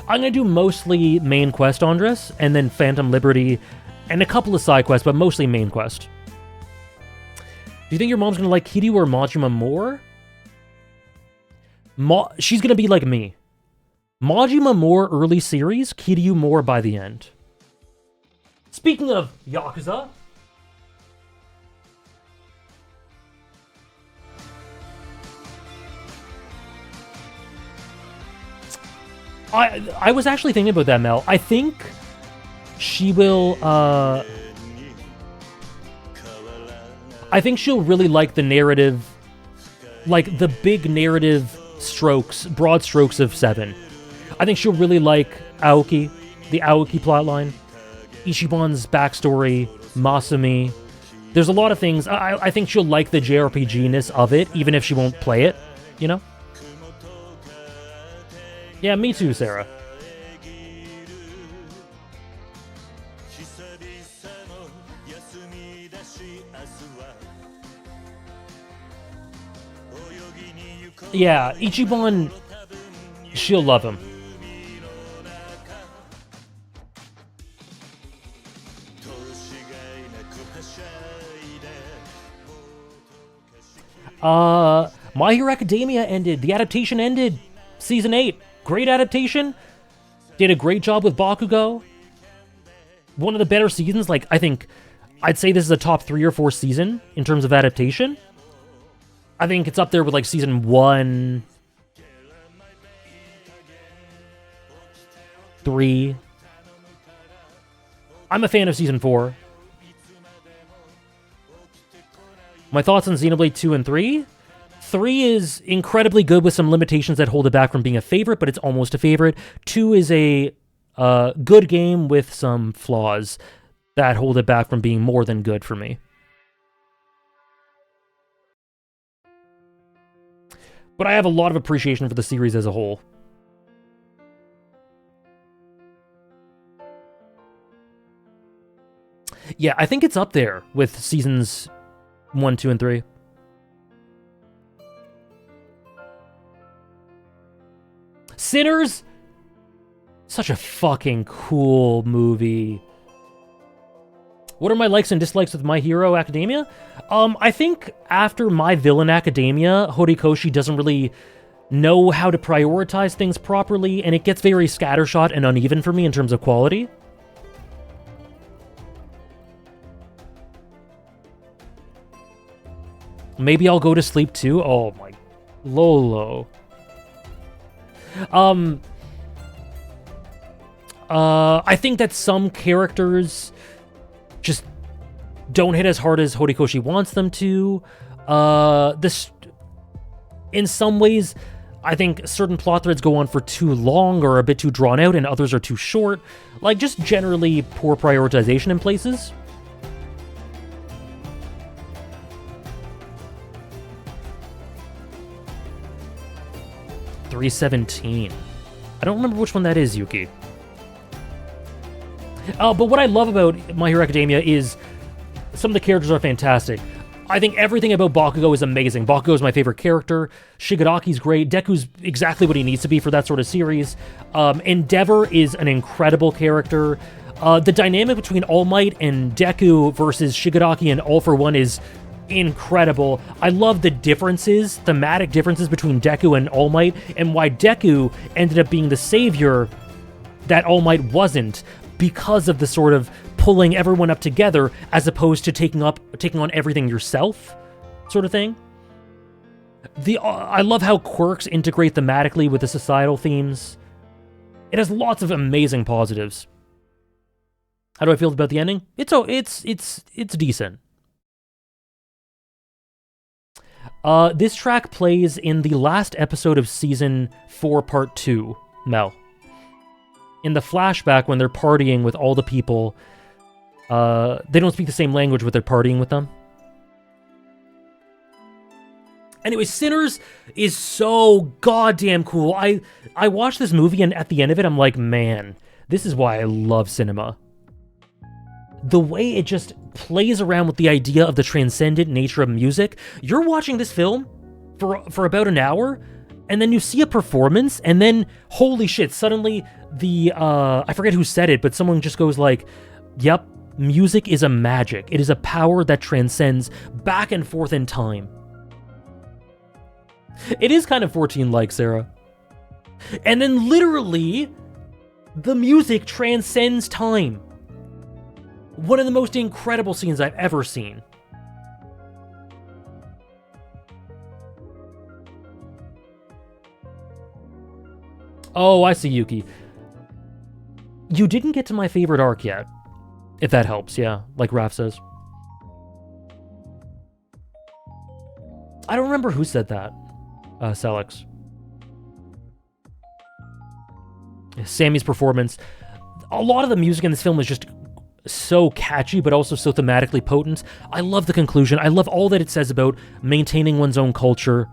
A: I'm gonna do mostly main quest, Andres, and then Phantom Liberty, and a couple of side quests, but mostly main quest. Do you think your mom's gonna like Kiryu or Majima more? She's gonna be like me. Majima more early series, Kiryu more by the end. Speaking of Yakuza, I was actually thinking about that, Mel. I think she will, I think she'll really like the narrative, like the big narrative strokes, broad strokes of 7. I think she'll really like Aoki, the Aoki plotline, Ichiban's backstory, Masumi. There's a lot of things. I think she'll like the JRPG-ness of it, even if she won't play it, you know? Yeah, me too, Sarah. Yeah, Ichiban, she'll love him. My Hero Academia ended. The adaptation ended. Season 8. Great adaptation. Did a great job with Bakugo. One of the better seasons. Like, I think, I'd say this is a top 3 or 4 season in terms of adaptation. I think it's up there with, like, season 1, 3. I'm a fan of season 4. My thoughts on Xenoblade 2 and 3? 3 is incredibly good with some limitations that hold it back from being a favorite, but it's almost a favorite. 2 is a good game with some flaws that hold it back from being more than good for me. But I have a lot of appreciation for the series as a whole. Yeah, I think it's up there with seasons 1, 2, and 3. Sinners? Such a fucking cool movie. What are my likes and dislikes with My Hero Academia? I think after My Villain Academia, Horikoshi doesn't really know how to prioritize things properly, and it gets very scattershot and uneven for me in terms of quality. Maybe I'll go to sleep too? Oh my... Lolo. I think that some characters just don't hit as hard as Horikoshi wants them to. In some ways, I think certain plot threads go on for too long or a bit too drawn out, and others are too short. Like, just generally poor prioritization in places. .317. I don't remember which one that is, Yuki. But what I love about My Hero Academia is some of the characters are fantastic. I think everything about Bakugo is amazing. Bakugo is my favorite character. Shigaraki's great. Deku's exactly what he needs to be for that sort of series. Endeavor is an incredible character. The dynamic between All Might and Deku versus Shigaraki and All for One is incredible. I love the differences, thematic differences between Deku and All Might, and why Deku ended up being the savior that All Might wasn't, because of the sort of pulling everyone up together as opposed to taking on everything yourself sort of thing. I love how quirks integrate thematically with the societal themes. It has lots of amazing positives. How do I feel about the ending? It's decent. This track plays in the last episode of Season 4, Part 2, Mel. In the flashback when they're partying with all the people, they don't speak the same language when they're partying with them. Anyway, Sinners is so goddamn cool. I watched this movie, and at the end of it, I'm like, man, this is why I love cinema. The way it just plays around with the idea of the transcendent nature of music. You're watching this film for about an hour, and then you see a performance, and then, holy shit, suddenly I forget who said it, but someone just goes like, yep, music is a magic. It is a power that transcends back and forth in time. It is kind of 14-like, Sarah. And then literally, the music transcends time. One of the most incredible scenes I've ever seen. Oh, I see, Yuki. You didn't get to my favorite arc yet. If that helps, yeah, like Raph says. I don't remember who said that, Selix. Sammy's performance. A lot of the music in this film is just so catchy, but also so thematically potent. I love the conclusion. I love all that it says about maintaining one's own culture,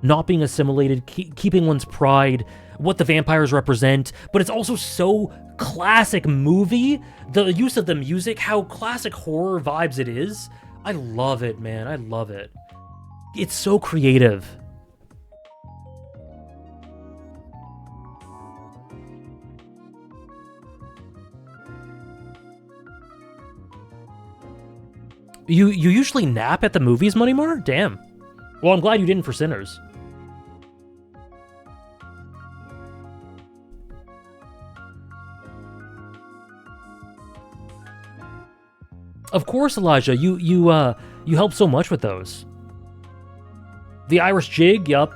A: not being assimilated, keeping one's pride, what the vampires represent, but it's also so classic movie. The use of the music, how classic horror vibes it is. I love it, man. I love it. It's so creative. You usually nap at the movies, Moneymar? Damn. Well, I'm glad you didn't for Sinners. Of course, Elijah. You helped so much with those. The Irish Jig, yup.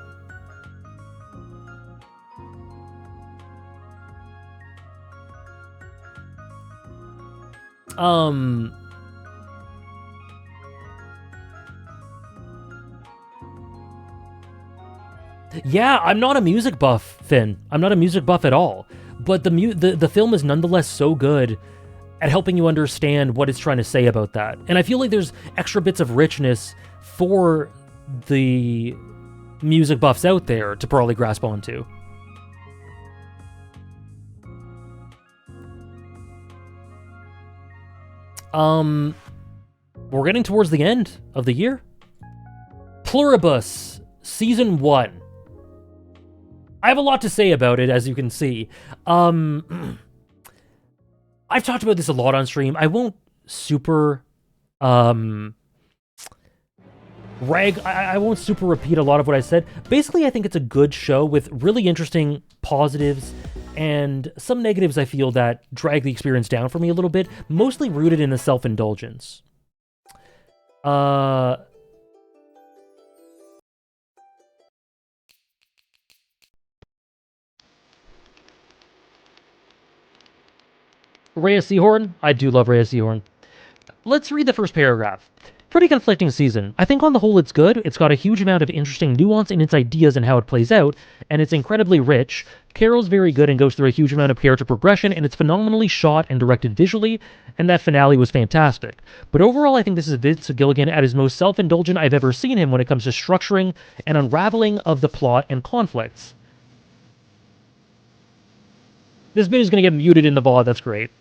A: Yeah, I'm not a music buff, Finn. I'm not a music buff at all. But the film is nonetheless so good at helping you understand what it's trying to say about that. And I feel like there's extra bits of richness for the music buffs out there to probably grasp onto. We're getting towards the end of the year. Pluribus, Season 1. I have a lot to say about it, as you can see. I've talked about this a lot on stream. I won't super I won't super repeat a lot of what I said. Basically, I think it's a good show with really interesting positives and some negatives I feel that drag the experience down for me a little bit, mostly rooted in the self-indulgence. Rhea Seahorn? I do love Rhea Seahorn. Let's read the first paragraph. Pretty conflicting season. I think on the whole it's good. It's got a huge amount of interesting nuance in its ideas and how it plays out, and it's incredibly rich. Carol's very good and goes through a huge amount of character progression, and it's phenomenally shot and directed visually, and that finale was fantastic. But overall, I think this is Vince Gilligan at his most self-indulgent I've ever seen him when it comes to structuring and unraveling of the plot and conflicts. This bit is going to get muted in the VOD, that's great.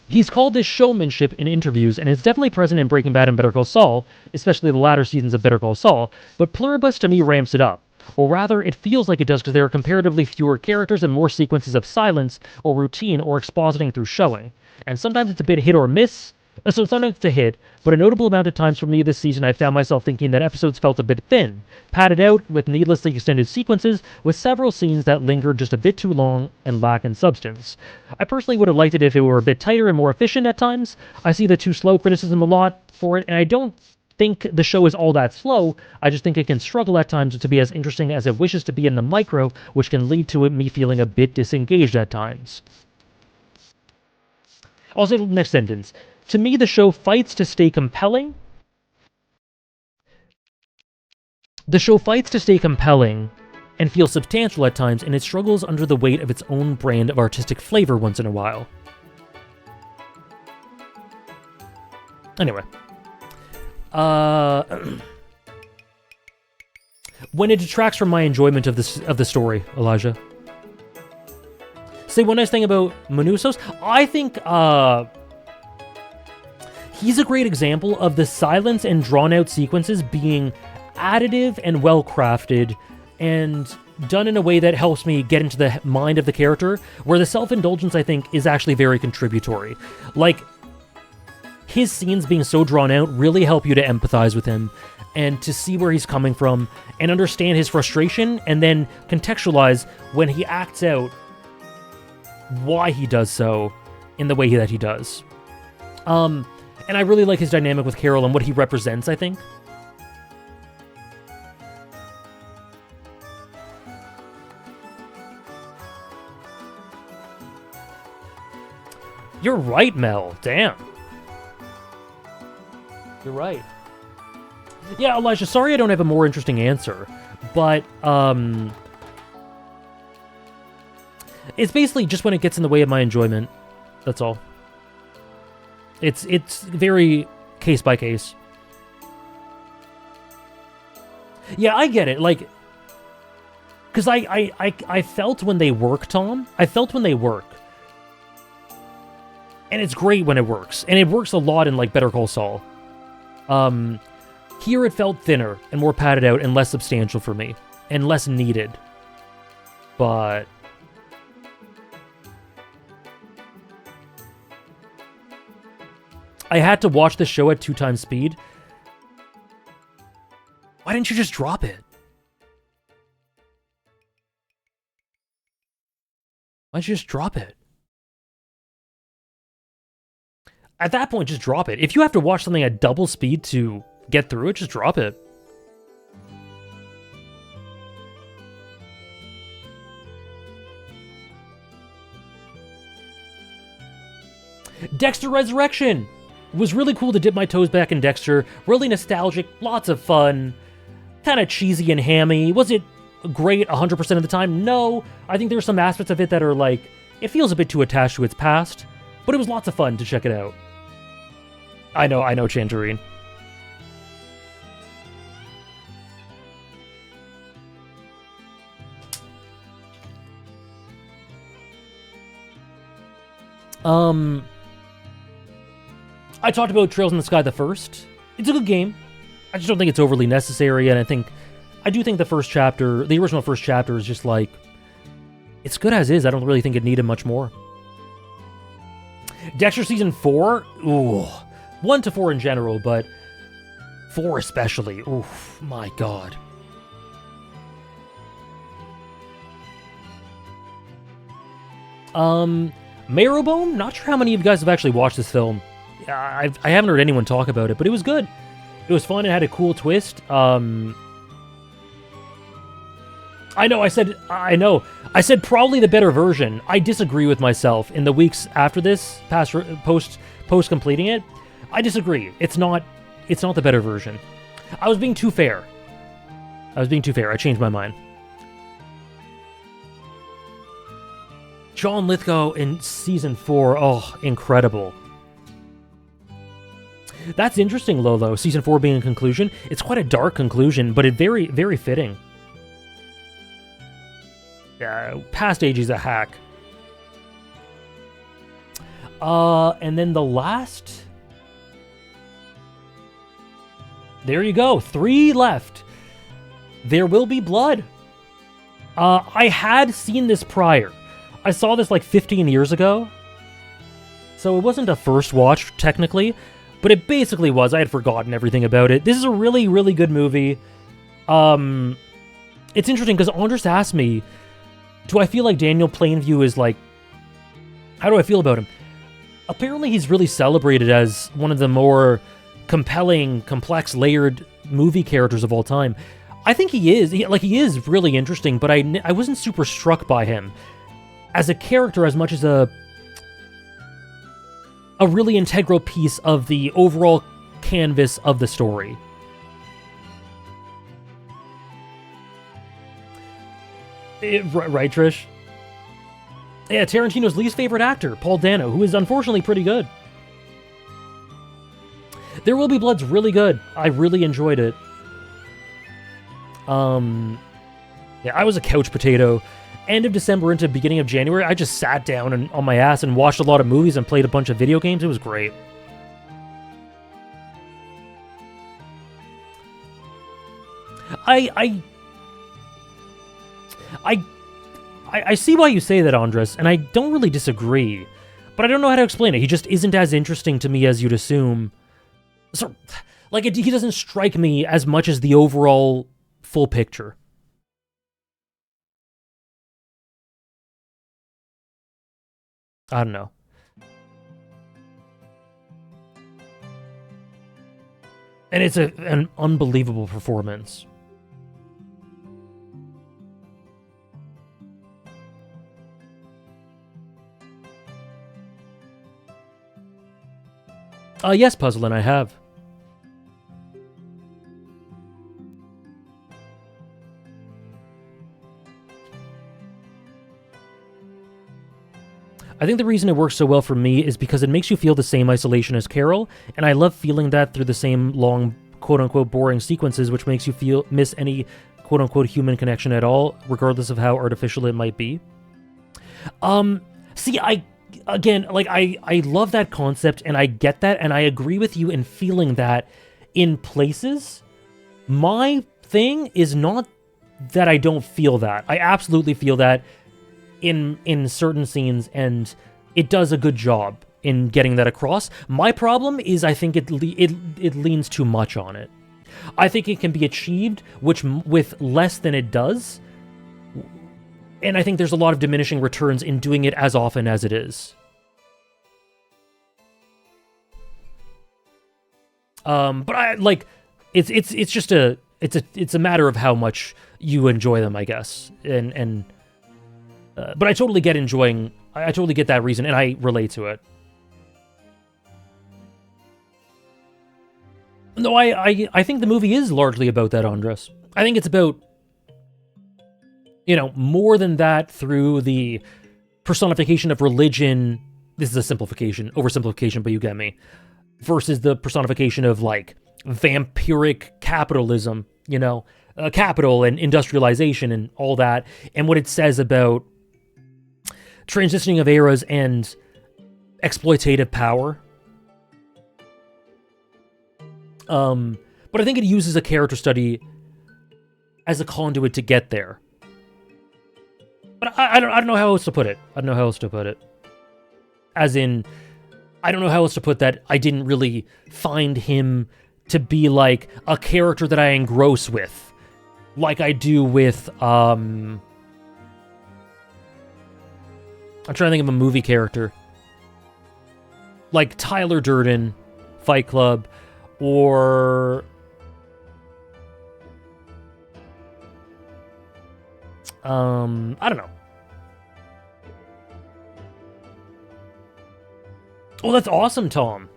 A: He's called this showmanship in interviews, and it's definitely present in Breaking Bad and Better Call Saul, especially the latter seasons of Better Call Saul, but Pluribus to me ramps it up. Or rather, it feels like it does because there are comparatively fewer characters and more sequences of silence, or routine, or expositing through showing. And sometimes it's a bit hit or miss, so sometimes it's a hit, but a notable amount of times for me this season I found myself thinking that episodes felt a bit thin, padded out with needlessly extended sequences, with several scenes that lingered just a bit too long and lack in substance. I personally would have liked it if it were a bit tighter and more efficient at times. I see the too slow criticism a lot for it, and I don't think the show is all that slow. I just think it can struggle at times to be as interesting as it wishes to be in the micro, which can lead to me feeling a bit disengaged at times. I'll say the next sentence. To me, the show fights to stay compelling. The show fights to stay compelling and feel substantial at times, and it struggles under the weight of its own brand of artistic flavor once in a while. Anyway. When it detracts from my enjoyment of the story, Elijah. Say one nice thing about Manusos. I think, he's a great example of the silence and drawn-out sequences being additive and well-crafted and done in a way that helps me get into the mind of the character, where the self-indulgence, I think, is actually very contributory. Like, his scenes being so drawn out really help you to empathize with him and to see where he's coming from and understand his frustration and then contextualize when he acts out why he does so in the way that he does. And I really like his dynamic with Carol and what he represents, I think. You're right, Mel. Damn. You're right. Yeah, Elijah, sorry I don't have a more interesting answer, but, it's basically just when it gets in the way of my enjoyment. That's all. It's very case by case. Yeah, I get it. Like, because I felt when they work, Tom. I felt when they work. And it's great when it works. And it works a lot in, like, Better Call Saul. Here it felt thinner and more padded out and less substantial for me. And less needed. But... I had to watch the show at 2 times speed. Why didn't you just drop it? Why'd you just drop it? At that point, just drop it. If you have to watch something at double speed to get through it, just drop it. Dexter Resurrection! It was really cool to dip my toes back in Dexter. Really nostalgic, lots of fun. Kind of cheesy and hammy. Was it great 100% of the time? No. I think there's some aspects of it that are like, it feels a bit too attached to its past. But it was lots of fun to check it out. I know, Chantarine. I talked about Trails in the Sky the first. It's a good game. I just don't think it's overly necessary, and I do think the original first chapter is just like, it's good as is. I don't really think it needed much more. Dexter Season 4? Ooh. 1 to 4 in general, but 4 especially. Oof, my god. Marrowbone? Not sure how many of you guys have actually watched this film. I haven't heard anyone talk about it, but it was good. It was fun. It had a cool twist. I know. I said probably the better version. I disagree with myself. In the weeks after this, post completing it, I disagree. It's not the better version. I was being too fair. I changed my mind. John Lithgow in Season 4. Oh, incredible. That's interesting, Lolo. Season 4 being a conclusion. It's quite a dark conclusion, but it very, very fitting. Yeah, past age is a hack. And then the last... There you go. 3 left. There Will Be Blood. I had seen this prior. I saw this like 15 years ago. So it wasn't a first watch, technically. But it basically was. I had forgotten everything about it. This is a really, really good movie. It's interesting because Andres asked me, do I feel like Daniel Plainview is like... How do I feel about him? Apparently he's really celebrated as one of the more compelling, complex, layered movie characters of all time. I think he is. He is really interesting, but I wasn't super struck by him as a character as much as a really integral piece of the overall canvas of the story. Right, Trish? Yeah, Tarantino's least favorite actor, Paul Dano, who is unfortunately pretty good. There Will Be Blood's really good. I really enjoyed it. Yeah, I was a couch potato. End of December into beginning of January, I just sat down on my ass and watched a lot of movies and played a bunch of video games. It was great. I see why you say that, Andres, and I don't really disagree. But I don't know how to explain it. He just isn't as interesting to me as you'd assume. So, like, he doesn't strike me as much as the overall full picture. I don't know. And it's an unbelievable performance. Yes, Puzzlin, I have. I think the reason it works so well for me is because it makes you feel the same isolation as Carol, and I love feeling that through the same long, quote-unquote, boring sequences, which makes you miss any, quote-unquote, human connection at all, regardless of how artificial it might be. See, I love that concept, and I get that, and I agree with you in feeling that in places. My thing is not that I don't feel that. I absolutely feel that in certain scenes, and it does a good job in getting that across. My problem is I think it leans too much on it. I think it can be achieved with less than it does, and I think there's a lot of diminishing returns in doing it as often as it is. But I like it's just a matter of how much you enjoy them, I guess, and. But I totally get I totally get that reason, and I relate to it. No, I think the movie is largely about that, Andres. I think it's about, more than that through the personification of religion. This is a oversimplification, but you get me. Versus the personification of, like, vampiric capitalism, capital and industrialization and all that, and what it says about transitioning of eras and exploitative power. But I think it uses a character study as a conduit to get there. But I don't know how else to put it. As in, I don't know how else to put that. I didn't really find him to be like a character that I engross with, like I do with I'm trying to think of a movie character. Like Tyler Durden, Fight Club, or I don't know. Oh, that's awesome, Tom.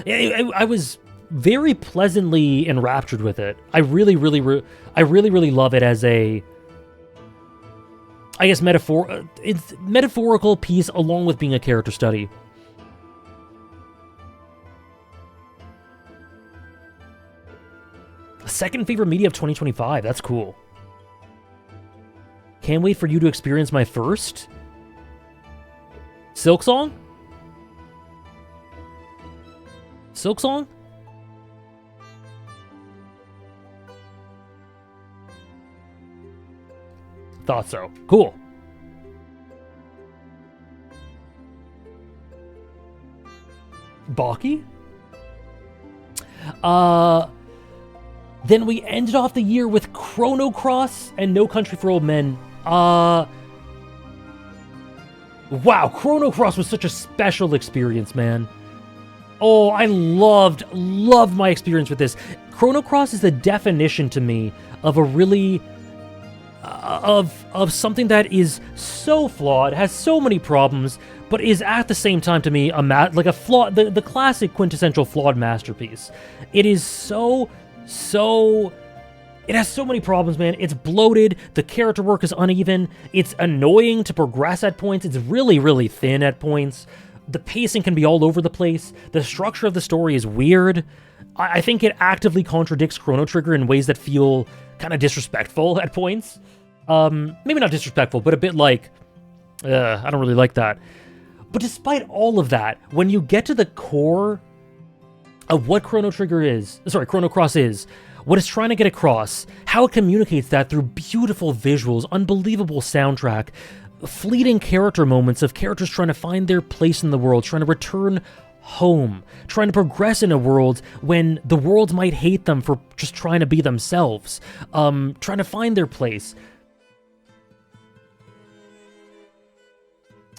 A: I was very pleasantly enraptured with it. I really love it as a, I guess, it's metaphorical piece along with being a character study. Second favorite media of 2025. That's cool. Can't wait for you to experience my first. Silksong? Silksong? Thought so. Cool. Baki? Then we ended off the year with Chrono Cross and No Country for Old Men. Wow, Chrono Cross was such a special experience, man. Oh, I loved my experience with this. Chrono Cross is the definition to me of a really of something that is so flawed, has so many problems, but is at the same time to me the classic quintessential flawed masterpiece. It is it has so many problems, man. It's bloated, the character work is uneven, it's annoying to progress at points, it's really thin at points, the pacing can be all over the place, the structure of the story is weird. I think it actively contradicts Chrono Trigger in ways that feel kind of disrespectful at points. Maybe not disrespectful, but a bit like, I don't really like that. But despite all of that, when you get to the core of what Chrono Cross is, what it's trying to get across, how it communicates that through beautiful visuals, unbelievable soundtrack, fleeting character moments of characters trying to find their place in the world, trying to return home, trying to progress in a world when the world might hate them for just trying to be themselves, trying to find their place.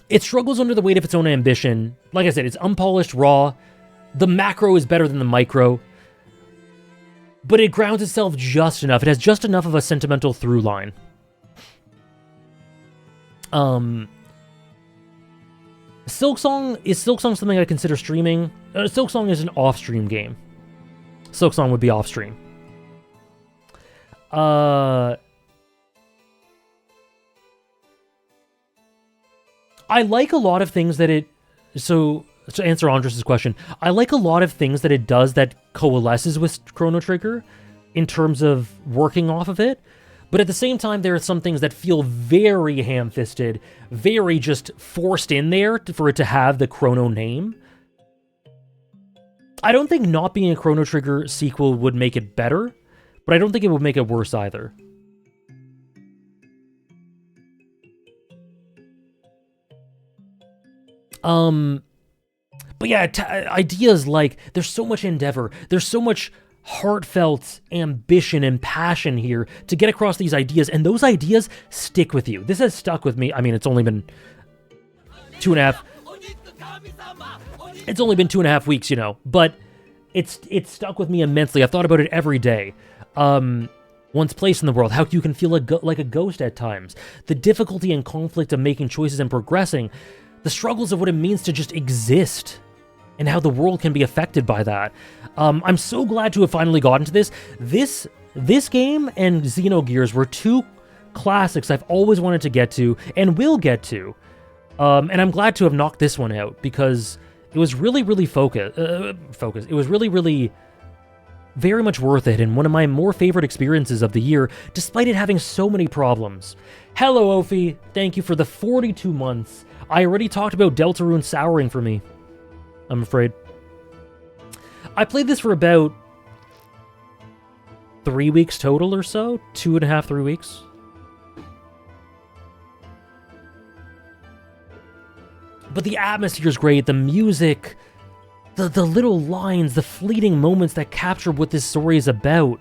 A: It struggles under the weight of its own ambition. Like I said, it's unpolished, raw. The macro is better than the micro. But it grounds itself just enough. It has just enough of a sentimental through line. Silksong something I consider streaming? Silksong is an off-stream game. Silksong would be off-stream. I like a lot of things that it... So, to answer Andres' question, I like a lot of things that it does that coalesces with Chrono Trigger in terms of working off of it. But at the same time, there are some things that feel very ham-fisted, very just forced in there for it to have the Chrono name. I don't think not being a Chrono Trigger sequel would make it better, but I don't think it would make it worse either. But yeah, ideas like, there's so much endeavor, there's so much heartfelt ambition and passion here to get across these ideas, and those ideas stick with you. This has stuck with me. I mean, it's only been 2.5 weeks, you know, but it's stuck with me immensely. I've thought about it every day. One's place in the world, how you can feel like a ghost at times, the difficulty and conflict of making choices and progressing, the struggles of what it means to just exist, and how the world can be affected by that. I'm so glad to have finally gotten to this. This game and Xenogears were two classics I've always wanted to get to, and will get to. And I'm glad to have knocked this one out, because it was really, really focused. It was really, really very much worth it, and one of my more favorite experiences of the year, despite it having so many problems. Hello, Ophi. Thank you for the 42 months. I already talked about Deltarune souring for me, I'm afraid. I played this for about 3 weeks total or so. 2.5, 3 weeks. But the atmosphere is great, the music, the little lines, the fleeting moments that capture what this story is about.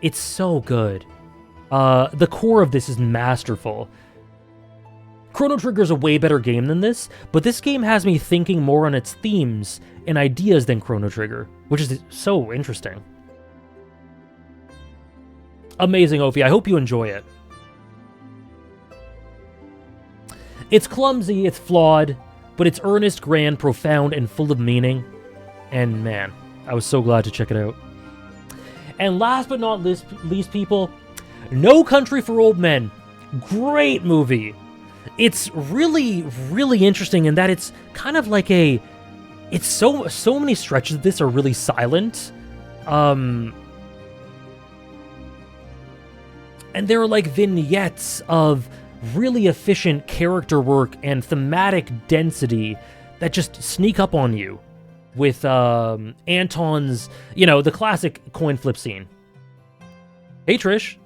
A: It's so good. The core of this is masterful. Chrono Trigger is a way better game than this, but this game has me thinking more on its themes and ideas than Chrono Trigger, which is so interesting. Amazing, Ophi. I hope you enjoy it. It's clumsy, it's flawed, but it's earnest, grand, profound, and full of meaning. And man, I was so glad to check it out. And last but not least, people, No Country for Old Men. Great movie. It's really, really interesting in that it's kind of like a... It's so many stretches of this are really silent. And there are like vignettes of really efficient character work and thematic density that just sneak up on you with Anton's, the classic coin flip scene. Hey, Trish.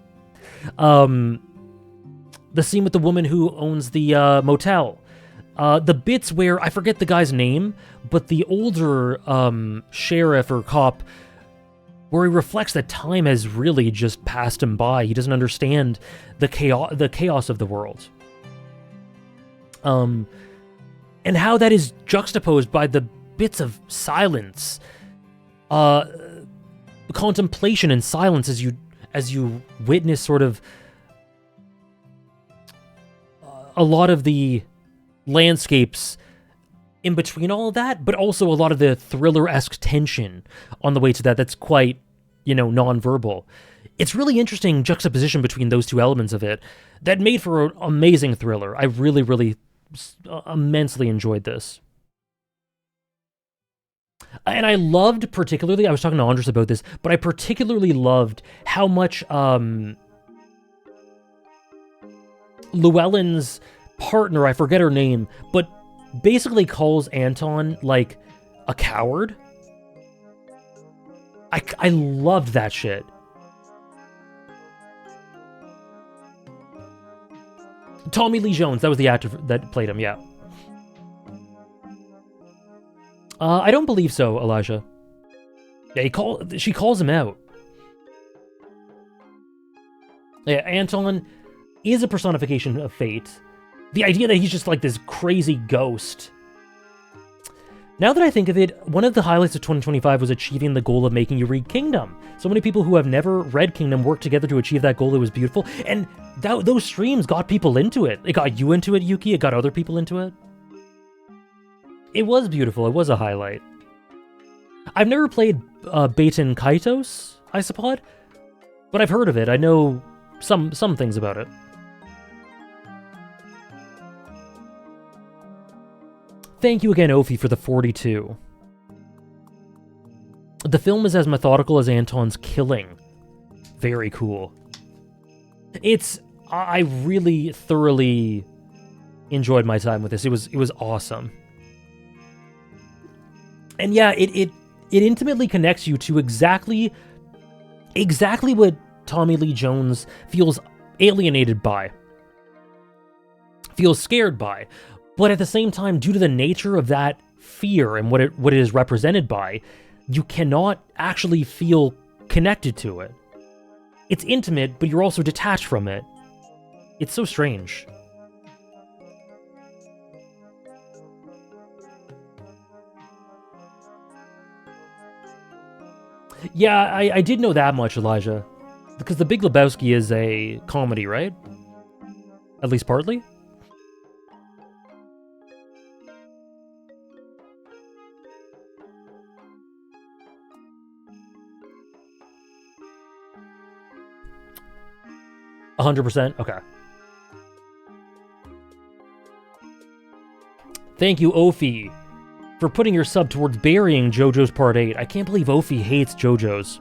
A: The scene with the woman who owns the motel. The bits where, I forget the guy's name, but the older sheriff or cop, where he reflects that time has really just passed him by. He doesn't understand the chaos of the world. And how that is juxtaposed by the bits of silence. Contemplation and silence as you witness sort of a lot of the landscapes in between all of that, but also a lot of the thriller-esque tension on the way to that that's quite, non-verbal. It's really interesting juxtaposition between those two elements of it that made for an amazing thriller. I really, really immensely enjoyed this. And I loved particularly, I was talking to Andres about this, but I particularly loved how much Llewellyn's partner, I forget her name, but basically calls Anton, like, a coward. I loved that shit. Tommy Lee Jones, that was the actor that played him, yeah. I don't believe so, Elijah. Yeah, she calls him out. Yeah, Anton is a personification of fate. The idea that he's just like this crazy ghost. Now that I think of it, one of the highlights of 2025 was achieving the goal of making you read Kingdom. So many people who have never read Kingdom worked together to achieve that goal. It was beautiful. And those streams got people into it. It got you into it, Yuki. It got other people into it. It was beautiful. It was a highlight. I've never played Baten Kaitos, I suppose, but I've heard of it. I know some things about it. Thank you again, Ophi, for the 42. The film is as methodical as Anton's killing. Very cool. I really thoroughly enjoyed my time with this. It was awesome. And yeah, it intimately connects you to exactly what Tommy Lee Jones feels alienated by, feels scared by, but at the same time, due to the nature of that fear and what it is represented by, you cannot actually feel connected to it. It's intimate, but you're also detached from it. It's so strange. Yeah, I did know that much, Elijah. Because The Big Lebowski is a comedy, right? At least partly? %? Okay. Thank you, Ophi, for putting your sub towards burying JoJo's Part 8. I can't believe Ophi hates JoJo's.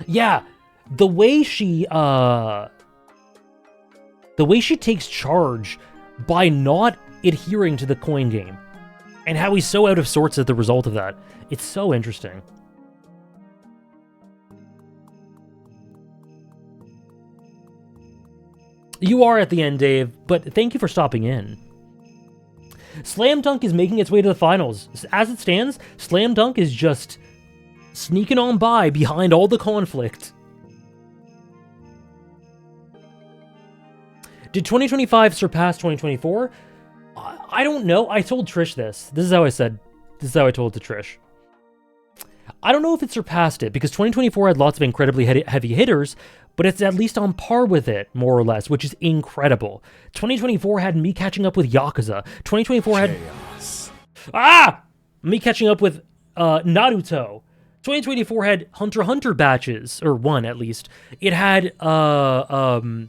A: Yeah, the way she takes charge by not adhering to the coin game, and how he's so out of sorts as the result of that. It's so interesting. You are at the end, Dave, but thank you for stopping in. Slam Dunk is making its way to the finals. As it stands, Slam Dunk is just sneaking on by behind all the conflict. Did 2025 surpass 2024? I don't know. I told Trish this. This is how I told it to Trish. I don't know if it surpassed it, because 2024 had lots of incredibly heavy hitters, but it's at least on par with it, more or less, which is incredible. 2024 had me catching up with Yakuza. 2024 had... Chaos. Me catching up with Naruto. 2024 had Hunter x Hunter batches, or one at least. It had Final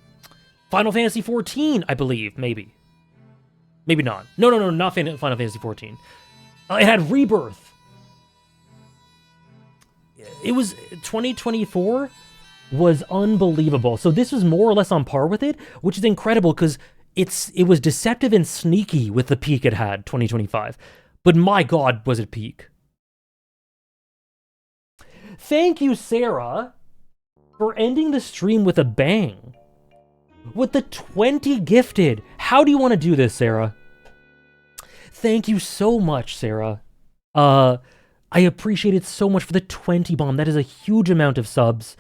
A: Fantasy XIV, I believe, maybe. Maybe not. No, not Final Fantasy XIV. It had Rebirth. It was... 2024 was unbelievable. So this was more or less on par with it, which is incredible because it was deceptive and sneaky with the peak it had, 2025. But my God, was it peak. Thank you, Sarah, for ending the stream with a bang. With the 20 gifted. How do you want to do this, Sarah? Thank you so much, Sarah. I appreciate it so much for the 20 bomb. That is a huge amount of subs.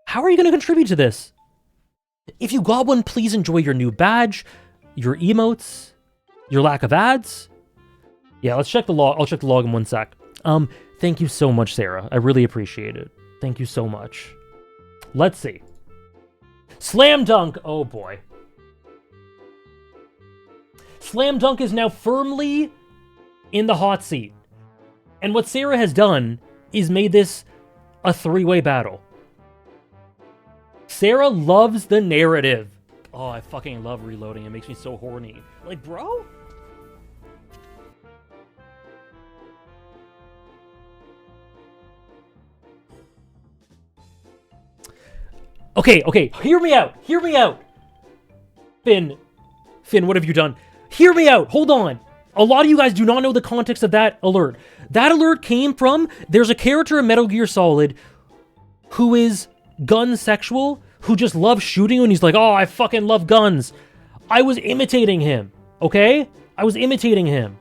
A: How are you going to contribute to this? If you got one, please enjoy your new badge, your emotes, your lack of ads. Yeah, let's check the log. I'll check the log in one sec. Thank you so much, Sarah. I really appreciate it. Thank you so much. Let's see. Slam Dunk. Oh boy. Slam Dunk is now firmly in the hot seat. And what Sarah has done is made this a three-way battle. Sarah loves the narrative. Oh, I fucking love reloading. It makes me so horny. Like, bro? Okay, hear me out. Finn, what have you done? Hear me out. Hold on. A lot of you guys do not know the context of that alert. That alert came from, there's a character in Metal Gear Solid who is gun sexual, who just loves shooting you, and he's like, oh, I fucking love guns. I was imitating him, okay? I was imitating him.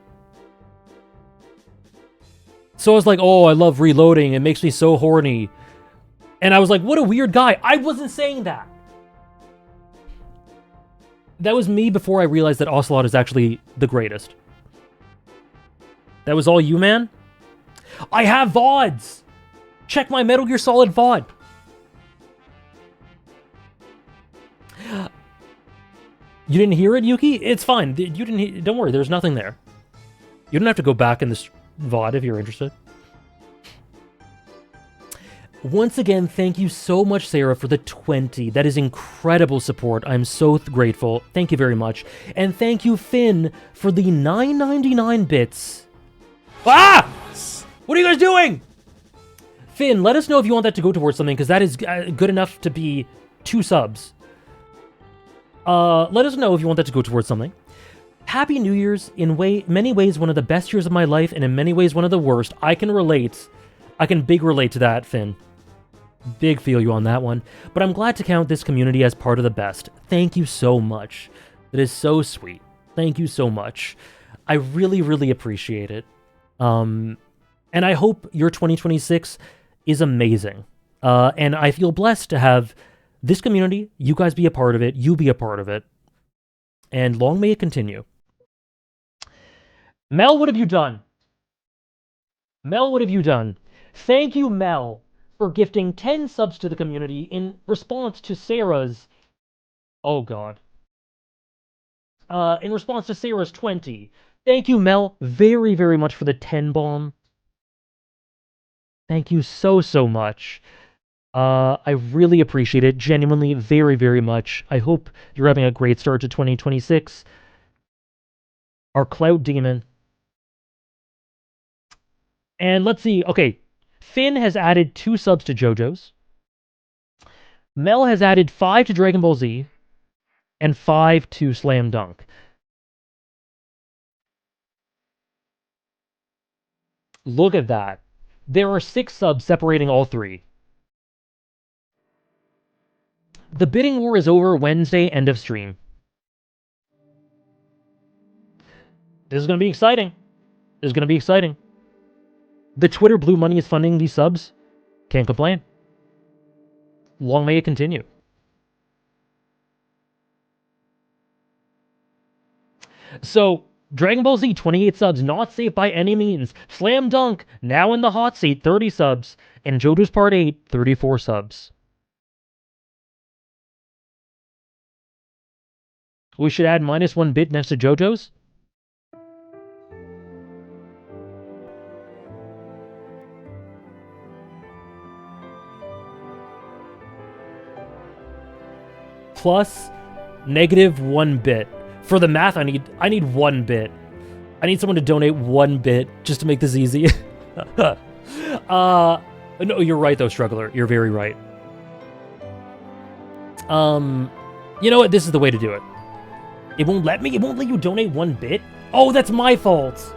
A: So I was like, oh, I love reloading. It makes me so horny. And I was like, what a weird guy. I wasn't saying that. That was me before I realized that Ocelot is actually the greatest. That was all you, man? I have VODs! Check my Metal Gear Solid VOD. You didn't hear it, Yuki? It's fine. You didn't. Don't worry, there's nothing there. You don't have to go back in this VOD if you're interested. Once again, thank you so much, Sarah, for the 20. That is incredible support. I'm so grateful. Thank you very much. And thank you, Finn, for the 9.99 bits. Ah! What are you guys doing? Finn, let us know if you want that to go towards something, because that is good enough to be 2 subs. Let us know if you want that to go towards something. Happy New Year's. In many ways, one of the best years of my life, and in many ways, one of the worst. I can relate. I can big relate to that, Finn. Big feel you on that one. But I'm glad to count this community as part of the best. Thank you so much. That is so sweet. Thank you so much. I really, really appreciate it. And I hope your 2026 is amazing. And I feel blessed to have this community, you guys be a part of it, you be a part of it. And long may it continue. Mel, what have you done? Mel, what have you done? Thank you, Mel, for gifting 10 subs to the community in response to Sarah's... Oh, God. In response to Sarah's 20. Thank you, Mel, very, very much for the 10 bomb. Thank you so, so much. I really appreciate it. Genuinely, very, very much. I hope you're having a great start to 2026. Our Cloud Demon. And let's see. Okay. Finn has added 2 subs to JoJo's. Mel has added 5 to Dragon Ball Z. And 5 to Slam Dunk. Look at that. There are 6 subs separating all 3. The bidding war is over Wednesday, end of stream. This is going to be exciting. This is going to be exciting. The Twitter Blue Money is funding these subs. Can't complain. Long may it continue. So, Dragon Ball Z, 28 subs, not safe by any means. Slam Dunk, now in the hot seat, 30 subs. And JoJo's Part 8, 34 subs. We should add -1 bit next to JoJo's. Plus -1 bit. For the math, I need 1 bit. I need someone to donate 1 bit just to make this easy. No, you're right though, Struggler. You're very right. You know what? This is the way to do it. It won't let me? It won't let you donate 1 bit? Oh, that's my fault.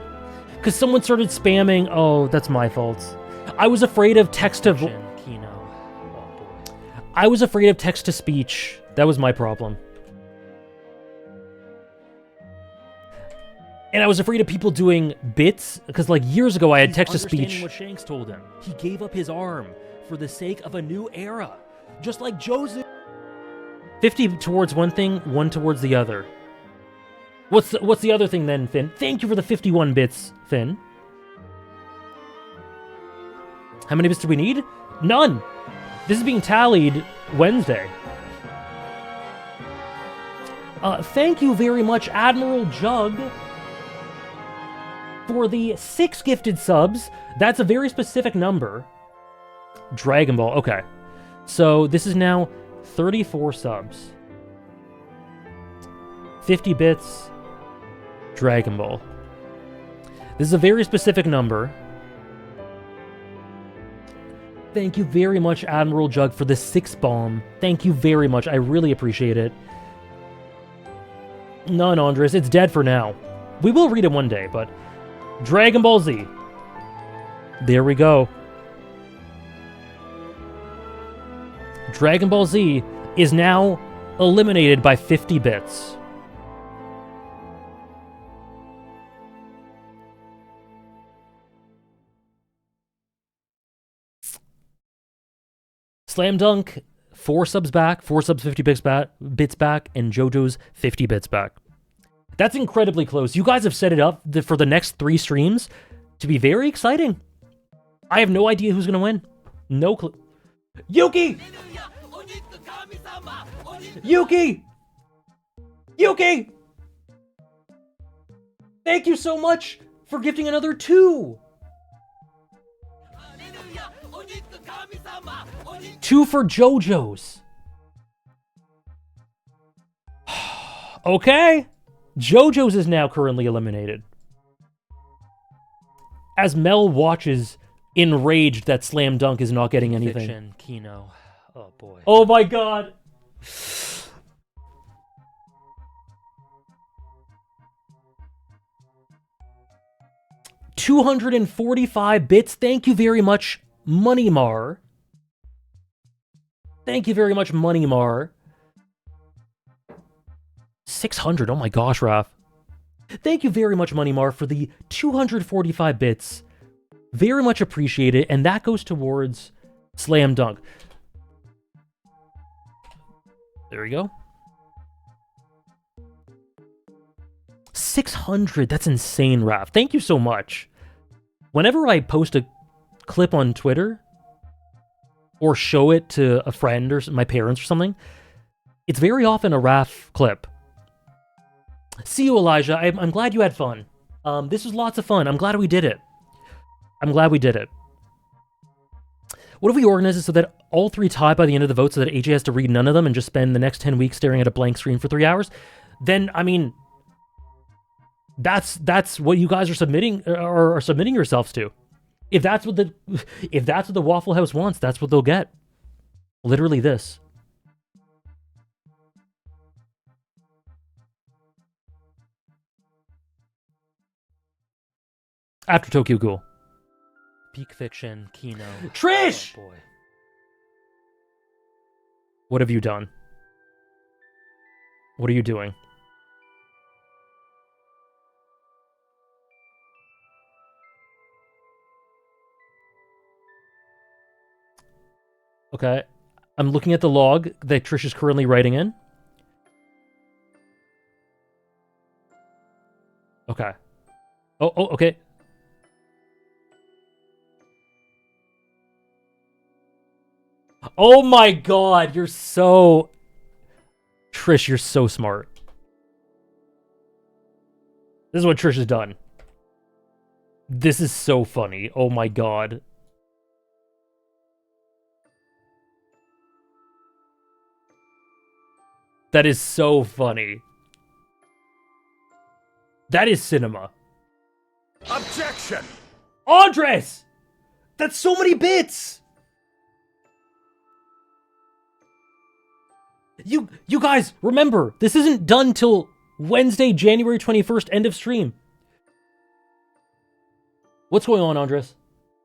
A: Because someone started spamming. Oh, that's my fault. I was afraid of text to... I was afraid of text to speech. That was my problem. And I was afraid of people doing bits, because like years ago I had text to speech. What Shanks told him. He gave up his arm for the sake of a new era. Just like Joseph. 50 towards one thing, 1 towards the other. What's the other thing then, Finn? Thank you for the 51 bits, Finn. How many bits do we need? None! This is being tallied Wednesday. Thank you very much, Admiral Jug, for the 6 gifted subs. That's a very specific number. Dragon Ball, okay. So this is now 34 subs. 50 bits, Dragon Ball. This is a very specific number. Thank you very much, Admiral Jug, for the 6 bomb. Thank you very much. I really appreciate it. None, Andres. It's dead for now. We will read it one day, but Dragon Ball Z. There we go. Dragon Ball Z is now eliminated by 50 bits. Slam Dunk, 4 subs back, 4 subs 50 bits back, and JoJo's 50 bits back. That's incredibly close. You guys have set it up for the next 3 streams to be very exciting. I have no idea who's going to win. No clue. Yuki! Yuki! Yuki! Thank you so much for gifting another 2. 2 for JoJo's. Okay. JoJo's is now currently eliminated. As Mel watches, enraged that Slam Dunk is not getting anything.
B: Fiction, Kino. Oh boy.
A: Oh my god. $245 bits. Thank you very much, Moneymar. Thank you very much, Moneymar. 600. Oh my gosh, Raph. Thank you very much, Moneymar, for the 245 bits. Very much appreciated, and that goes towards Slam Dunk. There we go. 600. That's insane, Raph. Thank you so much. Whenever I post a clip on Twitter or show it to a friend or my parents or something, it's very often a Raph clip. See you, Elijah. I'm glad you had fun. This was lots of fun. I'm glad we did it. I'm glad we did it. What if we organize it so that all 3 tie by the end of the vote so that AJ has to read none of them and just spend the next 10 weeks staring at a blank screen for 3 hours? Then, I mean, that's what you guys are submitting or are submitting yourselves to. If that's what the Waffle House wants, that's what they'll get. Literally this. After Tokyo Ghoul.
B: Peak Fiction, Kino.
A: Trish!
B: Oh boy.
A: What have you done? What are you doing? Okay. I'm looking at the log that Trish is currently writing in. Okay. Oh, okay. Oh my god, you're so... Trish, you're so smart. This is what Trish has done. This is so funny. Oh my god. That is so funny. That is cinema.
D: Objection!
A: Andres! That's so many bits! You guys, remember, this isn't done till Wednesday, January 21st, end of stream. What's going on, Andres?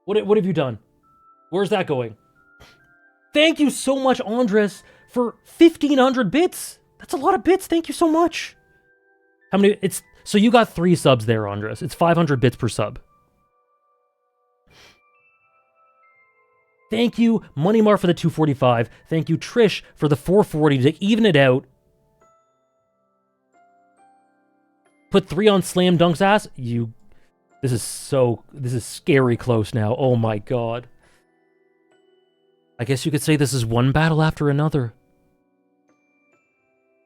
A: What have you done? Where's that going? Thank you so much, Andres, for 1,500 bits. That's a lot of bits. Thank you so much. How many? So you got 3 subs there, Andres. It's 500 bits per sub. Thank you, Moneymar, for the 245. Thank you, Trish, for the 440 to even it out. Put 3 on Slam Dunk's ass. This is scary close now. Oh my god. I guess you could say this is one battle after another.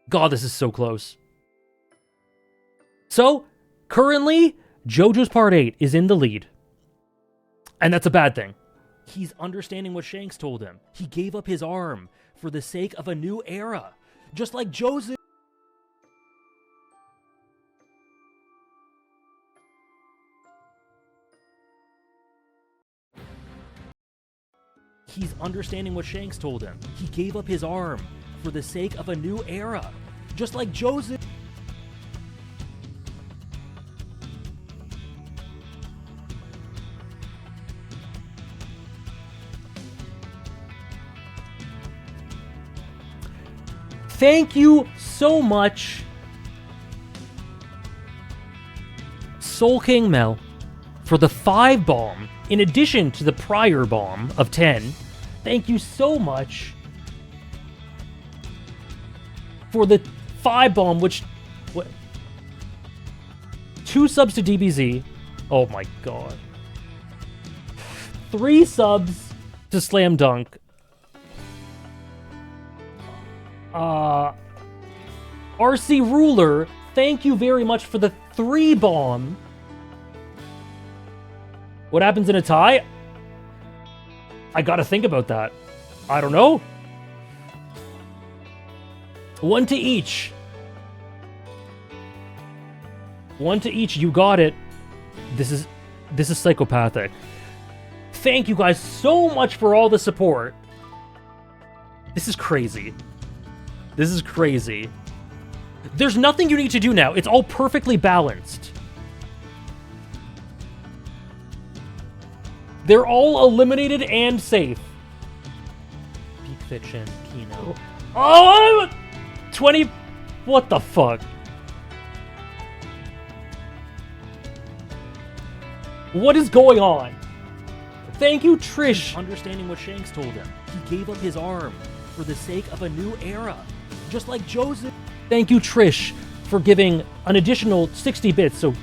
A: God, this is so close. So, currently, JoJo's Part 8 is in the lead. And that's a bad thing. He's understanding what Shanks told him. He gave up his arm for the sake of a new era. Just like Joseph. He's understanding what Shanks told him. He gave up his arm for the sake of a new era. Just like Joseph. Thank you so much, Soul King Mel, for the 5 bomb, in addition to the prior bomb of 10. Thank you so much for the 5 bomb, which... What? 2 subs to DBZ. Oh my god. 3 subs to Slam Dunk. RC Ruler, thank you very much for the 3 bomb. What happens in a tie? I gotta think about that. I don't know. 1 to each. 1 to each, you got it. This is psychopathic. Thank you guys so much for all the support. This is crazy. This is crazy. There's nothing you need to do now. It's all perfectly balanced. They're all eliminated and safe.
B: Peak Fiction, Kino.
A: Oh, 20... What the fuck? What is going on? Thank you, Trish.
B: Understanding what Shanks told him. He gave up his arm for the sake of a new era. Just like Joseph.
A: Thank you, Trish, for giving an additional 60 bits, so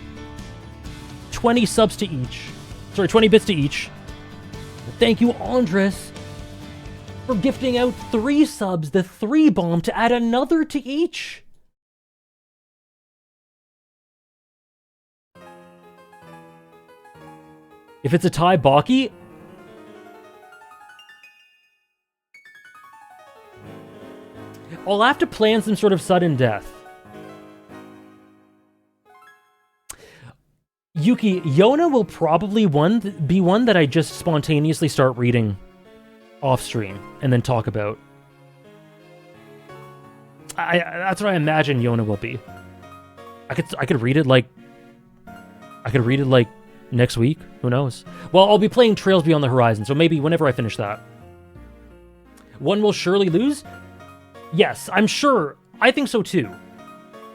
A: 20 subs to each. Sorry, 20 bits to each. Thank you, Andres, for gifting out 3 subs, the 3 bomb, to add another to each. If it's a tie, Baki. I'll have to plan some sort of sudden death. Yuki, Yona will probably be one that I just spontaneously start reading off stream and then talk about. That's what I imagine Yona will be. I could read it like next week. Who knows? Well, I'll be playing Trails Beyond the Horizon, so maybe whenever I finish that. One will surely lose? Yes, I'm sure. I think so too.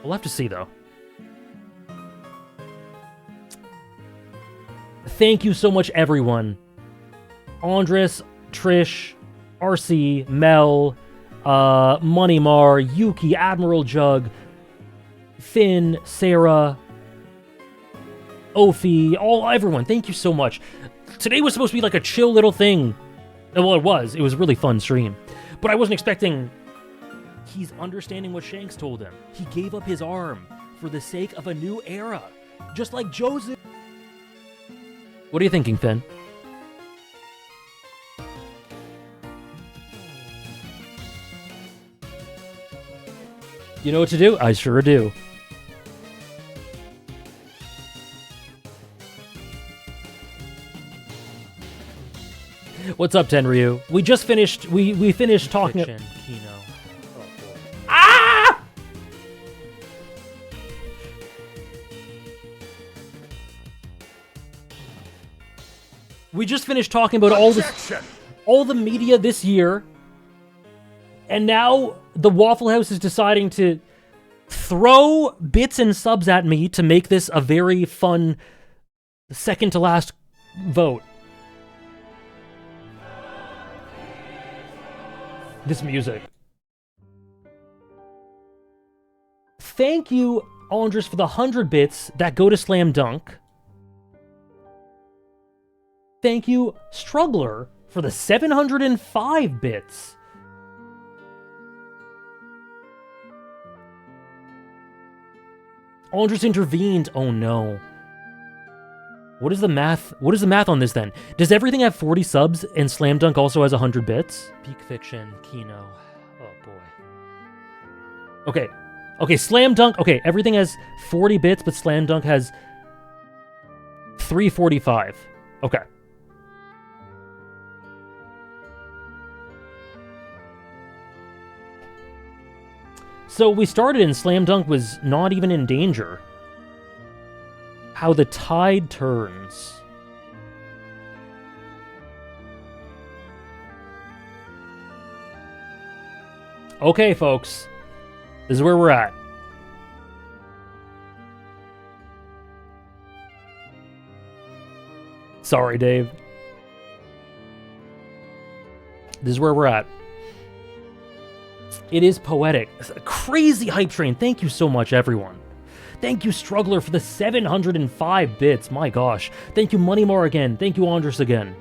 A: We'll have to see, though. Thank you so much, everyone. Andres, Trish, RC, Mel, Moneymar, Yuki, Admiral Jug, Finn, Sarah, Ophi, everyone. Thank you so much. Today was supposed to be like a chill little thing. Well, it was. It was a really fun stream. But I wasn't expecting...
B: He's understanding what Shanks told him. He gave up his arm for the sake of a new era. Just like Joseph.
A: What are you thinking, Finn? You know what to do? I sure do. What's up, Tenryu? We just finished. We finished talking.
B: Fiction, Kino. Oh boy.
A: Ah! We just finished talking about all the media this year, and now the Waffle House is deciding to throw bits and subs at me to make this a very fun second to last vote. This music. Thank you, Andres, for the 100 bits that go to Slam Dunk. Thank you, Struggler, for the 705 bits. Andres intervened. Oh no. What is the math? What is the math on this then? Does everything have 40 subs and Slam Dunk also has 100 bits?
B: Peak Fiction, Kino. Oh boy.
A: Okay. Okay, Slam Dunk. Okay, everything has 40 bits, but Slam Dunk has 345. Okay. So we started and Slam Dunk was not even in danger. How the tide turns. Okay, folks. This is where we're at. Sorry, Dave. This is where we're at. It is poetic. A crazy hype train. Thank you so much, everyone. Thank you, Struggler, for the 705 bits. My gosh. Thank you, Moneymar again. Thank you, Andres again.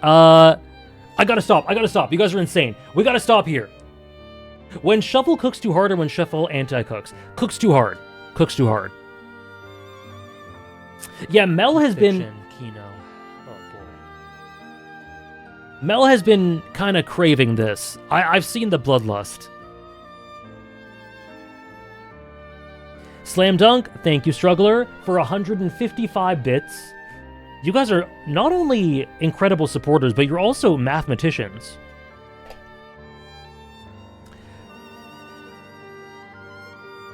A: I gotta stop. I gotta stop. You guys are insane. We gotta stop here. When Shuffle cooks too hard or when Shuffle anti-cooks? Cooks too hard. Cooks too hard. Yeah, Mel has been...
B: Kino. Oh, boy.
A: Mel has been kind of craving this. I've seen the bloodlust. Slam Dunk, thank you, Struggler, for 155 bits. You guys are not only incredible supporters, but you're also mathematicians.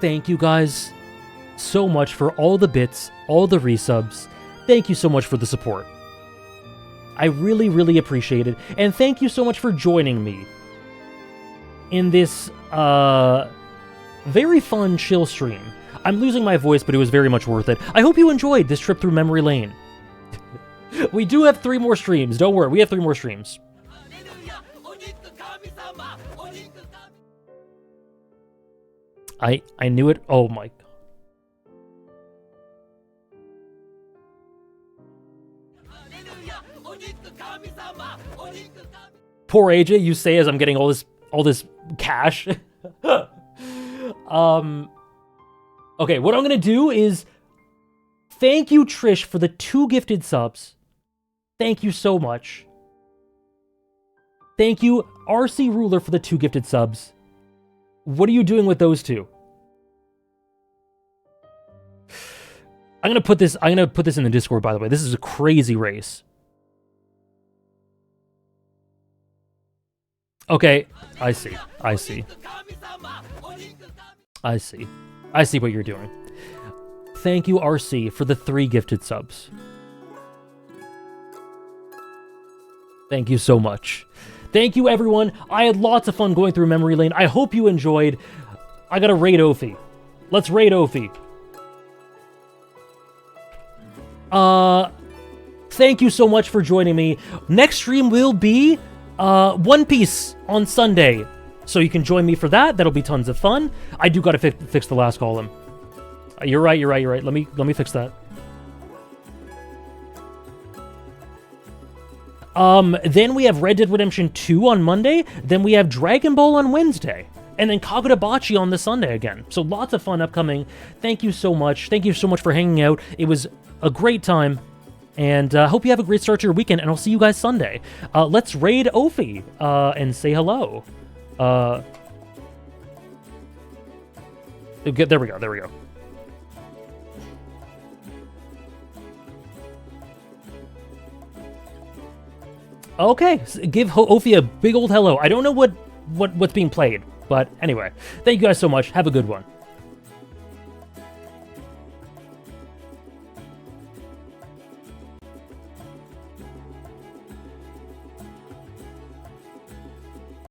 A: Thank you guys so much for all the bits, all the resubs. Thank you so much for the support. I really, really appreciate it. And thank you so much for joining me in this very fun chill stream. I'm losing my voice, but it was very much worth it. I hope you enjoyed this trip through memory lane. We do have 3 more streams. Don't worry, we have 3 more streams. I knew it. Oh my. Poor AJ, you say as I'm getting all this cash. Okay, what I'm gonna do is thank you, Trish, for the 2 gifted subs. Thank you so much. Thank you, RC Ruler, for the 2 gifted subs. What are you doing with those 2? I'm gonna put this in the Discord, by the way. This is a crazy race. Okay, I see. I see. I see. I see what you're doing. Thank you, RC, for the 3 gifted subs. Thank you so much. Thank you, everyone. I had lots of fun going through memory lane. I hope you enjoyed. I gotta raid Ophi. Let's raid Ophi. Thank you so much for joining me. Next stream will be One Piece on Sunday. So you can join me for that. That'll be tons of fun. I do gotta fix the last column. You're right. Let me fix that. Then we have Red Dead Redemption 2 on Monday. Then we have Dragon Ball on Wednesday. And then Kagurabachi on the Sunday again. So lots of fun upcoming. Thank you so much. Thank you so much for hanging out. It was a great time. And hope you have a great start to your weekend. And I'll see you guys Sunday. Let's raid Ophi and say hello. Okay, there we go. Okay, give Ophi a big old hello. I don't know what's being played, but anyway. Thank you guys so much. Have a good one.